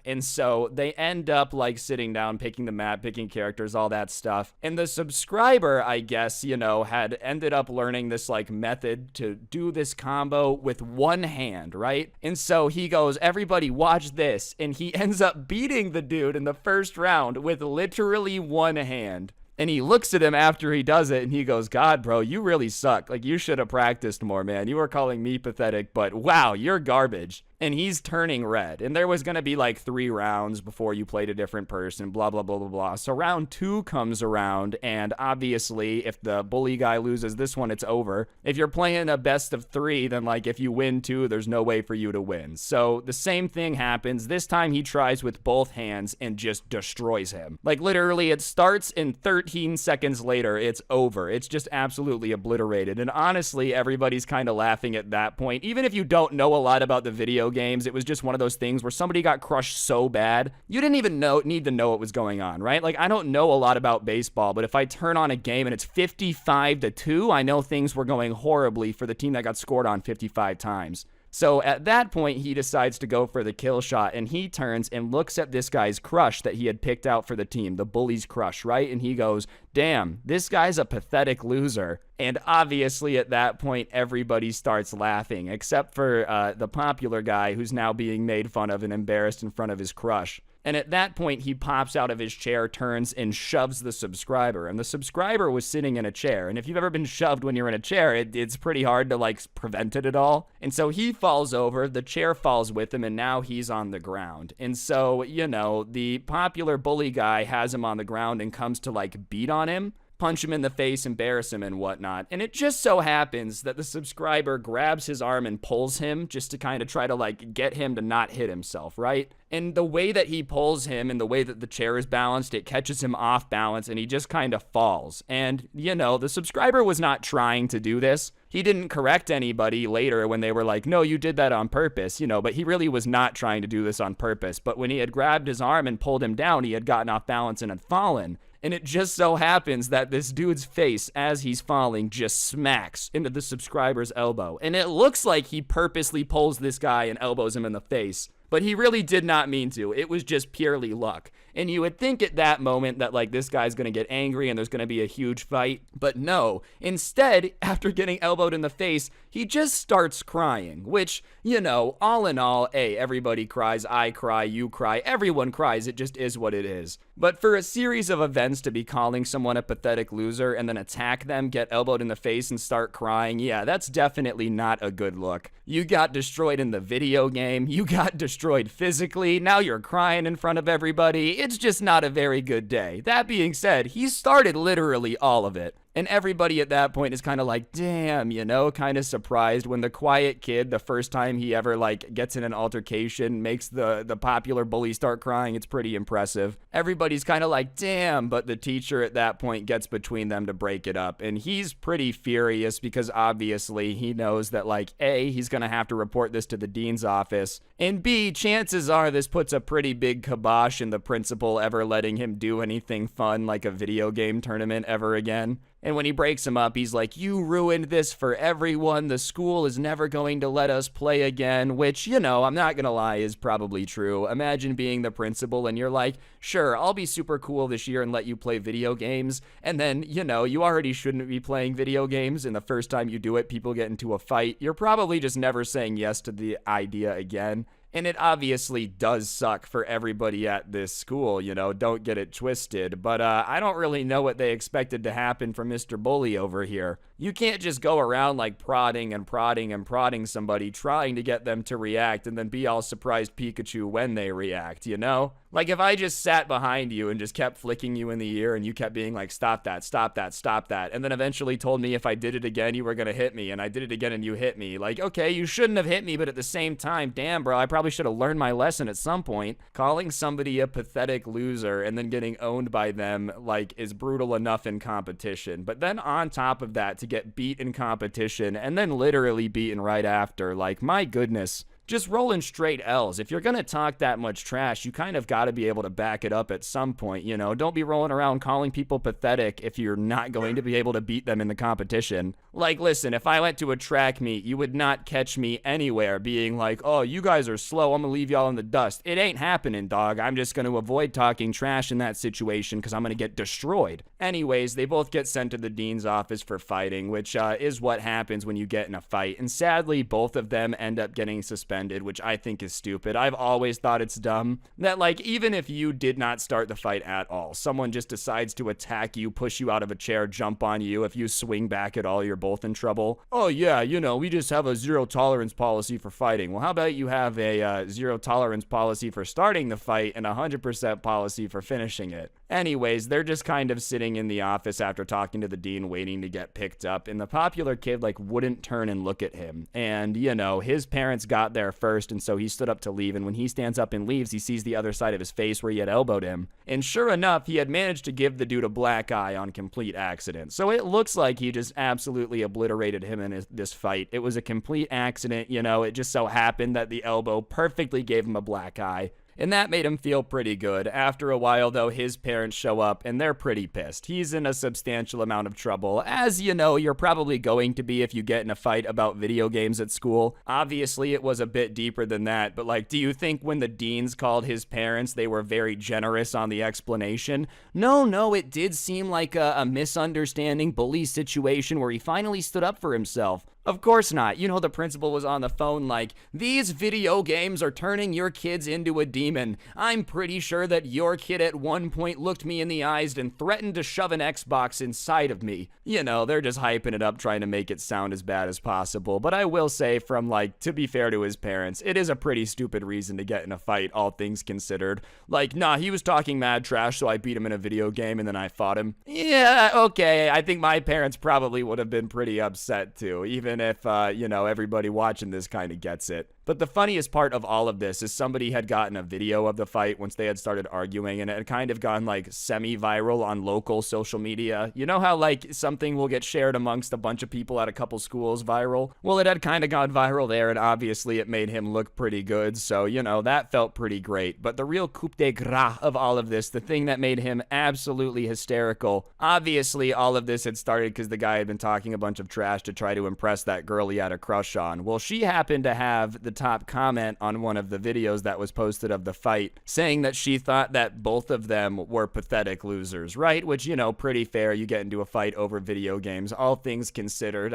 And so they end up, like, sitting down, picking the map, picking characters, all that stuff. And the subscriber, I guess, you know, had ended up learning this, like, method to do this combo with one hand, right? And so he goes, everybody watch this. And he ends up beating the dude in the first round with literally one hand. And he looks at him after he does it and he goes, God, bro, you really suck. Like, you should have practiced more, man. You were calling me pathetic, but wow, you're garbage. And he's turning red. And there was going to be like 3 rounds before you played a different person, blah, blah, blah, blah, blah. So round 2 comes around, and obviously if the bully guy loses this one, it's over. If you're playing a best of 3, then like if you win 2, there's no way for you to win. So the same thing happens. This time he tries with both hands and just destroys him. Like literally it starts and 13 seconds later, it's over. It's just absolutely obliterated. And honestly, everybody's kind of laughing at that point. Even if you don't know a lot about the video games, it was just one of those things where somebody got crushed so bad you didn't even need to know what was going on, right? Like, I don't know a lot about baseball, but if I turn on a game and it's 55-2, I know things were going horribly for the team that got scored on 55 times. So at that point, he decides to go for the kill shot, and he turns and looks at this guy's crush that he had picked out for the team, the bully's crush, right? And he goes, damn, this guy's a pathetic loser. And obviously at that point, everybody starts laughing, except for the popular guy who's now being made fun of and embarrassed in front of his crush. And at that point, he pops out of his chair, turns, and shoves the subscriber. And the subscriber was sitting in a chair. And if you've ever been shoved when you're in a chair, it's pretty hard to, like, prevent it at all. And so he falls over, the chair falls with him, and now he's on the ground. And so, you know, the popular bully guy has him on the ground and comes to, like, beat on him, punch him in the face, embarrass him, and whatnot. And it just so happens that the subscriber grabs his arm and pulls him just to kind of try to, like, get him to not hit himself, right? And the way that he pulls him and the way that the chair is balanced, it catches him off balance and he just kind of falls. And, you know, the subscriber was not trying to do this. He didn't correct anybody later when they were like, no, you did that on purpose, you know, but he really was not trying to do this on purpose. But when he had grabbed his arm and pulled him down, he had gotten off balance and had fallen. And it just so happens that this dude's face, as he's falling, just smacks into the subscriber's elbow. And it looks like he purposely pulls this guy and elbows him in the face. But he really did not mean to. It was just purely luck. And you would think at that moment that, like, this guy's gonna get angry and there's gonna be a huge fight. But no. Instead, after getting elbowed in the face, he just starts crying. Which, you know, all in all, hey, everybody cries. I cry, you cry, everyone cries. It just is what it is. But for a series of events to be calling someone a pathetic loser and then attack them, get elbowed in the face, and start crying, yeah, that's definitely not a good look. You got destroyed in the video game. You got destroyed physically. Now you're crying in front of everybody. It's just not a very good day. That being said, he started literally all of it. And everybody at that point is kind of like, damn, you know, kind of surprised when the quiet kid, the first time he ever, like, gets in an altercation, makes the popular bully start crying. It's pretty impressive. Everybody's kind of like, damn, but the teacher at that point gets between them to break it up. And he's pretty furious because obviously he knows that, like, A, he's going to have to report this to the dean's office, and B, chances are this puts a pretty big kibosh in the principal ever letting him do anything fun like a video game tournament ever again. And when he breaks him up, he's like, you ruined this for everyone. The school is never going to let us play again, which, you know, I'm not going to lie, is probably true. Imagine being the principal and you're like, sure, I'll be super cool this year and let you play video games. And then, you know, you already shouldn't be playing video games. And the first time you do it, people get into a fight. You're probably just never saying yes to the idea again. And it obviously does suck for everybody at this school, you know, don't get it twisted. But I don't really know what they expected to happen from Mr. Bully over here. You can't just go around like prodding and prodding and prodding somebody, trying to get them to react and then be all surprised Pikachu when they react, you know? Like if I just sat behind you and just kept flicking you in the ear and you kept being like, stop that, stop that, stop that, and then eventually told me if I did it again, you were gonna hit me, and I did it again and you hit me. Like, okay, you shouldn't have hit me, but at the same time, damn, bro, I probably should have learned my lesson at some point. Calling somebody a pathetic loser and then getting owned by them, like, is brutal enough in competition. But then on top of that, to get beat in competition and then literally beaten right after, like, my goodness. Just rolling straight L's. If you're gonna talk that much trash, you kind of gotta be able to back it up at some point, you know? Don't be rolling around calling people pathetic if you're not going to be able to beat them in the competition. Like, listen, if I went to a track meet, you would not catch me anywhere being like, oh, you guys are slow, I'm gonna leave y'all in the dust. It ain't happening, dog. I'm just gonna avoid talking trash in that situation because I'm gonna get destroyed. Anyways, they both get sent to the dean's office for fighting, which is what happens when you get in a fight. And sadly, both of them end up getting suspended, which I think is stupid. I've always thought it's dumb that, like, even if you did not start the fight at all, someone just decides to attack you, push you out of a chair, jump on you. If you swing back at all, you're both in trouble. Oh yeah, you know, we just have a zero tolerance policy for fighting. Well, how about you have a zero tolerance policy for starting the fight and 100% policy for finishing it? Anyways, they're just kind of sitting in the office after talking to the dean, waiting to get picked up, and the popular kid, like, wouldn't turn and look at him. And, you know, his parents got there first, and so he stood up to leave, and when he stands up and leaves, he sees the other side of his face where he had elbowed him. And sure enough, he had managed to give the dude a black eye on complete accident. So it looks like he just absolutely obliterated him in this fight. It was a complete accident, you know, it just so happened that the elbow perfectly gave him a black eye. And that made him feel pretty good. After a while, though, his parents show up, and they're pretty pissed. He's in a substantial amount of trouble, as, you know, you're probably going to be if you get in a fight about video games at school. Obviously, it was a bit deeper than that, but, like, do you think when the deans called his parents, they were very generous on the explanation? No, it did seem like a misunderstanding bully situation where he finally stood up for himself. Of course not. You know, the principal was on the phone like, these video games are turning your kids into a demon. I'm pretty sure that your kid at one point looked me in the eyes and threatened to shove an Xbox inside of me. You know, they're just hyping it up, trying to make it sound as bad as possible. But I will say, from, like, to be fair to his parents, it is a pretty stupid reason to get in a fight, all things considered. Like, nah, he was talking mad trash, so I beat him in a video game and then I fought him. Yeah, okay, I think my parents probably would have been pretty upset too, even if, you know, everybody watching this kind of gets it. But the funniest part of all of this is somebody had gotten a video of the fight once they had started arguing, and it had kind of gone, like, semi-viral on local social media. You know how, like, something will get shared amongst a bunch of people at a couple schools viral? Well, it had kind of gone viral there, and obviously it made him look pretty good, so, you know, that felt pretty great. But the real coup de grace of all of this, the thing that made him absolutely hysterical, obviously all of this had started because the guy had been talking a bunch of trash to try to impress that girl he had a crush on. Well, she happened to have the top comment on one of the videos that was posted of the fight, saying that she thought that both of them were pathetic losers, right? Which, you know, pretty fair. You get into a fight over video games, all things considered.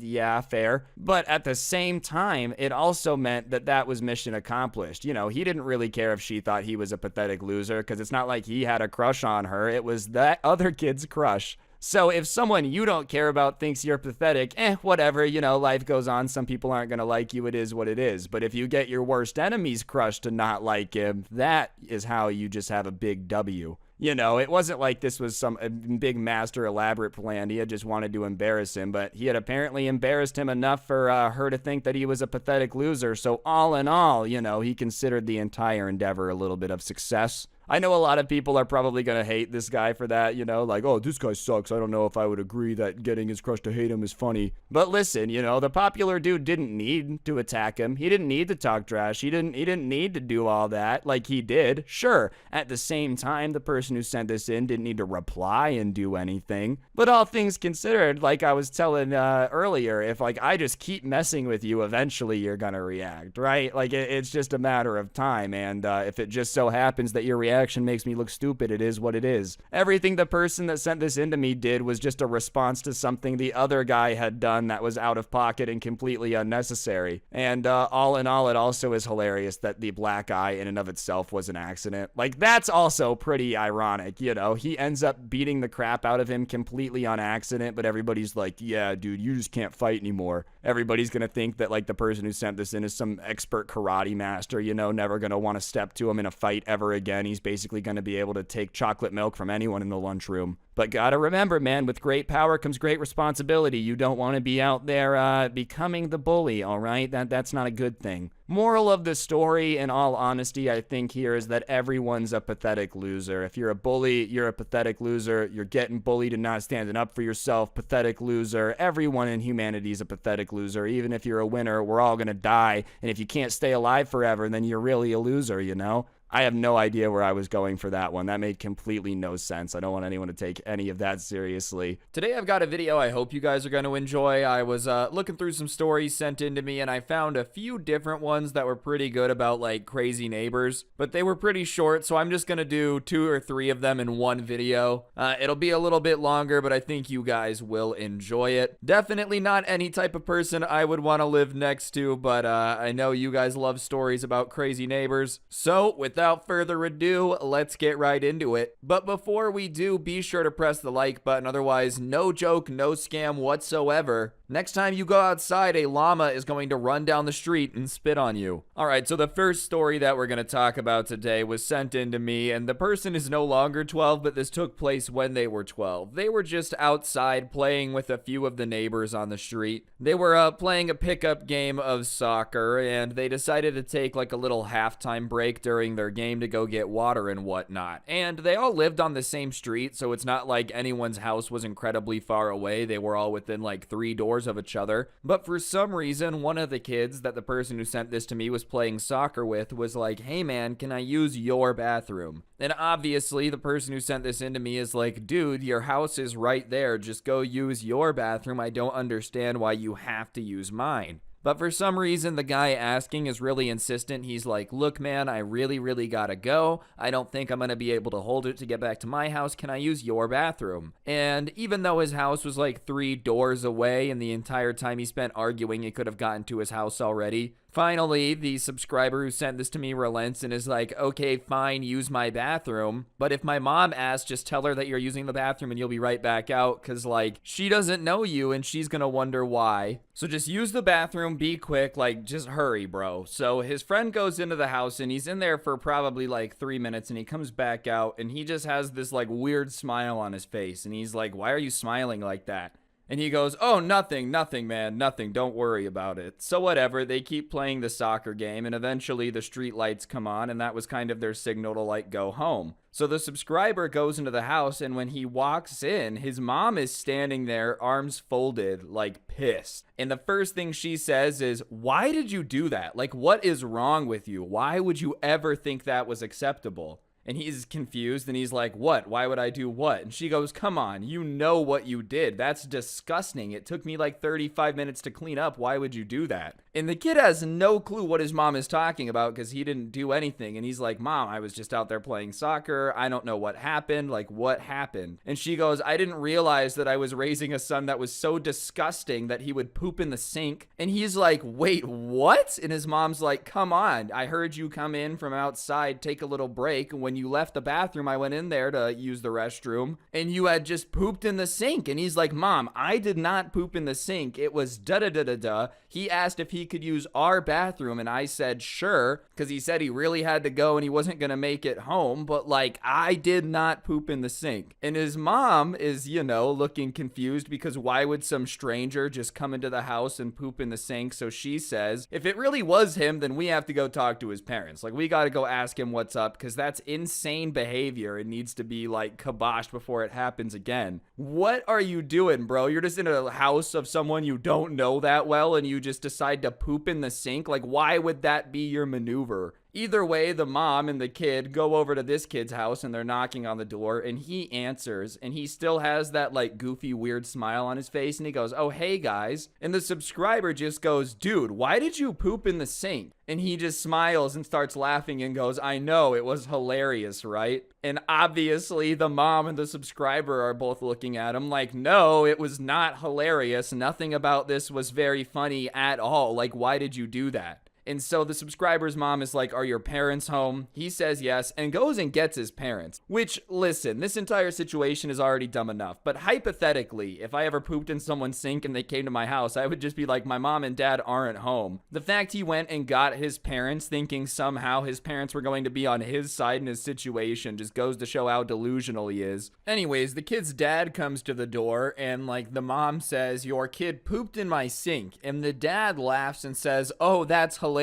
Yeah, fair. But at the same time, it also meant that that was mission accomplished. You know, he didn't really care if she thought he was a pathetic loser, because it's not like he had a crush on her. It was that other kid's crush. So if someone you don't care about thinks you're pathetic, whatever, you know, life goes on. Some people aren't going to like you. It is what it is. But if you get your worst enemy's crush to not like him, that is how you just have a big W. You know, it wasn't like this was some big master elaborate plan. He had just wanted to embarrass him, but he had apparently embarrassed him enough for her to think that he was a pathetic loser. So all in all, you know, he considered the entire endeavor a little bit of success. I know a lot of people are probably going to hate this guy for that, you know, like, oh, this guy sucks. I don't know if I would agree that getting his crush to hate him is funny. But listen, you know, the popular dude didn't need to attack him. He didn't need to talk trash. He didn't need to do all that like he did. Sure, at the same time, the person who sent this in didn't need to reply and do anything. But all things considered, like I was telling earlier, if like I just keep messing with you, eventually you're going to react, right? Like it's just a matter of time. And if it just so happens that your reaction makes me look stupid, it is what it is. Everything the person that sent this into me did was just a response to something the other guy had done that was out of pocket and completely unnecessary. And all in all, it also is hilarious that the black eye in and of itself was an accident. Like, that's also pretty ironic, you know? He ends up beating the crap out of him completely on accident, but everybody's like, yeah, dude, you just can't fight anymore. Everybody's gonna think that, like, the person who sent this in is some expert karate master, you know, never gonna want to step to him in a fight ever again. He's basically going to be able to take chocolate milk from anyone in the lunchroom. But gotta remember, man, with great power comes great responsibility. You don't want to be out there becoming the bully, all right? That's not a good thing. Moral of the story, in all honesty, I think here is that everyone's a pathetic loser. If you're a bully, you're a pathetic loser. You're getting bullied and not standing up for yourself, pathetic loser. Everyone in humanity is a pathetic loser. Even if you're a winner, we're all going to die. And if you can't stay alive forever, then you're really a loser, you know? I have no idea where I was going for that one. That made completely no sense. I don't want anyone to take any of that seriously. Today I've got a video I hope you guys are going to enjoy. I was looking through some stories sent in to me, and I found a few different ones that were pretty good about, like, crazy neighbors. But they were pretty short, so I'm just going to do 2 or 3 of them in one video. It'll be a little bit longer, but I think you guys will enjoy it. Definitely not any type of person I would want to live next to, but I know you guys love stories about crazy neighbors. So, without further ado, let's get right into it. But before we do, be sure to press the like button. Otherwise, no joke, no scam whatsoever. Next time you go outside, a llama is going to run down the street and spit on you. Alright, so the first story that we're going to talk about today was sent in to me, and the person is no longer 12, but this took place when they were 12. They were just outside playing with a few of the neighbors on the street. They were playing a pickup game of soccer, and they decided to take like a little halftime break during their game to go get water and whatnot. And they all lived on the same street, so it's not like anyone's house was incredibly far away. They were all within like 3 doors of each other. But for some reason, one of the kids that the person who sent this to me was playing soccer with was like, hey man, can I use your bathroom? And obviously the person who sent this in to me is like, dude, your house is right there. Just go use your bathroom. I don't understand why you have to use mine. But for some reason, the guy asking is really insistent. He's like, look, man, I really gotta go. I don't think I'm gonna be able to hold it to get back to my house. Can I use your bathroom? And even though his house was like 3 doors away, and the entire time he spent arguing, he could have gotten to his house already, finally, the subscriber who sent this to me relents and is like, okay, fine, use my bathroom. But if my mom asks, just tell her that you're using the bathroom and you'll be right back out, because, like, she doesn't know you and she's gonna wonder why. So just use the bathroom, be quick, like, just hurry, bro. So his friend goes into the house and he's in there for probably like 3 minutes, and he comes back out and he just has this like weird smile on his face. And he's like, why are you smiling like that? And he goes, oh, nothing, man, nothing, don't worry about it. So whatever, they keep playing the soccer game, and eventually the street lights come on, and that was kind of their signal to, like, go home. So the subscriber goes into the house, and when he walks in, his mom is standing there, arms folded, like, pissed. And the first thing she says is, why did you do that? Like, what is wrong with you? Why would you ever think that was acceptable? And he's confused and he's like, what? Why would I do what? And she goes, come on, you know what you did. That's disgusting. It took me like 35 minutes to clean up. Why would you do that? And the kid has no clue what his mom is talking about because he didn't do anything. And he's like, Mom, I was just out there playing soccer. I don't know what happened. Like, what happened? And she goes, I didn't realize that I was raising a son that was so disgusting that he would poop in the sink. And he's like, wait, what? And his mom's like, come on. I heard you come in from outside, take a little break. When you left the bathroom, I went in there to use the restroom and you had just pooped in the sink. And he's like, Mom, I did not poop in the sink. It was da-da-da-da-da. He asked if he could use our bathroom and I said sure, because he said he really had to go and he wasn't gonna make it home, but like, I did not poop in the sink. And his mom is, you know, looking confused because why would some stranger just come into the house and poop in the sink? So she says, if it really was him, then we have to go talk to his parents. Like, we gotta go ask him what's up, because that's insane behavior. It needs to be like kiboshed before it happens again. What are you doing, bro? You're just in a house of someone you don't know that well and you just decide to poop in the sink? Like, why would that be your maneuver? Either way, the mom and the kid go over to this kid's house and they're knocking on the door and he answers and he still has that like goofy weird smile on his face and he goes, oh, hey guys. And the subscriber just goes, dude, why did you poop in the sink? And he just smiles and starts laughing and goes, I know, it was hilarious, right? And obviously the mom and the subscriber are both looking at him like, no, it was not hilarious. Nothing about this was very funny at all. Like, why did you do that? And so the subscriber's mom is like, are your parents home? He says yes and goes and gets his parents. Which, listen, this entire situation is already dumb enough. But hypothetically, if I ever pooped in someone's sink and they came to my house, I would just be like, my mom and dad aren't home. The fact he went and got his parents thinking somehow his parents were going to be on his side in his situation just goes to show how delusional he is. Anyways, the kid's dad comes to the door and like the mom says, your kid pooped in my sink. And the dad laughs and says, oh, that's hilarious,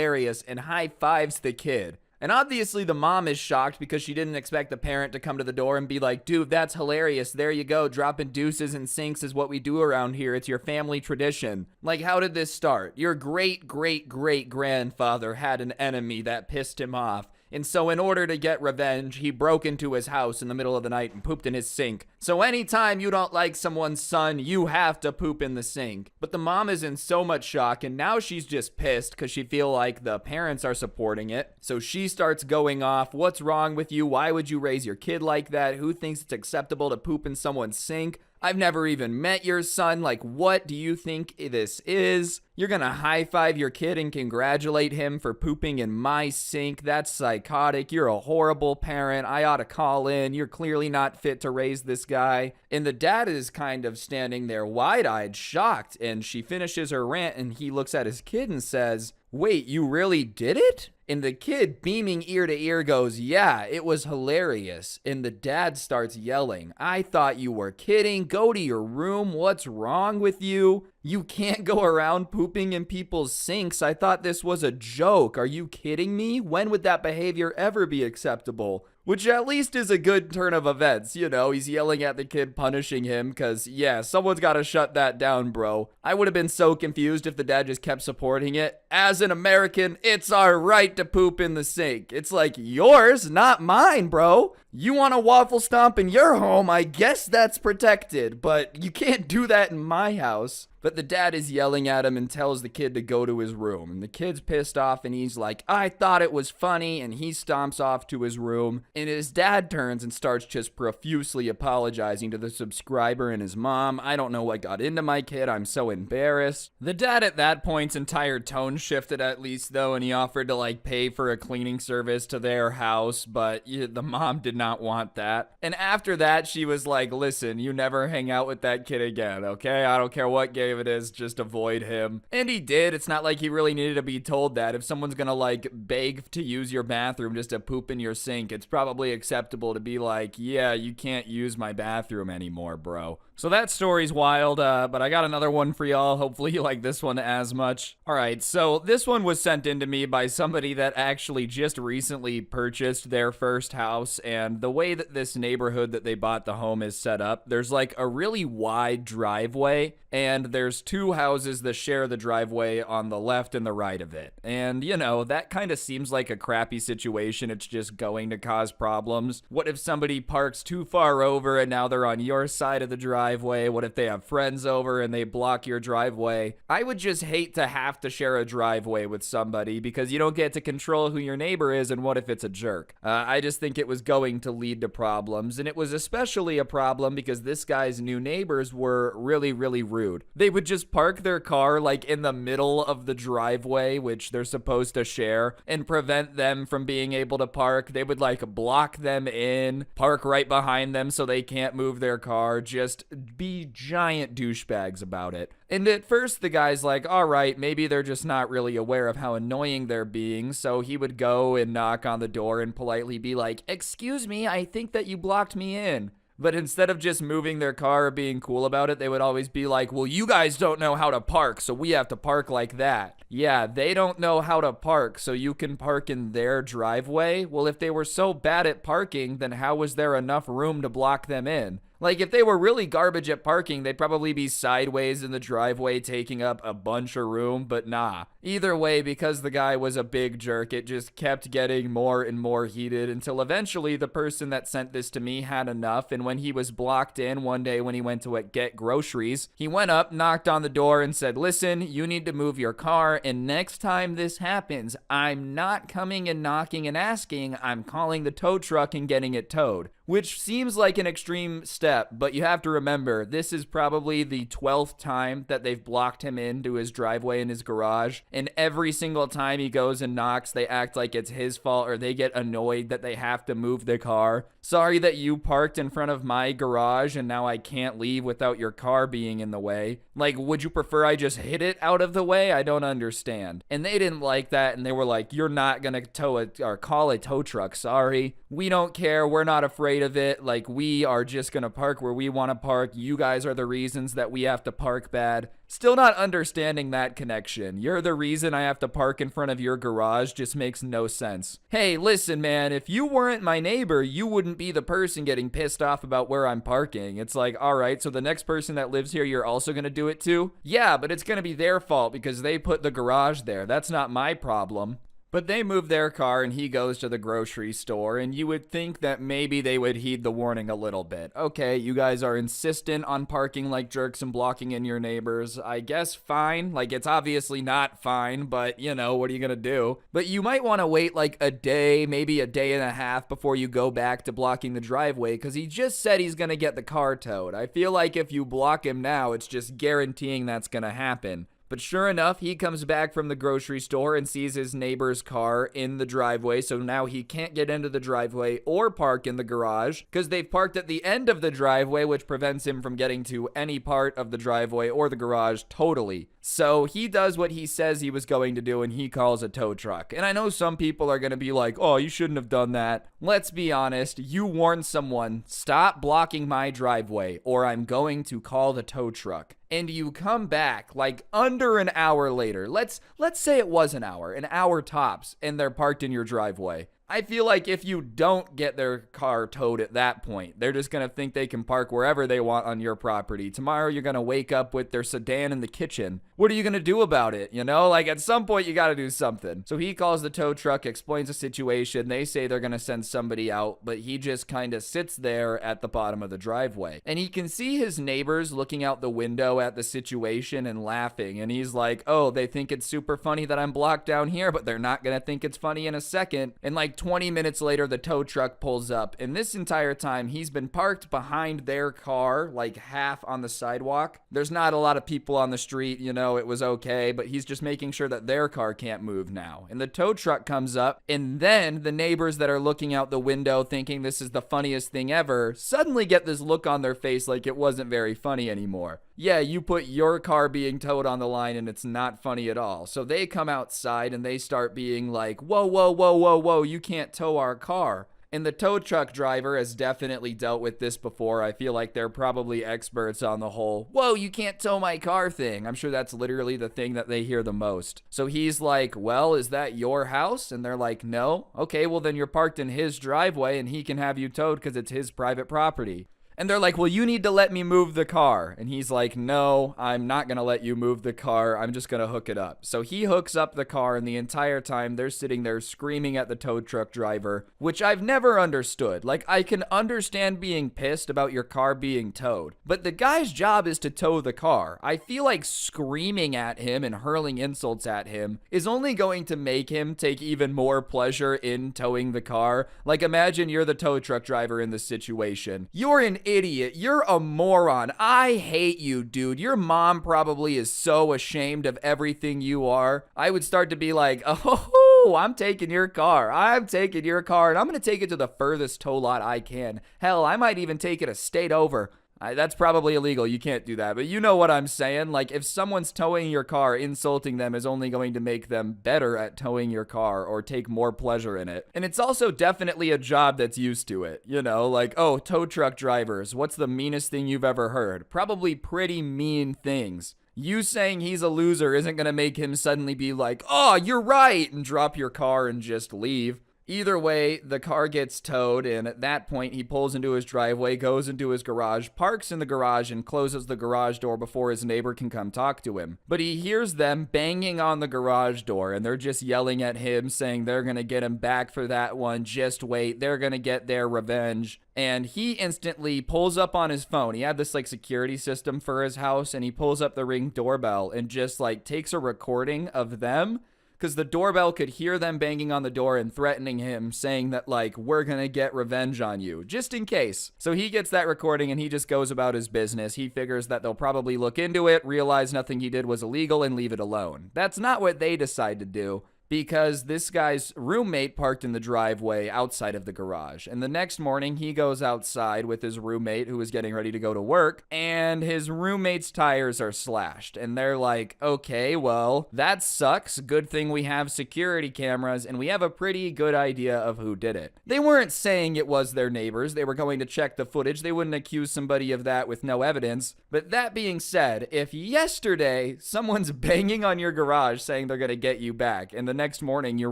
and high fives the kid. And obviously the mom is shocked because she didn't expect the parent to come to the door and be like, dude, that's hilarious. There you go. Dropping deuces in sinks is what we do around here. It's your family tradition. Like, how did this start? Your great-great-great-grandfather had an enemy that pissed him off. And so in order to get revenge, he broke into his house in the middle of the night and pooped in his sink. So anytime you don't like someone's son, you have to poop in the sink. But the mom is in so much shock, and now she's just pissed because she feels like the parents are supporting it. So she starts going off, what's wrong with you? Why would you raise your kid like that? Who thinks it's acceptable to poop in someone's sink? I've never even met your son. Like, what do you think this is? You're gonna high five your kid and congratulate him for pooping in my sink? That's psychotic. You're a horrible parent. I ought to call in. You're clearly not fit to raise this guy. And the dad is kind of standing there wide-eyed, shocked. And she finishes her rant and he looks at his kid and says, wait, you really did it? And the kid, beaming ear to ear, goes, yeah, it was hilarious. And the dad starts yelling, I thought you were kidding. Go to your room. What's wrong with you? You can't go around pooping in people's sinks. I thought this was a joke. Are you kidding me? When would that behavior ever be acceptable? Which at least is a good turn of events, you know, he's yelling at the kid, punishing him, because, yeah, someone's got to shut that down, bro. I would have been so confused if the dad just kept supporting it. As an American, it's our right to poop in the sink. It's like, yours, not mine, bro. You want a waffle stomp in your home, I guess that's protected, but you can't do that in my house. But the dad is yelling at him and tells the kid to go to his room. And the kid's pissed off and he's like, I thought it was funny. And he stomps off to his room. And his dad turns and starts just profusely apologizing to the subscriber and his mom. I don't know what got into my kid. I'm so embarrassed. The dad at that point's entire tone shifted at least though. And he offered to like pay for a cleaning service to their house. But the mom did not want that. And after that, she was like, listen, you never hang out with that kid again, okay? I don't care what game it is, just avoid him. And he did. It's not like he really needed to be told that. If someone's gonna like beg to use your bathroom just to poop in your sink, it's probably acceptable to be like, yeah, you can't use my bathroom anymore, bro. So that story's wild, but I got another one for y'all. Hopefully you like this one as much. All right, so this one was sent in to me by somebody that actually just recently purchased their first house, and the way that this neighborhood that they bought the home is set up, there's like a really wide driveway, and there's two houses that share the driveway on the left and the right of it. And, you know, that kind of seems like a crappy situation. It's just going to cause problems. What if somebody parks too far over and now they're on your side of the driveway? What if they have friends over and they block your driveway? I would just hate to have to share a driveway with somebody because you don't get to control who your neighbor is, and what if it's a jerk? I just think it was going to lead to problems, and it was especially a problem because this guy's new neighbors were really, really rude. They would just park their car like in the middle of the driveway, which they're supposed to share, and prevent them from being able to park. They would like block them in, park right behind them so they can't move their car, just be giant douchebags about it. And at first the guy's like, all right, maybe they're just not really aware of how annoying they're being, so he would go and knock on the door and politely be like, excuse me, I think that you blocked me in. But instead of just moving their car or being cool about it, they would always be like, well, you guys don't know how to park, so we have to park like that. Yeah, they don't know how to park, so you can park in their driveway? Well, if they were so bad at parking, then how was there enough room to block them in? Like, if they were really garbage at parking, they'd probably be sideways in the driveway taking up a bunch of room, but nah. Either way, because the guy was a big jerk, it just kept getting more and more heated until eventually the person that sent this to me had enough, and when he was blocked in one day when he went to get groceries, he went up, knocked on the door, and said, listen, you need to move your car, and next time this happens, I'm not coming and knocking and asking, I'm calling the tow truck and getting it towed. Which seems like an extreme step, but you have to remember, this is probably the 12th time that they've blocked him into his driveway in his garage, and every single time he goes and knocks, they act like it's his fault or they get annoyed that they have to move the car. Sorry that you parked in front of my garage and now I can't leave without your car being in the way. Like, would you prefer I just hit it out of the way? I don't understand. And they didn't like that, and they were like, you're not gonna call a tow truck, sorry. We don't care, we're not afraid of it. Like, we are just gonna park where we want to park. You guys are the reasons that we have to park bad. Still not understanding that connection. You're the reason I have to park in front of your garage. Just makes no sense. Hey, listen, man, if you weren't my neighbor, you wouldn't be the person getting pissed off about where I'm parking. It's like, all right, so the next person that lives here, you're also gonna do it too? Yeah, but it's gonna be their fault because they put the garage there. That's not my problem. But they move their car and he goes to the grocery store, and you would think that maybe they would heed the warning a little bit. Okay, you guys are insistent on parking like jerks and blocking in your neighbors. I guess fine. Like, it's obviously not fine, but you know, what are you gonna do? But you might want to wait like a day, maybe a day and a half before you go back to blocking the driveway, because he just said he's gonna get the car towed. I feel like if you block him now, it's just guaranteeing that's gonna happen. But sure enough, he comes back from the grocery store and sees his neighbor's car in the driveway, so now he can't get into the driveway or park in the garage because they've parked at the end of the driveway, which prevents him from getting to any part of the driveway or the garage totally. So he does what he says he was going to do, and he calls a tow truck. And I know some people are going to be like, oh, you shouldn't have done that. Let's be honest, you warned someone, stop blocking my driveway or I'm going to call the tow truck. And you come back like under an hour later. Let's say it was an hour tops, and they're parked in your driveway. I feel like if you don't get their car towed at that point, they're just going to think they can park wherever they want on your property. Tomorrow, you're going to wake up with their sedan in the kitchen. What are you going to do about it? You know, like at some point, you got to do something. So he calls the tow truck, explains the situation. They say they're going to send somebody out, but he just kind of sits there at the bottom of the driveway. And he can see his neighbors looking out the window at the situation and laughing. And he's like, oh, they think it's super funny that I'm blocked down here, but they're not going to think it's funny in a second. And like 20 minutes later, the tow truck pulls up, and this entire time he's been parked behind their car, like half on the sidewalk. There's not a lot of people on the street, you know, it was okay, but he's just making sure that their car can't move now. And the tow truck comes up, and then the neighbors that are looking out the window thinking this is the funniest thing ever suddenly get this look on their face like it wasn't very funny anymore. Yeah, you put your car being towed on the line and it's not funny at all. So they come outside and they start being like, whoa, whoa, whoa, whoa, whoa, you can't tow our car. And the tow truck driver has definitely dealt with this before. I feel like they're probably experts on the whole, whoa, you can't tow my car thing. I'm sure that's literally the thing that they hear the most. So he's like, well, is that your house? And they're like, no. Okay, well then you're parked in his driveway and he can have you towed because it's his private property. And they're like, well, you need to let me move the car. And he's like, no, I'm not going to let you move the car. I'm just going to hook it up. So he hooks up the car, and the entire time they're sitting there screaming at the tow truck driver, which I've never understood. Like, I can understand being pissed about your car being towed, but the guy's job is to tow the car. I feel like screaming at him and hurling insults at him is only going to make him take even more pleasure in towing the car. Like, imagine you're the tow truck driver in this situation. You're an idiot. You're a moron. I hate you, dude. Your mom probably is so ashamed of everything you are. I would start to be like, oh, I'm taking your car. I'm taking your car, and I'm going to take it to the furthest tow lot I can. Hell, I might even take it a state over. That's probably illegal. You can't do that. But you know what I'm saying? Like, if someone's towing your car, insulting them is only going to make them better at towing your car or take more pleasure in it. And it's also definitely a job that's used to it. You know, like, oh, tow truck drivers, what's the meanest thing you've ever heard? Probably pretty mean things. You saying he's a loser isn't going to make him suddenly be like, oh, you're right, and drop your car and just leave. Either way, the car gets towed, and at that point, he pulls into his driveway, goes into his garage, parks in the garage, and closes the garage door before his neighbor can come talk to him. But he hears them banging on the garage door, and they're just yelling at him, saying they're gonna get him back for that one, just wait, they're gonna get their revenge. And he instantly pulls up on his phone. He had this like security system for his house, and he pulls up the Ring doorbell and just like takes a recording of them, because the doorbell could hear them banging on the door and threatening him, saying that, like, we're gonna get revenge on you, just in case. So he gets that recording and he just goes about his business. He figures that they'll probably look into it, realize nothing he did was illegal, and leave it alone. That's not what they decide to do, because this guy's roommate parked in the driveway outside of the garage. And the next morning, he goes outside with his roommate who is getting ready to go to work, and his roommate's tires are slashed. And they're like, okay, well, that sucks. Good thing we have security cameras, and we have a pretty good idea of who did it. They weren't saying it was their neighbors. They were going to check the footage. They wouldn't accuse somebody of that with no evidence. But that being said, if yesterday someone's banging on your garage saying they're going to get you back, and the next morning your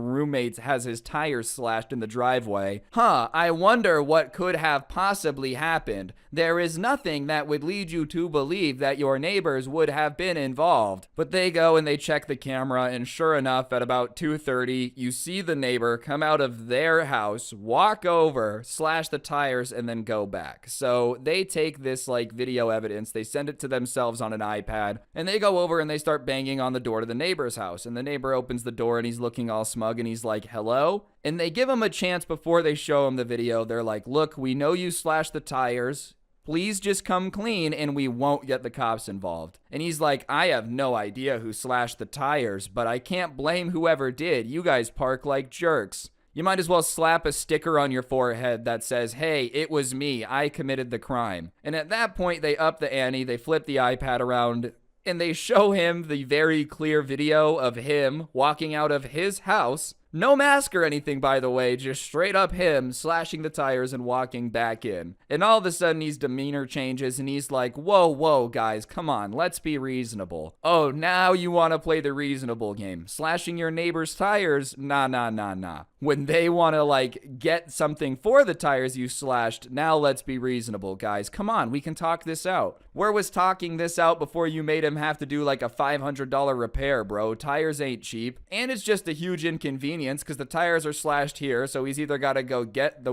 roommate has his tires slashed in the driveway, I wonder what could have possibly happened. There is nothing that would lead you to believe that your neighbors would have been involved. But they go and they check the camera, and sure enough, at about 2:30, you see the neighbor come out of their house, walk over, slash the tires, and then go back. So they take this like video evidence, they send it to themselves on an iPad, and they go over and they start banging on the door to the neighbor's house. And the neighbor opens the door and he's looking all smug and he's like, hello? And they give him a chance before they show him the video. They're like, look, we know you slashed the tires. Please just come clean and we won't get the cops involved. And he's like, I have no idea who slashed the tires, but I can't blame whoever did. You guys park like jerks. You might as well slap a sticker on your forehead that says, hey, it was me. I committed the crime. And at that point, they up the ante. They flip the iPad around and they show him the very clear video of him walking out of his house. No mask or anything, by the way, just straight up him slashing the tires and walking back in. And all of a sudden, his demeanor changes and he's like, whoa, guys, come on, let's be reasonable. Oh, now you want to play the reasonable game. Slashing your neighbor's tires? Nah. When they want to, like, get something for the tires you slashed, now let's be reasonable, guys. Come on, we can talk this out. Where was talking this out before you made him have to do, like, a $500 repair, bro? Tires ain't cheap. And it's just a huge inconvenience, because the tires are slashed here, so he's either got to go get the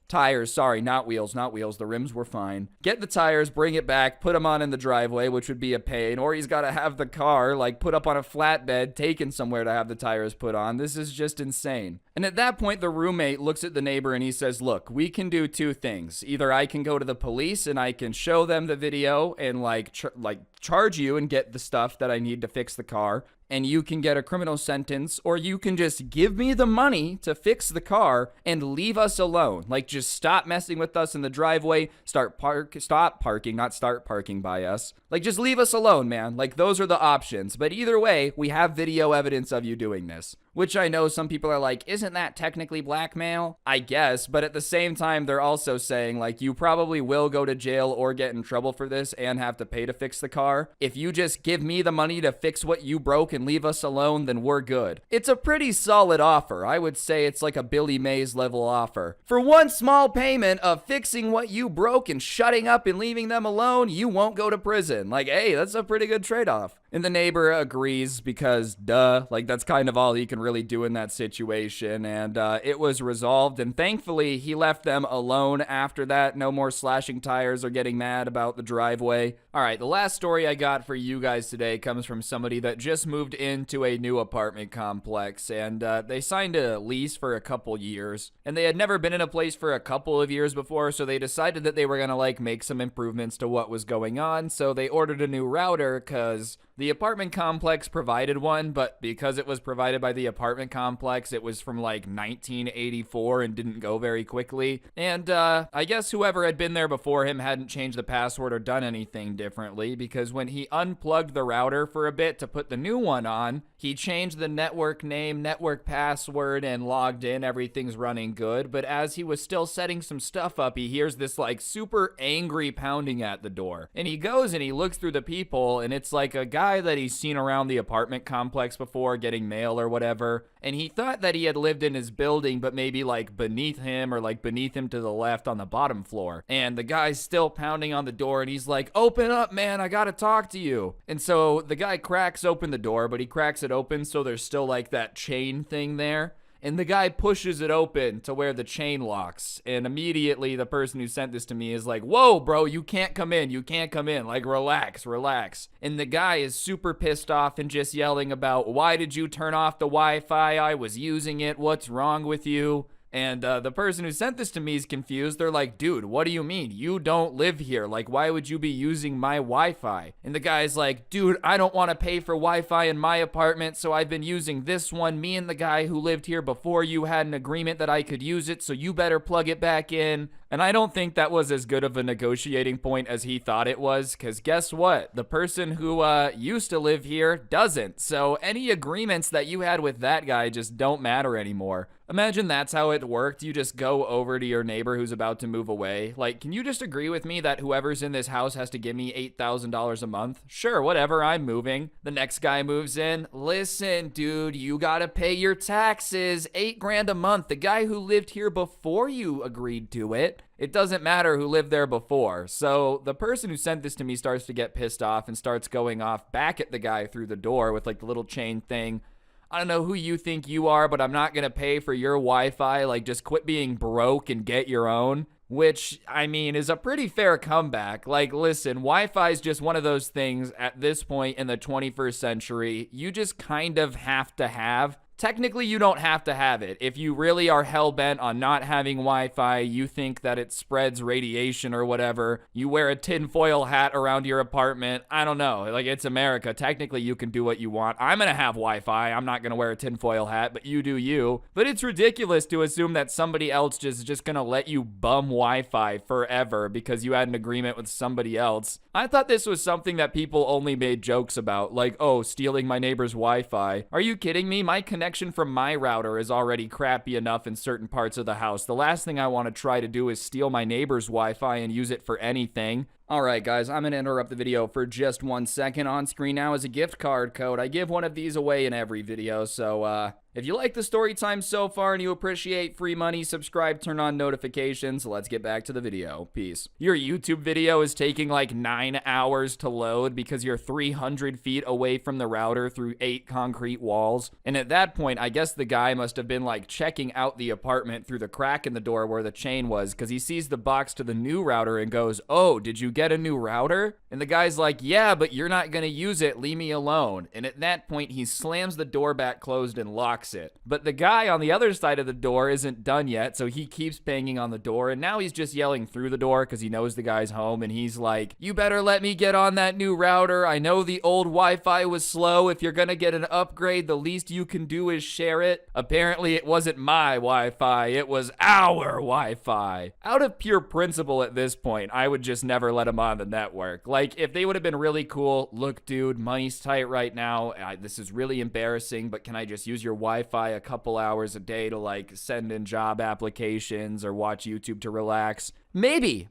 tires, not wheels, the rims were fine. Get the tires, bring it back, put them on in the driveway, which would be a pain, or he's got to have the car, like, put up on a flatbed, taken somewhere to have the tires put on. This is just insane. And at that point, the roommate looks at the neighbor and he says, look, we can do two things. Either I can go to the police and I can show them the video and, like, charge you and get the stuff that I need to fix the car, and you can get a criminal sentence, or you can just give me the money to fix the car and leave us alone. Like, just stop messing with us in the driveway, stop parking by us. Like, just leave us alone, man. Like, those are the options. But either way, we have video evidence of you doing this. Which I know some people are like, isn't that technically blackmail? I guess, but at the same time, they're also saying, like, you probably will go to jail or get in trouble for this and have to pay to fix the car. If you just give me the money to fix what you broke and leave us alone, then we're good. It's a pretty solid offer. I would say it's like a Billy Mays level offer. For one small payment of fixing what you broke and shutting up and leaving them alone, you won't go to prison. Like, hey, that's a pretty good trade-off. And the neighbor agrees because, duh, like, that's kind of all he can really do in that situation. And it was resolved, and thankfully, he left them alone after that. No more slashing tires or getting mad about the driveway. All right, the last story I got for you guys today comes from somebody that just moved into a new apartment complex, and they signed a lease for a couple years, and they had never been in a place for a couple of years before, so they decided that they were gonna, like, make some improvements to what was going on. So they ordered a new router because the apartment complex provided one, but because it was provided by the apartment complex, it was from like 1984 and didn't go very quickly. And I guess whoever had been there before him hadn't changed the password or done anything differently, because when he unplugged the router for a bit to put the new one on, he changed the network name, network password, and logged in. Everything's running good. But as he was still setting some stuff up, he hears this like super angry pounding at the door. And he goes and he looks through the people, and it's like a guy that he's seen around the apartment complex before getting mail or whatever. And he thought that he had lived in his building, but maybe like beneath him or like beneath him to the left on the bottom floor. And the guy's still pounding on the door, and he's like, "Open up, man, I gotta talk to you." And so the guy cracks open the door, but he cracks it open so there's still like that chain thing there. And the guy pushes it open to where the chain locks. And immediately the person who sent this to me is like, "Whoa, bro, you can't come in. You can't come in. Like, relax, relax." And the guy is super pissed off and just yelling about, "Why did you turn off the Wi-Fi? I was using it. What's wrong with you?" And the person who sent this to me is confused. They're like, "Dude, what do you mean? You don't live here. Like, why would you be using my Wi-Fi?" And the guy's like, "Dude, I don't want to pay for Wi-Fi in my apartment, so I've been using this one. Me and the guy who lived here before you had an agreement that I could use it, so you better plug it back in." And I don't think that was as good of a negotiating point as he thought it was, because guess what? The person who used to live here doesn't. So any agreements that you had with that guy just don't matter anymore. Imagine that's how it worked. You just go over to your neighbor who's about to move away. Like, "Can you just agree with me that whoever's in this house has to give me $8,000 a month?" "Sure, whatever, I'm moving." The next guy moves in. "Listen, dude, you gotta pay your taxes. $8,000 a month. The guy who lived here before you agreed to it. It doesn't matter who lived there before." So the person who sent this to me starts to get pissed off and starts going off back at the guy through the door with like the little chain thing. "I don't know who you think you are, but I'm not going to pay for your Wi-Fi. Like, just quit being broke and get your own." Which, I mean, is a pretty fair comeback. Like, listen, Wi-Fi is just one of those things at this point in the 21st century you just kind of have to have. Technically, you don't have to have it. If you really are hell-bent on not having Wi-Fi, you think that it spreads radiation or whatever, you wear a tinfoil hat around your apartment, I don't know. Like, it's America. Technically, you can do what you want. I'm gonna have Wi-Fi. I'm not gonna wear a tinfoil hat, but you do you. But it's ridiculous to assume that somebody else is just gonna let you bum Wi-Fi forever because you had an agreement with somebody else. I thought this was something that people only made jokes about, like, "Oh, stealing my neighbor's Wi-Fi." Are you kidding me? My connection from my router is already crappy enough in certain parts of the house. The last thing I want to try to do is steal my neighbor's Wi-Fi and use it for anything. Alright guys, I'm going to interrupt the video for just 1 second. On screen now is a gift card code. I give one of these away in every video, so if you like the story time so far and you appreciate free money, subscribe, turn on notifications. Let's get back to the video. Peace. Your YouTube video is taking like 9 hours to load because you're 300 feet away from the router through 8 concrete walls. And at that point, I guess the guy must have been like checking out the apartment through the crack in the door where the chain was, because he sees the box to the new router and goes, "Oh, did you get a new router? And the guy's like, yeah, but you're not gonna use it, leave me alone. And at that point, he slams the door back closed and locks it. But the guy on the other side of the door isn't done yet, so he keeps banging on the door, and now he's just yelling through the door because he knows the guy's home, and he's like, you better let me get on that new router. I know the old Wi-Fi was slow. If you're gonna get an upgrade, the least you can do is share it. Apparently, it wasn't my Wi-Fi, it was our Wi-Fi. Out of pure principle at this point, I would just never let him on the network. Like, if they would have been really cool, look, dude, money's tight right now. This is really embarrassing, but can I just use your Wi-Fi a couple hours a day to, like, send in job applications or watch YouTube to relax? Maybe.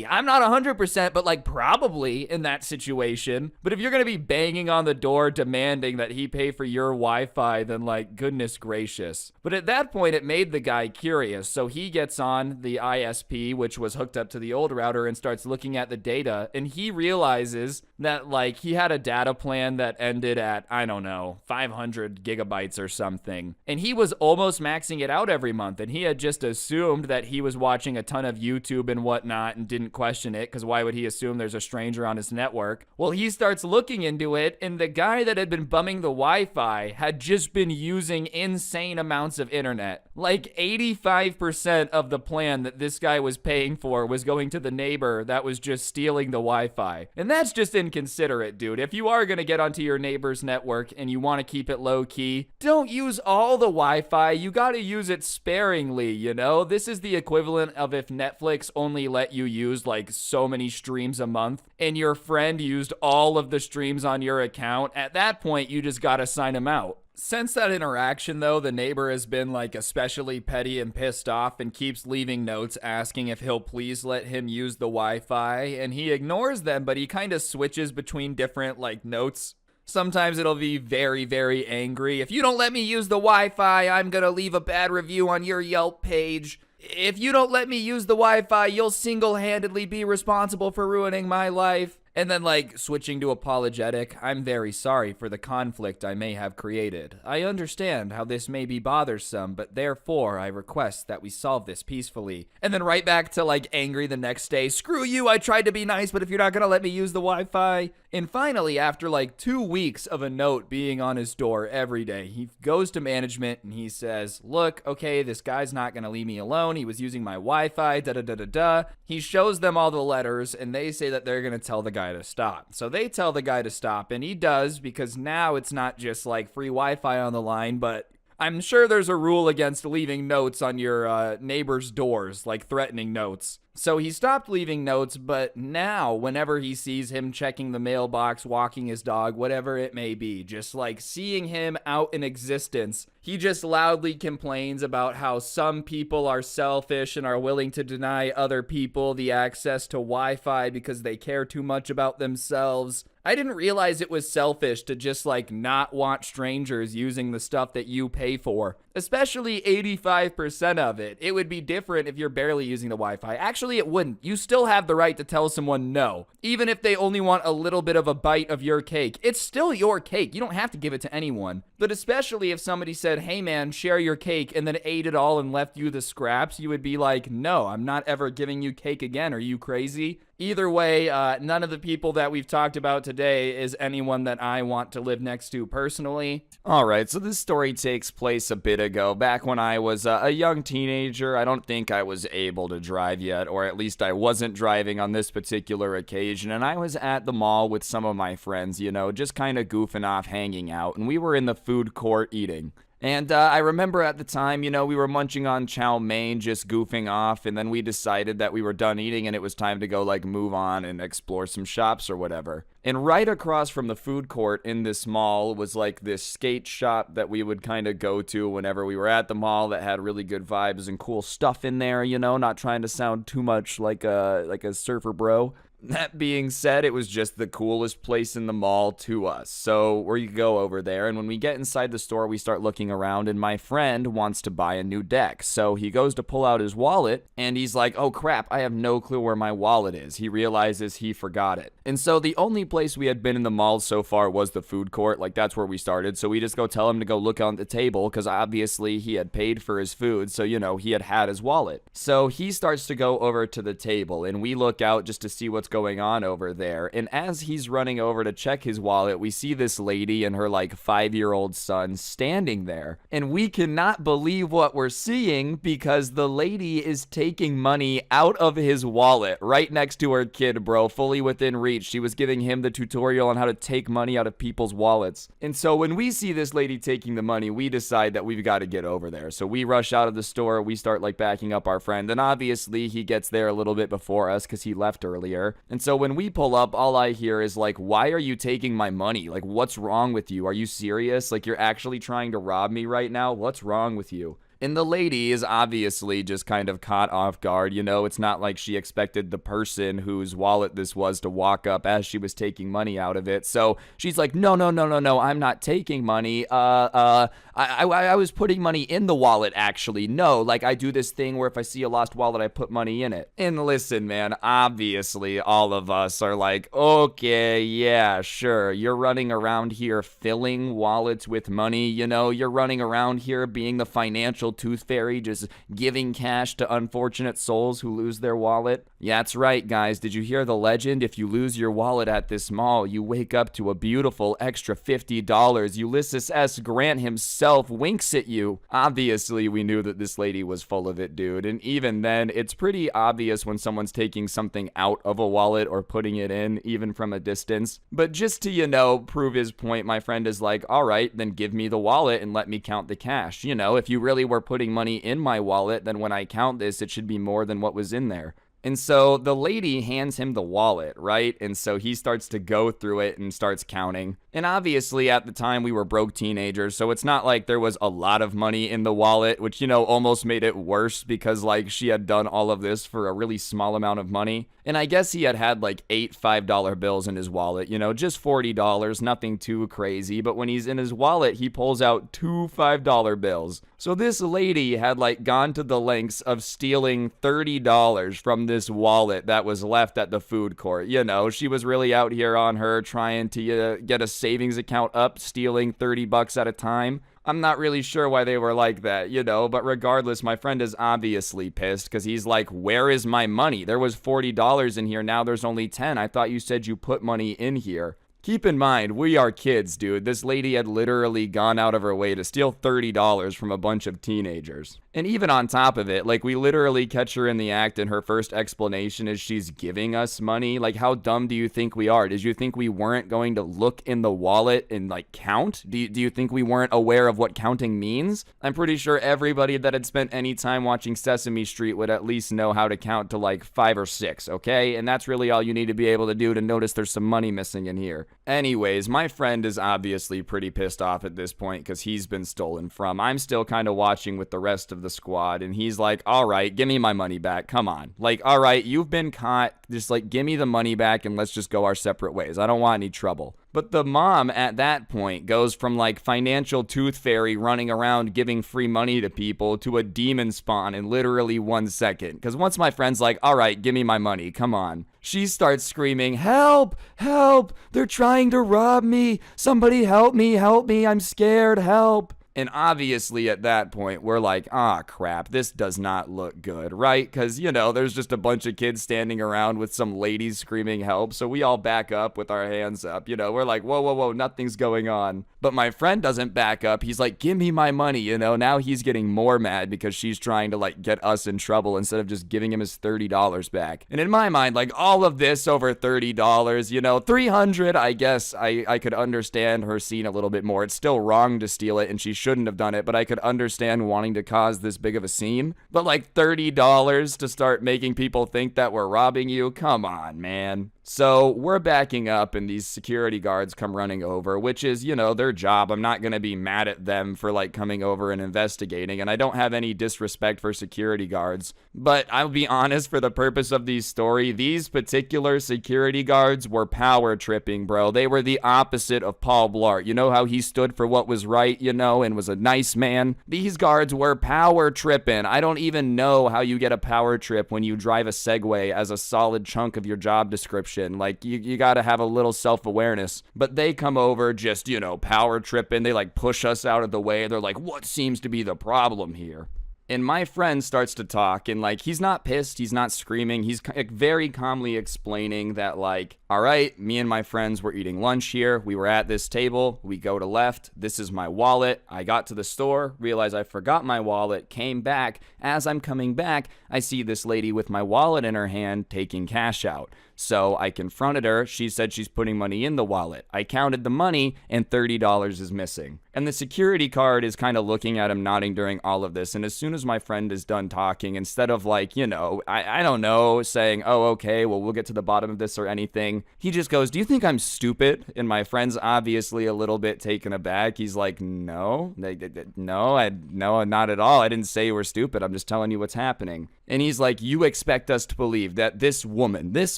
I'm not 100%, but like probably in that situation. But if you're going to be banging on the door demanding that he pay for your Wi-Fi, then like, goodness gracious. But at that point, it made the guy curious. So he gets on the ISP, which was hooked up to the old router, and starts looking at the data. And he realizes that like he had a data plan that ended at, I don't know, 500 gigabytes or something. And he was almost maxing it out every month. And he had just assumed that he was watching a ton of YouTube and whatnot and didn't question it, because why would he assume there's a stranger on his network? Well, he starts looking into it, and the guy that had been bumming the Wi-Fi had just been using insane amounts of internet. Like 85% of the plan that this guy was paying for was going to the neighbor that was just stealing the Wi-Fi. And that's just inconsiderate, dude. If you are going to get onto your neighbor's network and you want to keep it low key, don't use all the Wi-Fi. You got to use it sparingly, you know? This is the equivalent of if Netflix only let you use like so many streams a month and your friend used all of the streams on your account. At that point, you just gotta sign him out. Since that interaction, though, the neighbor has been like especially petty and pissed off and keeps leaving notes asking if he'll please let him use the Wi-Fi, and he ignores them, but he kind of switches between different like notes. Sometimes it'll be very, very angry. If you don't let me use the Wi-Fi, I'm gonna leave a bad review on your Yelp page. If you don't let me use the Wi-Fi, you'll single-handedly be responsible for ruining my life. And then, like, switching to apologetic, I'm very sorry for the conflict I may have created. I understand how this may be bothersome, but therefore I request that we solve this peacefully. And then right back to, like, angry the next day. Screw you, I tried to be nice, but if you're not gonna let me use the Wi-Fi. And finally, after, like, 2 weeks of a note being on his door every day, he goes to management and he says, look, okay, this guy's not gonna leave me alone. He was using my Wi-Fi, da-da-da-da-da. He shows them all the letters, and they say that they're gonna tell the guy to stop. So they tell the guy to stop, and he does, because now it's not just like free Wi-Fi on the line, but I'm sure there's a rule against leaving notes on your neighbor's doors, like threatening notes. So he stopped leaving notes, but now whenever he sees him checking the mailbox, walking his dog, whatever it may be, just like seeing him out in existence, he just loudly complains about how some people are selfish and are willing to deny other people the access to Wi-Fi because they care too much about themselves. I didn't realize it was selfish to just like not want strangers using the stuff that you pay for, especially 85% of it. It would be different if you're barely using the Wi-Fi. Actually, it wouldn't. You still have the right to tell someone no, even if they only want a little bit of a bite of your cake. It's still your cake. You don't have to give it to anyone. But especially if somebody said, hey man, share your cake, and then ate it all and left you the scraps, you would be like, no, I'm not ever giving you cake again. Are you crazy? Either way, none of the people that we've talked about today is anyone that I want to live next to personally. Alright, so this story takes place a bit ago, back when I was a young teenager. I don't think I was able to drive yet, or at least I wasn't driving on this particular occasion, and I was at the mall with some of my friends, you know, just kind of goofing off, hanging out, and we were in the food court eating. And I remember at the time, you know, we were munching on chow mein, just goofing off, and then we decided that we were done eating and it was time to go, like, move on and explore some shops or whatever. And right across from the food court in this mall was, like, this skate shop that we would kind of go to whenever we were at the mall that had really good vibes and cool stuff in there, you know, not trying to sound too much like a surfer bro. That being said, it was just the coolest place in the mall to us. So we go over there, and when we get inside the store, we start looking around, and my friend wants to buy a new deck. So he goes to pull out his wallet, and he's like, oh crap, I have no clue where my wallet is. He realizes he forgot it. And so the only place we had been in the mall so far was the food court. Like, that's where we started. So we just go tell him to go look on the table, because obviously he had paid for his food, so, you know, he had his wallet. So he starts to go over to the table, and we look out just to see what's what's going on over there. And as he's running over to check his wallet, we see this lady and her like 5-year-old son standing there. And we cannot believe what we're seeing because the lady is taking money out of his wallet right next to her kid, bro, fully within reach. She was giving him the tutorial on how to take money out of people's wallets. And so when we see this lady taking the money, we decide that we've got to get over there. So we rush out of the store, we start like backing up our friend, and obviously he gets there a little bit before us because he left earlier. And so when we pull up, all I hear is like, why are you taking my money? Like, what's wrong with you? Are you serious? Like, you're actually trying to rob me right now? What's wrong with you? And the lady is obviously just kind of caught off guard. You know, it's not like she expected the person whose wallet this was to walk up as she was taking money out of it. So she's like, no, I'm not taking money. I was putting money in the wallet, actually. No, like I do this thing where if I see a lost wallet, I put money in it. And listen, man, obviously all of us are like, okay, yeah, sure. You're running around here filling wallets with money. You know, you're running around here being the financial tooth fairy, just giving cash to unfortunate souls who lose their wallet. Yeah, that's right, guys. Did you hear the legend? If you lose your wallet at this mall, you wake up to a beautiful extra $50. Ulysses S. Grant himself winks at you. Obviously, we knew that this lady was full of it, dude. And even then, it's pretty obvious when someone's taking something out of a wallet or putting it in, even from a distance. But just to, you know, prove his point, my friend is like, all right, then give me the wallet and let me count the cash. You know, if you really were putting money in my wallet, then when I count this, it should be more than what was in there. And so the lady hands him the wallet, right? And so he starts to go through it and starts counting. And obviously at the time we were broke teenagers, so it's not like there was a lot of money in the wallet, which, you know, almost made it worse because like she had done all of this for a really small amount of money. And I guess he had like 8 $5 bills in his wallet, you know, just $40, nothing too crazy. But when he's in his wallet, he pulls out 2 $5 bills. So this lady had like gone to the lengths of stealing $30 from this wallet that was left at the food court. You know, she was really out here on her trying to get a savings account up, stealing $30 at a time. I'm not really sure why they were like that, you know, but regardless, my friend is obviously pissed because he's like, where is my money? There was $40 in here, now there's only 10. I thought you said you put money in here. Keep in mind, we are kids, dude. This lady had literally gone out of her way to steal $30 from a bunch of teenagers. And even on top of it, like, we literally catch her in the act, and her first explanation is she's giving us money. Like, how dumb do you think we are? Did you think we weren't going to look in the wallet and, like, count? Do you think we weren't aware of what counting means? I'm pretty sure everybody that had spent any time watching Sesame Street would at least know how to count to, like, 5 or 6, okay? And that's really all you need to be able to do to notice there's some money missing in here. Anyways, my friend is obviously pretty pissed off at this point because he's been stolen from. I'm still kind of watching with the rest of the squad, and he's like, all right, give me my money back. Come on. Like, all right, you've been caught. Just, like, give me the money back and let's just go our separate ways. I don't want any trouble. But the mom at that point goes from, like, financial tooth fairy running around giving free money to people to a demon spawn in literally 1 second. Because once my friend's like, all right, give me my money, come on, she starts screaming, help, help, they're trying to rob me, somebody help me, I'm scared, help. And obviously at that point, we're like, ah, crap, this does not look good, right? Because, you know, there's just a bunch of kids standing around with some ladies screaming help. So we all back up with our hands up. You know, we're like, whoa, whoa, whoa, nothing's going on. But my friend doesn't back up. He's like, give me my money. You know, now he's getting more mad because she's trying to, like, get us in trouble instead of just giving him his $30 back. And in my mind, like, all of this over $30, you know, $300, I guess I could understand her scene a little bit more. It's still wrong to steal it, and she shouldn't have done it, but I could understand wanting to cause this big of a scene. But like $30 to start making people think that we're robbing you? Come on, man. So we're backing up and these security guards come running over, which is, you know, their job. I'm not going to be mad at them for like coming over and investigating, and I don't have any disrespect for security guards. But I'll be honest, for the purpose of the story, these particular security guards were power tripping, bro. They were the opposite of Paul Blart. You know how he stood for what was right, you know, and was a nice man? These guards were power tripping. I don't even know how you get a power trip when you drive a Segway as a solid chunk of your job description. Like, you gotta have a little self-awareness. But they come over just, you know, power tripping. They, like, push us out of the way. They're like, what seems to be the problem here? And my friend starts to talk, and, like, he's not pissed, he's not screaming, he's very calmly explaining that, like, all right, me and my friends were eating lunch here, we were at this table, we go to left, this is my wallet, I got to the store, realized I forgot my wallet, came back, as I'm coming back, I see this lady with my wallet in her hand taking cash out. So I confronted her, she said she's putting money in the wallet. I counted the money, and $30 is missing. And the security guard is kind of looking at him, nodding during all of this, and as soon as my friend is done talking, instead of, like, you know, I don't know, saying, oh, okay, well, we'll get to the bottom of this or anything, he just goes, do you think I'm stupid? And my friend's obviously a little bit taken aback. He's like, no, not at all. I didn't say you were stupid. I'm just telling you what's happening. And he's like, you expect us to believe that this woman, this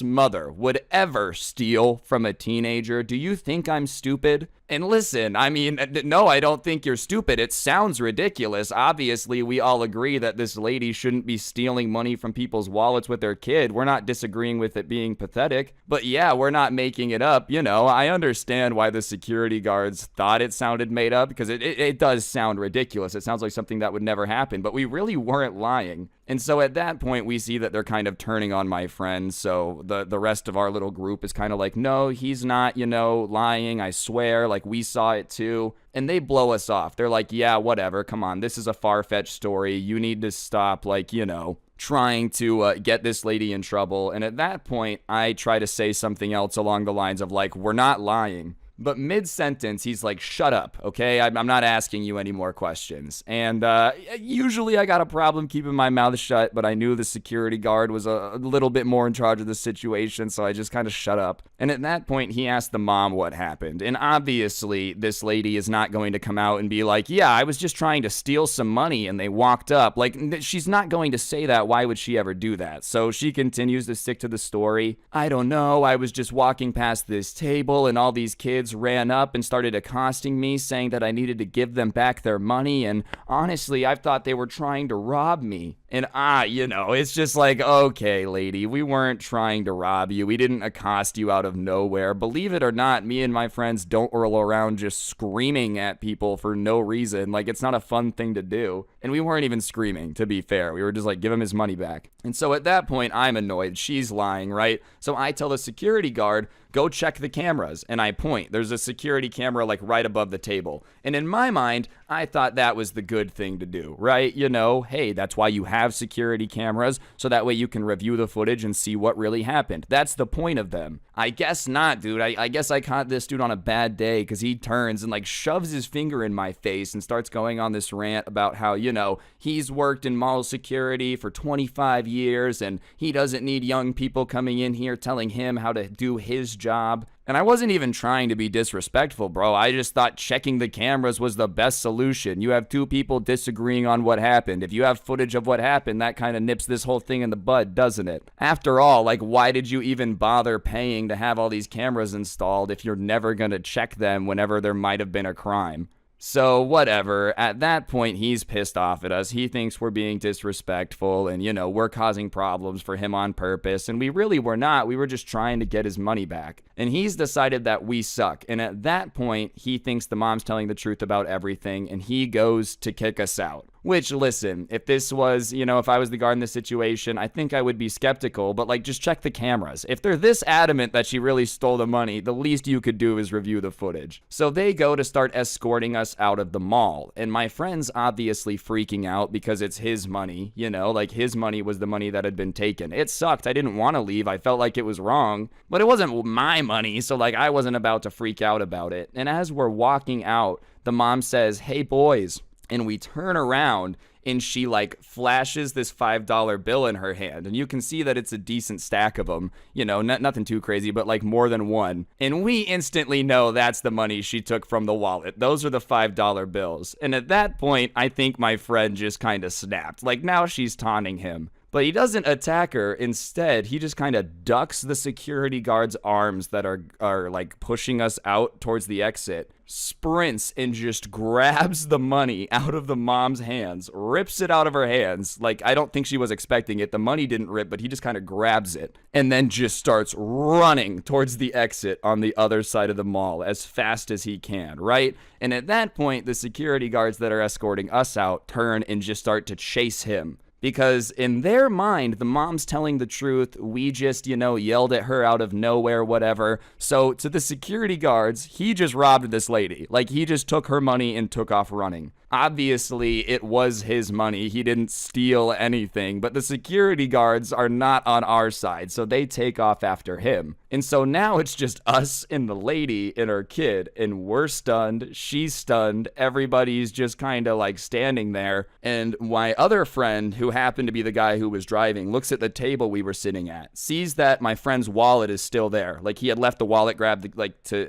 mother, would ever steal from a teenager? Do you think I'm stupid? And listen, I mean, no, I don't think you're stupid. It sounds ridiculous. Obviously, we all agree that this lady shouldn't be stealing money from people's wallets with their kid. We're not disagreeing with it being pathetic. But yeah, we're not making it up. You know, I understand why the security guards thought it sounded made up, because it does sound ridiculous. It sounds like something that would never happen, but we really weren't lying. And so at that point, we see that they're kind of turning on my friend. So the rest of our little group is kind of like, no, he's not, you know, lying. I swear, like, we saw it too. And they blow us off. They're like, yeah, whatever. Come on. This is a far-fetched story. You need to stop, like, you know, trying to get this lady in trouble. And at that point, I try to say something else along the lines of, like, we're not lying. But mid-sentence, he's like, shut up, okay? I'm not asking you any more questions. And usually I got a problem keeping my mouth shut, but I knew the security guard was a little bit more in charge of the situation, so I just kind of shut up. And at that point, he asked the mom what happened. And obviously, this lady is not going to come out and be like, yeah, I was just trying to steal some money and they walked up. Like, she's not going to say that. Why would she ever do that? So she continues to stick to the story. I don't know. I was just walking past this table and all these kids ran up and started accosting me, saying that I needed to give them back their money, and honestly, I thought they were trying to rob me. And you know, it's just like, okay, lady, we weren't trying to rob you. We didn't accost you out of nowhere. Believe it or not, me and my friends don't roll around just screaming at people for no reason. Like, it's not a fun thing to do. And we weren't even screaming, to be fair. We were just like, give him his money back. And so at that point, I'm annoyed. She's lying, right? So I tell the security guard, go check the cameras. And I point. There's a security camera, like, right above the table. And in my mind, I thought that was the good thing to do, right? You know, hey, that's why you have security cameras, so that way you can review the footage and see what really happened. That's the point of them. I guess not, dude. I guess I caught this dude on a bad day, because he turns and, like, shoves his finger in my face and starts going on this rant about how, you know, he's worked in mall security for 25 years and he doesn't need young people coming in here telling him how to do his job. And I wasn't even trying to be disrespectful, bro. I just thought checking the cameras was the best solution. You have two people disagreeing on what happened. If you have footage of what happened, that kind of nips this whole thing in the bud, doesn't it? After all, like, why did you even bother paying to have all these cameras installed if you're never going to check them whenever there might have been a crime? So, whatever. At that point, he's pissed off at us. He thinks we're being disrespectful and, you know, we're causing problems for him on purpose. And we really were not. We were just trying to get his money back. And he's decided that we suck. And at that point, he thinks the mom's telling the truth about everything and he goes to kick us out. Which, listen, if this was, you know, if I was the guard in this situation, I think I would be skeptical, but, like, just check the cameras. If they're this adamant that she really stole the money, the least you could do is review the footage. So they go to start escorting us out of the mall, and my friend's obviously freaking out because it's his money, you know, like, his money was the money that had been taken. It sucked. I didn't want to leave. I felt like it was wrong, but it wasn't my money, so, like, I wasn't about to freak out about it. And as we're walking out, the mom says, hey, boys. And we turn around and she, like, flashes this $5 bill in her hand. And you can see that it's a decent stack of them. You know, nothing too crazy, but, like, more than one. And we instantly know that's the money she took from the wallet. Those are the $5 bills. And at that point, I think my friend just kind of snapped. Like, now she's taunting him. But he doesn't attack her. Instead, he just kind of ducks the security guard's arms that are like pushing us out towards the exit, sprints and just grabs the money out of the mom's hands, rips it out of her hands. Like, I don't think she was expecting it. The money didn't rip, but he just kind of grabs it and then just starts running towards the exit on the other side of the mall as fast as he can, right? And at that point, the security guards that are escorting us out turn and just start to chase him. Because in their mind, the mom's telling the truth. We just, yelled at her out of nowhere, whatever. So to the security guards, he just robbed this lady. Like, he just took her money and took off running. Obviously, it was his money. He didn't steal anything, but the security guards are not on our side, so they take off after him. And so now it's just us and the lady and her kid, and we're stunned, she's stunned, everybody's just kind of like standing there. And my other friend, who happened to be the guy who was driving, looks at the table we were sitting at, sees that my friend's wallet is still there. Like, he had left the wallet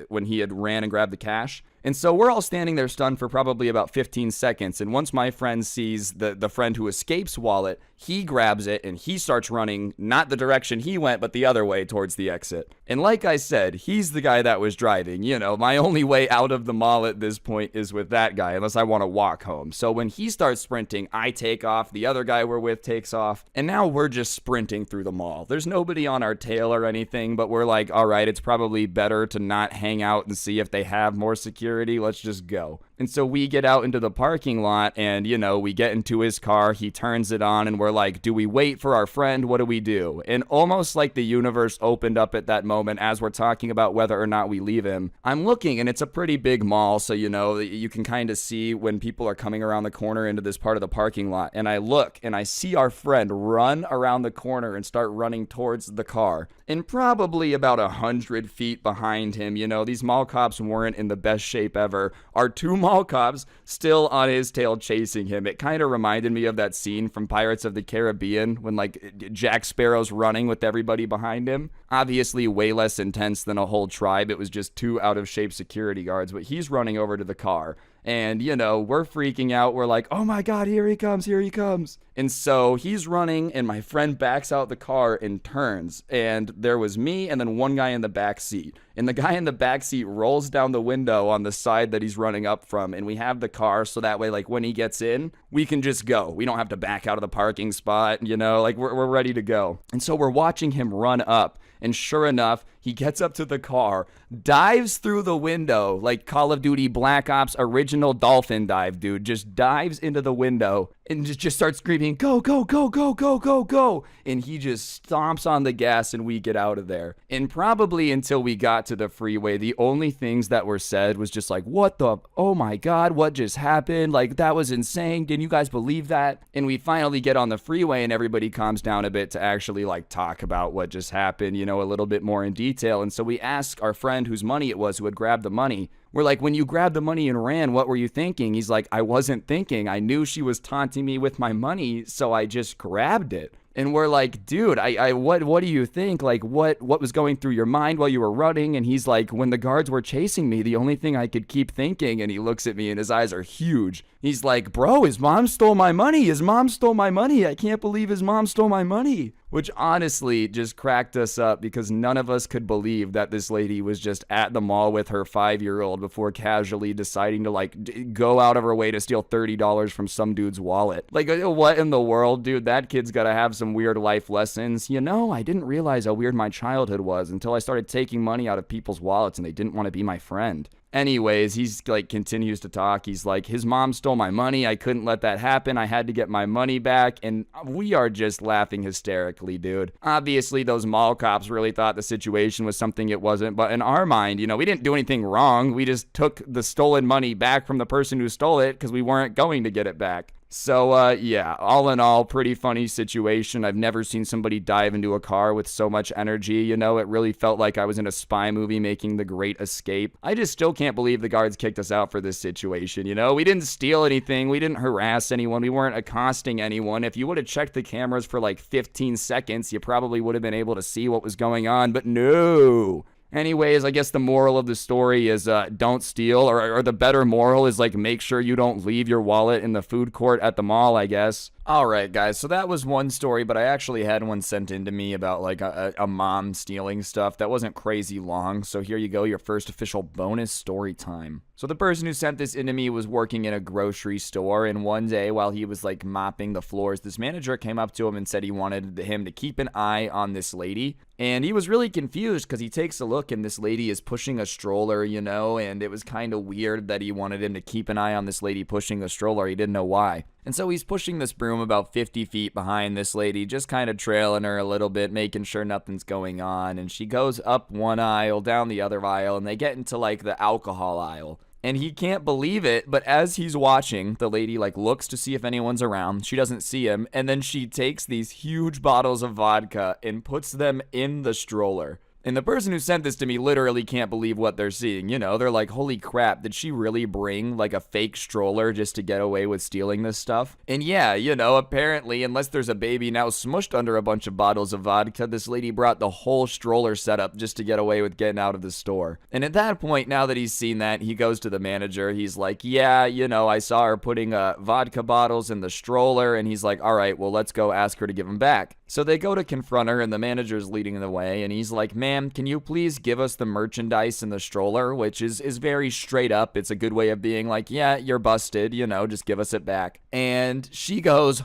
when he had ran and grabbed the cash. And so we're all standing there stunned for probably about 15 seconds. And once my friend sees the friend who escapes wallet, he grabs it and he starts running, not the direction he went, but the other way towards the exit. And like I said, he's the guy that was driving. My only way out of the mall at this point is with that guy, unless I want to walk home. So when he starts sprinting, I take off. The other guy we're with takes off. And now we're just sprinting through the mall. There's nobody on our tail or anything, but we're like, all right, it's probably better to not hang out and see if they have more security. Let's just go. And so we get out into the parking lot and, we get into his car. He turns it on and we're like, do we wait for our friend? What do we do? And almost like the universe opened up at that moment as we're talking about whether or not we leave him. I'm looking and it's a pretty big mall. So, you can kind of see when people are coming around the corner into this part of the parking lot. And I look and I see our friend run around the corner and start running towards the car. And probably about 100 feet behind him, these mall cops weren't in the best shape ever. Our two mall cops still on his tail chasing him. It kind of reminded me of that scene from Pirates of the Caribbean when like Jack Sparrow's running with everybody behind him. Obviously way less intense than a whole tribe. It was just two out of shape security guards, but he's running over to the car. And, we're freaking out. We're like, oh my God, here he comes, here he comes. And so he's running and my friend backs out the car and turns. And there was me and then one guy in the back seat. And the guy in the back seat rolls down the window on the side that he's running up from. And we have the car so that way, like when he gets in, we can just go. We don't have to back out of the parking spot, we're ready to go. And so we're watching him run up. And sure enough, he gets up to the car, dives through the window like Call of Duty Black Ops original dolphin dive, dude. Just dives into the window and just starts screaming, go, go, go, go, go, go, go. And he just stomps on the gas and we get out of there. And probably until we got to the freeway, the only things that were said was just like, oh my God, what just happened? Like, that was insane. Didn't you guys believe that? And we finally get on the freeway and everybody calms down a bit to actually like talk about what just happened, a little bit more in detail. And so we ask our friend whose money it was who had grabbed the money. We're like, when you grabbed the money and ran, what were you thinking? He's like, I wasn't thinking. I knew she was taunting me with my money, so I just grabbed it. And we're like, dude, what do you think? Like, what was going through your mind while you were running? And he's like, when the guards were chasing me, the only thing I could keep thinking, and he looks at me and his eyes are huge. He's like, bro, his mom stole my money. His mom stole my money. I can't believe his mom stole my money. Which honestly just cracked us up because none of us could believe that this lady was just at the mall with her 5-year-old before casually deciding to like go out of her way to steal $30 from some dude's wallet. Like, what in the world, dude? That kid's got to have some weird life lessons. I didn't realize how weird my childhood was until I started taking money out of people's wallets and they didn't want to be my friend. Anyways, he's like continues to talk. He's like, his mom stole my money. I couldn't let that happen. I had to get my money back. And we are just laughing hysterically, dude. Obviously, those mall cops really thought the situation was something it wasn't. But in our mind, we didn't do anything wrong. We just took the stolen money back from the person who stole it because we weren't going to get it back. So, yeah, all in all, pretty funny situation. I've never seen somebody dive into a car with so much energy, It really felt like I was in a spy movie making The Great Escape. I just still can't believe the guards kicked us out for this situation, We didn't steal anything. We didn't harass anyone. We weren't accosting anyone. If you would have checked the cameras for like 15 seconds, you probably would have been able to see what was going on, but no. Anyways, I guess the moral of the story is don't steal, or the better moral is like make sure you don't leave your wallet in the food court at the mall, I guess. Alright guys, so that was one story, but I actually had one sent in to me about like a mom stealing stuff. That wasn't crazy long, so here you go, your first official bonus story time. So the person who sent this into me was working in a grocery store, and one day while he was like mopping the floors, this manager came up to him and said he wanted him to keep an eye on this lady. And he was really confused because he takes a look and this lady is pushing a stroller, you know, and it was kind of weird that he wanted him to keep an eye on this lady pushing the stroller. He didn't know why. And so he's pushing this broom about 50 feet behind this lady, just kind of trailing her a little bit, making sure nothing's going on. And she goes up one aisle, down the other aisle, and they get into like the alcohol aisle. And he can't believe it, but as he's watching, the lady like looks to see if anyone's around. She doesn't see him, and then she takes these huge bottles of vodka and puts them in the stroller. And the person who sent this to me literally can't believe what they're seeing. You know, they're like, holy crap, did she really bring like a fake stroller just to get away with stealing this stuff? And yeah, you know, apparently, unless there's a baby now smushed under a bunch of bottles of vodka, this lady brought the whole stroller setup just to get away with getting out of the store. And at that point, now that he's seen that, he goes to the manager. He's like, yeah, you know, I saw her putting vodka bottles in the stroller. And he's like, all right, well, let's go ask her to give them back. So they go to confront her, and the manager's leading the way, and he's like, ma'am, can you please give us the merchandise in the stroller? Which is very straight up. It's a good way of being like, yeah, you're busted, you know, just give us it back. And she goes,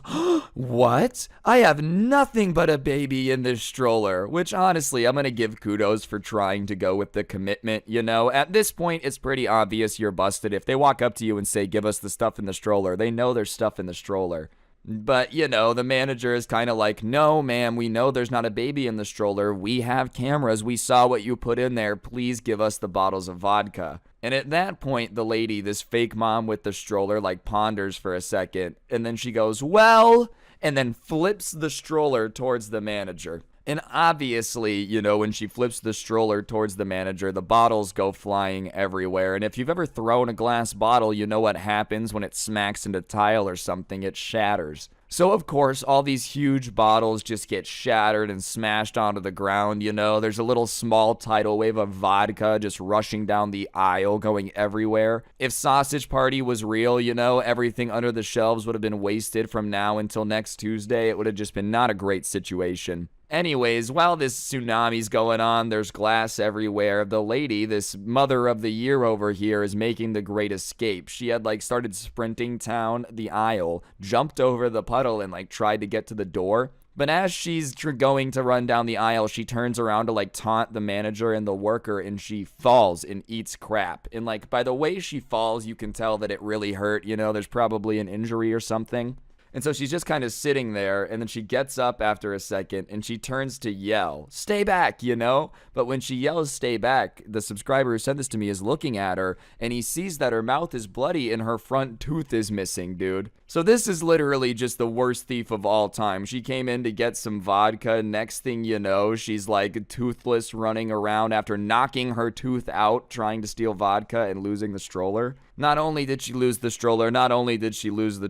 what? I have nothing but a baby in this stroller. Which honestly, I'm gonna give kudos for trying to go with the commitment, you know. At this point, it's pretty obvious you're busted. If they walk up to you and say, give us the stuff in the stroller, they know there's stuff in the stroller. But, you know, the manager is kind of like, no, ma'am, we know there's not a baby in the stroller. We have cameras. We saw what you put in there. Please give us the bottles of vodka. And at that point, the lady, this fake mom with the stroller, like ponders for a second. And then she goes, well, and then flips the stroller towards the manager. And obviously, you know, when she flips the stroller towards the manager, the bottles go flying everywhere. And if you've ever thrown a glass bottle, you know what happens when it smacks into tile or something. It shatters. So, of course, all these huge bottles just get shattered and smashed onto the ground, you know. There's a little small tidal wave of vodka just rushing down the aisle, going everywhere. If Sausage Party was real, you know, everything under the shelves would have been wasted from now until next Tuesday. It would have just been not a great situation. Anyways, while this tsunami's going on, there's glass everywhere. The lady, this mother of the year over here, is making the great escape. She had like started sprinting down the aisle, jumped over the puddle, and like tried to get to the door. But as she's going to run down the aisle, she turns around to like taunt the manager and the worker, and she falls and eats crap. And like by the way she falls, you can tell that it really hurt. You know, there's probably an injury or something. And so she's just kind of sitting there, and then she gets up after a second, and she turns to yell, stay back, you know? But when she yells, stay back, the subscriber who sent this to me is looking at her, and he sees that her mouth is bloody and her front tooth is missing, dude. So this is literally just the worst thief of all time. She came in to get some vodka. Next thing you know, she's like toothless, running around after knocking her tooth out, trying to steal vodka and losing the stroller. Not only did she lose the stroller, not only did she lose the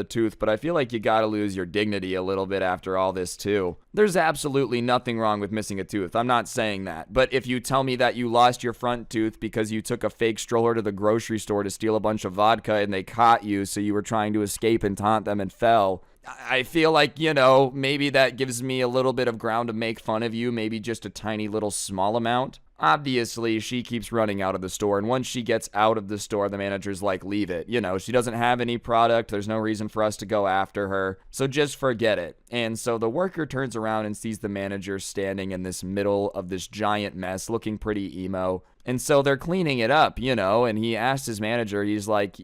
tooth, but I feel like you gotta lose your dignity a little bit after all this too. There's absolutely nothing wrong with missing a tooth. I'm not saying that. But if you tell me that you lost your front tooth because you took a fake stroller to the grocery store to steal a bunch of vodka and they caught you, so you were trying to escape and taunt them and fell, I feel like, you know, maybe that gives me a little bit of ground to make fun of you, maybe just a tiny little small amount. Obviously, she keeps running out of the store, and once she gets out of the store, the manager's like, leave it. You know, she doesn't have any product. There's no reason for us to go after her, so just forget it. And so the worker turns around and sees the manager standing in this middle of this giant mess, looking pretty emo. And so they're cleaning it up, you know, and he asked his manager, he's like,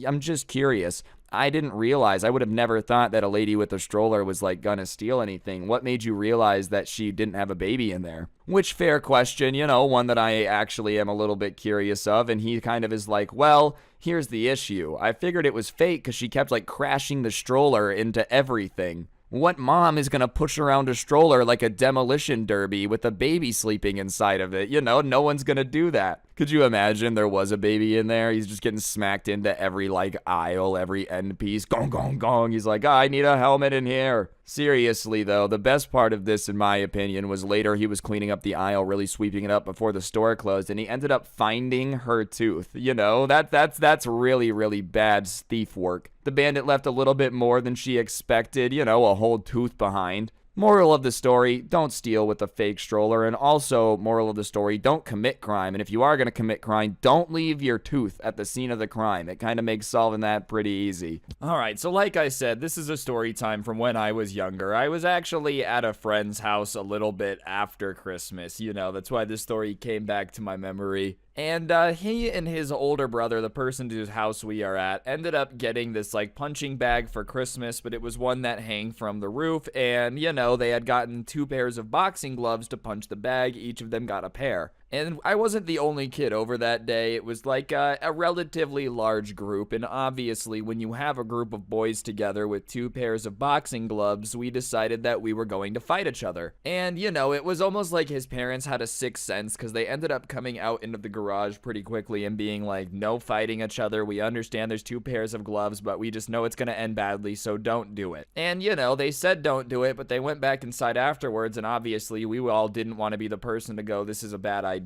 I'm just curious. I didn't realize, I would have never thought that a lady with a stroller was like gonna steal anything. What made you realize that she didn't have a baby in there? Which, fair question, you know, one that I actually am a little bit curious of. And he kind of is like, well, here's the issue. I figured it was fake because she kept like crashing the stroller into everything. What mom is gonna push around a stroller like a demolition derby with a baby sleeping inside of it? You know, no one's gonna do that. Could you imagine there was a baby in there? He's just getting smacked into every, like, aisle, every end piece. Gong, gong, gong. He's like, I need a helmet in here. Seriously, though, the best part of this, in my opinion, was later he was cleaning up the aisle, really sweeping it up before the store closed, and he ended up finding her tooth. You know, that's really, really bad thief work. The bandit left a little bit more than she expected, you know, a whole tooth behind. Moral of the story, don't steal with a fake stroller, and also, moral of the story, don't commit crime, and if you are going to commit crime, don't leave your tooth at the scene of the crime. It kind of makes solving that pretty easy. Alright, so like I said, this is a story time from when I was younger. I was actually at a friend's house a little bit after Christmas, you know, that's why this story came back to my memory. And he and his older brother, the person whose house we are at, ended up getting this, like, punching bag for Christmas, but it was one that hung from the roof, and, you know, they had gotten 2 pairs of boxing gloves to punch the bag. Each of them got a pair. And I wasn't the only kid over that day. It was like a relatively large group, and obviously when you have a group of boys together with 2 pairs of boxing gloves, we decided that we were going to fight each other. And, you know, it was almost like his parents had a sixth sense, because they ended up coming out into the garage pretty quickly and being like, no fighting each other. We understand there's 2 pairs of gloves, but we just know it's going to end badly, so don't do it. And, you know, they said don't do it, but they went back inside afterwards, and obviously we all didn't want to be the person to go, this is a bad idea.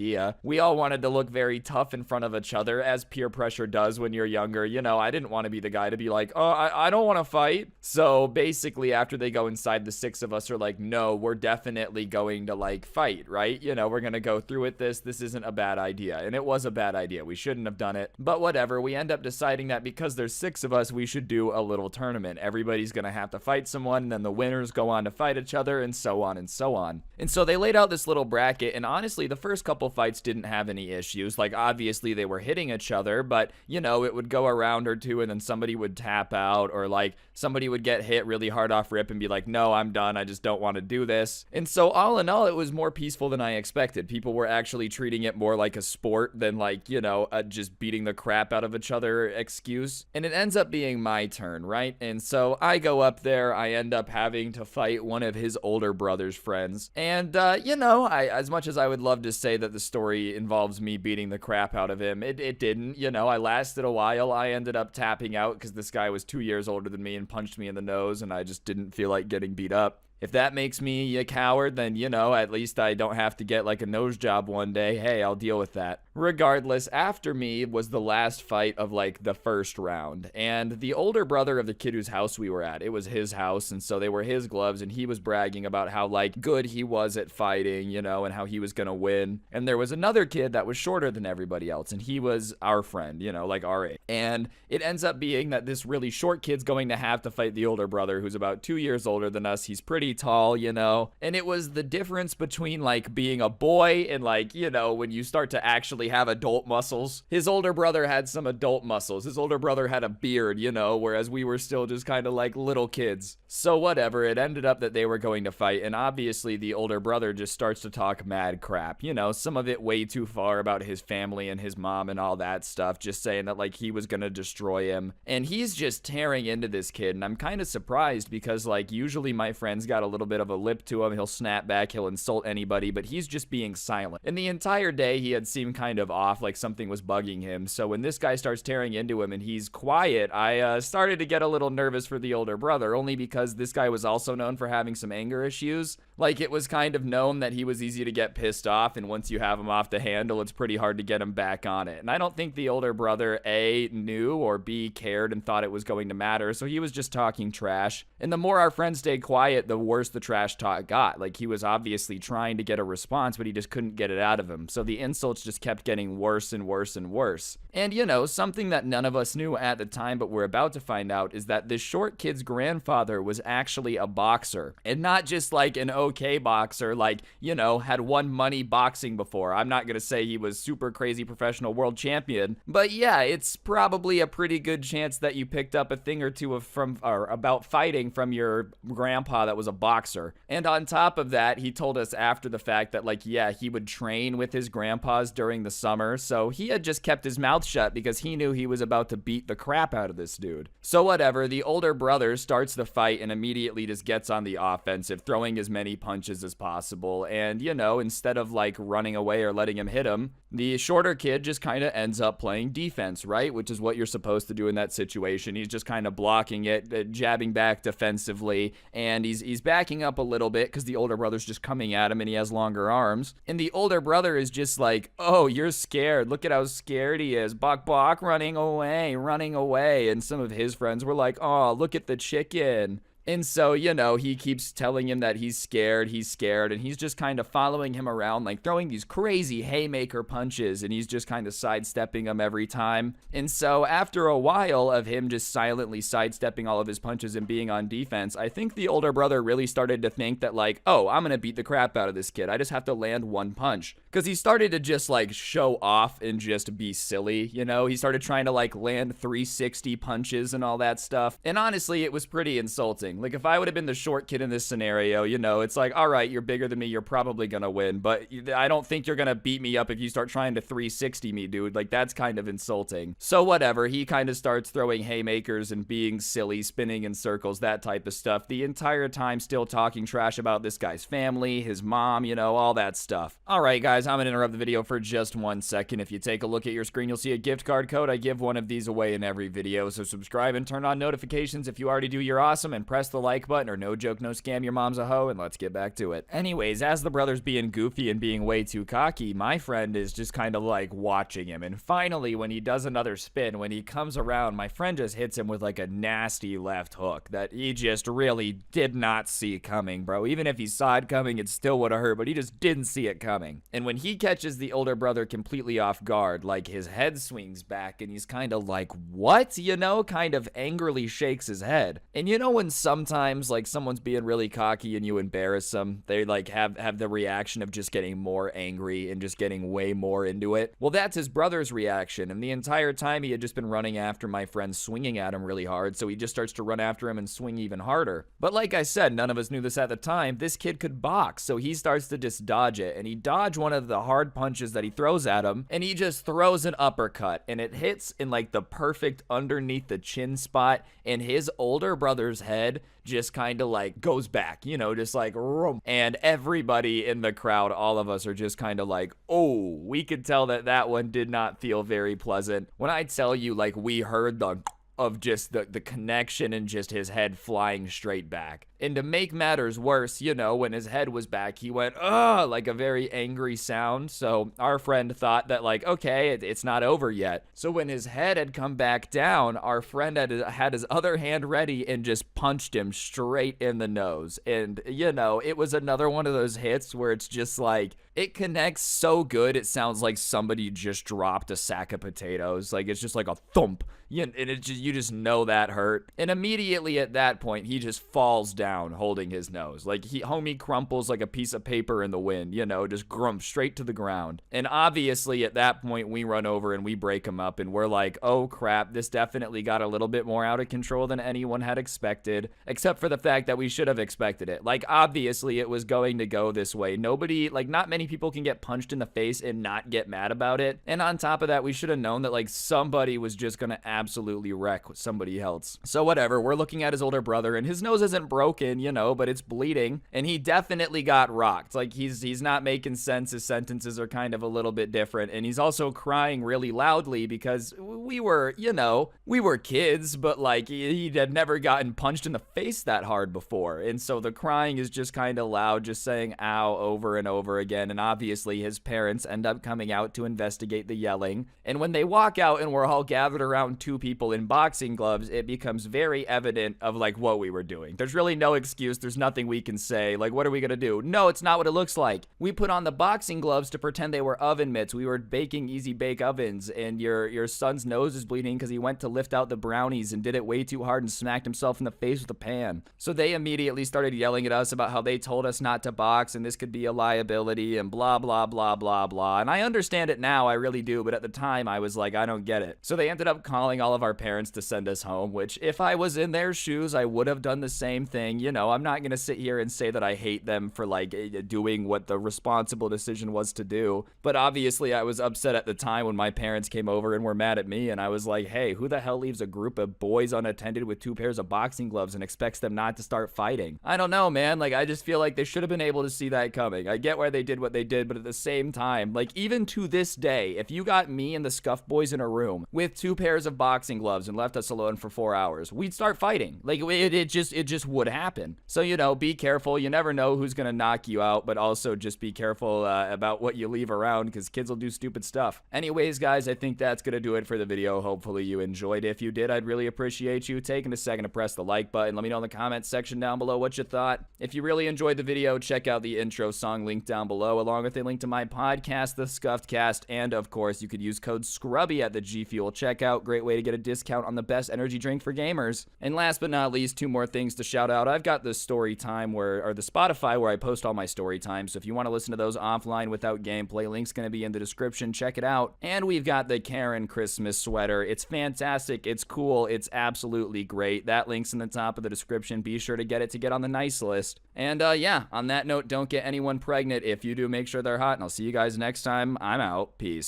We all wanted to look very tough in front of each other, as peer pressure does when you're younger. You know, I didn't want to be the guy to be like, oh, I don't want to fight. So basically, after they go inside, the 6 of us are like, no, we're definitely going to, like, fight, right? You know, we're going to go through with this. This isn't a bad idea. And it was a bad idea. We shouldn't have done it. But whatever, we end up deciding that because there's 6 of us, we should do a little tournament. Everybody's going to have to fight someone, and then the winners go on to fight each other, and so on and so on. And so they laid out this little bracket, and honestly, the first couple fights didn't have any issues. Like, obviously they were hitting each other, but, you know, it would go a round or 2 and then somebody would tap out, or like somebody would get hit really hard off rip and be like, no, I'm done, I just don't want to do this. And so all in all, it was more peaceful than I expected. People were actually treating it more like a sport than, like, you know, just beating the crap out of each other excuse. And it ends up being my turn, right? And so I go up there, I end up having to fight one of his older brother's friends. And, you know, as much as I would love to say that the story involves me beating the crap out of him, it didn't. You know, I lasted a while. I ended up tapping out because this guy was 2 years older than me and punched me in the nose, and I just didn't feel like getting beat up. If that makes me a coward, then, you know, at least I don't have to get like a nose job one day. Hey, I'll deal with that. Regardless, after me was the last fight of like the first round. And the older brother of the kid whose house we were at, it was his house, and so they were his gloves, and he was bragging about how like good he was at fighting, you know, and how he was gonna win. And there was another kid that was shorter than everybody else, and he was our friend, you know, like our age. And it ends up being that this really short kid's going to have to fight the older brother who's about 2 years older than us. He's pretty tall, you know, and it was the difference between like being a boy and like, you know, when you start to actually have adult muscles. His older brother had some adult muscles. His older brother had a beard, you know, whereas we were still just kind of like little kids. So whatever, it ended up that they were going to fight, and obviously the older brother just starts to talk mad crap, you know, some of it way too far about his family and his mom and all that stuff, just saying that like he was gonna destroy him, and he's just tearing into this kid. And I'm kind of surprised because like usually my friend's got a little bit of a lip to him. He'll snap back, he'll insult anybody, but he's just being silent. And the entire day he had seemed kind of off, like something was bugging him. So when this guy starts tearing into him and he's quiet, I started to get a little nervous for the older brother, only because this guy was also known for having some anger issues. Like, it was kind of known that he was easy to get pissed off, and once you have him off the handle, it's pretty hard to get him back on it. And I don't think the older brother, A, knew, or B, cared and thought it was going to matter, so he was just talking trash. And the more our friend stayed quiet, the worse the trash talk got. Like, he was obviously trying to get a response, but he just couldn't get it out of him. So the insults just kept getting worse and worse and worse. And, you know, something that none of us knew at the time, but we're about to find out, is that this short kid's grandfather was actually a boxer. And not just like an okay boxer, like, you know, had won money boxing before. I'm not gonna say he was super crazy professional world champion, but yeah, it's probably a pretty good chance that you picked up a thing or two about fighting from your grandpa that was a boxer. And on top of that, he told us after the fact that, like, yeah, he would train with his grandpas during the summer, so he had just kept his mouth shut because he knew he was about to beat the crap out of this dude. So whatever, the older brother starts the fight and immediately just gets on the offensive, throwing as many punches as possible, and, you know, instead of, like, running away or letting him hit him, the shorter kid just kind of ends up playing defense, right? Which is what you're supposed to do in that situation. He's just kind of blocking it, jabbing back defensively, and he's backing up a little bit because the older brother's just coming at him and he has longer arms. And the older brother is just like, oh, you're scared. Look at how scared he is. Bok bok, running away, running away. And some of his friends were like, oh, look at the chicken. And so, you know, he keeps telling him that he's scared, and he's just kind of following him around, like throwing these crazy haymaker punches, and he's just kind of sidestepping them every time. And so after a while of him just silently sidestepping all of his punches and being on defense, I think the older brother really started to think that, like, oh, I'm gonna beat the crap out of this kid. I just have to land one punch. Because he started to just, like, show off and just be silly, you know? He started trying to, like, land 360 punches and all that stuff. And honestly, it was pretty insulting. Like, if I would have been the short kid in this scenario, you know, it's like, all right, you're bigger than me, you're probably gonna win, but I don't think you're gonna beat me up if you start trying to 360 me, dude. Like, that's kind of insulting. So whatever, he kind of starts throwing haymakers and being silly, spinning in circles, that type of stuff, the entire time still talking trash about this guy's family, his mom, you know, all that stuff. All right, guys, I'm gonna interrupt the video for just 1 second. If you take a look at your screen, you'll see a gift card code. I give one of these away in every video, so subscribe and turn on notifications. If you already do, you're awesome, and press the like button, or no joke, no scam, your mom's a hoe, and let's get back to it. Anyways, as the brother's being goofy and being way too cocky, my friend is just kind of like watching him, and finally, when he does another spin, when he comes around, my friend just hits him with like a nasty left hook that he just really did not see coming, bro. Even if he saw it coming, it still would have hurt, but he just didn't see it coming. And when he catches the older brother completely off guard, like his head swings back and he's kind of like, what? You know, kind of angrily shakes his head. And you know when sometimes like someone's being really cocky and you embarrass them, they like have the reaction of just getting more angry and just getting way more into it? Well, that's his brother's reaction, and the entire time he had just been running after my friend, swinging at him really hard, so he just starts to run after him and swing even harder. But like I said, none of us knew this at the time, this kid could box, so he starts to just dodge it, and he dodged one of the hard punches that he throws at him, and he just throws an uppercut, and it hits in like the perfect underneath the chin spot, and his older brother's head just kind of like goes back, you know, just like room. And everybody in the crowd, all of us are just kind of like, oh, we could tell that that one did not feel very pleasant. When I tell you, like, we heard the of just the connection and just his head flying straight back. And to make matters worse, you know, when his head was back, he went, ugh, like a very angry sound. So our friend thought that, like, okay, it's not over yet. So when his head had come back down, our friend had his other hand ready and just punched him straight in the nose. And, you know, it was another one of those hits where it's just like, it connects so good, it sounds like somebody just dropped a sack of potatoes. Like, it's just like a thump. And you just know that hurt. And immediately at that point, he just falls down holding his nose. Like, homie crumples like a piece of paper in the wind, you know, just grump straight to the ground. And obviously at that point, we run over and we break him up, and we're like, oh crap, this definitely got a little bit more out of control than anyone had expected, except for the fact that we should have expected it. Like, obviously it was going to go this way. Nobody, like, not many people can get punched in the face and not get mad about it. And on top of that, we should have known that, like, somebody was just gonna absolutely wreck somebody else. So whatever, we're looking at his older brother, and his nose isn't broken, you know, but it's bleeding, and he definitely got rocked. Like, he's not making sense. His sentences are kind of a little bit different, and he's also crying really loudly because we were, you know, we were kids, but like he had never gotten punched in the face that hard before, and so the crying is just kind of loud, just saying ow over and over again. And obviously his parents end up coming out to investigate the yelling, and when they walk out and we're all gathered around two people in boxing gloves, it becomes very evident of like what we were doing. There's really no excuse. There's nothing we can say. Like, what are we gonna do? No, it's not what it looks like. We put on the boxing gloves to pretend they were oven mitts. We were baking easy bake ovens, and your son's nose is bleeding because he went to lift out the brownies and did it way too hard and smacked himself in the face with a pan. So they immediately started yelling at us about how they told us not to box and this could be a liability and blah blah blah blah blah. And I understand it now, I really do, but at the time I was like, I don't get it. So they ended up calling all of our parents to send us home, which if I was in their shoes, I would have done the same thing. you know, I'm not gonna sit here and say that I hate them for like doing what the responsible decision was to do, but obviously I was upset at the time when my parents came over and were mad at me, and I was like, hey, who the hell leaves a group of boys unattended with 2 pairs of boxing gloves and expects them not to start fighting? I don't know, man. Like, I just feel like they should have been able to see that coming. I get why they did what they did, but at the same time, like, even to this day, if you got me and the Scuff Boys in a room with 2 pairs of boxing gloves and left us alone for 4 hours, we'd start fighting. Like, it just would happen. So, you know, be careful. You never know who's gonna knock you out, but also just be careful about what you leave around, because kids will do stupid stuff. Anyways, guys, I think that's gonna do it for the video. Hopefully you enjoyed. If you did, I'd really appreciate you taking a second to press the like button. Let me know in the comments section down below what you thought. If you really enjoyed the video, check out the intro song linked down below, along with a link to my podcast, The Scuffed Cast, and of course, you could use code Scrubby at the G Fuel checkout. Great way to get a discount on the best energy drink for gamers. And last but not least, 2 more things to shout out. I've got the story time or the Spotify where I post all my story times. So if you want to listen to those offline without gameplay, link's going to be in the description. Check it out. And we've got the Karen Christmas sweater. It's fantastic. It's cool. It's absolutely great. That link's in the top of the description. Be sure to get it to get on the nice list. And yeah, on that note, don't get anyone pregnant. If you do, make sure they're hot. And I'll see you guys next time. I'm out. Peace.